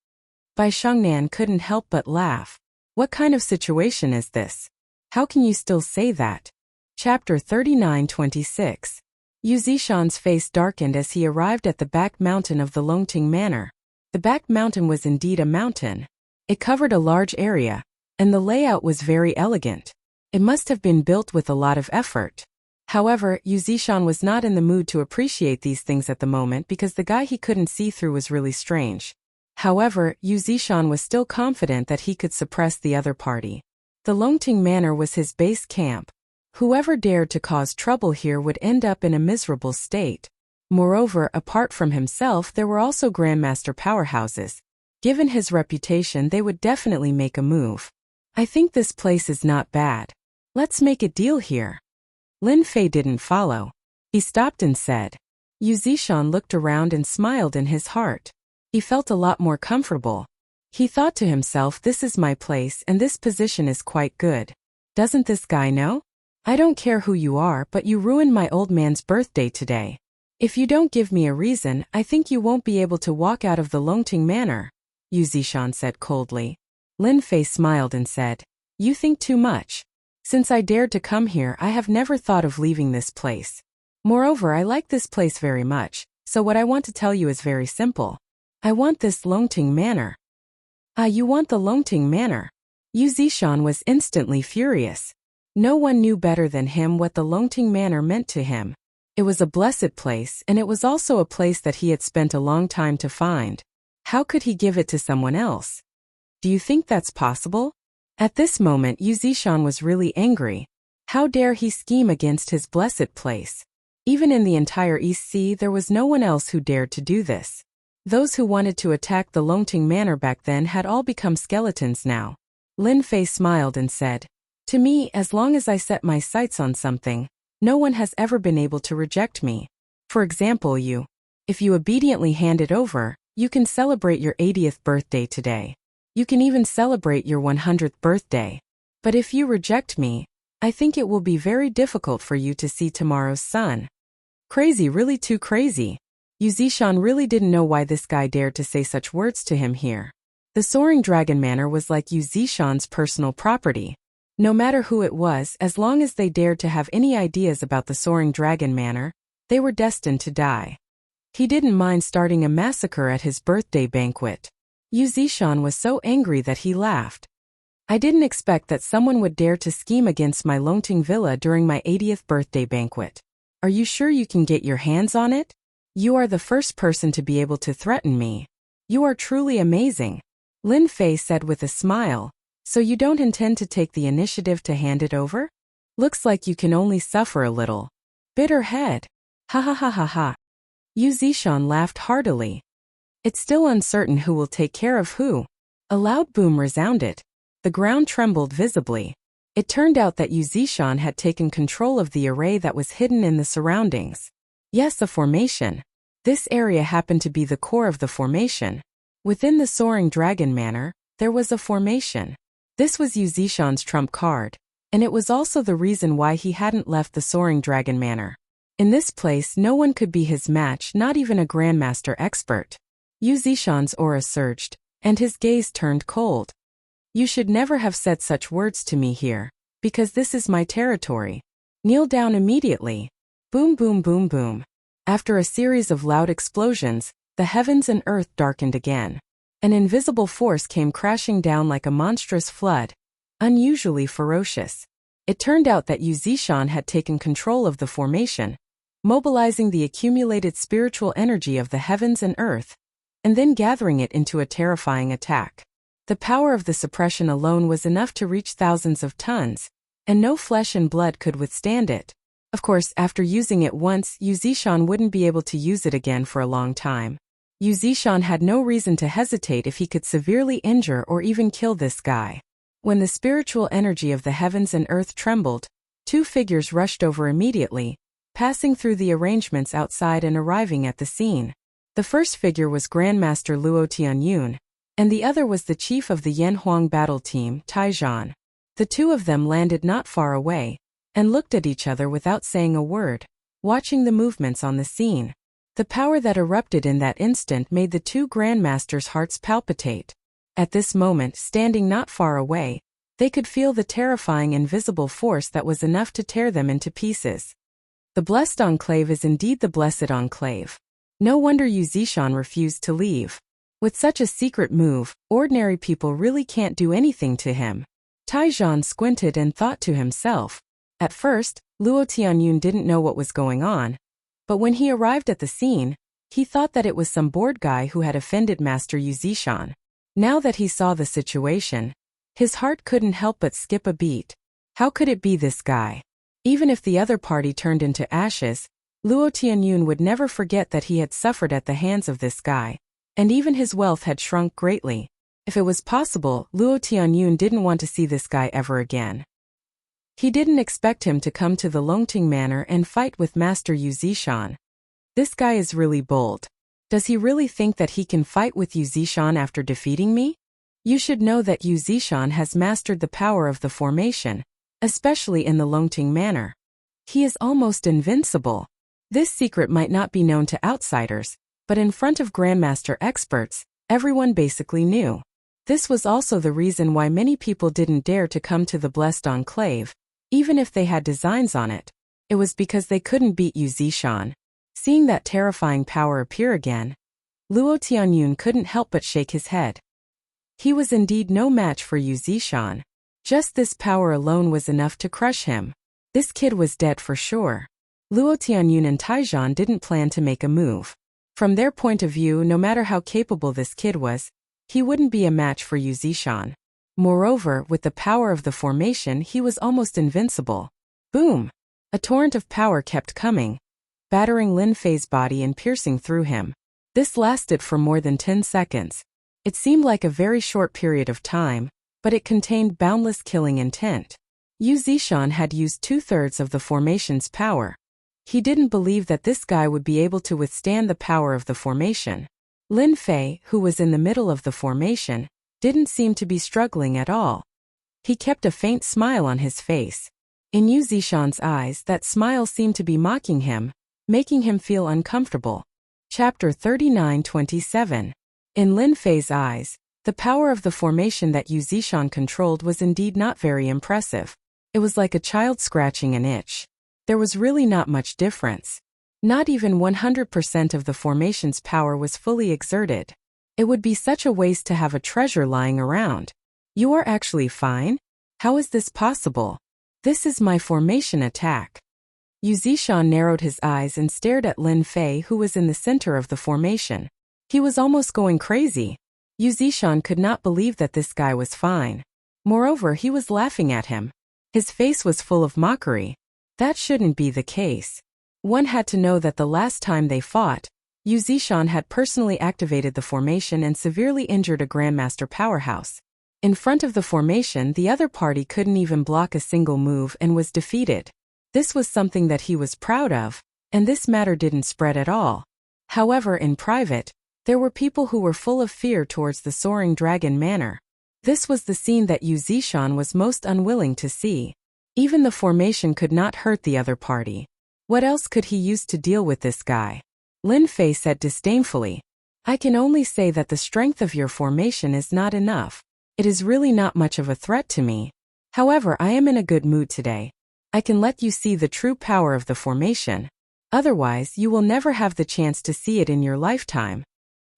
Bai Shangnan couldn't help but laugh. What kind of situation is this? How can you still say that? Chapter 39-26. Yu Zishan's face darkened as he arrived at the back mountain of the Longting Manor. The back mountain was indeed a mountain. It covered a large area, and the layout was very elegant. It must have been built with a lot of effort. However, Yu Zishan was not in the mood to appreciate these things at the moment because the guy he couldn't see through was really strange. However, Yu Zishan was still confident that he could suppress the other party. The Longting Manor was his base camp. Whoever dared to cause trouble here would end up in a miserable state. Moreover, apart from himself, there were also Grandmaster powerhouses. Given his reputation, they would definitely make a move. I think this place is not bad. Let's make a deal here. Lin Fei didn't follow. He stopped and said. Yu Zishan looked around and smiled in his heart. He felt a lot more comfortable. He thought to himself, this is my place and this position is quite good. Doesn't this guy know? I don't care who you are, but you ruined my old man's birthday today. If you don't give me a reason, I think you won't be able to walk out of the Longting Manor, Yu Zishan said coldly. Lin Fei smiled and said, You think too much. Since I dared to come here, I have never thought of leaving this place. Moreover, I like this place very much, so what I want to tell you is very simple. I want this Longting Manor. Ah, you want the Longting Manor? Yu Zishan was instantly furious. No one knew better than him what the Longting Manor meant to him. It was a blessed place, and it was also a place that he had spent a long time to find. How could he give it to someone else? Do you think that's possible? At this moment, Yu Zishan was really angry. How dare he scheme against his blessed place? Even in the entire East Sea, there was no one else who dared to do this. Those who wanted to attack the Longting Manor back then had all become skeletons now. Lin Fei smiled and said, To me, as long as I set my sights on something, no one has ever been able to reject me. For example, if you obediently hand it over, you can celebrate your 80th birthday today. You can even celebrate your 100th birthday. But if you reject me, I think it will be very difficult for you to see tomorrow's sun. Crazy, really too crazy. Yu Zishan really didn't know why this guy dared to say such words to him here. The Soaring Dragon Manor was like Yu Zishan's personal property. No matter who it was, as long as they dared to have any ideas about the Soaring Dragon Manor, they were destined to die. He didn't mind starting a massacre at his birthday banquet. Yu Zishan was so angry that he laughed. I didn't expect that someone would dare to scheme against my Longting Villa during my 80th birthday banquet. Are you sure you can get your hands on it? You are the first person to be able to threaten me. You are truly amazing. Lin Fei said with a smile. So you don't intend to take the initiative to hand it over? Looks like you can only suffer a little. Bitter head. Ha ha ha ha ha. Yu Zishan laughed heartily. It's still uncertain who will take care of who. A loud boom resounded. The ground trembled visibly. It turned out that Yu Zishan had taken control of the array that was hidden in the surroundings. Yes, a formation. This area happened to be the core of the formation. Within the Soaring Dragon Manor, there was a formation. This was Yu Zishan's trump card, and it was also the reason why he hadn't left the Soaring Dragon Manor. In this place, no one could be his match, not even a Grandmaster expert. Yu Zishan's aura surged, and his gaze turned cold. You should never have said such words to me here, because this is my territory. Kneel down immediately. Boom boom boom boom. After a series of loud explosions, the heavens and earth darkened again. An invisible force came crashing down like a monstrous flood, unusually ferocious. It turned out that Yu Zishan had taken control of the formation, mobilizing the accumulated spiritual energy of the heavens and earth, and then gathering it into a terrifying attack. The power of the suppression alone was enough to reach thousands of tons, and no flesh and blood could withstand it. Of course, after using it once, Yu Zishan wouldn't be able to use it again for a long time. Yu Zishan had no reason to hesitate if he could severely injure or even kill this guy. When the spiritual energy of the heavens and earth trembled, two figures rushed over immediately, passing through the arrangements outside and arriving at the scene. The first figure was Grandmaster Luo Tianyun, and the other was the chief of the Yanhuang battle team, Taizhan. The two of them landed not far away, and looked at each other without saying a word, watching the movements on the scene. The power that erupted in that instant made the two Grandmasters' hearts palpitate. At this moment, standing not far away, they could feel the terrifying invisible force that was enough to tear them into pieces. The Blessed Enclave is indeed the Blessed Enclave. No wonder Yu Zishan refused to leave. With such a secret move, ordinary people really can't do anything to him. Taizhan squinted and thought to himself. At first, Luo Tianyun didn't know what was going on, but when he arrived at the scene, he thought that it was some bored guy who had offended Master Yu Zishan. Now that he saw the situation, his heart couldn't help but skip a beat. How could it be this guy? Even if the other party turned into ashes, Luo Tianyun would never forget that he had suffered at the hands of this guy, and even his wealth had shrunk greatly. If it was possible, Luo Tianyun didn't want to see this guy ever again. He didn't expect him to come to the Longting Manor and fight with Master Yu Zishan. This guy is really bold. Does he really think that he can fight with Yu Zishan after defeating me? You should know that Yu Zishan has mastered the power of the formation, especially in the Longting Manor. He is almost invincible. This secret might not be known to outsiders, but in front of Grandmaster experts, everyone basically knew. This was also the reason why many people didn't dare to come to the Blessed Enclave, even if they had designs on it. It was because they couldn't beat Yu Zishan. Seeing that terrifying power appear again, Luo Tianyun couldn't help but shake his head. He was indeed no match for Yu Zishan. Just this power alone was enough to crush him. This kid was dead for sure. Luo Tianyun and Taijian didn't plan to make a move. From their point of view, no matter how capable this kid was, he wouldn't be a match for Yu Zishan. Moreover, with the power of the formation, he was almost invincible. Boom! A torrent of power kept coming, battering Lin Fei's body and piercing through him. This lasted for more than 10 seconds. It seemed like a very short period of time, but it contained boundless killing intent. Yu Zishan had used 2/3 of the formation's power. He didn't believe that this guy would be able to withstand the power of the formation. Lin Fei, who was in the middle of the formation, didn't seem to be struggling at all. He kept a faint smile on his face. In Yu Zishan's eyes, that smile seemed to be mocking him, making him feel uncomfortable. Chapter 39-27. In Lin Fei's eyes, the power of the formation that Yu Zishan controlled was indeed not very impressive. It was like a child scratching an itch. There was really not much difference. Not even 100% of the formation's power was fully exerted. It would be such a waste to have a treasure lying around. You are actually fine? How is this possible? This is my formation attack. Yu Zishan narrowed his eyes and stared at Lin Fei, who was in the center of the formation. He was almost going crazy. Yu Zishan could not believe that this guy was fine. Moreover, he was laughing at him. His face was full of mockery. That shouldn't be the case. One had to know that the last time they fought, Yu Zishan had personally activated the formation and severely injured a Grandmaster powerhouse. In front of the formation, the other party couldn't even block a single move and was defeated. This was something that he was proud of, and this matter didn't spread at all. However, in private, there were people who were full of fear towards the soaring dragon manor. This was the scene that Yu Zishan was most unwilling to see. Even the formation could not hurt the other party. What else could he use to deal with this guy? Lin Fei said disdainfully, "I can only say that the strength of your formation is not enough. It is really not much of a threat to me. However, I am in a good mood today. I can let you see the true power of the formation. Otherwise, you will never have the chance to see it in your lifetime."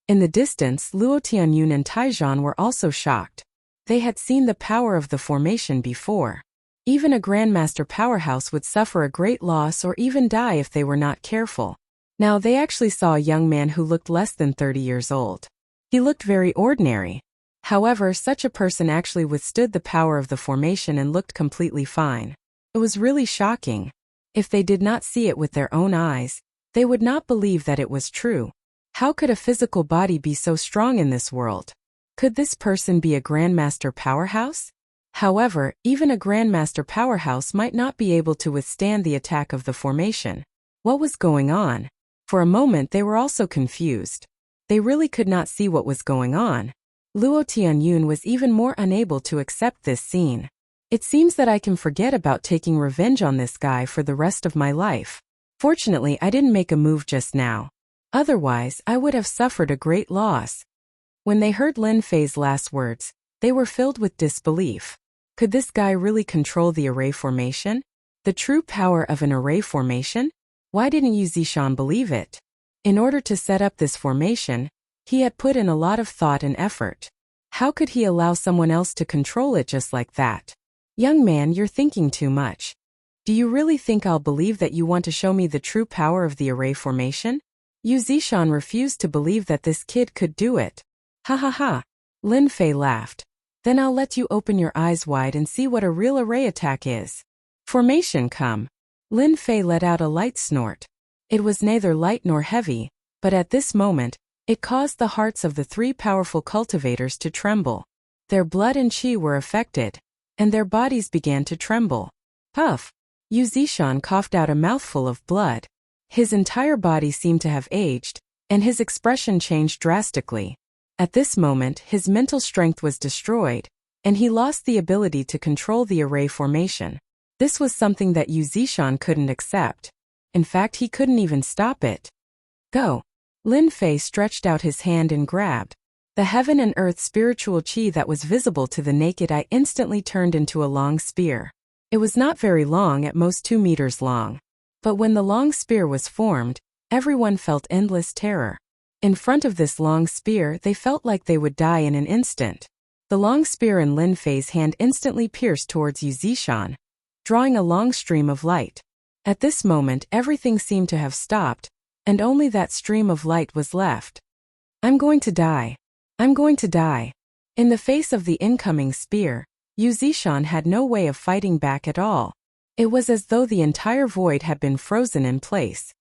In the distance, Luo Tianyun and Taijian were also shocked. They had seen the power of the formation before. Even a Grandmaster powerhouse would suffer a great loss or even die if they were not careful. Now they actually saw a young man who looked less than 30 years old. He looked very ordinary. However, such a person actually withstood the power of the formation and looked completely fine. It was really shocking. If they did not see it with their own eyes, they would not believe that it was true. How could a physical body be so strong in this world? Could this person be a Grandmaster powerhouse? However, even a Grandmaster powerhouse might not be able to withstand the attack of the formation. What was going on? For a moment they were also confused. They really could not see what was going on. Luo Tianyun was even more unable to accept this scene. It seems that I can forget about taking revenge on this guy for the rest of my life. Fortunately, I didn't make a move just now. Otherwise, I would have suffered a great loss. When they heard Lin Fei's last words, they were filled with disbelief. Could this guy really control the array formation? The true power of an array formation? Why didn't Yu Zishan believe it? In order to set up this formation, he had put in a lot of thought and effort. How could he allow someone else to control it just like that? Young man, you're thinking too much. Do you really think I'll believe that you want to show me the true power of the array formation? Yu Zishan refused to believe that this kid could do it. Ha ha ha. Lin Fei laughed. Then I'll let you open your eyes wide and see what a real array attack is. Formation come. Lin Fei let out a light snort. It was neither light nor heavy, but at this moment, it caused the hearts of the three powerful cultivators to tremble. Their blood and qi were affected, and their bodies began to tremble. Puff! Yu Zishan coughed out a mouthful of blood. His entire body seemed to have aged, and his expression changed drastically. At this moment, his mental strength was destroyed, and he lost the ability to control the array formation. This was something that Yu Zishan couldn't accept. In fact, he couldn't even stop it. Go. Lin Fei stretched out his hand and grabbed. The heaven and earth spiritual chi that was visible to the naked eye instantly turned into a long spear. It was not very long, at most 2 meters long. But when the long spear was formed, everyone felt endless terror. In front of this long spear, they felt like they would die in an instant. The long spear in Lin Fei's hand instantly pierced towards Yu Zishan, drawing a long stream of light. At this moment, everything seemed to have stopped, and only that stream of light was left. I'm going to die. I'm going to die. In the face of the incoming spear, Yu Zishan had no way of fighting back at all. It was as though the entire void had been frozen in place.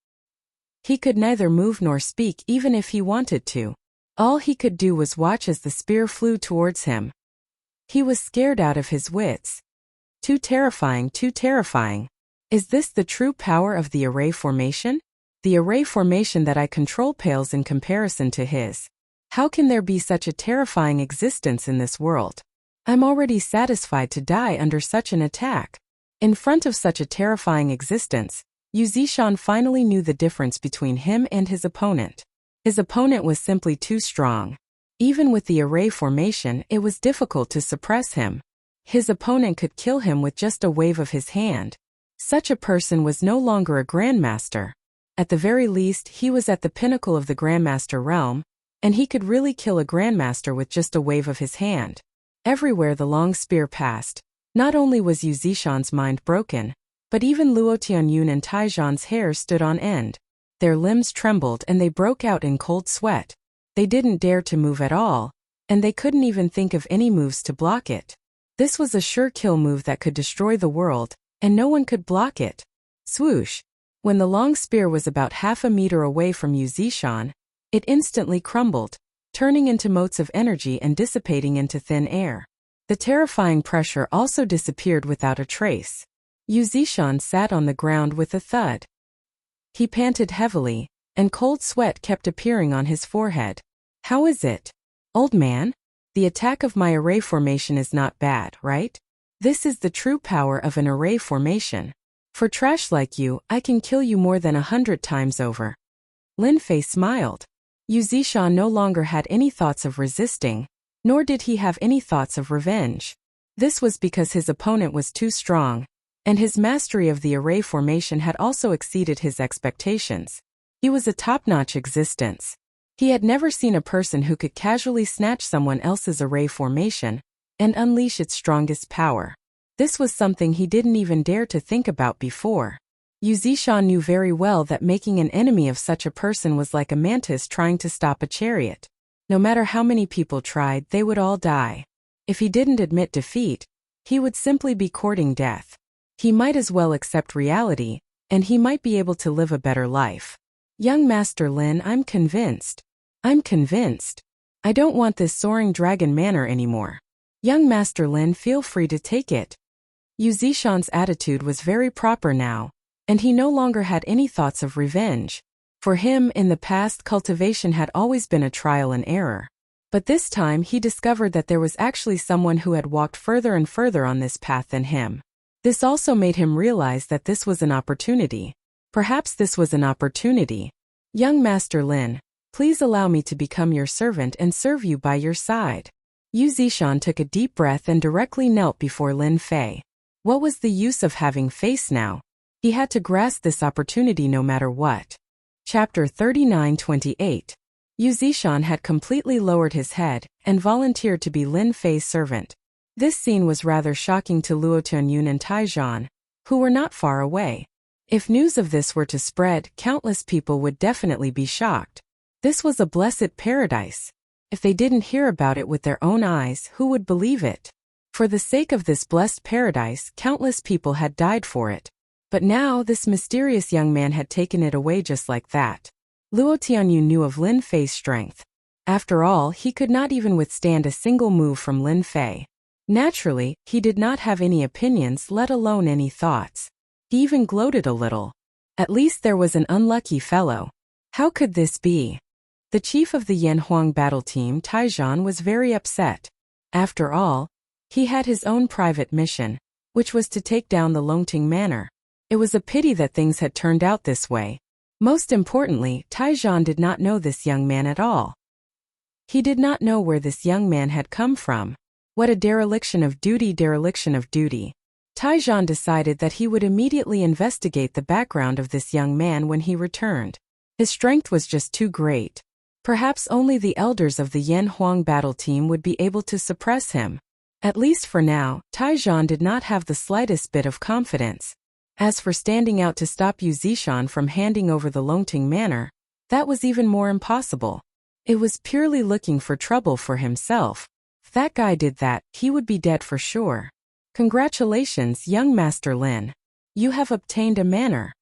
He could neither move nor speak even if he wanted to. All he could do was watch as the spear flew towards him. He was scared out of his wits. Too terrifying, too terrifying. Is this the true power of the array formation? The array formation that I control pales in comparison to his. How can there be such a terrifying existence in this world? I'm already satisfied to die under such an attack. In front of such a terrifying existence, Yu Zishan finally knew the difference between him and his opponent. His opponent was simply too strong. Even with the array formation, it was difficult to suppress him. His opponent could kill him with just a wave of his hand. Such a person was no longer a grandmaster. At the very least, he was at the pinnacle of the grandmaster realm, and he could really kill a grandmaster with just a wave of his hand. Everywhere the long spear passed, not only was Yu Zishan's mind broken, but even Luo Tianyun and Taizhan's hair stood on end. Their limbs trembled and they broke out in cold sweat. They didn't dare to move at all, and they couldn't even think of any moves to block it. This was a sure kill move that could destroy the world, and no one could block it. Swoosh! When the long spear was about half a meter away from Yu Zishan, it instantly crumbled, turning into motes of energy and dissipating into thin air. The terrifying pressure also disappeared without a trace. Yu Zishan sat on the ground with a thud. He panted heavily, and cold sweat kept appearing on his forehead. How is it? Old man? The attack of my array formation is not bad, right? This is the true power of an array formation. For trash like you, I can kill you more than 100 times over. Lin Fei smiled. Yu Zishan no longer had any thoughts of resisting, nor did he have any thoughts of revenge. This was because his opponent was too strong, and his mastery of the array formation had also exceeded his expectations. He was a top-notch existence. He had never seen a person who could casually snatch someone else's array formation and unleash its strongest power. This was something he didn't even dare to think about before. Yu Zishan knew very well that making an enemy of such a person was like a mantis trying to stop a chariot. No matter how many people tried, they would all die. If he didn't admit defeat, he would simply be courting death. He might as well accept reality, and he might be able to live a better life. Young Master Lin, I'm convinced. I'm convinced. I don't want this soaring dragon manner anymore. Young Master Lin, feel free to take it. Yu Zishan's attitude was very proper now, and he no longer had any thoughts of revenge. For him, in the past, cultivation had always been a trial and error. But this time he discovered that there was actually someone who had walked further and further on this path than him. This also made him realize that this was an opportunity. Perhaps this was an opportunity. Young Master Lin, please allow me to become your servant and serve you by your side. Yu Zishan took a deep breath and directly knelt before Lin Fei. What was the use of having face now? He had to grasp this opportunity no matter what. Chapter 39-28. Yu Zishan had completely lowered his head and volunteered to be Lin Fei's servant. This scene was rather shocking to Luo Tianyun and Taizhan, who were not far away. If news of this were to spread, countless people would definitely be shocked. This was a blessed paradise. If they didn't hear about it with their own eyes, who would believe it? For the sake of this blessed paradise, countless people had died for it. But now this mysterious young man had taken it away just like that. Luo Tianyun knew of Lin Fei's strength. After all, he could not even withstand a single move from Lin Fei. Naturally, he did not have any opinions, let alone any thoughts. He even gloated a little. At least there was an unlucky fellow. How could this be? The chief of the Yanhuang battle team, Taizhan, was very upset. After all, he had his own private mission, which was to take down the Longting Manor. It was a pity that things had turned out this way. Most importantly, Taijan did not know this young man at all. He did not know where this young man had come from. What a dereliction of duty, dereliction of duty. Taijan decided that he would immediately investigate the background of this young man when he returned. His strength was just too great. Perhaps only the elders of the Yan Huang battle team would be able to suppress him. At least for now, Taijan did not have the slightest bit of confidence. As for standing out to stop Yu Zishan from handing over the Longting Manor, that was even more impossible. It was purely looking for trouble for himself. If that guy did that, he would be dead for sure. Congratulations, young Master Lin. You have obtained a manor.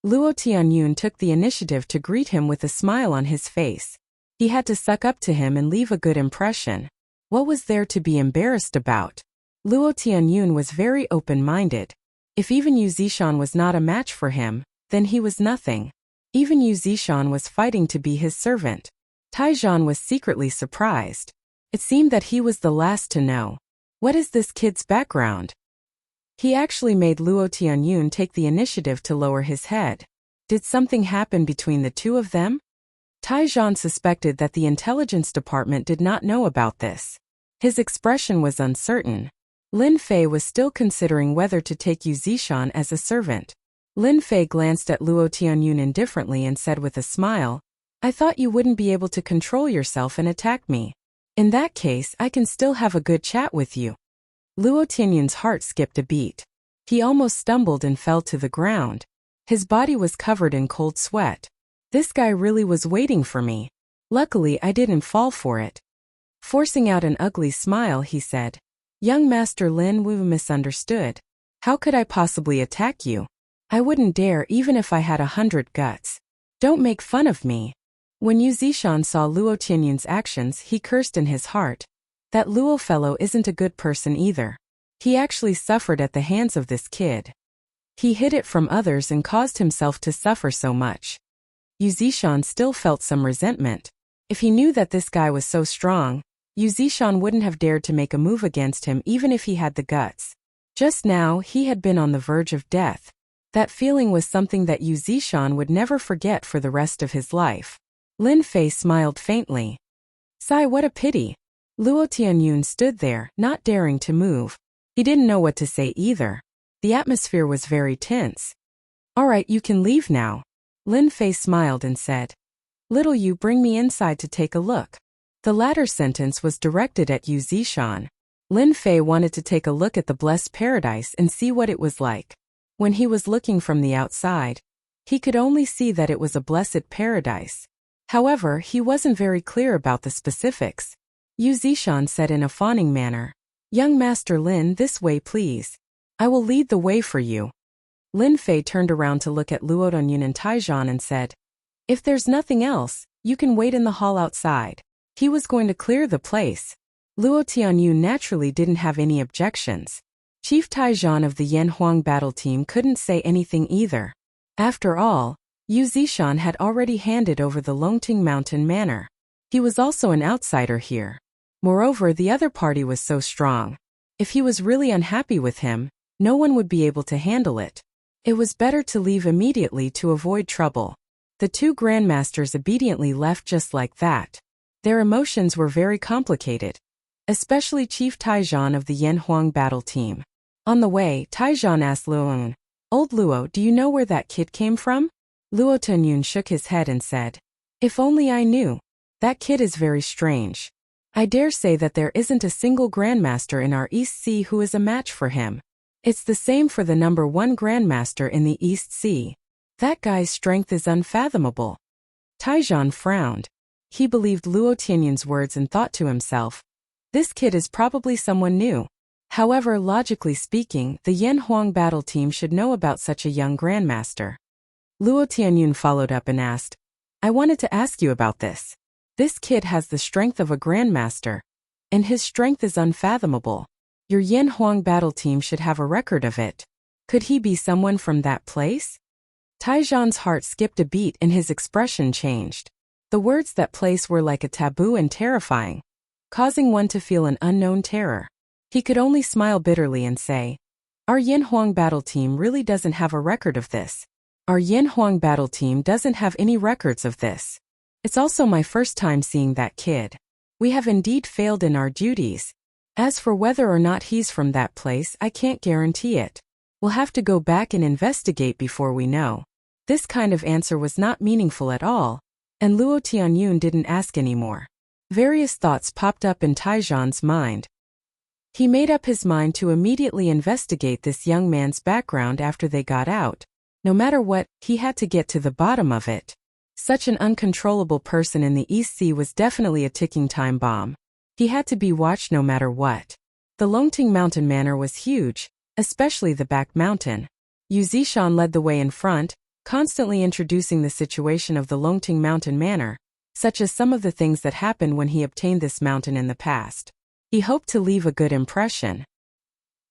Luo Tianyun took the initiative to greet him with a smile on his face. He had to suck up to him and leave a good impression. What was there to be embarrassed about? Luo Tianyun was very open-minded. If even Yu Zishan was not a match for him, then he was nothing. Even Yu Zishan was fighting to be his servant. Taijan was secretly surprised. It seemed that he was the last to know. What is this kid's background? He actually made Luo Tianyun take the initiative to lower his head. Did something happen between the two of them? Taijan suspected that the intelligence department did not know about this. His expression was uncertain. Lin Fei was still considering whether to take Yu Zishan as a servant. Lin Fei glanced at Luo Tianyun indifferently and said with a smile, I thought you wouldn't be able to control yourself and attack me. In that case, I can still have a good chat with you. Luo Tianyun's heart skipped a beat. He almost stumbled and fell to the ground. His body was covered in cold sweat. This guy really was waiting for me. Luckily, I didn't fall for it. Forcing out an ugly smile, he said, Young Master Lin Wu misunderstood. How could I possibly attack you? I wouldn't dare even if I had 100 guts. Don't make fun of me. When Yu Zishan saw Luo Tianyun's actions, he cursed in his heart. That Luo fellow isn't a good person either. He actually suffered at the hands of this kid. He hid it from others and caused himself to suffer so much. Yu Zishan still felt some resentment. If he knew that this guy was so strong, Yu Zishan wouldn't have dared to make a move against him even if he had the guts. Just now, he had been on the verge of death. That feeling was something that Yu Zishan would never forget for the rest of his life. Lin Fei smiled faintly. Sigh, what a pity. Luo Tianyun stood there, not daring to move. He didn't know what to say either. The atmosphere was very tense. All right, you can leave now. Lin Fei smiled and said, Little Yu, bring me inside to take a look. The latter sentence was directed at Yu Zishan. Lin Fei wanted to take a look at the blessed paradise and see what it was like. When he was looking from the outside, he could only see that it was a blessed paradise. However, he wasn't very clear about the specifics. Yu Zishan said in a fawning manner, Young Master Lin, this way please. I will lead the way for you. Lin Fei turned around to look at Luo Tianyun and Taijan and said, If there's nothing else, you can wait in the hall outside. He was going to clear the place. Luo Tianyun naturally didn't have any objections. Chief Taijan of the Yan Huang battle team couldn't say anything either. After all, Yu Zishan had already handed over the Longting Mountain Manor. He was also an outsider here. Moreover, the other party was so strong. If he was really unhappy with him, no one would be able to handle it. It was better to leave immediately to avoid trouble. The two grandmasters obediently left just like that. Their emotions were very complicated, especially Chief Taijan of the Yan Huang battle team. On the way, Taijan asked Luo, Old Luo, do you know where that kid came from? Luo Tianyun shook his head and said, If only I knew. That kid is very strange. I dare say that there isn't a single grandmaster in our East Sea who is a match for him. It's the same for the number 1 grandmaster in the East Sea. That guy's strength is unfathomable. Taijan frowned. He believed Luo Tianyun's words and thought to himself, This kid is probably someone new. However, logically speaking, the Yan Huang battle team should know about such a young grandmaster. Luo Tianyun followed up and asked, I wanted to ask you about this. This kid has the strength of a grandmaster, and his strength is unfathomable. Your Yan Huang battle team should have a record of it. Could he be someone from that place? Taijan's heart skipped a beat and his expression changed. The words that place were like a taboo and terrifying, causing one to feel an unknown terror. He could only smile bitterly and say, Our Yin Huang battle team really doesn't have a record of this. Our Yin Huang battle team doesn't have any records of this. It's also my first time seeing that kid. We have indeed failed in our duties. As for whether or not he's from that place, I can't guarantee it. We'll have to go back and investigate before we know. This kind of answer was not meaningful at all, and Luo Tianyun didn't ask anymore. Various thoughts popped up in Taijian's mind. He made up his mind to immediately investigate this young man's background after they got out. No matter what, he had to get to the bottom of it. Such an uncontrollable person in the East Sea was definitely a ticking time bomb. He had to be watched no matter what. The Longting Mountain Manor was huge, especially the back mountain. Yu Zishan led the way in front, constantly introducing the situation of the Longting Mountain Manor, such as some of the things that happened when he obtained this mountain in the past. He hoped to leave a good impression.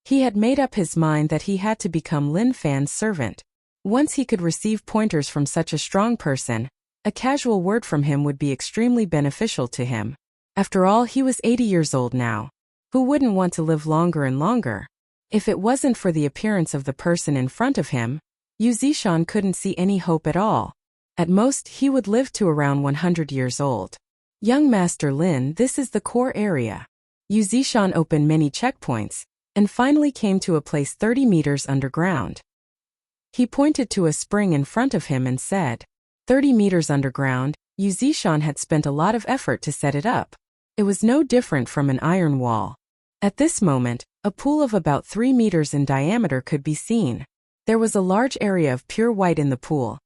He had made up his mind that he had to become Lin Fan's servant. Once he could receive pointers from such a strong person, a casual word from him would be extremely beneficial to him. After all, he was 80 years old now. Who wouldn't want to live longer and longer? If it wasn't for the appearance of the person in front of him, Yu Zishan couldn't see any hope at all. At most, he would live to around 100 years old. Young Master Lin, this is the core area. Yu Zishan opened many checkpoints, and finally came to a place 30 meters underground. He pointed to a spring in front of him and said, 30 meters underground. Yu Zishan had spent a lot of effort to set it up. It was no different from an iron wall. At this moment, a pool of about 3 meters in diameter could be seen. There was a large area of pure white in the pool,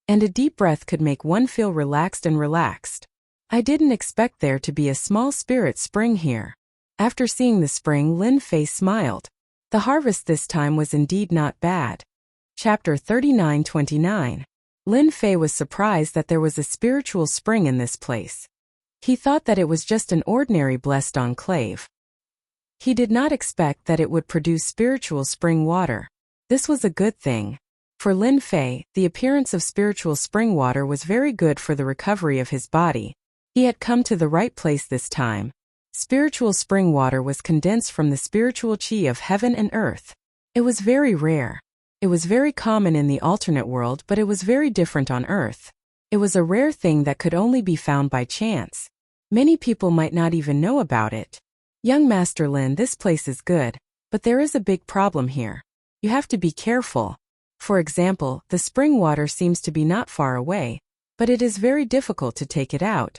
and a deep breath could make one feel relaxed and relaxed. I didn't expect there to be a small spirit spring here. After seeing the spring, Lin Fei smiled. The harvest this time was indeed not bad. Chapter 39-29. Lin Fei was surprised that there was a spiritual spring in this place. He thought that it was just an ordinary blessed enclave. He did not expect that it would produce spiritual spring water. This was a good thing. For Lin Fei, the appearance of spiritual spring water was very good for the recovery of his body. He had come to the right place this time. Spiritual spring water was condensed from the spiritual chi of heaven and earth. It was very rare. It was very common in the alternate world, but it was very different on Earth. It was a rare thing that could only be found by chance. Many people might not even know about it. Young Master Lin, this place is good, but there is a big problem here. You have to be careful. For example, the spring water seems to be not far away, but it is very difficult to take it out.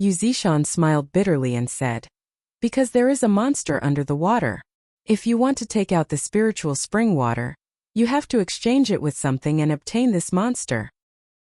Yu Zishan smiled bitterly and said, because there is a monster under the water. If you want to take out the spiritual spring water, you have to exchange it with something and obtain this monster.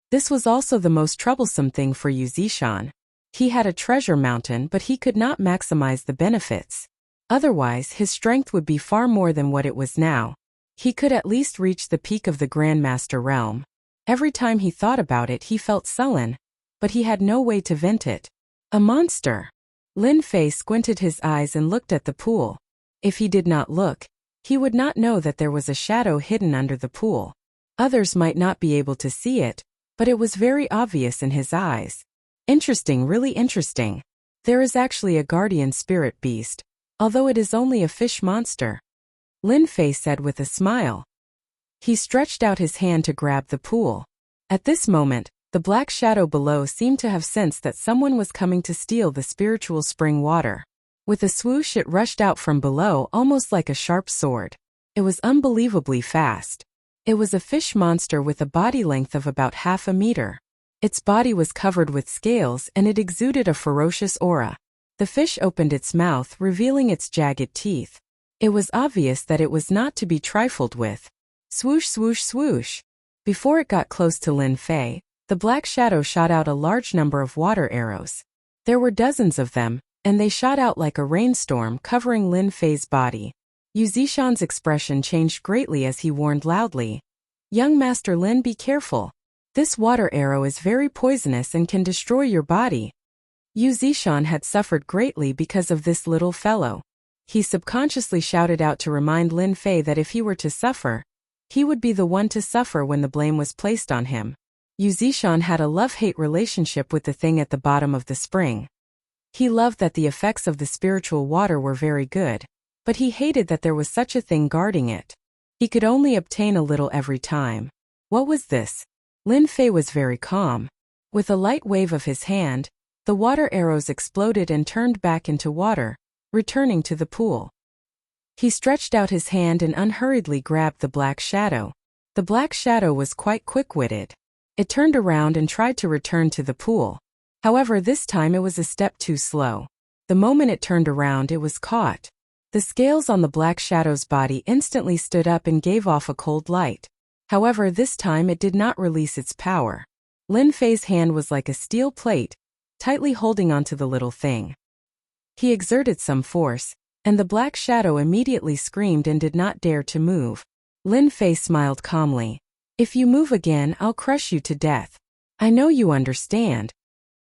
This was also the most troublesome thing for Yu Zishan. He had a treasure mountain, but he could not maximize the benefits. Otherwise, his strength would be far more than what it was now. He could at least reach the peak of the Grandmaster realm. Every time he thought about it, he felt sullen, but he had no way to vent it. A monster. Lin Fei squinted his eyes and looked at the pool. If he did not look, he would not know that there was a shadow hidden under the pool. Others might not be able to see it, but it was very obvious in his eyes. Interesting, really interesting. There is actually a guardian spirit beast, although it is only a fish monster. Lin Fei said with a smile. He stretched out his hand to grab the pool. At this moment, the black shadow below seemed to have sensed that someone was coming to steal the spiritual spring water. With a swoosh, it rushed out from below almost like a sharp sword. It was unbelievably fast. It was a fish monster with a body length of about half a meter. Its body was covered with scales and it exuded a ferocious aura. The fish opened its mouth, revealing its jagged teeth. It was obvious that it was not to be trifled with. Swoosh, swoosh, swoosh. Before it got close to Lin Fei, the black shadow shot out a large number of water arrows. There were dozens of them, and they shot out like a rainstorm, covering Lin Fei's body. Yu Zishan's expression changed greatly as he warned loudly. Young Master Lin, be careful. This water arrow is very poisonous and can destroy your body. Yu Zishan had suffered greatly because of this little fellow. He subconsciously shouted out to remind Lin Fei that if he were to suffer, he would be the one to suffer when the blame was placed on him. Yu Zishan had a love-hate relationship with the thing at the bottom of the spring. He loved that the effects of the spiritual water were very good, but he hated that there was such a thing guarding it. He could only obtain a little every time. What was this? Lin Fei was very calm. With a light wave of his hand, the water arrows exploded and turned back into water, returning to the pool. He stretched out his hand and unhurriedly grabbed the black shadow. The black shadow was quite quick-witted. It turned around and tried to return to the pool. However, this time it was a step too slow. The moment it turned around, it was caught. The scales on the black shadow's body instantly stood up and gave off a cold light. However, this time it did not release its power. Lin Fei's hand was like a steel plate, tightly holding onto the little thing. He exerted some force, and the black shadow immediately screamed and did not dare to move. Lin Fei smiled calmly. If you move again, I'll crush you to death. I know you understand.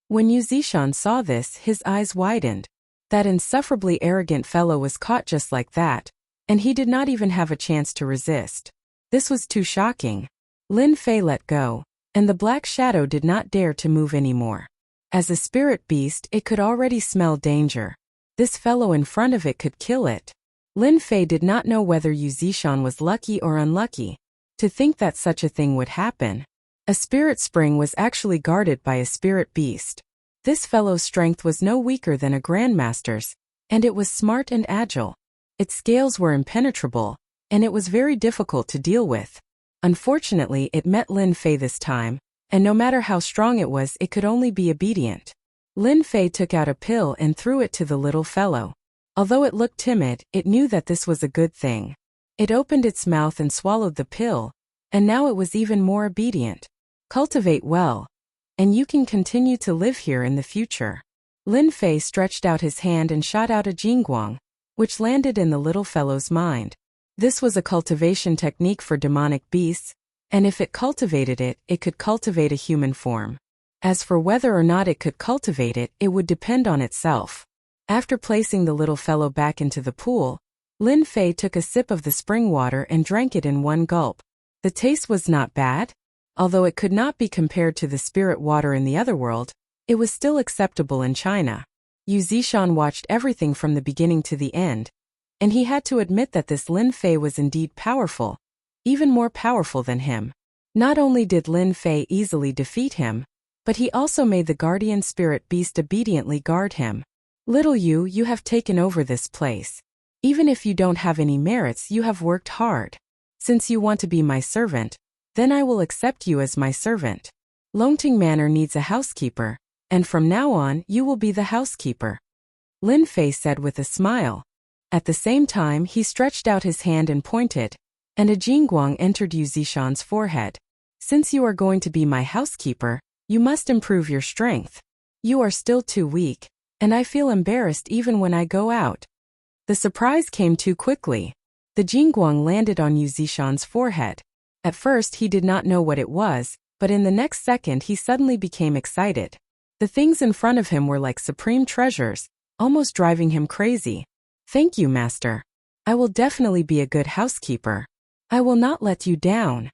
When Yu Zishan saw this, his eyes widened. That insufferably arrogant fellow was caught just like that, and he did not even have a chance to resist. This was too shocking. Lin Fei let go, and the black shadow did not dare to move anymore. As a spirit beast, it could already smell danger. This fellow in front of it could kill it. Lin Fei did not know whether Yu Zishan was lucky or unlucky. To think that such a thing would happen. A spirit spring was actually guarded by a spirit beast. This fellow's strength was no weaker than a grandmaster's, and it was smart and agile. Its scales were impenetrable, and it was very difficult to deal with. Unfortunately, it met Lin Fei this time, and no matter how strong it was, it could only be obedient. Lin Fei took out a pill and threw it to the little fellow. Although it looked timid, it knew that this was a good thing. It opened its mouth and swallowed the pill, and now it was even more obedient. Cultivate well, and you can continue to live here in the future. Lin Fei stretched out his hand and shot out a jingguang, which landed in the little fellow's mind. This was a cultivation technique for demonic beasts, and if it cultivated it, it could cultivate a human form. As for whether or not it could cultivate it, it would depend on itself. After placing the little fellow back into the pool, Lin Fei took a sip of the spring water and drank it in one gulp. The taste was not bad. Although it could not be compared to the spirit water in the other world, it was still acceptable in China. Yu Zishan watched everything from the beginning to the end, and he had to admit that this Lin Fei was indeed powerful, even more powerful than him. Not only did Lin Fei easily defeat him, but he also made the guardian spirit beast obediently guard him. Little Yu, you have taken over this place. Even if you don't have any merits, you have worked hard. Since you want to be my servant, then I will accept you as my servant. Longting Manor needs a housekeeper, and from now on you will be the housekeeper. Lin Fei said with a smile. At the same time, he stretched out his hand and pointed, and a jingguang entered Yu Zishan's forehead. Since you are going to be my housekeeper, you must improve your strength. You are still too weak, and I feel embarrassed even when I go out. The surprise came too quickly. The jingguang landed on Yu Zishan's forehead. At first he did not know what it was, but in the next second he suddenly became excited. The things in front of him were like supreme treasures, almost driving him crazy. Thank you, master. I will definitely be a good housekeeper. I will not let you down.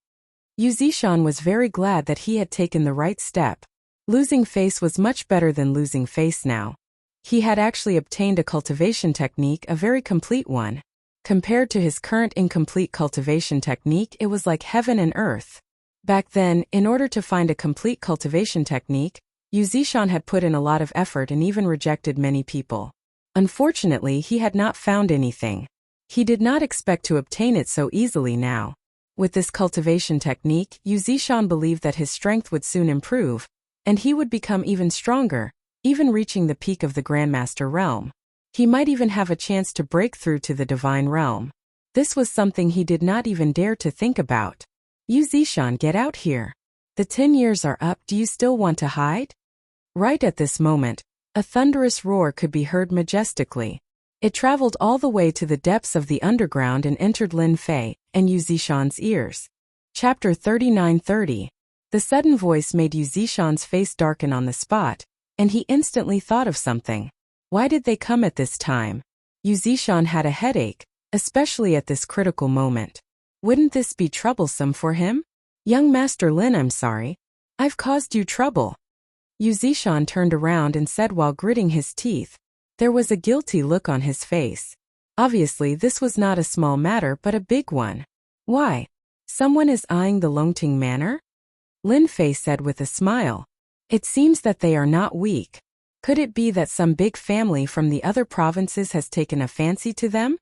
Yu Zishan was very glad that he had taken the right step. Losing face was much better than losing face now. He had actually obtained a cultivation technique, a very complete one. Compared to his current incomplete cultivation technique, it was like heaven and earth. Back then, in order to find a complete cultivation technique, Yu Zishan had put in a lot of effort and even rejected many people. Unfortunately, he had not found anything. He did not expect to obtain it so easily now. With this cultivation technique, Yu Zishan believed that his strength would soon improve, and he would become even stronger, even reaching the peak of the Grandmaster realm. He might even have a chance to break through to the divine realm. This was something he did not even dare to think about. Yu Zishan, get out here. The 10 years are up, do you still want to hide? Right at this moment, a thunderous roar could be heard majestically. It traveled all the way to the depths of the underground and entered Lin Fei and Yu Zishan's ears. Chapter 39:30. The sudden voice made Yu Zishan's face darken on the spot, and he instantly thought of something. Why did they come at this time? Yu Zishan had a headache, especially at this critical moment. Wouldn't this be troublesome for him? Young Master Lin, I'm sorry. I've caused you trouble. Yu Zishan turned around and said while gritting his teeth. There was a guilty look on his face. Obviously, this was not a small matter but a big one. Why? Someone is eyeing the Longting Manor? Lin Fei said with a smile. It seems that they are not weak. Could it be that some big family from the other provinces has taken a fancy to them?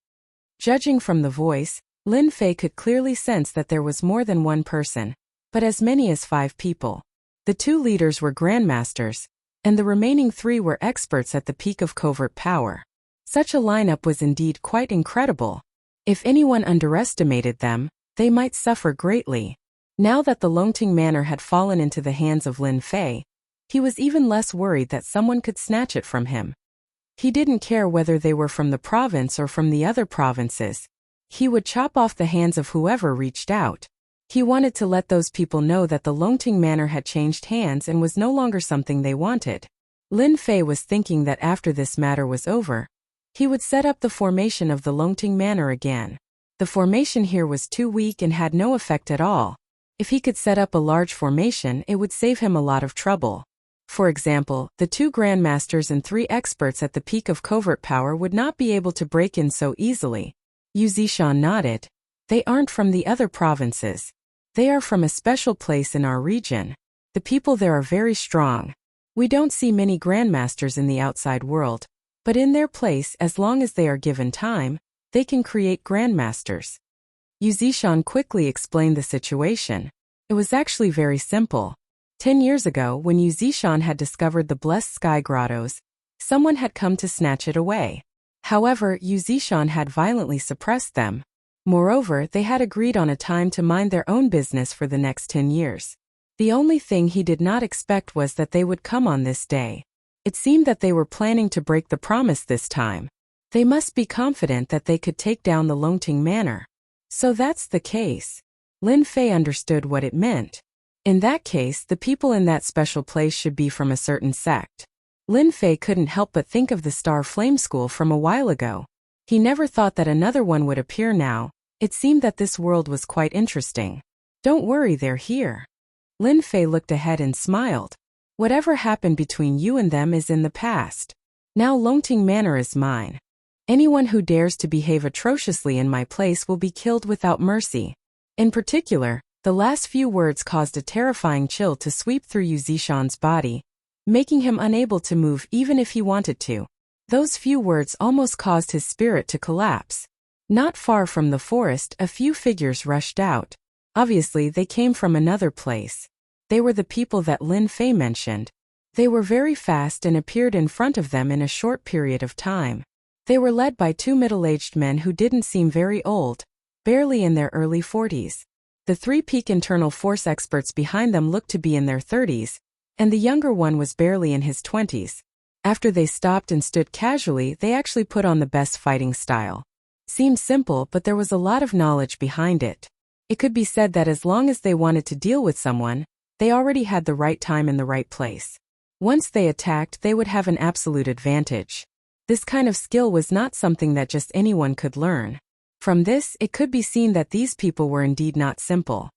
Judging from the voice, Lin Fei could clearly sense that there was more than one person, but as many as 5 people. The 2 leaders were grandmasters, and the remaining 3 were experts at the peak of covert power. Such a lineup was indeed quite incredible. If anyone underestimated them, they might suffer greatly. Now that the Longting Manor had fallen into the hands of Lin Fei, he was even less worried that someone could snatch it from him. He didn't care whether they were from the province or from the other provinces. He would chop off the hands of whoever reached out. He wanted to let those people know that the Longting Manor had changed hands and was no longer something they wanted. Lin Fei was thinking that after this matter was over, he would set up the formation of the Longting Manor again. The formation here was too weak and had no effect at all. If he could set up a large formation, it would save him a lot of trouble. For example, the 2 grandmasters and 3 experts at the peak of covert power would not be able to break in so easily. Yu Zishan nodded. They aren't from the other provinces. They are from a special place in our region. The people there are very strong. We don't see many grandmasters in the outside world, but in their place, as long as they are given time, they can create grandmasters. Yu Zishan quickly explained the situation. It was actually very simple. 10 years ago, when Yu Zishan had discovered the Blessed Sky Grottos, someone had come to snatch it away. However, Yu Zishan had violently suppressed them. Moreover, they had agreed on a time to mind their own business for the next 10 years. The only thing he did not expect was that they would come on this day. It seemed that they were planning to break the promise this time. They must be confident that they could take down the Longting Manor. So that's the case. Lin Fei understood what it meant. In that case, the people in that special place should be from a certain sect. Lin Fei couldn't help but think of the Star Flame School from a while ago. He never thought that another one would appear now. It seemed that this world was quite interesting. Don't worry, they're here. Lin Fei looked ahead and smiled. Whatever happened between you and them is in the past. Now Longting Manor is mine. Anyone who dares to behave atrociously in my place will be killed without mercy. In particular, the last few words caused a terrifying chill to sweep through Yu Zishan's body, making him unable to move even if he wanted to. Those few words almost caused his spirit to collapse. Not far from the forest, a few figures rushed out. Obviously, they came from another place. They were the people that Lin Fei mentioned. They were very fast and appeared in front of them in a short period of time. They were led by 2 middle-aged men who didn't seem very old, barely in their early 40s. The 3 peak internal force experts behind them looked to be in their 30s, and the younger one was barely in his 20s. After they stopped and stood casually, they actually put on the best fighting style. Seemed simple, but there was a lot of knowledge behind it. It could be said that as long as they wanted to deal with someone, they already had the right time in the right place. Once they attacked, they would have an absolute advantage. This kind of skill was not something that just anyone could learn. From this, it could be seen that these people were indeed not simple.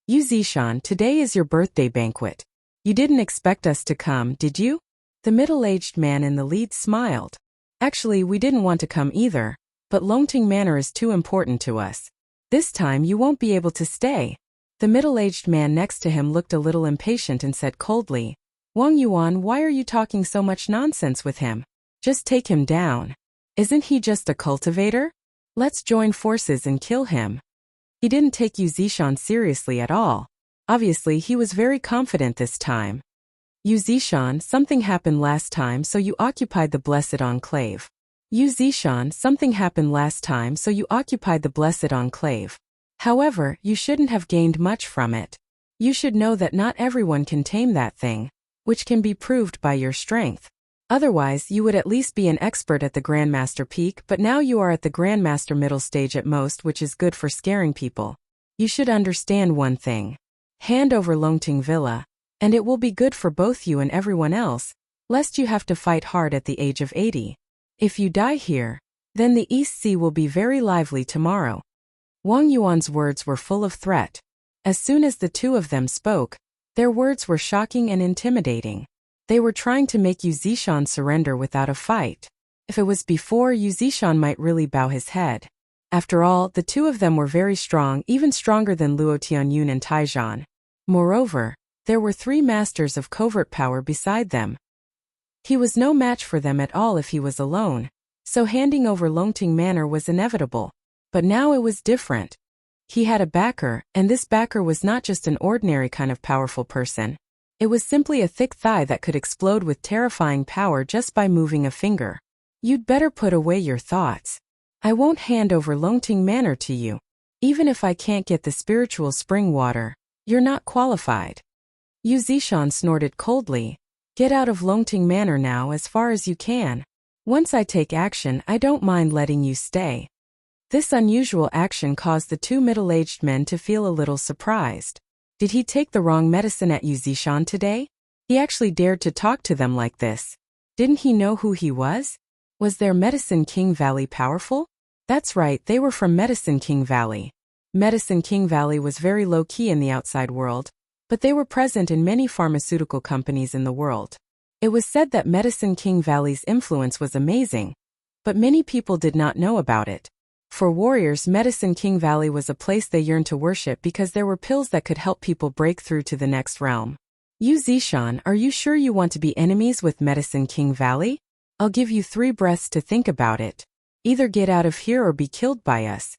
Yu Zishan, today is your birthday banquet. You didn't expect us to come, did you? The middle-aged man in the lead smiled. Actually, we didn't want to come either, but Longting Manor is too important to us. This time you won't be able to stay. The middle-aged man next to him looked a little impatient and said coldly, Wang Yuan, why are you talking so much nonsense with him? Just take him down. Isn't he just a cultivator? Let's join forces and kill him. He didn't take Yu Zishan seriously at all. Obviously, he was very confident this time. Yu Zishan, something happened last time, so you occupied the Blessed Enclave. Yu Zishan, something happened last time, so you occupied the Blessed Enclave. However, you shouldn't have gained much from it. You should know that not everyone can tame that thing, which can be proved by your strength. Otherwise, you would at least be an expert at the Grandmaster peak, but now you are at the Grandmaster middle stage at most, which is good for scaring people. You should understand one thing. Hand over Longting Villa, and it will be good for both you and everyone else, lest you have to fight hard at the age of 80. If you die here, then the East Sea will be very lively tomorrow. Wang Yuan's words were full of threat. As soon as the 2 of them spoke, their words were shocking and intimidating. They were trying to make Yu Zishan surrender without a fight. If it was before, Yu Zishan might really bow his head. After all, the two of them were very strong, even stronger than Luo Tianyun and Taizhan. Moreover, there were 3 masters of covert power beside them. He was no match for them at all if he was alone, so handing over Longting Manor was inevitable. But now it was different. He had a backer, and this backer was not just an ordinary kind of powerful person. It was simply a thick thigh that could explode with terrifying power just by moving a finger. You'd better put away your thoughts. I won't hand over Longting Manor to you. Even if I can't get the spiritual spring water, you're not qualified. Yu Zishan snorted coldly. Get out of Longting Manor now as far as you can. Once I take action, I don't mind letting you stay. This unusual action caused the 2 middle-aged men to feel a little surprised. Did he take the wrong medicine at Yu Zishan today? He actually dared to talk to them like this. Didn't he know who he was? Was their Medicine King Valley powerful? That's right, they were from Medicine King Valley. Medicine King Valley was very low-key in the outside world, but they were present in many pharmaceutical companies in the world. It was said that Medicine King Valley's influence was amazing, but many people did not know about it. For warriors, Medicine King Valley was a place they yearned to worship because there were pills that could help people break through to the next realm. Yu Zishan, are you sure you want to be enemies with Medicine King Valley? I'll give you 3 breaths to think about it. Either get out of here or be killed by us.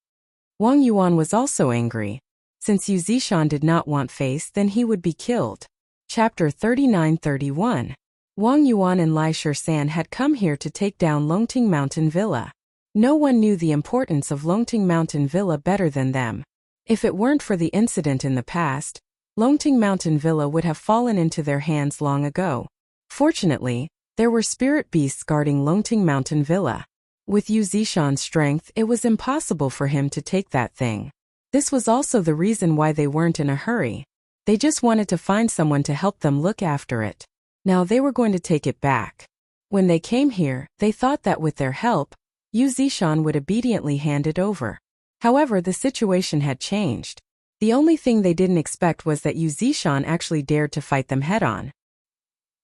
Wang Yuan was also angry. Since Yu Zishan did not want face, then he would be killed. Chapter 39-31. Wang Yuan and Lai Shisan had come here to take down Longting Mountain Villa. No one knew the importance of Longting Mountain Villa better than them. If it weren't for the incident in the past, Longting Mountain Villa would have fallen into their hands long ago. Fortunately, there were spirit beasts guarding Longting Mountain Villa. With Yu Zishan's strength, it was impossible for him to take that thing. This was also the reason why they weren't in a hurry. They just wanted to find someone to help them look after it. Now they were going to take it back. When they came here, they thought that with their help, Yu Zishan would obediently hand it over. However, the situation had changed. The only thing they didn't expect was that Yu Zishan actually dared to fight them head-on.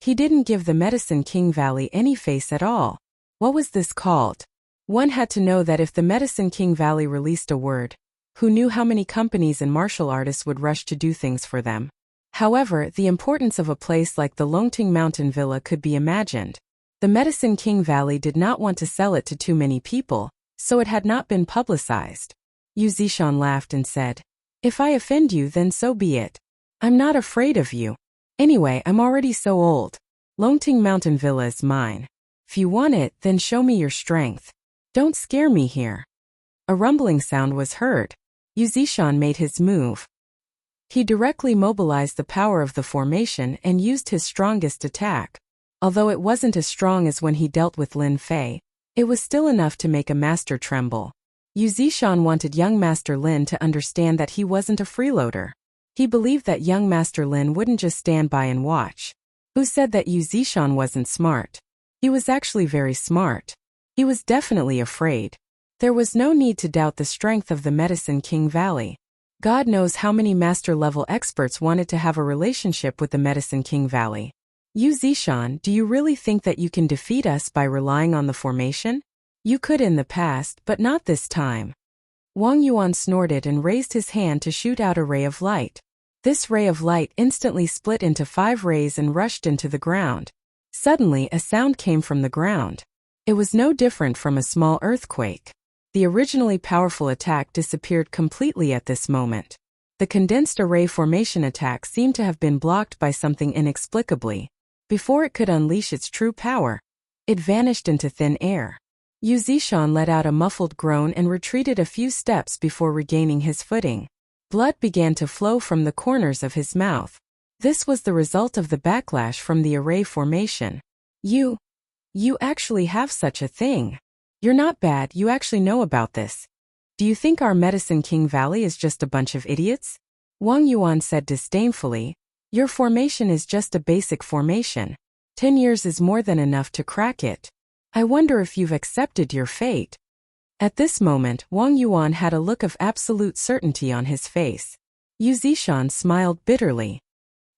He didn't give the Medicine King Valley any face at all. What was this called? One had to know that if the Medicine King Valley released a word, who knew how many companies and martial artists would rush to do things for them? However, the importance of a place like the Longting Mountain Villa could be imagined. The Medicine King Valley did not want to sell it to too many people, so it had not been publicized. Yu Zishan laughed and said, "If I offend you, then so be it. I'm not afraid of you. Anyway, I'm already so old. Longting Mountain Villa is mine. If you want it, then show me your strength. Don't scare me here." A rumbling sound was heard. Yu Zishan made his move. He directly mobilized the power of the formation and used his strongest attack. Although it wasn't as strong as when he dealt with Lin Fei, it was still enough to make a master tremble. Yu Zishan wanted young Master Lin to understand that he wasn't a freeloader. He believed that young Master Lin wouldn't just stand by and watch. Who said that Yu Zishan wasn't smart? He was actually very smart. He was definitely afraid. There was no need to doubt the strength of the Medicine King Valley. God knows how many master-level experts wanted to have a relationship with the Medicine King Valley. Yu Zishan, do you really think that you can defeat us by relying on the formation? You could in the past, but not this time. Wang Yuan snorted and raised his hand to shoot out a ray of light. This ray of light instantly split into 5 rays and rushed into the ground. Suddenly, a sound came from the ground. It was no different from a small earthquake. The originally powerful attack disappeared completely at this moment. The condensed array formation attack seemed to have been blocked by something inexplicably. Before it could unleash its true power, it vanished into thin air. Yu Zishan let out a muffled groan and retreated a few steps before regaining his footing. Blood began to flow from the corners of his mouth. This was the result of the backlash from the array formation. You actually have such a thing. You're not bad, you actually know about this. Do you think our Medicine King Valley is just a bunch of idiots? Wang Yuan said disdainfully. Your formation is just a basic formation. 10 years is more than enough to crack it. I wonder if you've accepted your fate. At this moment, Wang Yuan had a look of absolute certainty on his face. Yu Zishan smiled bitterly.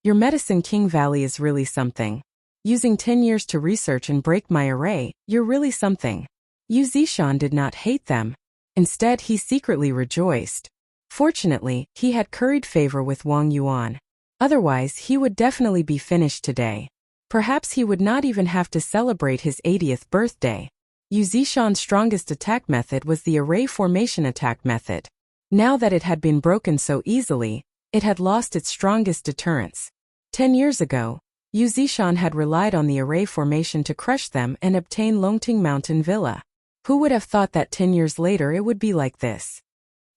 Your Medicine King Valley is really something. Using 10 years to research and break my array, you're really something. Yu Zishan did not hate them. Instead, he secretly rejoiced. Fortunately, he had curried favor with Wang Yuan. Otherwise, he would definitely be finished today. Perhaps he would not even have to celebrate his 80th birthday. Yu Zishan's strongest attack method was the array formation attack method. Now that it had been broken so easily, it had lost its strongest deterrence. 10 years ago, Yu Zishan had relied on the array formation to crush them and obtain Longting Mountain Villa. Who would have thought that 10 years later it would be like this?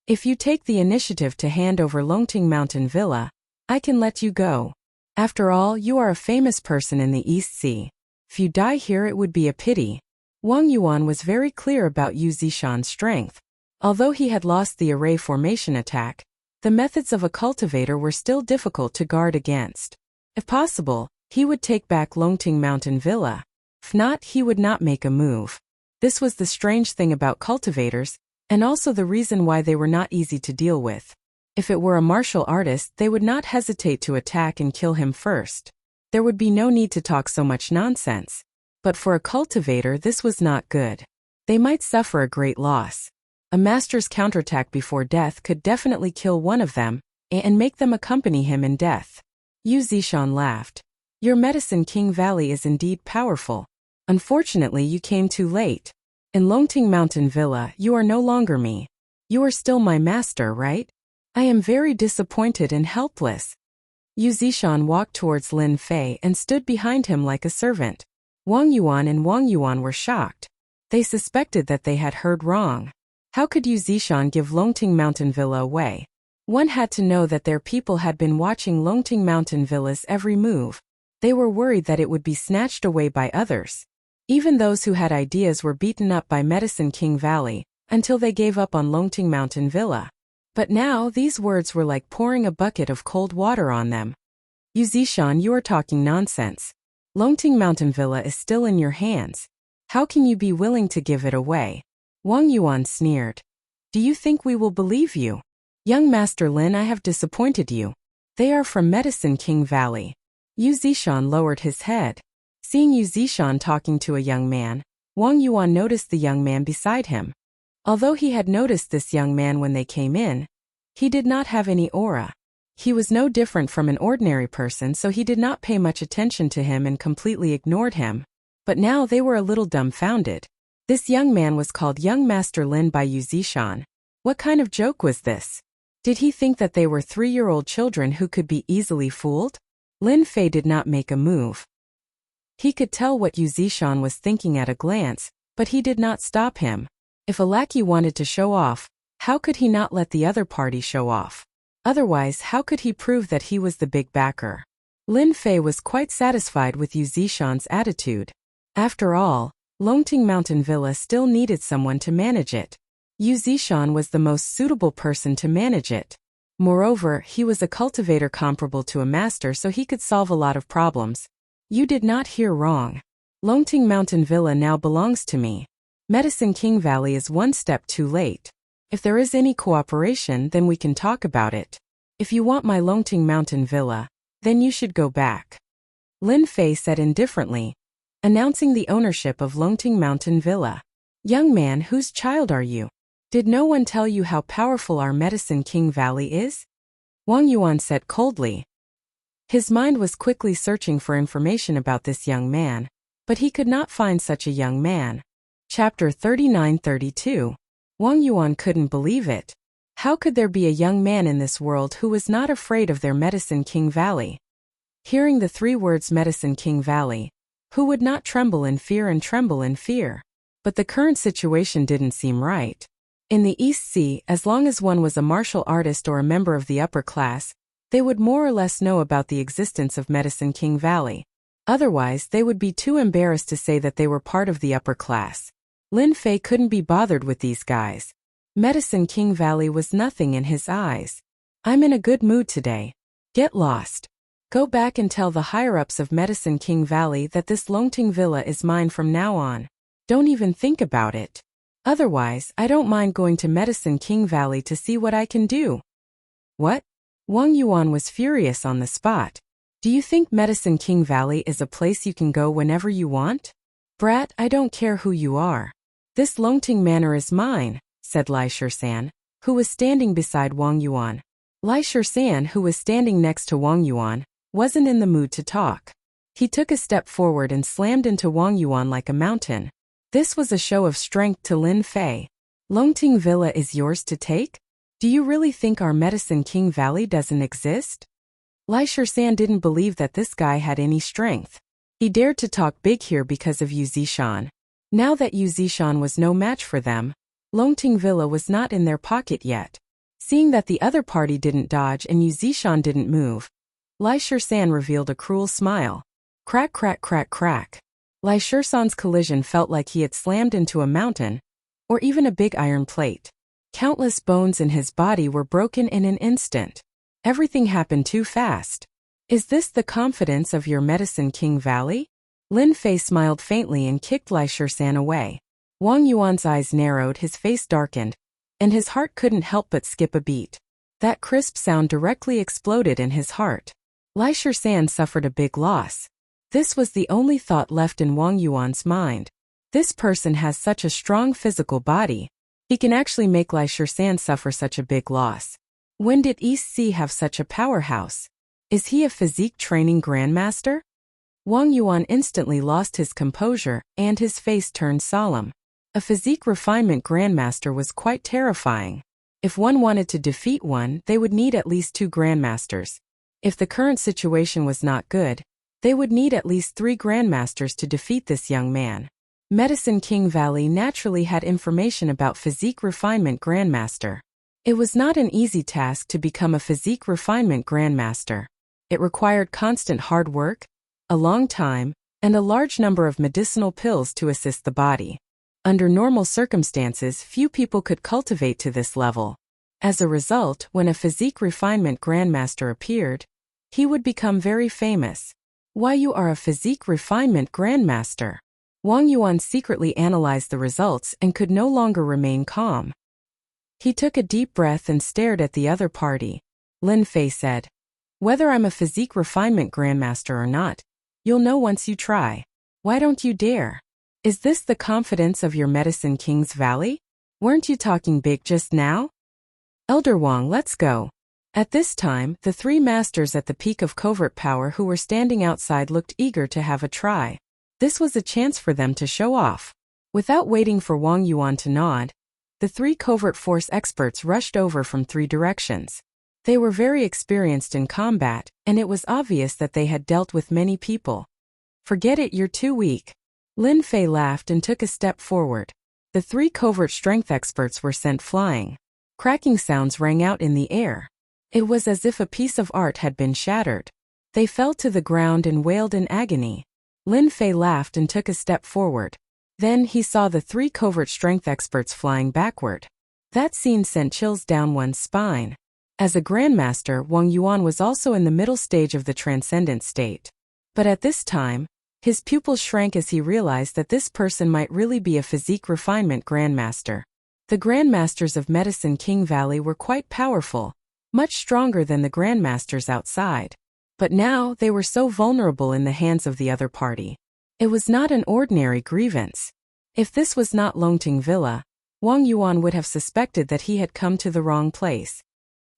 If you take the initiative to hand over Longting Mountain Villa, I can let you go. After all, you are a famous person in the East Sea. If you die here, it would be a pity. Wang Yuan was very clear about Yu Zishan's strength. Although he had lost the array formation attack, the methods of a cultivator were still difficult to guard against. If possible, he would take back Longting Mountain Villa. If not, he would not make a move. This was the strange thing about cultivators, and also the reason why they were not easy to deal with. If it were a martial artist, they would not hesitate to attack and kill him first. There would be no need to talk so much nonsense. But for a cultivator, this was not good. They might suffer a great loss. A master's counterattack before death could definitely kill one of them, and make them accompany him in death. Yu Zishan laughed. Your Medicine King Valley is indeed powerful. Unfortunately, you came too late. In Longting Mountain Villa, you are no longer me. You are still my master, right? I am very disappointed and helpless. Yu Zishan walked towards Lin Fei and stood behind him like a servant. Wang Yuan were shocked. They suspected that they had heard wrong. How could Yu Zishan give Longting Mountain Villa away? One had to know that their people had been watching Longting Mountain Villa's every move. They were worried that it would be snatched away by others. Even those who had ideas were beaten up by Medicine King Valley, until they gave up on Longting Mountain Villa. But now these words were like pouring a bucket of cold water on them. Yu Zishan, you are talking nonsense. Longting Mountain Villa is still in your hands. How can you be willing to give it away? Wang Yuan sneered. Do you think we will believe you? Young Master Lin, I have disappointed you. They are from Medicine King Valley. Yu Zishan lowered his head. Seeing Yu Zishan talking to a young man, Wang Yuan noticed the young man beside him. Although he had noticed this young man when they came in, he did not have any aura. He was no different from an ordinary person, so he did not pay much attention to him and completely ignored him. But now they were a little dumbfounded. This young man was called Young Master Lin by Yu Zishan. What kind of joke was this? Did he think that they were 3-year-old children who could be easily fooled? Lin Fei did not make a move. He could tell what Yu Zishan was thinking at a glance, but he did not stop him. If a lackey wanted to show off, how could he not let the other party show off? Otherwise, how could he prove that he was the big backer? Lin Fei was quite satisfied with Yu Zishan's attitude. After all, Longting Mountain Villa still needed someone to manage it. Yu Zishan was the most suitable person to manage it. Moreover, he was a cultivator comparable to a master, so he could solve a lot of problems. You did not hear wrong. Longting Mountain Villa now belongs to me. Medicine King Valley is one step too late. If there is any cooperation, then we can talk about it. If you want my Longting Mountain Villa, then you should go back. Lin Fei said indifferently, announcing the ownership of Longting Mountain Villa. Young man, whose child are you? Did no one tell you how powerful our Medicine King Valley is? Wang Yuan said coldly. His mind was quickly searching for information about this young man, but he could not find such a young man. Chapter 39-32. Wang Yuan couldn't believe it. How could there be a young man in this world who was not afraid of their Medicine King Valley? Hearing the 3 words Medicine King Valley, who would not tremble in fear and tremble in fear? But the current situation didn't seem right. In the East Sea, as long as one was a martial artist or a member of the upper class, they would more or less know about the existence of Medicine King Valley. Otherwise, they would be too embarrassed to say that they were part of the upper class. Lin Fei couldn't be bothered with these guys. Medicine King Valley was nothing in his eyes. I'm in a good mood today. Get lost. Go back and tell the higher-ups of Medicine King Valley that this Longting Villa is mine from now on. Don't even think about it. Otherwise, I don't mind going to Medicine King Valley to see what I can do. What? Wang Yuan was furious on the spot. Do you think Medicine King Valley is a place you can go whenever you want? Brat, I don't care who you are. This Longting Manor is mine. said Lai Shisan, who was standing beside Wang Yuan. Lai Shisan, who was standing next to Wang Yuan, wasn't in the mood to talk. He took a step forward and slammed into Wang Yuan like a mountain. This was a show of strength to Lin Fei. Longting Villa is yours to take? Do you really think our Medicine King Valley doesn't exist? Lai Shisan didn't believe that this guy had any strength. He dared to talk big here because of Yu Zishan. Now that Yu Zishan was no match for them, Longting Villa was not in their pocket yet. Seeing that the other party didn't dodge and Yu Zishan didn't move, Lai Shisan revealed a cruel smile. Crack, crack, crack, crack. Lai Shisan's collision felt like he had slammed into a mountain, or even a big iron plate. Countless bones in his body were broken in an instant. Everything happened too fast. Is this the confidence of your Medicine King Valley? Lin Fei smiled faintly and kicked Lai Shisan away. Wang Yuan's eyes narrowed, his face darkened, and his heart couldn't help but skip a beat. That crisp sound directly exploded in his heart. Lai Shisan suffered a big loss. This was the only thought left in Wang Yuan's mind. This person has such a strong physical body. He can actually make Lai Shisan suffer such a big loss. When did East Sea have such a powerhouse? Is he a physique training grandmaster? Wang Yuan instantly lost his composure, and his face turned solemn. A physique refinement grandmaster was quite terrifying. If one wanted to defeat one, they would need at least 2 grandmasters. If the current situation was not good, they would need at least 3 grandmasters to defeat this young man. Medicine King Valley naturally had information about physique refinement grandmaster. It was not an easy task to become a physique refinement grandmaster. It required constant hard work, a long time, and a large number of medicinal pills to assist the body. Under normal circumstances, few people could cultivate to this level. As a result, when a physique refinement grandmaster appeared, he would become very famous. Why you are a physique refinement grandmaster? Wang Yuan secretly analyzed the results and could no longer remain calm. He took a deep breath and stared at the other party. Lin Fei said, "Whether I'm a physique refinement grandmaster or not, you'll know once you try. Why don't you dare? Is this the confidence of your Medicine King's Valley? Weren't you talking big just now? Elder Wang, let's go." At this time, the 3 masters at the peak of covert power who were standing outside looked eager to have a try. This was a chance for them to show off. Without waiting for Wang Yuan to nod, the 3 covert force experts rushed over from 3 directions. They were very experienced in combat, and it was obvious that they had dealt with many people. "Forget it, you're too weak." Lin Fei laughed and took a step forward. The 3 covert strength experts were sent flying. Cracking sounds rang out in the air. It was as if a piece of art had been shattered. They fell to the ground and wailed in agony. Lin Fei laughed and took a step forward. Then he saw the 3 covert strength experts flying backward. That scene sent chills down one's spine. As a grandmaster, Wang Yuan was also in the middle stage of the transcendent state. But at this time, his pupils shrank as he realized that this person might really be a physique refinement grandmaster. The grandmasters of Medicine King Valley were quite powerful, much stronger than the grandmasters outside. But now they were so vulnerable in the hands of the other party. It was not an ordinary grievance. If this was not Longting Villa, Wang Yuan would have suspected that he had come to the wrong place.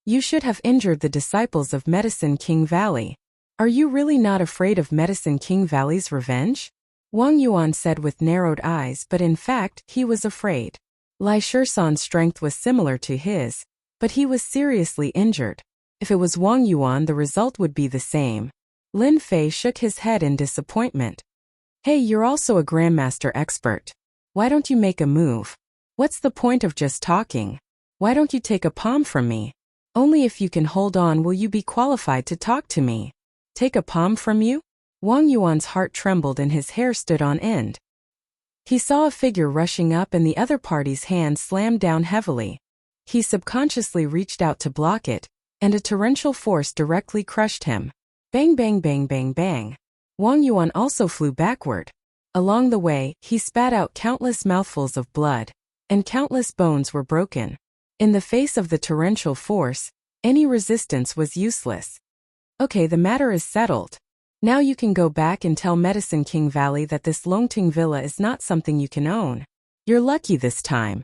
You should have injured the disciples of Medicine King Valley. Are you really not afraid of Medicine King Valley's revenge? Wang Yuan said with narrowed eyes, but in fact, he was afraid. Lai Shisan's strength was similar to his, but he was seriously injured. If it was Wang Yuan, the result would be the same. Lin Fei shook his head in disappointment. Hey, you're also a grandmaster expert. Why don't you make a move? What's the point of just talking? Why don't you take a palm from me? Only if you can hold on will you be qualified to talk to me. Take a palm from you? Wang Yuan's heart trembled and his hair stood on end. He saw a figure rushing up and the other party's hand slammed down heavily. He subconsciously reached out to block it, and a torrential force directly crushed him. Bang bang bang bang bang. Wang Yuan also flew backward. Along the way, he spat out countless mouthfuls of blood, and countless bones were broken. In the face of the torrential force, any resistance was useless. Okay, the matter is settled. Now you can go back and tell Medicine King Valley that this Longting Villa is not something you can own. You're lucky this time.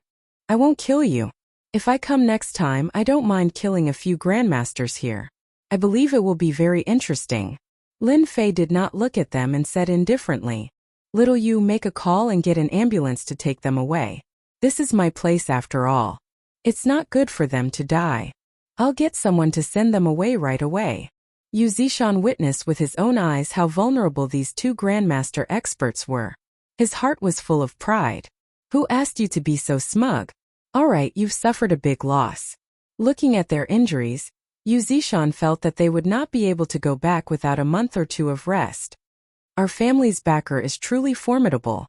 I won't kill you. If I come next time, I don't mind killing a few grandmasters here. I believe it will be very interesting. Lin Fei did not look at them and said indifferently, Little you make a call and get an ambulance to take them away. This is my place after all. It's not good for them to die. I'll get someone to send them away right away. Yu Zishan witnessed with his own eyes how vulnerable these two grandmaster experts were. His heart was full of pride. Who asked you to be so smug? Alright, you've suffered a big loss. Looking at their injuries, Yu Zishan felt that they would not be able to go back without a month or two of rest. Our family's backer is truly formidable.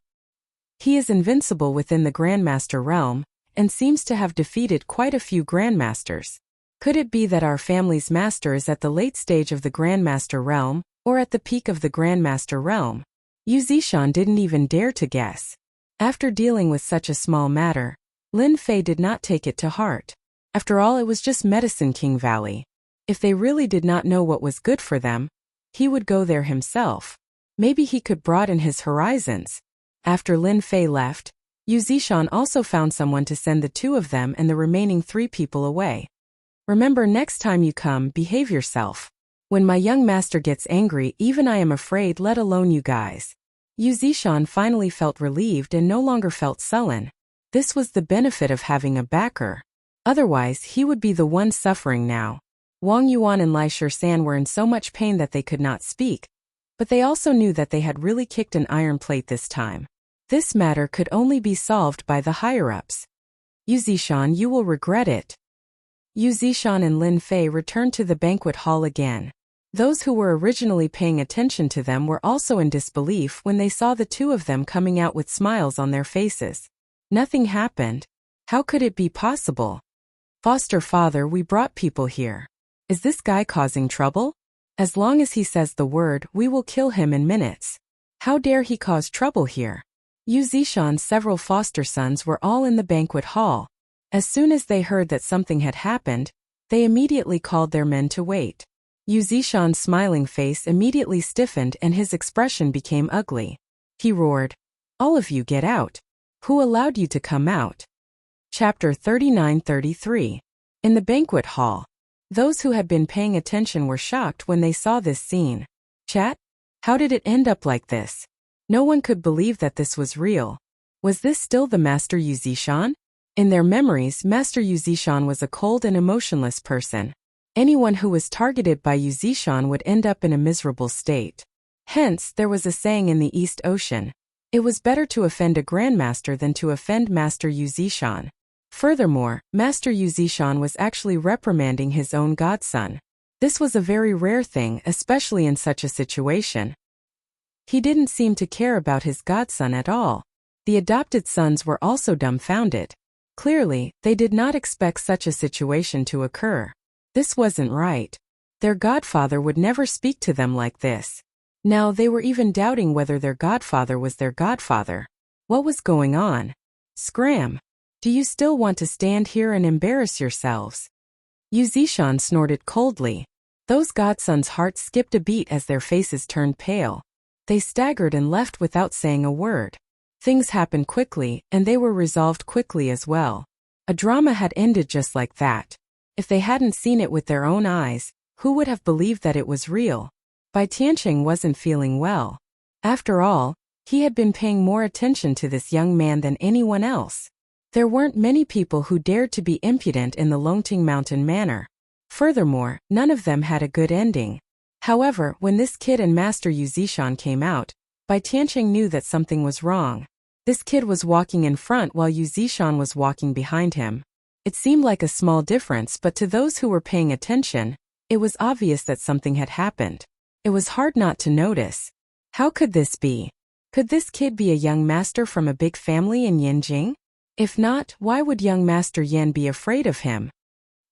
He is invincible within the Grandmaster realm, and seems to have defeated quite a few Grandmasters. Could it be that our family's master is at the late stage of the Grandmaster realm, or at the peak of the Grandmaster realm? Yu Zishan didn't even dare to guess. After dealing with such a small matter, Lin Fei did not take it to heart. After all, it was just Medicine King Valley. If they really did not know what was good for them, he would go there himself. Maybe he could broaden his horizons. After Lin Fei left, Yu Zishan also found someone to send the two of them and the remaining 3 people away. Remember, next time you come, behave yourself. When my young master gets angry, even I am afraid, let alone you guys. Yu Zishan finally felt relieved and no longer felt sullen. This was the benefit of having a backer. Otherwise, he would be the one suffering now. Wang Yuan and Lai Shisan were in so much pain that they could not speak. But they also knew that they had really kicked an iron plate this time. This matter could only be solved by the higher-ups. Yu Zishan, you will regret it. Yu Zishan and Lin Fei returned to the banquet hall again. Those who were originally paying attention to them were also in disbelief when they saw the two of them coming out with smiles on their faces. Nothing happened. How could it be possible? Foster father, we brought people here. Is this guy causing trouble? As long as he says the word, we will kill him in minutes. How dare he cause trouble here? Yu Zishan's several foster sons were all in the banquet hall. As soon as they heard that something had happened, they immediately called their men to wait. Yu Zishan's smiling face immediately stiffened and his expression became ugly. He roared, All of you get out. Who allowed you to come out? Chapter 39-33. In the banquet hall. Those who had been paying attention were shocked when they saw this scene. Chat? How did it end up like this? No one could believe that this was real. Was this still the Master Yu Zishan? In their memories, Master Yu Zishan was a cold and emotionless person. Anyone who was targeted by Yu Zishan would end up in a miserable state. Hence, there was a saying in the East Ocean. It was better to offend a grandmaster than to offend Master Yu Zishan. Furthermore, Master Yu Zishan was actually reprimanding his own godson. This was a very rare thing, especially in such a situation. He didn't seem to care about his godson at all. The adopted sons were also dumbfounded. Clearly, they did not expect such a situation to occur. This wasn't right. Their godfather would never speak to them like this. Now they were even doubting whether their godfather was their godfather. What was going on? Scram! Do you still want to stand here and embarrass yourselves? Yu Zishan snorted coldly. Those godsons' hearts skipped a beat as their faces turned pale. They staggered and left without saying a word. Things happened quickly, and they were resolved quickly as well. A drama had ended just like that. If they hadn't seen it with their own eyes, who would have believed that it was real? Bai Tianqing wasn't feeling well. After all, he had been paying more attention to this young man than anyone else. There weren't many people who dared to be impudent in the Longting Mountain manner. Furthermore, none of them had a good ending. However, when this kid and Master Yu Zishan came out, Bai Tianqing knew that something was wrong. This kid was walking in front while Yu Zishan was walking behind him. It seemed like a small difference, but to those who were paying attention, it was obvious that something had happened. It was hard not to notice. How could this be? Could this kid be a young master from a big family in Yanjing? If not, why would young Master Yan be afraid of him?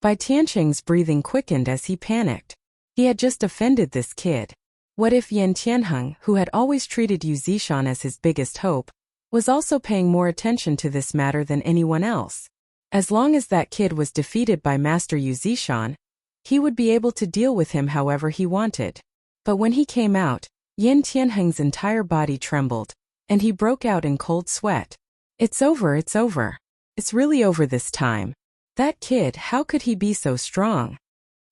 Bai Tianqing's breathing quickened as he panicked. He had just offended this kid. What if Yan Tianheng, who had always treated Yu Zishan as his biggest hope, was also paying more attention to this matter than anyone else? As long as that kid was defeated by Master Yu Zishan, he would be able to deal with him however he wanted. But when he came out, Yan Tianheng's entire body trembled, and he broke out in cold sweat. It's over, it's over. It's really over this time. That kid, how could he be so strong?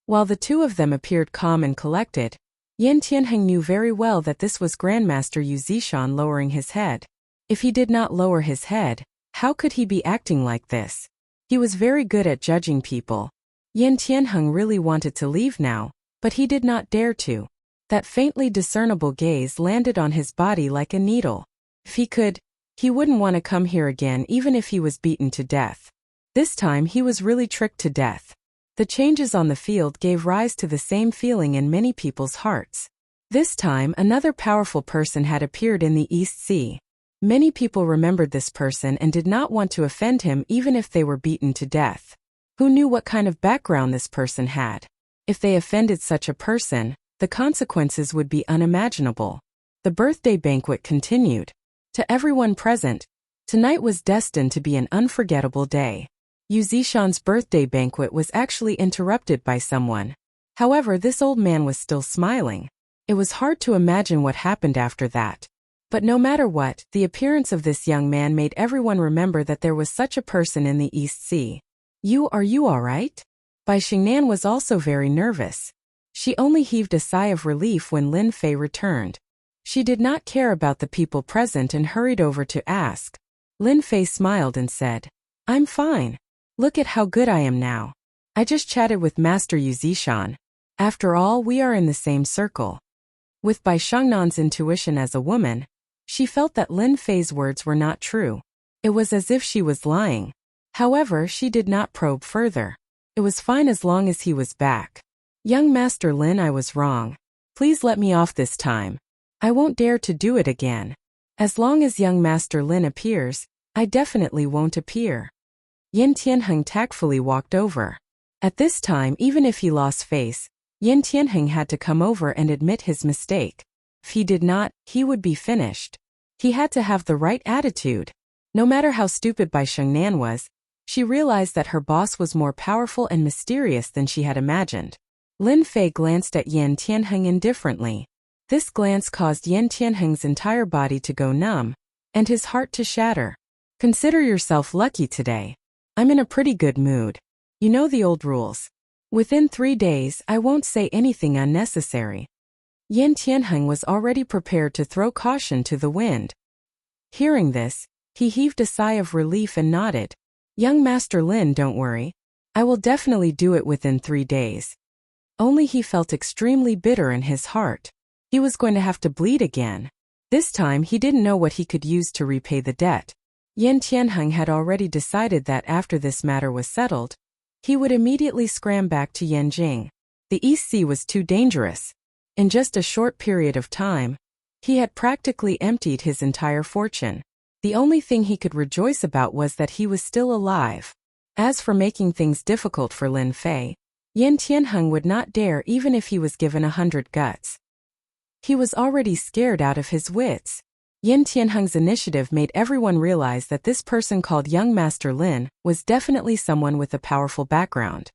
While the two of them appeared calm and collected, Yan Tianheng knew very well that this was Grandmaster Yu Zishan lowering his head. If he did not lower his head, how could he be acting like this? He was very good at judging people. Yan Tianheng really wanted to leave now, but he did not dare to. That faintly discernible gaze landed on his body like a needle. If he could, he wouldn't want to come here again even if he was beaten to death. This time he was really tricked to death. The changes on the field gave rise to the same feeling in many people's hearts. This time another powerful person had appeared in the East Sea. Many people remembered this person and did not want to offend him even if they were beaten to death. Who knew what kind of background this person had? If they offended such a person, the consequences would be unimaginable. The birthday banquet continued. To everyone present, tonight was destined to be an unforgettable day. Yu Zishan's birthday banquet was actually interrupted by someone. However, this old man was still smiling. It was hard to imagine what happened after that. But no matter what, the appearance of this young man made everyone remember that there was such a person in the East Sea. Are you all right? Bai Xingnan was also very nervous. She only heaved a sigh of relief when Lin Fei returned. She did not care about the people present and hurried over to ask. Lin Fei smiled and said, "I'm fine. Look at how good I am now. I just chatted with Master Yu Zishan. After all, we are in the same circle." With Bai Shangnan's intuition as a woman, she felt that Lin Fei's words were not true. It was as if she was lying. However, she did not probe further. It was fine as long as he was back. "Young Master Lin, I was wrong. Please let me off this time. I won't dare to do it again. As long as young Master Lin appears, I definitely won't appear." Yan Tianheng tactfully walked over. At this time, even if he lost face, Yan Tianheng had to come over and admit his mistake. If he did not, he would be finished. He had to have the right attitude. No matter how stupid Bai Shengnan was, she realized that her boss was more powerful and mysterious than she had imagined. Lin Fei glanced at Yan Tianheng indifferently. This glance caused Yan Tianheng's entire body to go numb, and his heart to shatter. "Consider yourself lucky today. I'm in a pretty good mood. You know the old rules. Within 3 days, I won't say anything unnecessary." Yan Tianheng was already prepared to throw caution to the wind. Hearing this, he heaved a sigh of relief and nodded. "Young Master Lin, don't worry. I will definitely do it within 3 days. Only he felt extremely bitter in his heart. He was going to have to bleed again. This time he didn't know what he could use to repay the debt. Yan Tianheng had already decided that after this matter was settled, he would immediately scram back to Yanjing. The East Sea was too dangerous. In just a short period of time, he had practically emptied his entire fortune. The only thing he could rejoice about was that he was still alive. As for making things difficult for Lin Fei, Yan Tianheng would not dare even if he was given 100 guts. He was already scared out of his wits. Yan Tianheng's initiative made everyone realize that this person called Young Master Lin was definitely someone with a powerful background.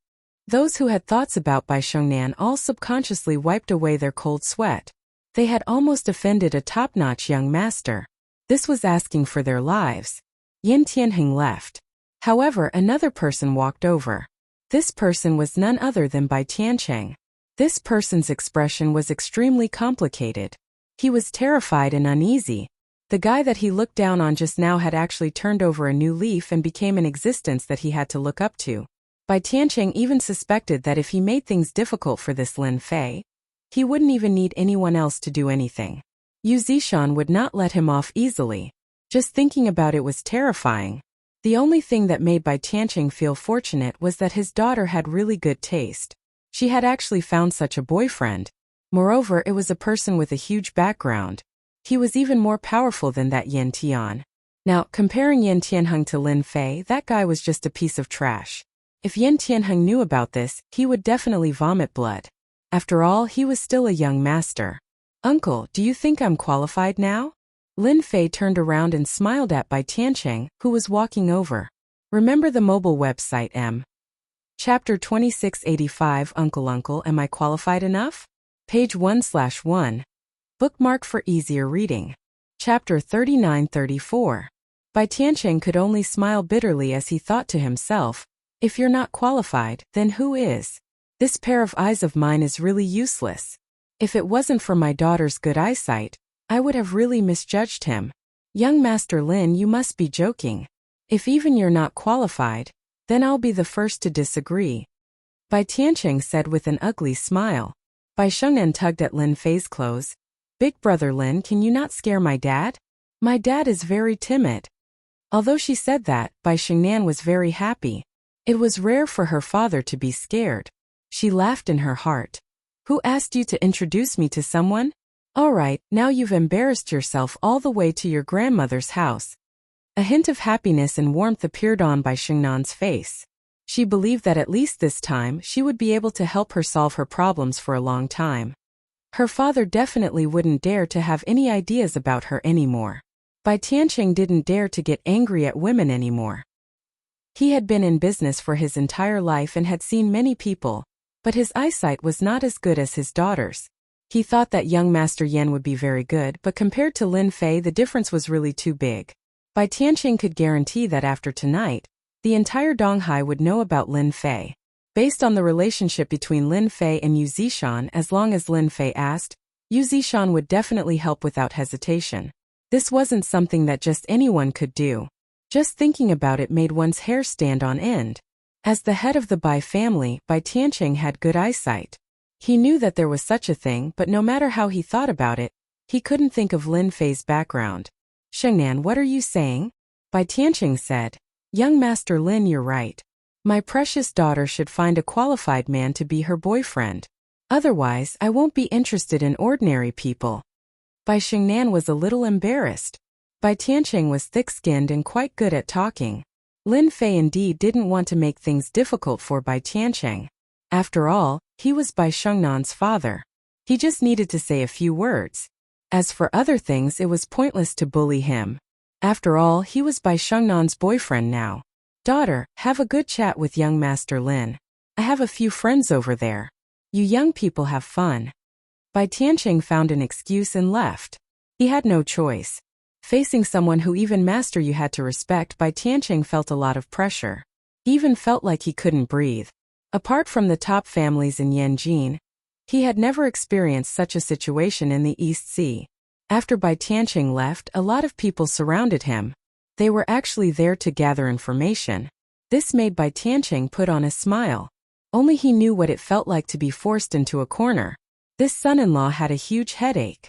Those who had thoughts about Bai Shengnan all subconsciously wiped away their cold sweat. They had almost offended a top-notch young master. This was asking for their lives. Yan Tianheng left. However, another person walked over. This person was none other than Bai Tiancheng. This person's expression was extremely complicated. He was terrified and uneasy. The guy that he looked down on just now had actually turned over a new leaf and became an existence that he had to look up to. Bai Tiancheng even suspected that if he made things difficult for this Lin Fei, he wouldn't even need anyone else to do anything. Yu Zishan would not let him off easily. Just thinking about it was terrifying. The only thing that made Bai Tiancheng feel fortunate was that his daughter had really good taste. She had actually found such a boyfriend. Moreover, it was a person with a huge background. He was even more powerful than that Yan Tian. Now, comparing Yan Tianheng to Lin Fei, that guy was just a piece of trash. If Yan Tianheng knew about this, he would definitely vomit blood. After all, he was still a young master. "Uncle, do you think I'm qualified now?" Lin Fei turned around and smiled at Bai Tiancheng, who was walking over. Remember the mobile website M. Chapter 2685 Uncle, am I qualified enough? Page 1/1. Bookmark for easier reading. Chapter 3934. Bai Tiancheng could only smile bitterly as he thought to himself, if you're not qualified, then who is? This pair of eyes of mine is really useless. If it wasn't for my daughter's good eyesight, I would have really misjudged him. Young Master Lin, you must be joking. If even you're not qualified, then I'll be the first to disagree. Bai Tiancheng said with an ugly smile. Bai Shengnan tugged at Lin Fei's clothes. Big brother Lin, can you not scare my dad? My dad is very timid. Although she said that, Bai Shengnan was very happy. It was rare for her father to be scared. She laughed in her heart. Who asked you to introduce me to someone? All right, now you've embarrassed yourself all the way to your grandmother's house. A hint of happiness and warmth appeared on Bai Shengnan's face. She believed that at least this time she would be able to help her solve her problems for a long time. Her father definitely wouldn't dare to have any ideas about her anymore. Bai Tiancheng didn't dare to get angry at women anymore. He had been in business for his entire life and had seen many people, but his eyesight was not as good as his daughter's. He thought that young Master Yan would be very good, but compared to Lin Fei the difference was really too big. Bai Tiancheng could guarantee that after tonight, the entire Donghai would know about Lin Fei. Based on the relationship between Lin Fei and Yu Zishan, as long as Lin Fei asked, Yu Zishan would definitely help without hesitation. This wasn't something that just anyone could do. Just thinking about it made one's hair stand on end. As the head of the Bai family, Bai Tiancheng had good eyesight. He knew that there was such a thing, but no matter how he thought about it, he couldn't think of Lin Fei's background. Shengnan, what are you saying? Bai Tiancheng said. Young Master Lin, you're right. My precious daughter should find a qualified man to be her boyfriend. Otherwise, I won't be interested in ordinary people. Bai Shengnan was a little embarrassed. Bai Tiancheng was thick-skinned and quite good at talking. Lin Fei indeed didn't want to make things difficult for Bai Tiancheng. After all, he was Bai Shengnan's father. He just needed to say a few words. As for other things, it was pointless to bully him. After all, he was Bai Shengnan's boyfriend now. Daughter, have a good chat with young Master Lin. I have a few friends over there. You young people have fun. Bai Tiancheng found an excuse and left. He had no choice. Facing someone who even Master Yu had to respect, Bai Tiancheng felt a lot of pressure. He even felt like he couldn't breathe. Apart from the top families in Yanjin, he had never experienced such a situation in the East Sea. After Bai Tiancheng left, a lot of people surrounded him. They were actually there to gather information. This made Bai Tiancheng put on a smile. Only he knew what it felt like to be forced into a corner. This son-in-law had a huge headache.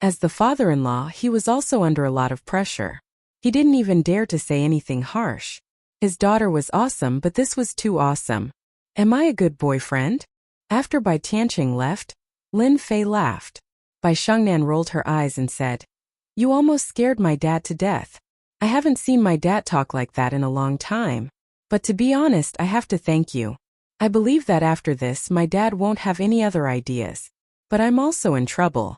As the father-in-law, he was also under a lot of pressure. He didn't even dare to say anything harsh. His daughter was awesome, but this was too awesome. Am I a good boyfriend? After Bai Tiancheng left, Lin Fei laughed. Bai Shengnan rolled her eyes and said, You almost scared my dad to death. I haven't seen my dad talk like that in a long time. But to be honest, I have to thank you. I believe that after this my dad won't have any other ideas. But I'm also in trouble.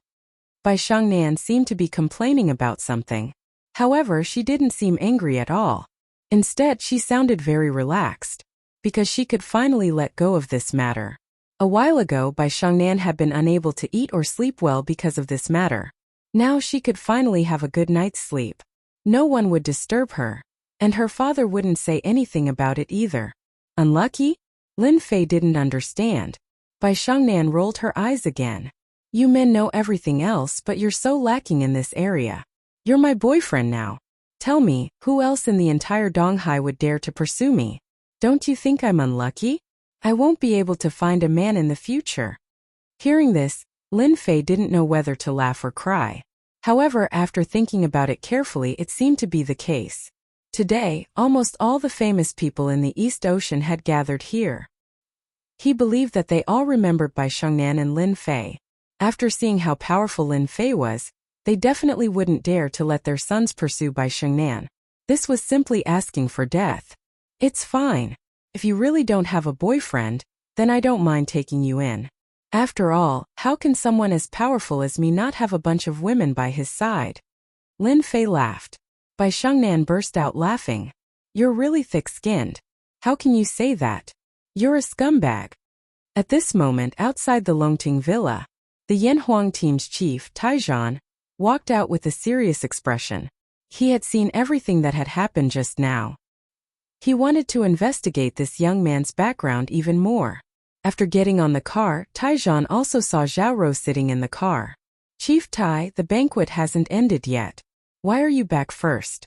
Bai Shengnan seemed to be complaining about something. However, she didn't seem angry at all. Instead, she sounded very relaxed. Because she could finally let go of this matter. A while ago, Bai Shengnan had been unable to eat or sleep well because of this matter. Now she could finally have a good night's sleep. No one would disturb her. And her father wouldn't say anything about it either. Unlucky? Lin Fei didn't understand. Bai Shengnan rolled her eyes again. You men know everything else, but you're so lacking in this area. You're my boyfriend now. Tell me, who else in the entire Donghai would dare to pursue me? Don't you think I'm unlucky? I won't be able to find a man in the future. Hearing this, Lin Fei didn't know whether to laugh or cry. However, after thinking about it carefully, it seemed to be the case. Today, almost all the famous people in the East Ocean had gathered here. He believed that they all remembered Bai Shengnan and Lin Fei. After seeing how powerful Lin Fei was, they definitely wouldn't dare to let their sons pursue Bai Shengnan. This was simply asking for death. It's fine. If you really don't have a boyfriend, then I don't mind taking you in. After all, how can someone as powerful as me not have a bunch of women by his side? Lin Fei laughed. Bai Shengnan burst out laughing. You're really thick-skinned. How can you say that? You're a scumbag. At this moment, outside the Longting Villa, the Yanhuang team's chief, Taijian, walked out with a serious expression. He had seen everything that had happened just now. He wanted to investigate this young man's background even more. After getting on the car, Taijan also saw Zhao Rou sitting in the car. Chief Tai, the banquet hasn't ended yet. Why are you back first?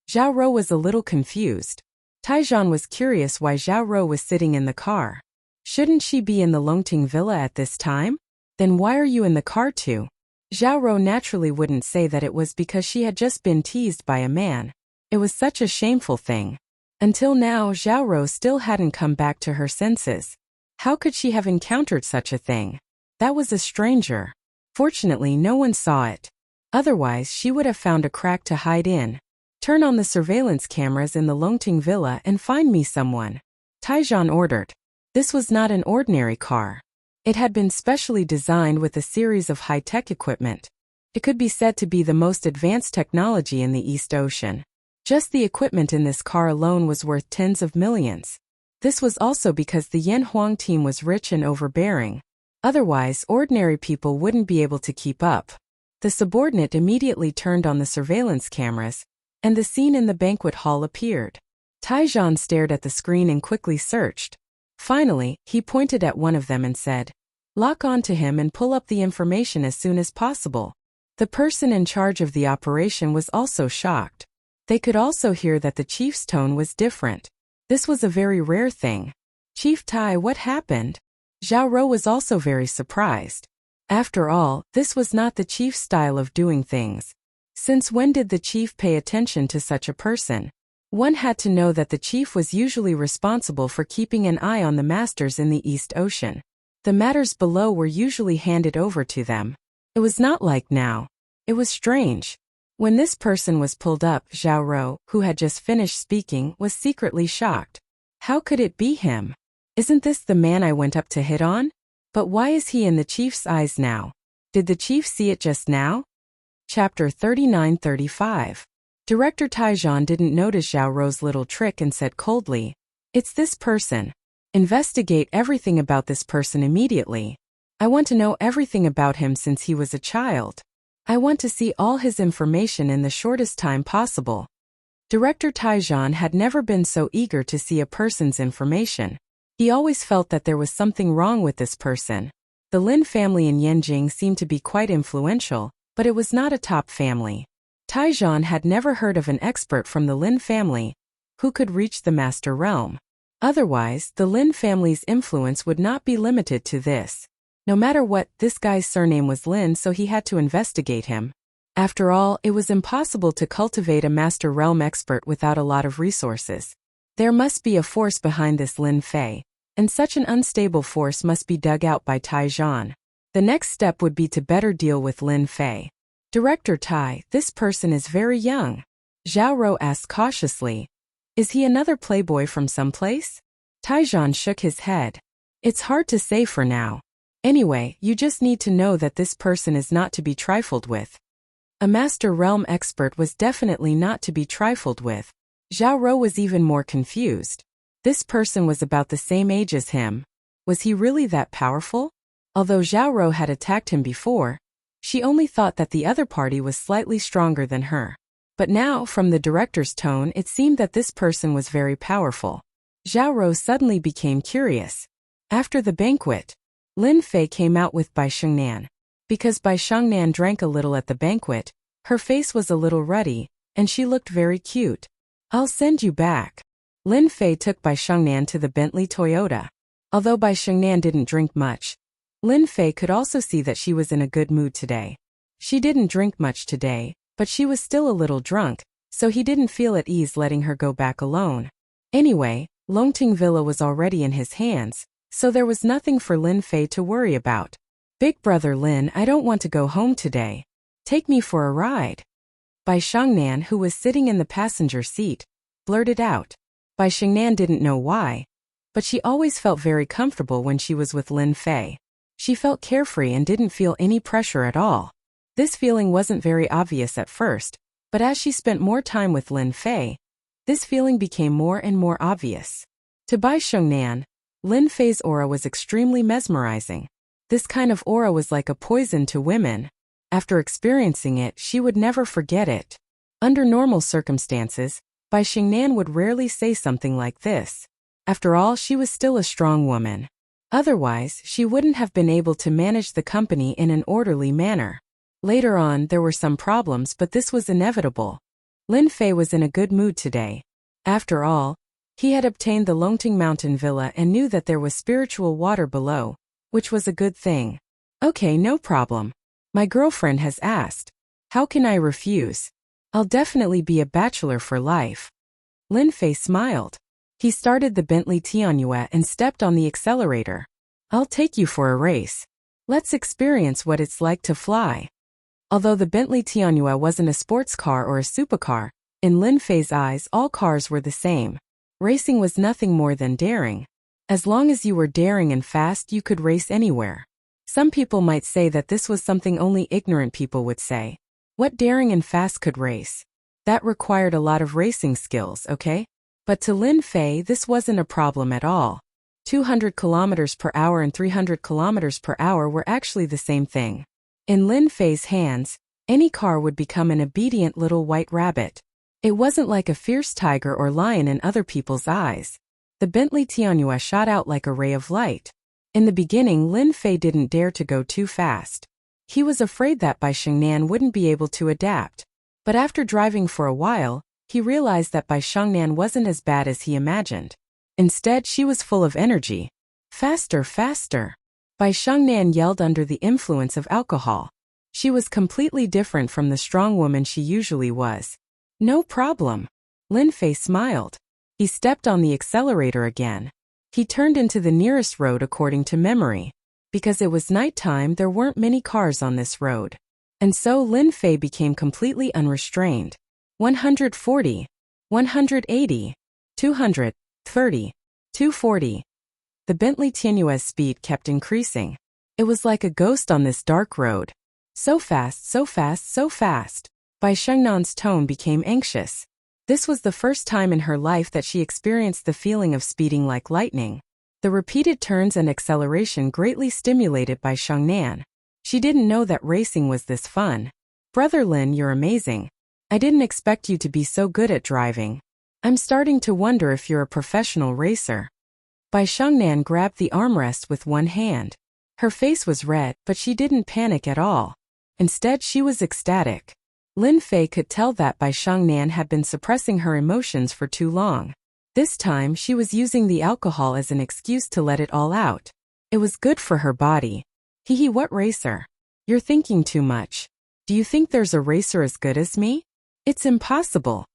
Zhao Rou was a little confused. Taijan was curious why Zhao Rou was sitting in the car. Shouldn't she be in the Longting Villa at this time? Then why are you in the car too? Zhao Rou naturally wouldn't say that it was because she had just been teased by a man. It was such a shameful thing. Until now, Zhao Rou still hadn't come back to her senses. How could she have encountered such a thing? That was a stranger. Fortunately, no one saw it. Otherwise, she would have found a crack to hide in. Turn on the surveillance cameras in the Longting Villa and find me someone. Taijan ordered. This was not an ordinary car. It had been specially designed with a series of high-tech equipment. It could be said to be the most advanced technology in the East Ocean. Just the equipment in this car alone was worth tens of millions. This was also because the Yan Huang team was rich and overbearing. Otherwise, ordinary people wouldn't be able to keep up. The subordinate immediately turned on the surveillance cameras, and the scene in the banquet hall appeared. Taijan stared at the screen and quickly searched. Finally, he pointed at one of them and said, "Lock on to him and pull up the information as soon as possible." The person in charge of the operation was also shocked. They could also hear that the chief's tone was different. This was a very rare thing. "Chief Tai, what happened?" Zhao Rou was also very surprised. After all, this was not the chief's style of doing things. Since when did the chief pay attention to such a person? One had to know that the chief was usually responsible for keeping an eye on the masters in the East Ocean. The matters below were usually handed over to them. It was not like now. It was strange. When this person was pulled up, Zhao Rou, who had just finished speaking, was secretly shocked. How could it be him? Isn't this the man I went up to hit on? But why is he in the chief's eyes now? Did the chief see it just now? Chapter 39-35. Director Taijan didn't notice Zhao Rou's little trick and said coldly, "It's this person. Investigate everything about this person immediately. I want to know everything about him since he was a child. I want to see all his information in the shortest time possible." Director Taijan had never been so eager to see a person's information. He always felt that there was something wrong with this person. The Lin family in Yanjing seemed to be quite influential, but it was not a top family. Taijan had never heard of an expert from the Lin family who could reach the Master Realm. Otherwise, the Lin family's influence would not be limited to this. No matter what, this guy's surname was Lin, so he had to investigate him. After all, it was impossible to cultivate a Master Realm expert without a lot of resources. There must be a force behind this Lin Fei, and such an unstable force must be dug out by Taijan. The next step would be to better deal with Lin Fei. "Director Tai, this person is very young." Zhao Rou asked cautiously. "Is he another playboy from someplace?" Taijan shook his head. "It's hard to say for now. Anyway, you just need to know that this person is not to be trifled with." A Master Realm expert was definitely not to be trifled with. Zhao Rou was even more confused. This person was about the same age as him. Was he really that powerful? Although Zhao Rou had attacked him before, she only thought that the other party was slightly stronger than her. But now, from the director's tone, it seemed that this person was very powerful. Zhao Rou suddenly became curious. After the banquet, Lin Fei came out with Bai Shengnan. Because Bai Shengnan drank a little at the banquet, her face was a little ruddy, and she looked very cute. "I'll send you back." Lin Fei took Bai Shengnan to the Bentley Toyota. Although Bai Shengnan didn't drink much, Lin Fei could also see that she was in a good mood today. She didn't drink much today, but she was still a little drunk, so he didn't feel at ease letting her go back alone. Anyway, Longting Villa was already in his hands, so there was nothing for Lin Fei to worry about. "Big brother Lin, I don't want to go home today. Take me for a ride." Bai Shengnan, who was sitting in the passenger seat, blurted out. Bai Shengnan didn't know why, but she always felt very comfortable when she was with Lin Fei. She felt carefree and didn't feel any pressure at all. This feeling wasn't very obvious at first, but as she spent more time with Lin Fei, this feeling became more and more obvious. To Bai Shengnan, Lin Fei's aura was extremely mesmerizing. This kind of aura was like a poison to women. After experiencing it, she would never forget it. Under normal circumstances, Bai Xingnan would rarely say something like this. After all, she was still a strong woman. Otherwise, she wouldn't have been able to manage the company in an orderly manner. Later on, there were some problems, but this was inevitable. Lin Fei was in a good mood today. After all, he had obtained the Longting Mountain Villa and knew that there was spiritual water below, which was a good thing. Okay, no problem. My girlfriend has asked. How can I refuse? I'll definitely be a bachelor for life. Lin Fei smiled. He started the Bentley Tianyue and stepped on the accelerator. I'll take you for a race. Let's experience what it's like to fly. Although the Bentley Tianyue wasn't a sports car or a supercar, in Lin Fei's eyes all cars were the same. Racing was nothing more than daring. As long as you were daring and fast, you could race anywhere. Some people might say that this was something only ignorant people would say. What daring and fast could race? That required a lot of racing skills, okay? But to Lin Fei, this wasn't a problem at all. 200 kilometers per hour and 300 kilometers per hour were actually the same thing. In Lin Fei's hands, any car would become an obedient little white rabbit. It wasn't like a fierce tiger or lion in other people's eyes. The Bentley Tianyue shot out like a ray of light. In the beginning, Lin Fei didn't dare to go too fast. He was afraid that Bai Xingnan wouldn't be able to adapt. But after driving for a while, he realized that Bai Xingnan wasn't as bad as he imagined. Instead, she was full of energy. Faster, faster. Bai Xingnan yelled under the influence of alcohol. She was completely different from the strong woman she usually was. No problem. Lin Fei smiled. He stepped on the accelerator again. He turned into the nearest road according to memory. Because it was nighttime, there weren't many cars on this road. And so Lin Fei became completely unrestrained. 140, 180, 230, 240. The Bentley Tianyue's speed kept increasing. It was like a ghost on this dark road. So fast, so fast, so fast. Bai Xingnan's tone became anxious. This was the first time in her life that she experienced the feeling of speeding like lightning. The repeated turns and acceleration greatly stimulated Bai Xingnan. She didn't know that racing was this fun. Brother Lin, you're amazing. I didn't expect you to be so good at driving. I'm starting to wonder if you're a professional racer. Bai Xingnan grabbed the armrest with one hand. Her face was red, but she didn't panic at all. Instead, she was ecstatic. Lin Fei could tell that Bai Xingnan had been suppressing her emotions for too long. This time, she was using the alcohol as an excuse to let it all out. It was good for her body. Hee, what racer? You're thinking too much. Do you think there's a racer as good as me? It's impossible.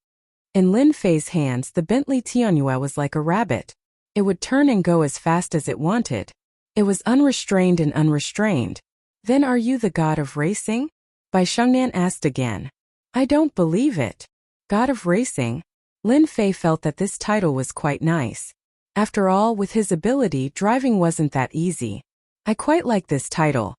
In Lin Fei's hands, the Bentley Tianyue was like a rabbit. It would turn and go as fast as it wanted. It was unrestrained and unrestrained. Then are you the god of racing? Bai Xingnan asked again. I don't believe it. God of racing? Lin Fei felt that this title was quite nice. After all, with his ability, driving wasn't that easy. I quite like this title.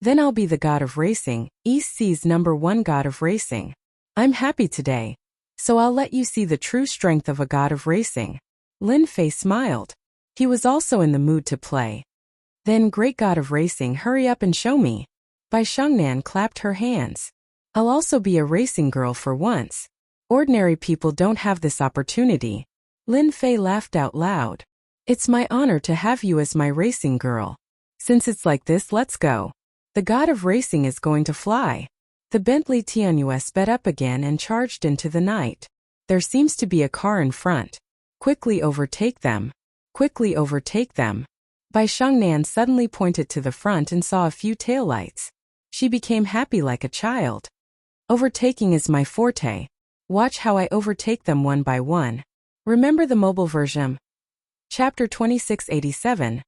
Then I'll be the god of racing, East Sea's #1 god of racing. I'm happy today. So I'll let you see the true strength of a god of racing. Lin Fei smiled. He was also in the mood to play. Then, great god of racing, hurry up and show me. Bai Xingnan clapped her hands. I'll also be a racing girl for once. Ordinary people don't have this opportunity. Lin Fei laughed out loud. It's my honor to have you as my racing girl. Since it's like this, let's go. The god of racing is going to fly. The Bentley Tianyue sped up again and charged into the night. There seems to be a car in front. Quickly overtake them. Quickly overtake them. Bai Xingnan suddenly pointed to the front and saw a few taillights. She became happy like a child. Overtaking is my forte. Watch how I overtake them one by one. Remember the mobile version. Chapter 2687.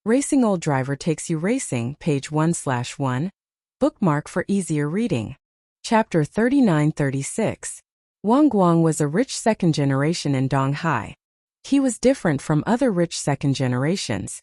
Racing Old Driver Takes You Racing, page 1/1. Bookmark for easier reading. Chapter 3936. Wang Guang was a rich second generation in Donghai. He was different from other rich second generations.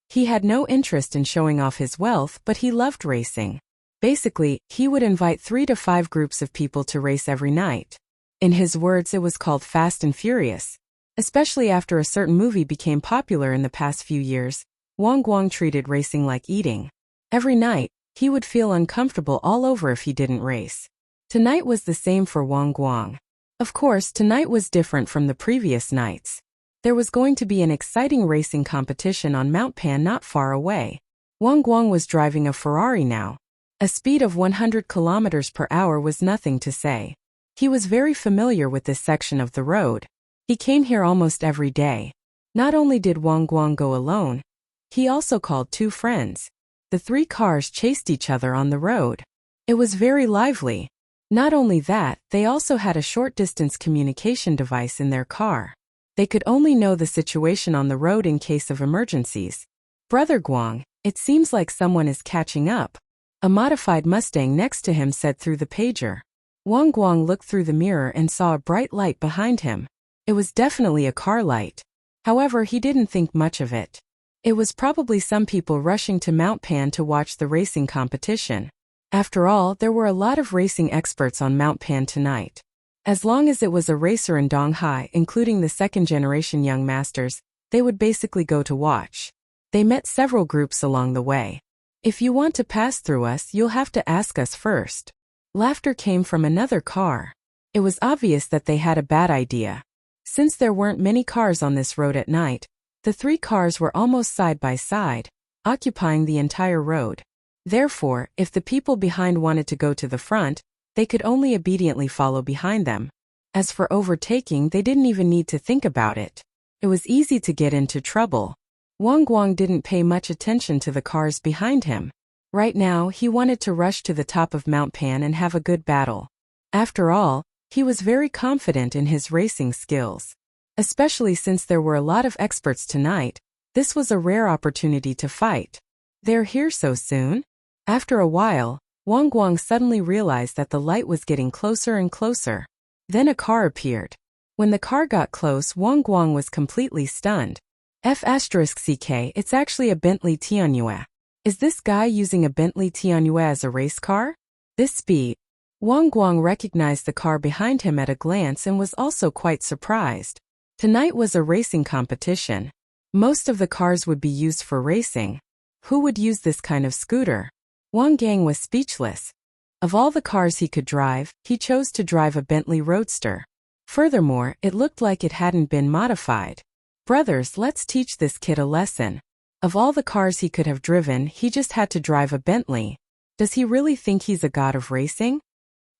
He had no interest in showing off his wealth, but he loved racing. Basically, he would invite 3 to 5 groups of people to race every night. In his words, it was called Fast and Furious. Especially after a certain movie became popular in the past few years, Wang Guang treated racing like eating. Every night, he would feel uncomfortable all over if he didn't race. Tonight was the same for Wang Guang. Of course, tonight was different from the previous nights. There was going to be an exciting racing competition on Mount Pan not far away. Wang Guang was driving a Ferrari now. A speed of 100 kilometers per hour was nothing to say. He was very familiar with this section of the road. He came here almost every day. Not only did Wang Guang go alone, he also called 2 friends. The 3 cars chased each other on the road. It was very lively. Not only that, they also had a short-distance communication device in their car. They could only know the situation on the road in case of emergencies. "Brother Guang, it seems like someone is catching up," a modified Mustang next to him said through the pager. Wang Guang looked through the mirror and saw a bright light behind him. It was definitely a car light. However, he didn't think much of it. It was probably some people rushing to Mount Pan to watch the racing competition. After all, there were a lot of racing experts on Mount Pan tonight. As long as it was a racer in Donghai, including the second-generation young masters, they would basically go to watch. They met several groups along the way. "If you want to pass through us, you'll have to ask us first." Laughter came from another car. It was obvious that they had a bad idea. Since there weren't many cars on this road at night, the 3 cars were almost side by side, occupying the entire road. Therefore, if the people behind wanted to go to the front, they could only obediently follow behind them. As for overtaking, they didn't even need to think about it. It was easy to get into trouble. Wang Guang didn't pay much attention to the cars behind him. Right now, he wanted to rush to the top of Mount Pan and have a good battle. After all, he was very confident in his racing skills. Especially since there were a lot of experts tonight, this was a rare opportunity to fight. "They're here so soon?" After a while, Wang Guang suddenly realized that the light was getting closer and closer. Then a car appeared. When the car got close, Wang Guang was completely stunned. F***CK, it's actually a Bentley Tianyue. Is this guy using a Bentley Tianyue as a race car? This speed. Wang Guang recognized the car behind him at a glance and was also quite surprised. Tonight was a racing competition. Most of the cars would be used for racing. Who would use this kind of scooter? Wang Gang was speechless. Of all the cars he could drive, he chose to drive a Bentley Roadster. Furthermore, it looked like it hadn't been modified. "Brothers, let's teach this kid a lesson." Of all the cars he could have driven, he just had to drive a Bentley. Does he really think he's a god of racing?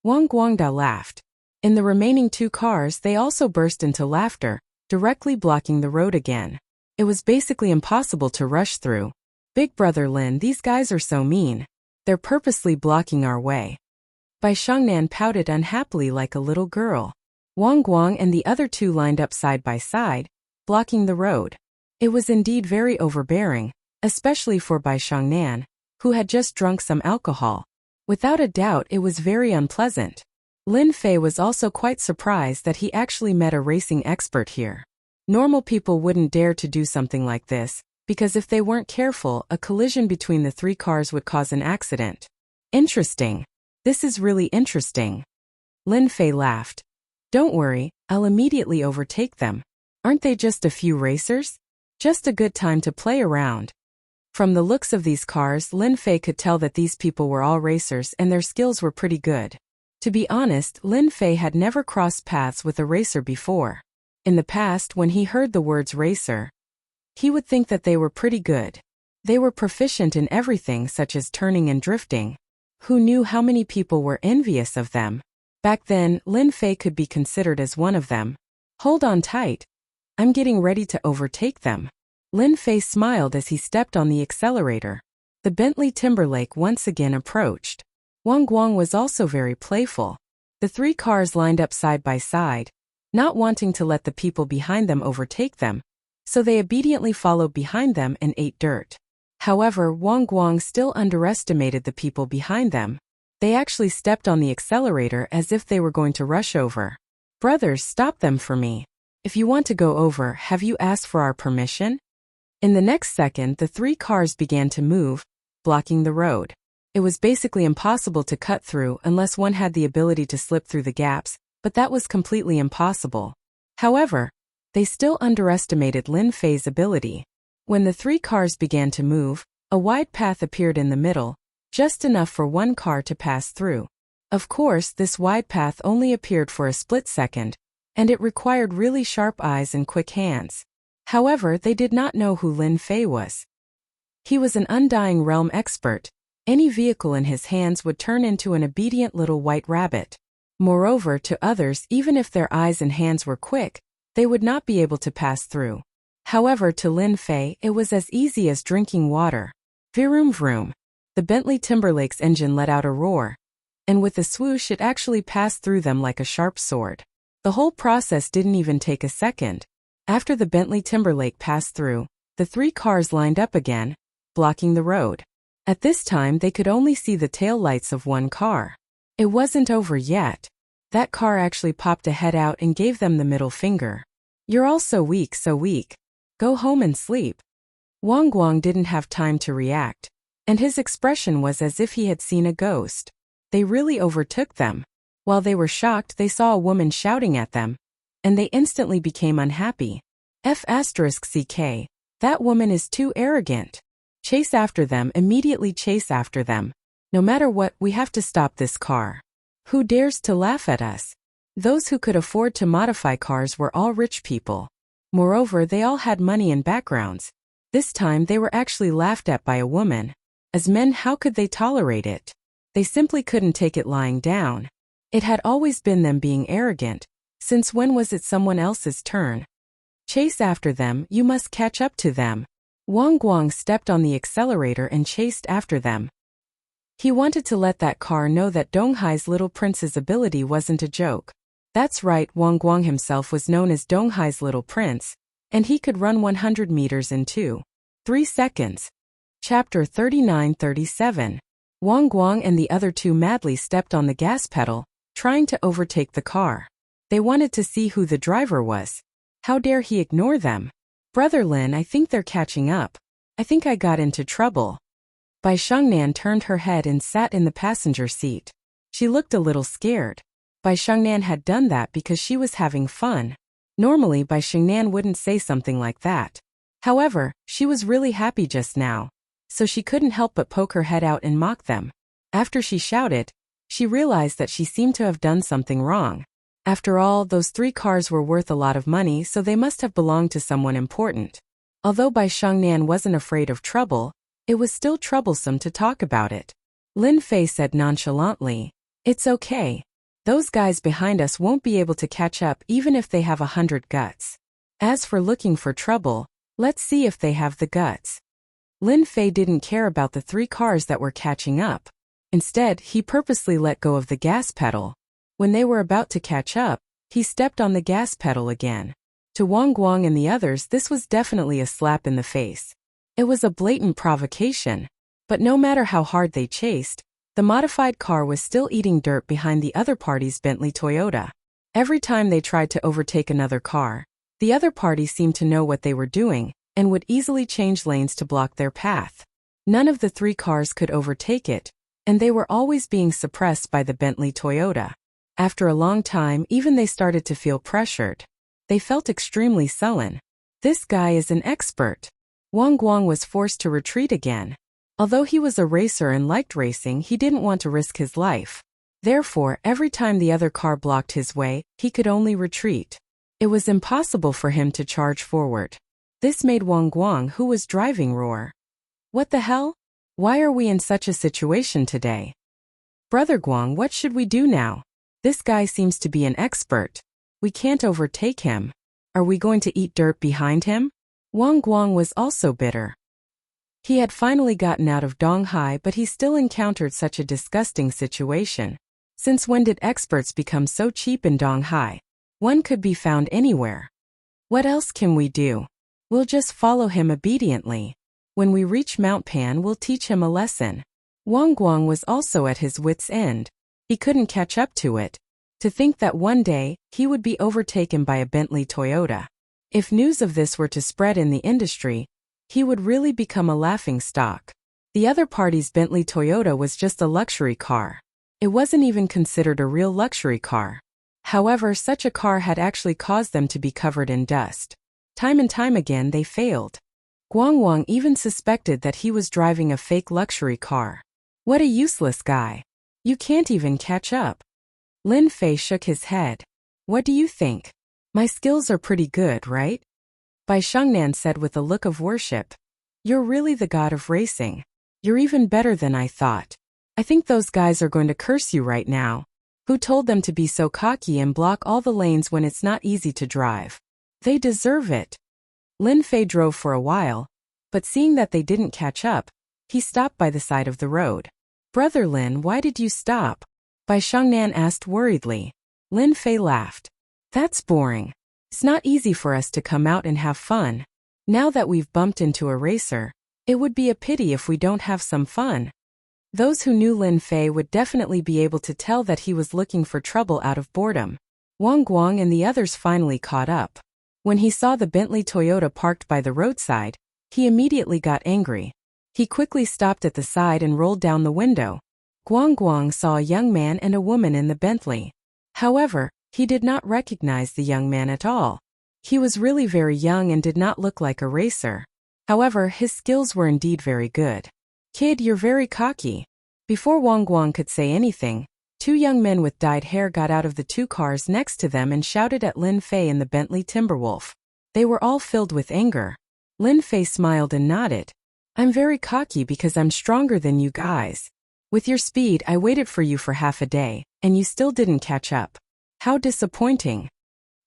Wang Guangda laughed. In the remaining 2 cars, they also burst into laughter, directly blocking the road again. It was basically impossible to rush through. "Big Brother Lin, these guys are so mean. They're purposely blocking our way." Bai Shangnan pouted unhappily like a little girl. Wang Guang and the other 2 lined up side by side, blocking the road. It was indeed very overbearing, especially for Bai Shangnan, who had just drunk some alcohol. Without a doubt, it was very unpleasant. Lin Fei was also quite surprised that he actually met a racing expert here. Normal people wouldn't dare to do something like this, because if they weren't careful, a collision between the 3 cars would cause an accident. "Interesting. This is really interesting." Lin Fei laughed. "Don't worry, I'll immediately overtake them. Aren't they just a few racers? Just a good time to play around." From the looks of these cars, Lin Fei could tell that these people were all racers and their skills were pretty good. To be honest, Lin Fei had never crossed paths with a racer before. In the past, when he heard the words racer, he would think that they were pretty good. They were proficient in everything such as turning and drifting. Who knew how many people were envious of them? Back then, Lin Fei could be considered as one of them. "Hold on tight. I'm getting ready to overtake them." Lin Fei smiled as he stepped on the accelerator. The Bentley Timberlake once again approached. Wang Guang was also very playful. The 3 cars lined up side by side, not wanting to let the people behind them overtake them, so they obediently followed behind them and ate dirt. However, Wang Guang still underestimated the people behind them. They actually stepped on the accelerator as if they were going to rush over. "Brothers, stop them for me. If you want to go over, have you asked for our permission?" In the next second, the 3 cars began to move, blocking the road. It was basically impossible to cut through unless one had the ability to slip through the gaps, but that was completely impossible. However, they still underestimated Lin Fei's ability. When the 3 cars began to move, a wide path appeared in the middle, just enough for 1 car to pass through. Of course, this wide path only appeared for a split second, and it required really sharp eyes and quick hands. However, they did not know who Lin Fei was. He was an undying realm expert. Any vehicle in his hands would turn into an obedient little white rabbit. Moreover, to others, even if their eyes and hands were quick, they would not be able to pass through. However, to Lin Fei, it was as easy as drinking water. Vroom vroom. The Bentley Timberlake's engine let out a roar, and with a swoosh it actually passed through them like a sharp sword. The whole process didn't even take a second. After the Bentley Timberlake passed through, the three cars lined up again, blocking the road. At this time they could only see the tail lights of one car. It wasn't over yet. That car actually popped a head out and gave them the middle finger. "You're all so weak, so weak. Go home and sleep." Wang Guang didn't have time to react, and his expression was as if he had seen a ghost. They really overtook them. While they were shocked, they saw a woman shouting at them, and they instantly became unhappy. F***ck, that woman is too arrogant. Chase after them, immediately chase after them. No matter what, we have to stop this car. Who dares to laugh at us? Those who could afford to modify cars were all rich people. Moreover, they all had money and backgrounds. This time they were actually laughed at by a woman. As men, how could they tolerate it? They simply couldn't take it lying down. It had always been them being arrogant. Since when was it someone else's turn? Chase after them, you must catch up to them. Wang Guang stepped on the accelerator and chased after them. He wanted to let that car know that Donghai's little prince's ability wasn't a joke. That's right, Wang Guang himself was known as Donghai's little prince, and he could run 100 meters in 2.3 seconds. Chapter 39-37. Wang Guang and the other two madly stepped on the gas pedal, trying to overtake the car. They wanted to see who the driver was. How dare he ignore them? "Brother Lin, I think they're catching up. I think I got into trouble." Bai Shengnan turned her head and sat in the passenger seat. She looked a little scared. Bai Shengnan had done that because she was having fun. Normally, Bai Shengnan wouldn't say something like that. However, she was really happy just now, so she couldn't help but poke her head out and mock them. After she shouted, she realized that she seemed to have done something wrong. After all, those three cars were worth a lot of money, so they must have belonged to someone important. Although Bai Shengnan wasn't afraid of trouble, it was still troublesome to talk about it. Lin Fei said nonchalantly, "It's okay. Those guys behind us won't be able to catch up even if they have 100 guts. As for looking for trouble, let's see if they have the guts." Lin Fei didn't care about the three cars that were catching up. Instead, he purposely let go of the gas pedal. When they were about to catch up, he stepped on the gas pedal again. To Wang Guang and the others, this was definitely a slap in the face. It was a blatant provocation. But no matter how hard they chased, the modified car was still eating dirt behind the other party's Bentley Toyota. Every time they tried to overtake another car, the other party seemed to know what they were doing and would easily change lanes to block their path. None of the three cars could overtake it, and they were always being suppressed by the Bentley Toyota. After a long time, even they started to feel pressured. They felt extremely sullen. This guy is an expert. Wang Guang was forced to retreat again. Although he was a racer and liked racing, he didn't want to risk his life. Therefore, every time the other car blocked his way, he could only retreat. It was impossible for him to charge forward. This made Wang Guang, who was driving, roar. "What the hell? Why are we in such a situation today? Brother Guang, what should we do now? This guy seems to be an expert. We can't overtake him. Are we going to eat dirt behind him?" Wang Guang was also bitter. He had finally gotten out of Donghai, but he still encountered such a disgusting situation. Since when did experts become so cheap in Donghai? One could be found anywhere. What else can we do? We'll just follow him obediently. When we reach Mount Pan, we'll teach him a lesson. Wang Guang was also at his wits' end. He couldn't catch up to it. To think that one day, he would be overtaken by a Bentley Toyota. If news of this were to spread in the industry, he would really become a laughingstock. The other party's Bentley Toyota was just a luxury car. It wasn't even considered a real luxury car. However, such a car had actually caused them to be covered in dust. Time and time again they failed. Guang Wang even suspected that he was driving a fake luxury car. What a useless guy. You can't even catch up. Lin Fei shook his head. What do you think? My skills are pretty good, right? Bai Shengnan said with a look of worship. You're really the god of racing. You're even better than I thought. I think those guys are going to curse you right now. Who told them to be so cocky and block all the lanes when it's not easy to drive? They deserve it. Lin Fei drove for a while, but seeing that they didn't catch up, he stopped by the side of the road. Brother Lin, why did you stop? Bai Shengnan asked worriedly. Lin Fei laughed. That's boring. It's not easy for us to come out and have fun. Now that we've bumped into a racer, it would be a pity if we don't have some fun. Those who knew Lin Fei would definitely be able to tell that he was looking for trouble out of boredom. Wang Guang and the others finally caught up. When he saw the Bentley Toyota parked by the roadside, he immediately got angry. He quickly stopped at the side and rolled down the window. Guang Guang saw a young man and a woman in the Bentley. However, he did not recognize the young man at all. He was really very young and did not look like a racer. However, his skills were indeed very good. Kid, you're very cocky. Before Wang Guang could say anything, two young men with dyed hair got out of the two cars next to them and shouted at Lin Fei and the Bentley Timberwolf. They were all filled with anger. Lin Fei smiled and nodded. I'm very cocky because I'm stronger than you guys. With your speed, I waited for you for half a day, and you still didn't catch up. How disappointing.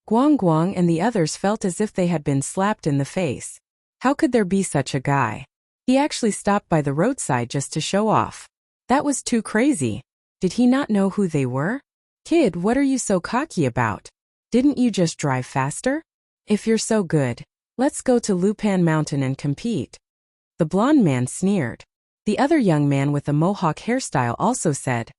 Guang Guang and the others felt as if they had been slapped in the face. How could there be such a guy? He actually stopped by the roadside just to show off. That was too crazy. Did he not know who they were? Kid, what are you so cocky about? Didn't you just drive faster? If you're so good, let's go to Lupan Mountain and compete. The blonde man sneered. The other young man with a mohawk hairstyle also said,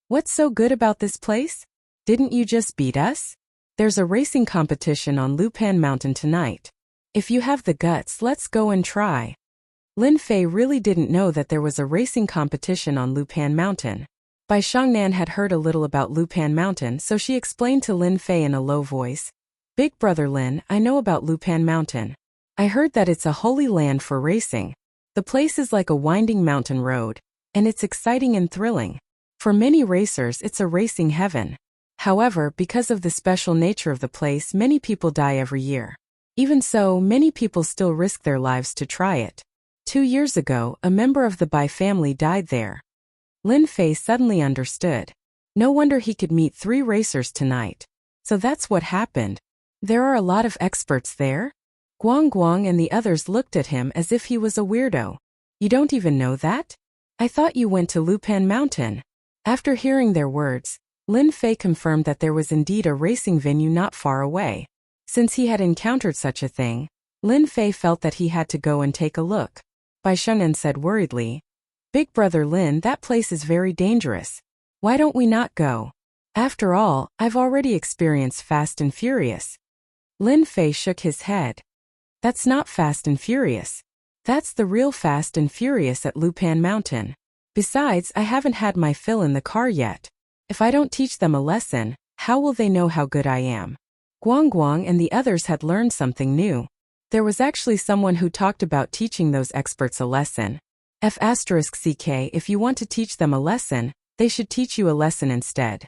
What's so good about this place? Didn't you just beat us? There's a racing competition on Lupan Mountain tonight. If you have the guts, let's go and try. Lin Fei really didn't know that there was a racing competition on Lupan Mountain. Bai Shengnan had heard a little about Lupan Mountain, so she explained to Lin Fei in a low voice. Big brother Lin, I know about Lupan Mountain. I heard that it's a holy land for racing. The place is like a winding mountain road, and it's exciting and thrilling. For many racers, it's a racing heaven. However, because of the special nature of the place, many people die every year. Even so, many people still risk their lives to try it. 2 years ago, a member of the Bai family died there. Lin Fei suddenly understood. No wonder he could meet 3 racers tonight. So that's what happened. There are a lot of experts there? Guang Guang and the others looked at him as if he was a weirdo. You don't even know that? I thought you went to Lupan Mountain. After hearing their words, Lin Fei confirmed that there was indeed a racing venue not far away. Since he had encountered such a thing, Lin Fei felt that he had to go and take a look. Bai Shengnan said worriedly, Big brother Lin, that place is very dangerous. Why don't we not go? After all, I've already experienced Fast and Furious. Lin Fei shook his head. That's not Fast and Furious. That's the real Fast and Furious at Lupan Mountain. Besides, I haven't had my fill in the car yet. If I don't teach them a lesson, how will they know how good I am? Guang Guang and the others had learned something new. There was actually someone who talked about teaching those experts a lesson. F***ck, if you want to teach them a lesson, they should teach you a lesson instead.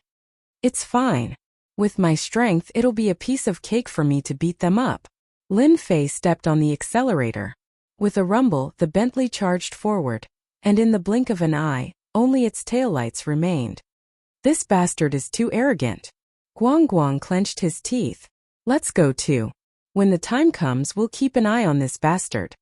It's fine. With my strength, it'll be a piece of cake for me to beat them up. Lin Fei stepped on the accelerator. With a rumble, the Bentley charged forward, and in the blink of an eye, only its taillights remained. This bastard is too arrogant. Guang Guang clenched his teeth. Let's go too. When the time comes, we'll keep an eye on this bastard.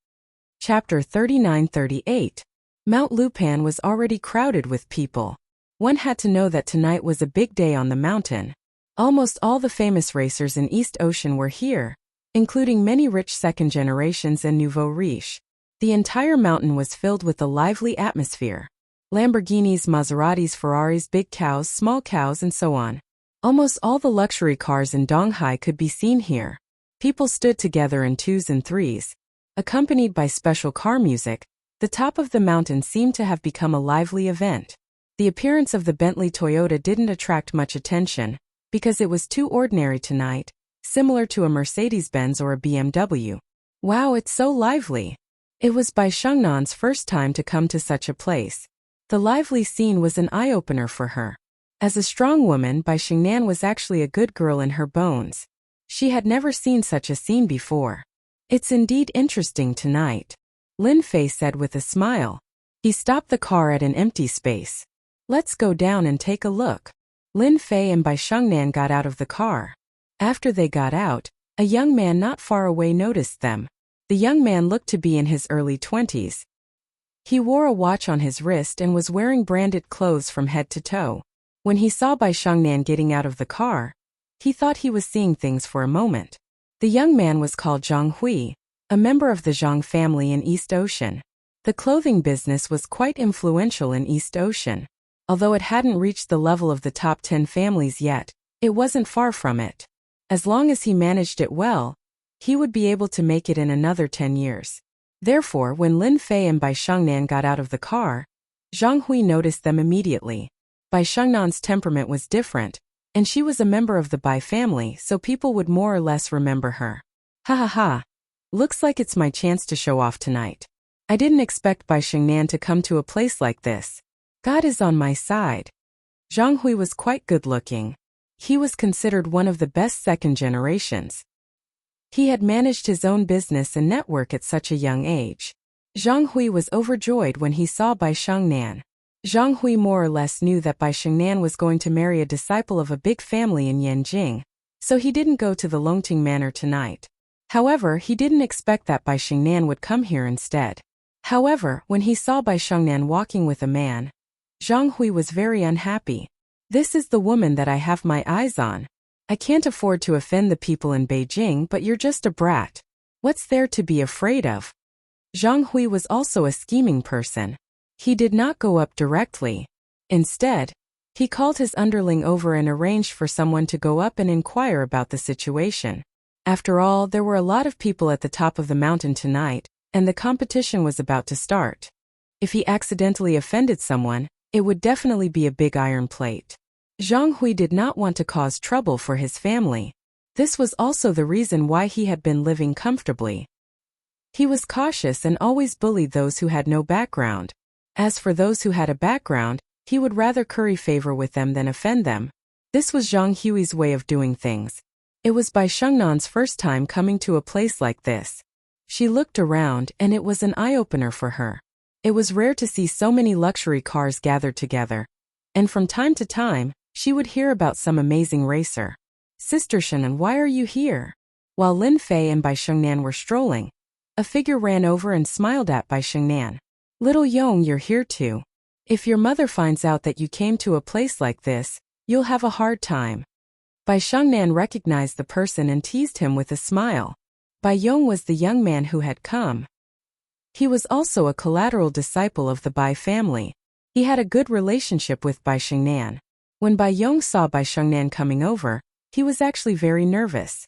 Chapter 39-38. Mount Lupan was already crowded with people. One had to know that tonight was a big day on the mountain. Almost all the famous racers in East Ocean were here, including many rich second generations and nouveau riche. The entire mountain was filled with a lively atmosphere. Lamborghinis, Maseratis, Ferraris, big cows, small cows, and so on. Almost all the luxury cars in Donghai could be seen here. People stood together in 2s and 3s. Accompanied by special car music, the top of the mountain seemed to have become a lively event. The appearance of the Bentley Toyota didn't attract much attention, because it was too ordinary tonight, similar to a Mercedes-Benz or a BMW. Wow, it's so lively. It was Bai Shengnan's first time to come to such a place. The lively scene was an eye-opener for her. As a strong woman, Bai Xingnan was actually a good girl in her bones. She had never seen such a scene before. It's indeed interesting tonight, Lin Fei said with a smile. He stopped the car at an empty space. Let's go down and take a look. Lin Fei and Bai Xingnan got out of the car. After they got out, a young man not far away noticed them. The young man looked to be in his early 20s. He wore a watch on his wrist and was wearing branded clothes from head to toe. When he saw Bai Xingnan getting out of the car, he thought he was seeing things for a moment. The young man was called Zhang Hui, a member of the Zhang family in East Ocean. The clothing business was quite influential in East Ocean. Although it hadn't reached the level of the top 10 families yet, it wasn't far from it. As long as he managed it well, he would be able to make it in another 10 years. Therefore, when Lin Fei and Bai Xingnan got out of the car, Zhang Hui noticed them immediately. Bai Xingnan's temperament was different, and she was a member of the Bai family, so people would more or less remember her. Ha ha ha. Looks like it's my chance to show off tonight. I didn't expect Bai Xingnan to come to a place like this. God is on my side. Zhang Hui was quite good-looking. He was considered one of the best second generations. He had managed his own business and network at such a young age. Zhang Hui was overjoyed when he saw Bai Xingnan. Zhang Hui more or less knew that Bai Xingnan was going to marry a disciple of a big family in Yanjing, so he didn't go to the Longting Manor tonight. However, he didn't expect that Bai Xingnan would come here instead. However, when he saw Bai Xingnan walking with a man, Zhang Hui was very unhappy. This is the woman that I have my eyes on. I can't afford to offend the people in Beijing, but you're just a brat. What's there to be afraid of? Zhang Hui was also a scheming person. He did not go up directly. Instead, he called his underling over and arranged for someone to go up and inquire about the situation. After all, there were a lot of people at the top of the mountain tonight, and the competition was about to start. If he accidentally offended someone, it would definitely be a big iron plate. Zhang Hui did not want to cause trouble for his family. This was also the reason why he had been living comfortably. He was cautious and always bullied those who had no background. As for those who had a background, he would rather curry favor with them than offend them. This was Zhang Hui's way of doing things. It was Bai Xingnan's first time coming to a place like this. She looked around, and it was an eye-opener for her. It was rare to see so many luxury cars gathered together. And from time to time, she would hear about some amazing racer. Sister Shannon, why are you here? While Lin Fei and Bai Xingnan were strolling, a figure ran over and smiled at Bai Xingnan. Little Yong, you're here too. If your mother finds out that you came to a place like this, you'll have a hard time. Bai Xingnan recognized the person and teased him with a smile. Bai Yong was the young man who had come. He was also a collateral disciple of the Bai family. He had a good relationship with Bai Xingnan. When Bai Yong saw Bai Xingnan coming over, he was actually very nervous.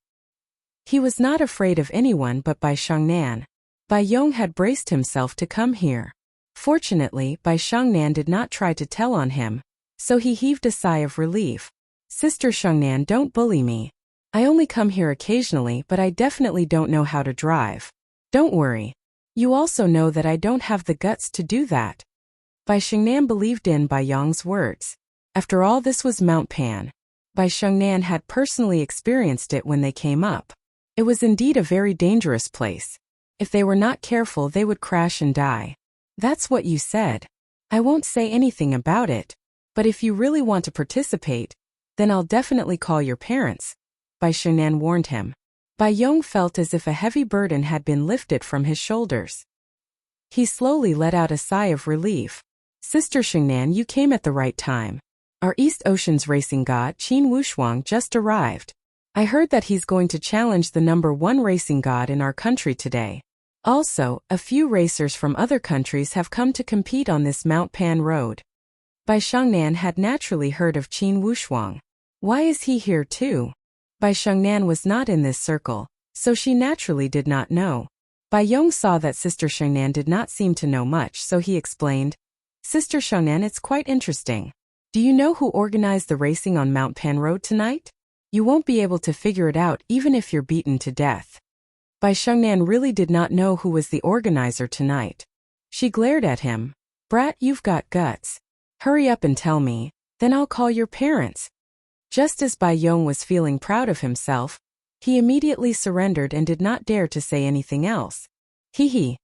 He was not afraid of anyone but Bai Xingnan. Bai Yong had braced himself to come here. Fortunately, Bai Xingnan did not try to tell on him, so he heaved a sigh of relief. Sister Xingnan, don't bully me. I only come here occasionally, but I definitely don't know how to drive. Don't worry. You also know that I don't have the guts to do that. Bai Xingnan believed in Bai Yong's words. After all, this was Mount Pan. Bai Xingnan had personally experienced it when they came up. It was indeed a very dangerous place. If they were not careful, they would crash and die. That's what you said. I won't say anything about it. But if you really want to participate, then I'll definitely call your parents, Bai Xingnan warned him. Bai Yong felt as if a heavy burden had been lifted from his shoulders. He slowly let out a sigh of relief. Sister Xingnan, you came at the right time. Our East Ocean's racing god, Qin Wushuang, just arrived. I heard that he's going to challenge the #1 racing god in our country today. Also, a few racers from other countries have come to compete on this Mount Pan road. Bai Xingnan had naturally heard of Qin Wushuang. Why is he here too? Bai Xingnan was not in this circle, so she naturally did not know. Bai Yong saw that Sister Xingnan did not seem to know much, so he explained, Sister Xingnan, it's quite interesting. Do you know who organized the racing on Mount Pan Road tonight? You won't be able to figure it out even if you're beaten to death. Bai Xingnan really did not know who was the organizer tonight. She glared at him. Brat, you've got guts. Hurry up and tell me, then I'll call your parents. Just as Bai Yong was feeling proud of himself, he immediately surrendered and did not dare to say anything else. Hee.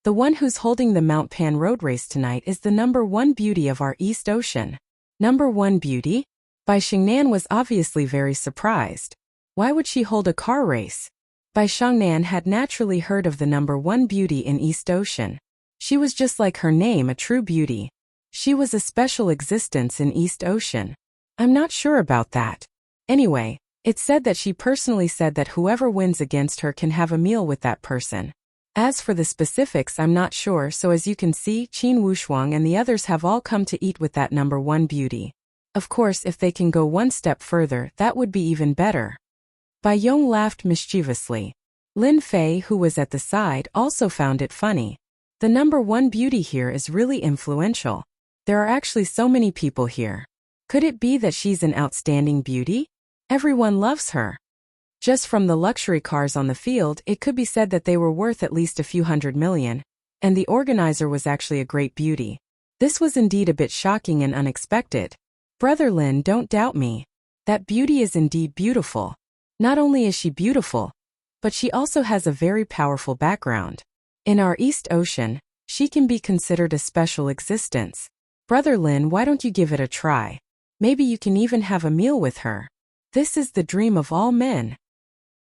The one who's holding the Mount Pan road race tonight is the number one beauty of our East Ocean. Number one beauty? Bai Shengnan was obviously very surprised. Why would she hold a car race? Bai Shengnan had naturally heard of the number one beauty in East Ocean. She was just like her name, a true beauty. She was a special existence in East Ocean. I'm not sure about that. Anyway, it's said that she personally said that whoever wins against her can have a meal with that person. As for the specifics, I'm not sure, so as you can see, Qin Wushuang and the others have all come to eat with that number one beauty. Of course, if they can go one step further, that would be even better. Bai Yong laughed mischievously. Lin Fei, who was at the side, also found it funny. The number one beauty here is really influential. There are actually so many people here. Could it be that she's an outstanding beauty? Everyone loves her. Just from the luxury cars on the field, it could be said that they were worth at least a few $100 million, and the organizer was actually a great beauty. This was indeed a bit shocking and unexpected. Brother Lin, don't doubt me. That beauty is indeed beautiful. Not only is she beautiful, but she also has a very powerful background. In our East Ocean, she can be considered a special existence. Brother Lin, why don't you give it a try? Maybe you can even have a meal with her. This is the dream of all men.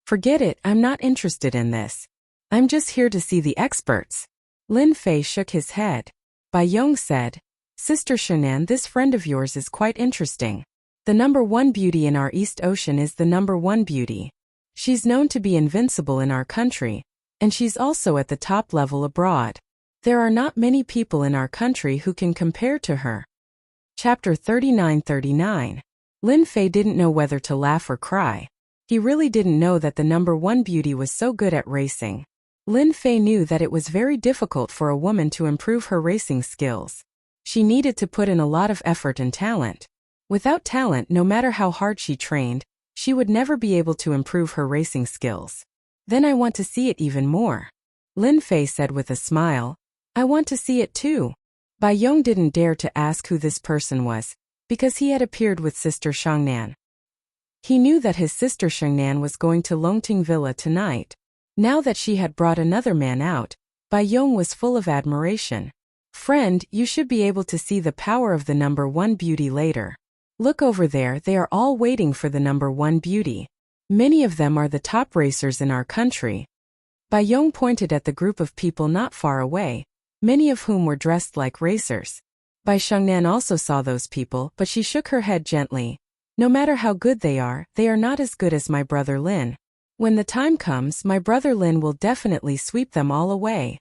Forget it, I'm not interested in this. I'm just here to see the experts. Lin Fei shook his head. Bai Yong said, Sister Shenan, this friend of yours is quite interesting. The number one beauty in our East Ocean is the number one beauty. She's known to be invincible in our country, and she's also at the top level abroad. There are not many people in our country who can compare to her. Chapter 39:39. Lin Fei didn't know whether to laugh or cry. He really didn't know that the number one beauty was so good at racing. Lin Fei knew that it was very difficult for a woman to improve her racing skills. She needed to put in a lot of effort and talent. Without talent, no matter how hard she trained, she would never be able to improve her racing skills. Then I want to see it even more. Lin Fei said with a smile. I want to see it too. Bai Yong didn't dare to ask who this person was, because he had appeared with Sister Shangnan. He knew that his sister Shengnan was going to Longting Villa tonight. Now that she had brought another man out, Bai Yong was full of admiration. Friend, you should be able to see the power of the number one beauty later. Look over there, they are all waiting for the number one beauty. Many of them are the top racers in our country. Bai Yong pointed at the group of people not far away, many of whom were dressed like racers. Bai Shengnan also saw those people, but she shook her head gently. No matter how good they are not as good as my brother Lin. When the time comes, my brother Lin will definitely sweep them all away.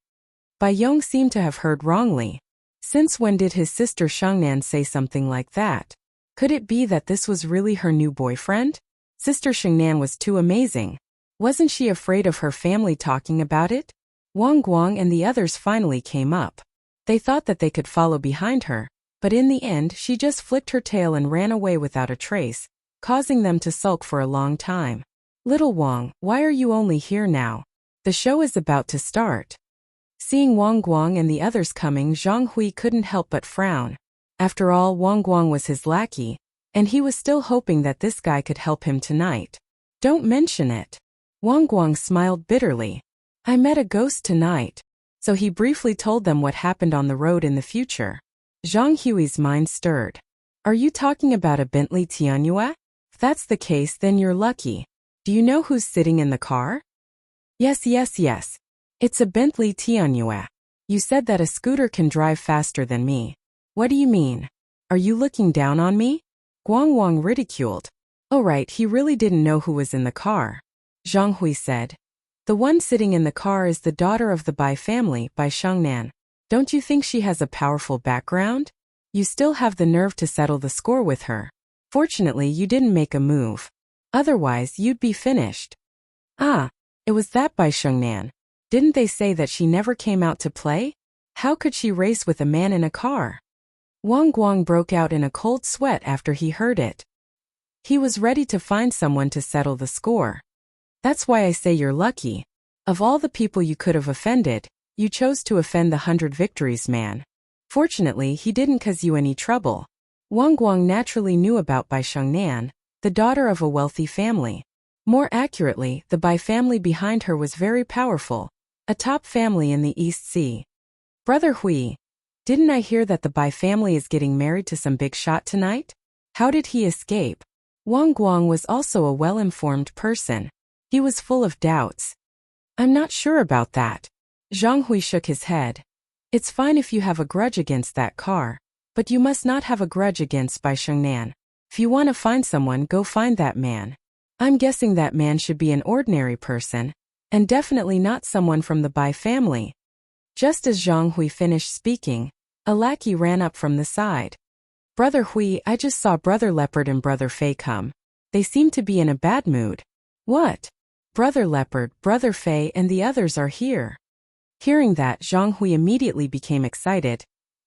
Bai Yong seemed to have heard wrongly. Since when did his sister Shangnan say something like that? Could it be that this was really her new boyfriend? Sister Shengnan was too amazing. Wasn't she afraid of her family talking about it? Wang Guang and the others finally came up. They thought that they could follow behind her, but in the end she just flicked her tail and ran away without a trace, causing them to sulk for a long time. Little Wang, why are you only here now? The show is about to start. Seeing Wang Guang and the others coming, Zhang Hui couldn't help but frown. After all, Wang Guang was his lackey, and he was still hoping that this guy could help him tonight. Don't mention it. Wang Guang smiled bitterly. I met a ghost tonight. So he briefly told them what happened on the road in the future. Zhang Hui's mind stirred. Are you talking about a Bentley Tianhua? If that's the case, then you're lucky. Do you know who's sitting in the car? Yes. It's a Bentley Tianhua. You said that a scooter can drive faster than me. What do you mean? Are you looking down on me? Guang Wang ridiculed. Oh right, he really didn't know who was in the car. Zhang Hui said. The one sitting in the car is the daughter of the Bai family, Bai Shangnan. Don't you think she has a powerful background? You still have the nerve to settle the score with her. Fortunately, you didn't make a move. Otherwise, you'd be finished. Ah, it was that Bai Shangnan. Didn't they say that she never came out to play? How could she race with a man in a car? Wang Guang broke out in a cold sweat after he heard it. He was ready to find someone to settle the score. That's why I say you're lucky. Of all the people you could have offended, you chose to offend the 100 Victories man. Fortunately, he didn't cause you any trouble. Wang Guang naturally knew about Bai Shengnan, the daughter of a wealthy family. More accurately, the Bai family behind her was very powerful, a top family in the East Sea. Brother Hui, didn't I hear that the Bai family is getting married to some big shot tonight? How did he escape? Wang Guang was also a well-informed person. He was full of doubts. I'm not sure about that. Zhang Hui shook his head. It's fine if you have a grudge against that car, but you must not have a grudge against Bai Shengnan. If you want to find someone, go find that man. I'm guessing that man should be an ordinary person, and definitely not someone from the Bai family. Just as Zhang Hui finished speaking, a lackey ran up from the side. Brother Hui, I just saw Brother Leopard and Brother Fei come. They seem to be in a bad mood. What? Brother Leopard, Brother Fei, and the others are here. Hearing that, Zhang Hui immediately became excited.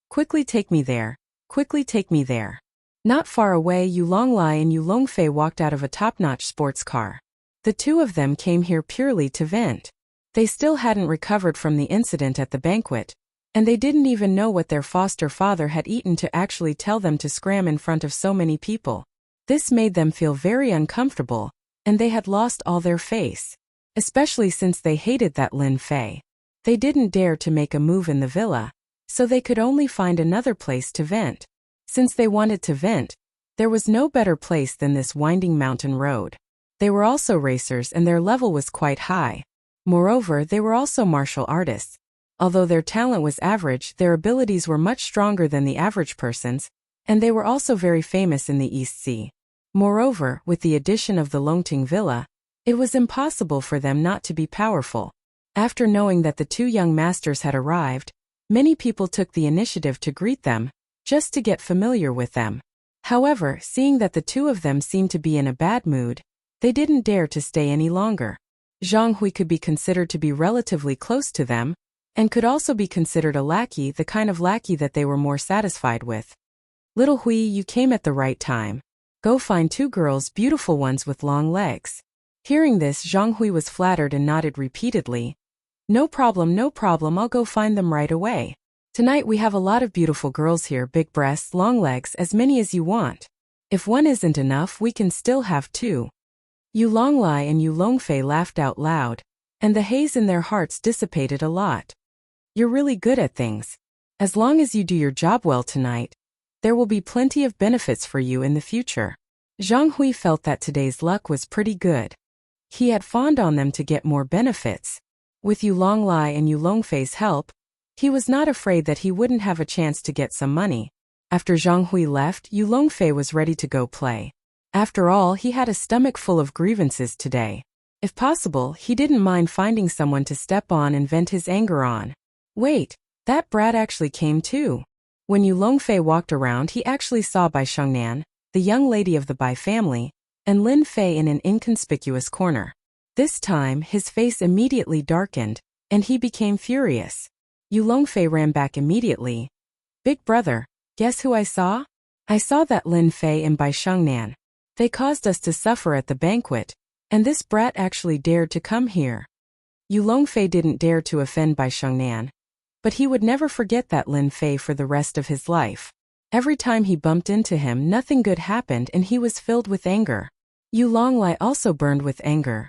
Quickly take me there. Quickly take me there. Not far away, Yu Longlai and Yu Longfei walked out of a top-notch sports car. The two of them came here purely to vent. They still hadn't recovered from the incident at the banquet, and they didn't even know what their foster father had eaten to actually tell them to scram in front of so many people. This made them feel very uncomfortable, and they had lost all their face, especially since they hated that Lin Fei. They didn't dare to make a move in the villa, so they could only find another place to vent. Since they wanted to vent, there was no better place than this winding mountain road. They were also racers and their level was quite high. Moreover, they were also martial artists. Although their talent was average, their abilities were much stronger than the average person's, and they were also very famous in the East Sea. Moreover, with the addition of the Longting Villa, it was impossible for them not to be powerful. After knowing that the two young masters had arrived, many people took the initiative to greet them, just to get familiar with them. However, seeing that the two of them seemed to be in a bad mood, they didn't dare to stay any longer. Zhang Hui could be considered to be relatively close to them, and could also be considered a lackey, the kind of lackey that they were more satisfied with. Little Hui, you came at the right time. Go find two girls, beautiful ones with long legs. Hearing this, Zhang Hui was flattered and nodded repeatedly. No problem, I'll go find them right away. Tonight we have a lot of beautiful girls here, big breasts, long legs, as many as you want. If one isn't enough, we can still have two. Yu Longlai and Yu Longfei laughed out loud, and the haze in their hearts dissipated a lot. You're really good at things. As long as you do your job well tonight, there will be plenty of benefits for you in the future. Zhang Hui felt that today's luck was pretty good. He had fawned on them to get more benefits. With Yu Longlai and Yu Longfei's help, he was not afraid that he wouldn't have a chance to get some money. After Zhang Hui left, Yu Longfei was ready to go play. After all, he had a stomach full of grievances today. If possible, he didn't mind finding someone to step on and vent his anger on. Wait, that brat actually came too. When Yu Longfei walked around, he actually saw Bai Shengnan, the young lady of the Bai family, and Lin Fei in an inconspicuous corner. This time, his face immediately darkened, and he became furious. Yu Longfei ran back immediately. Big brother, guess who I saw? I saw that Lin Fei and Bai Shengnan. They caused us to suffer at the banquet, and this brat actually dared to come here. Yu Longfei didn't dare to offend Bai Shengnan, but he would never forget that Lin Fei for the rest of his life. Every time he bumped into him, nothing good happened and he was filled with anger. Yu Longlai also burned with anger.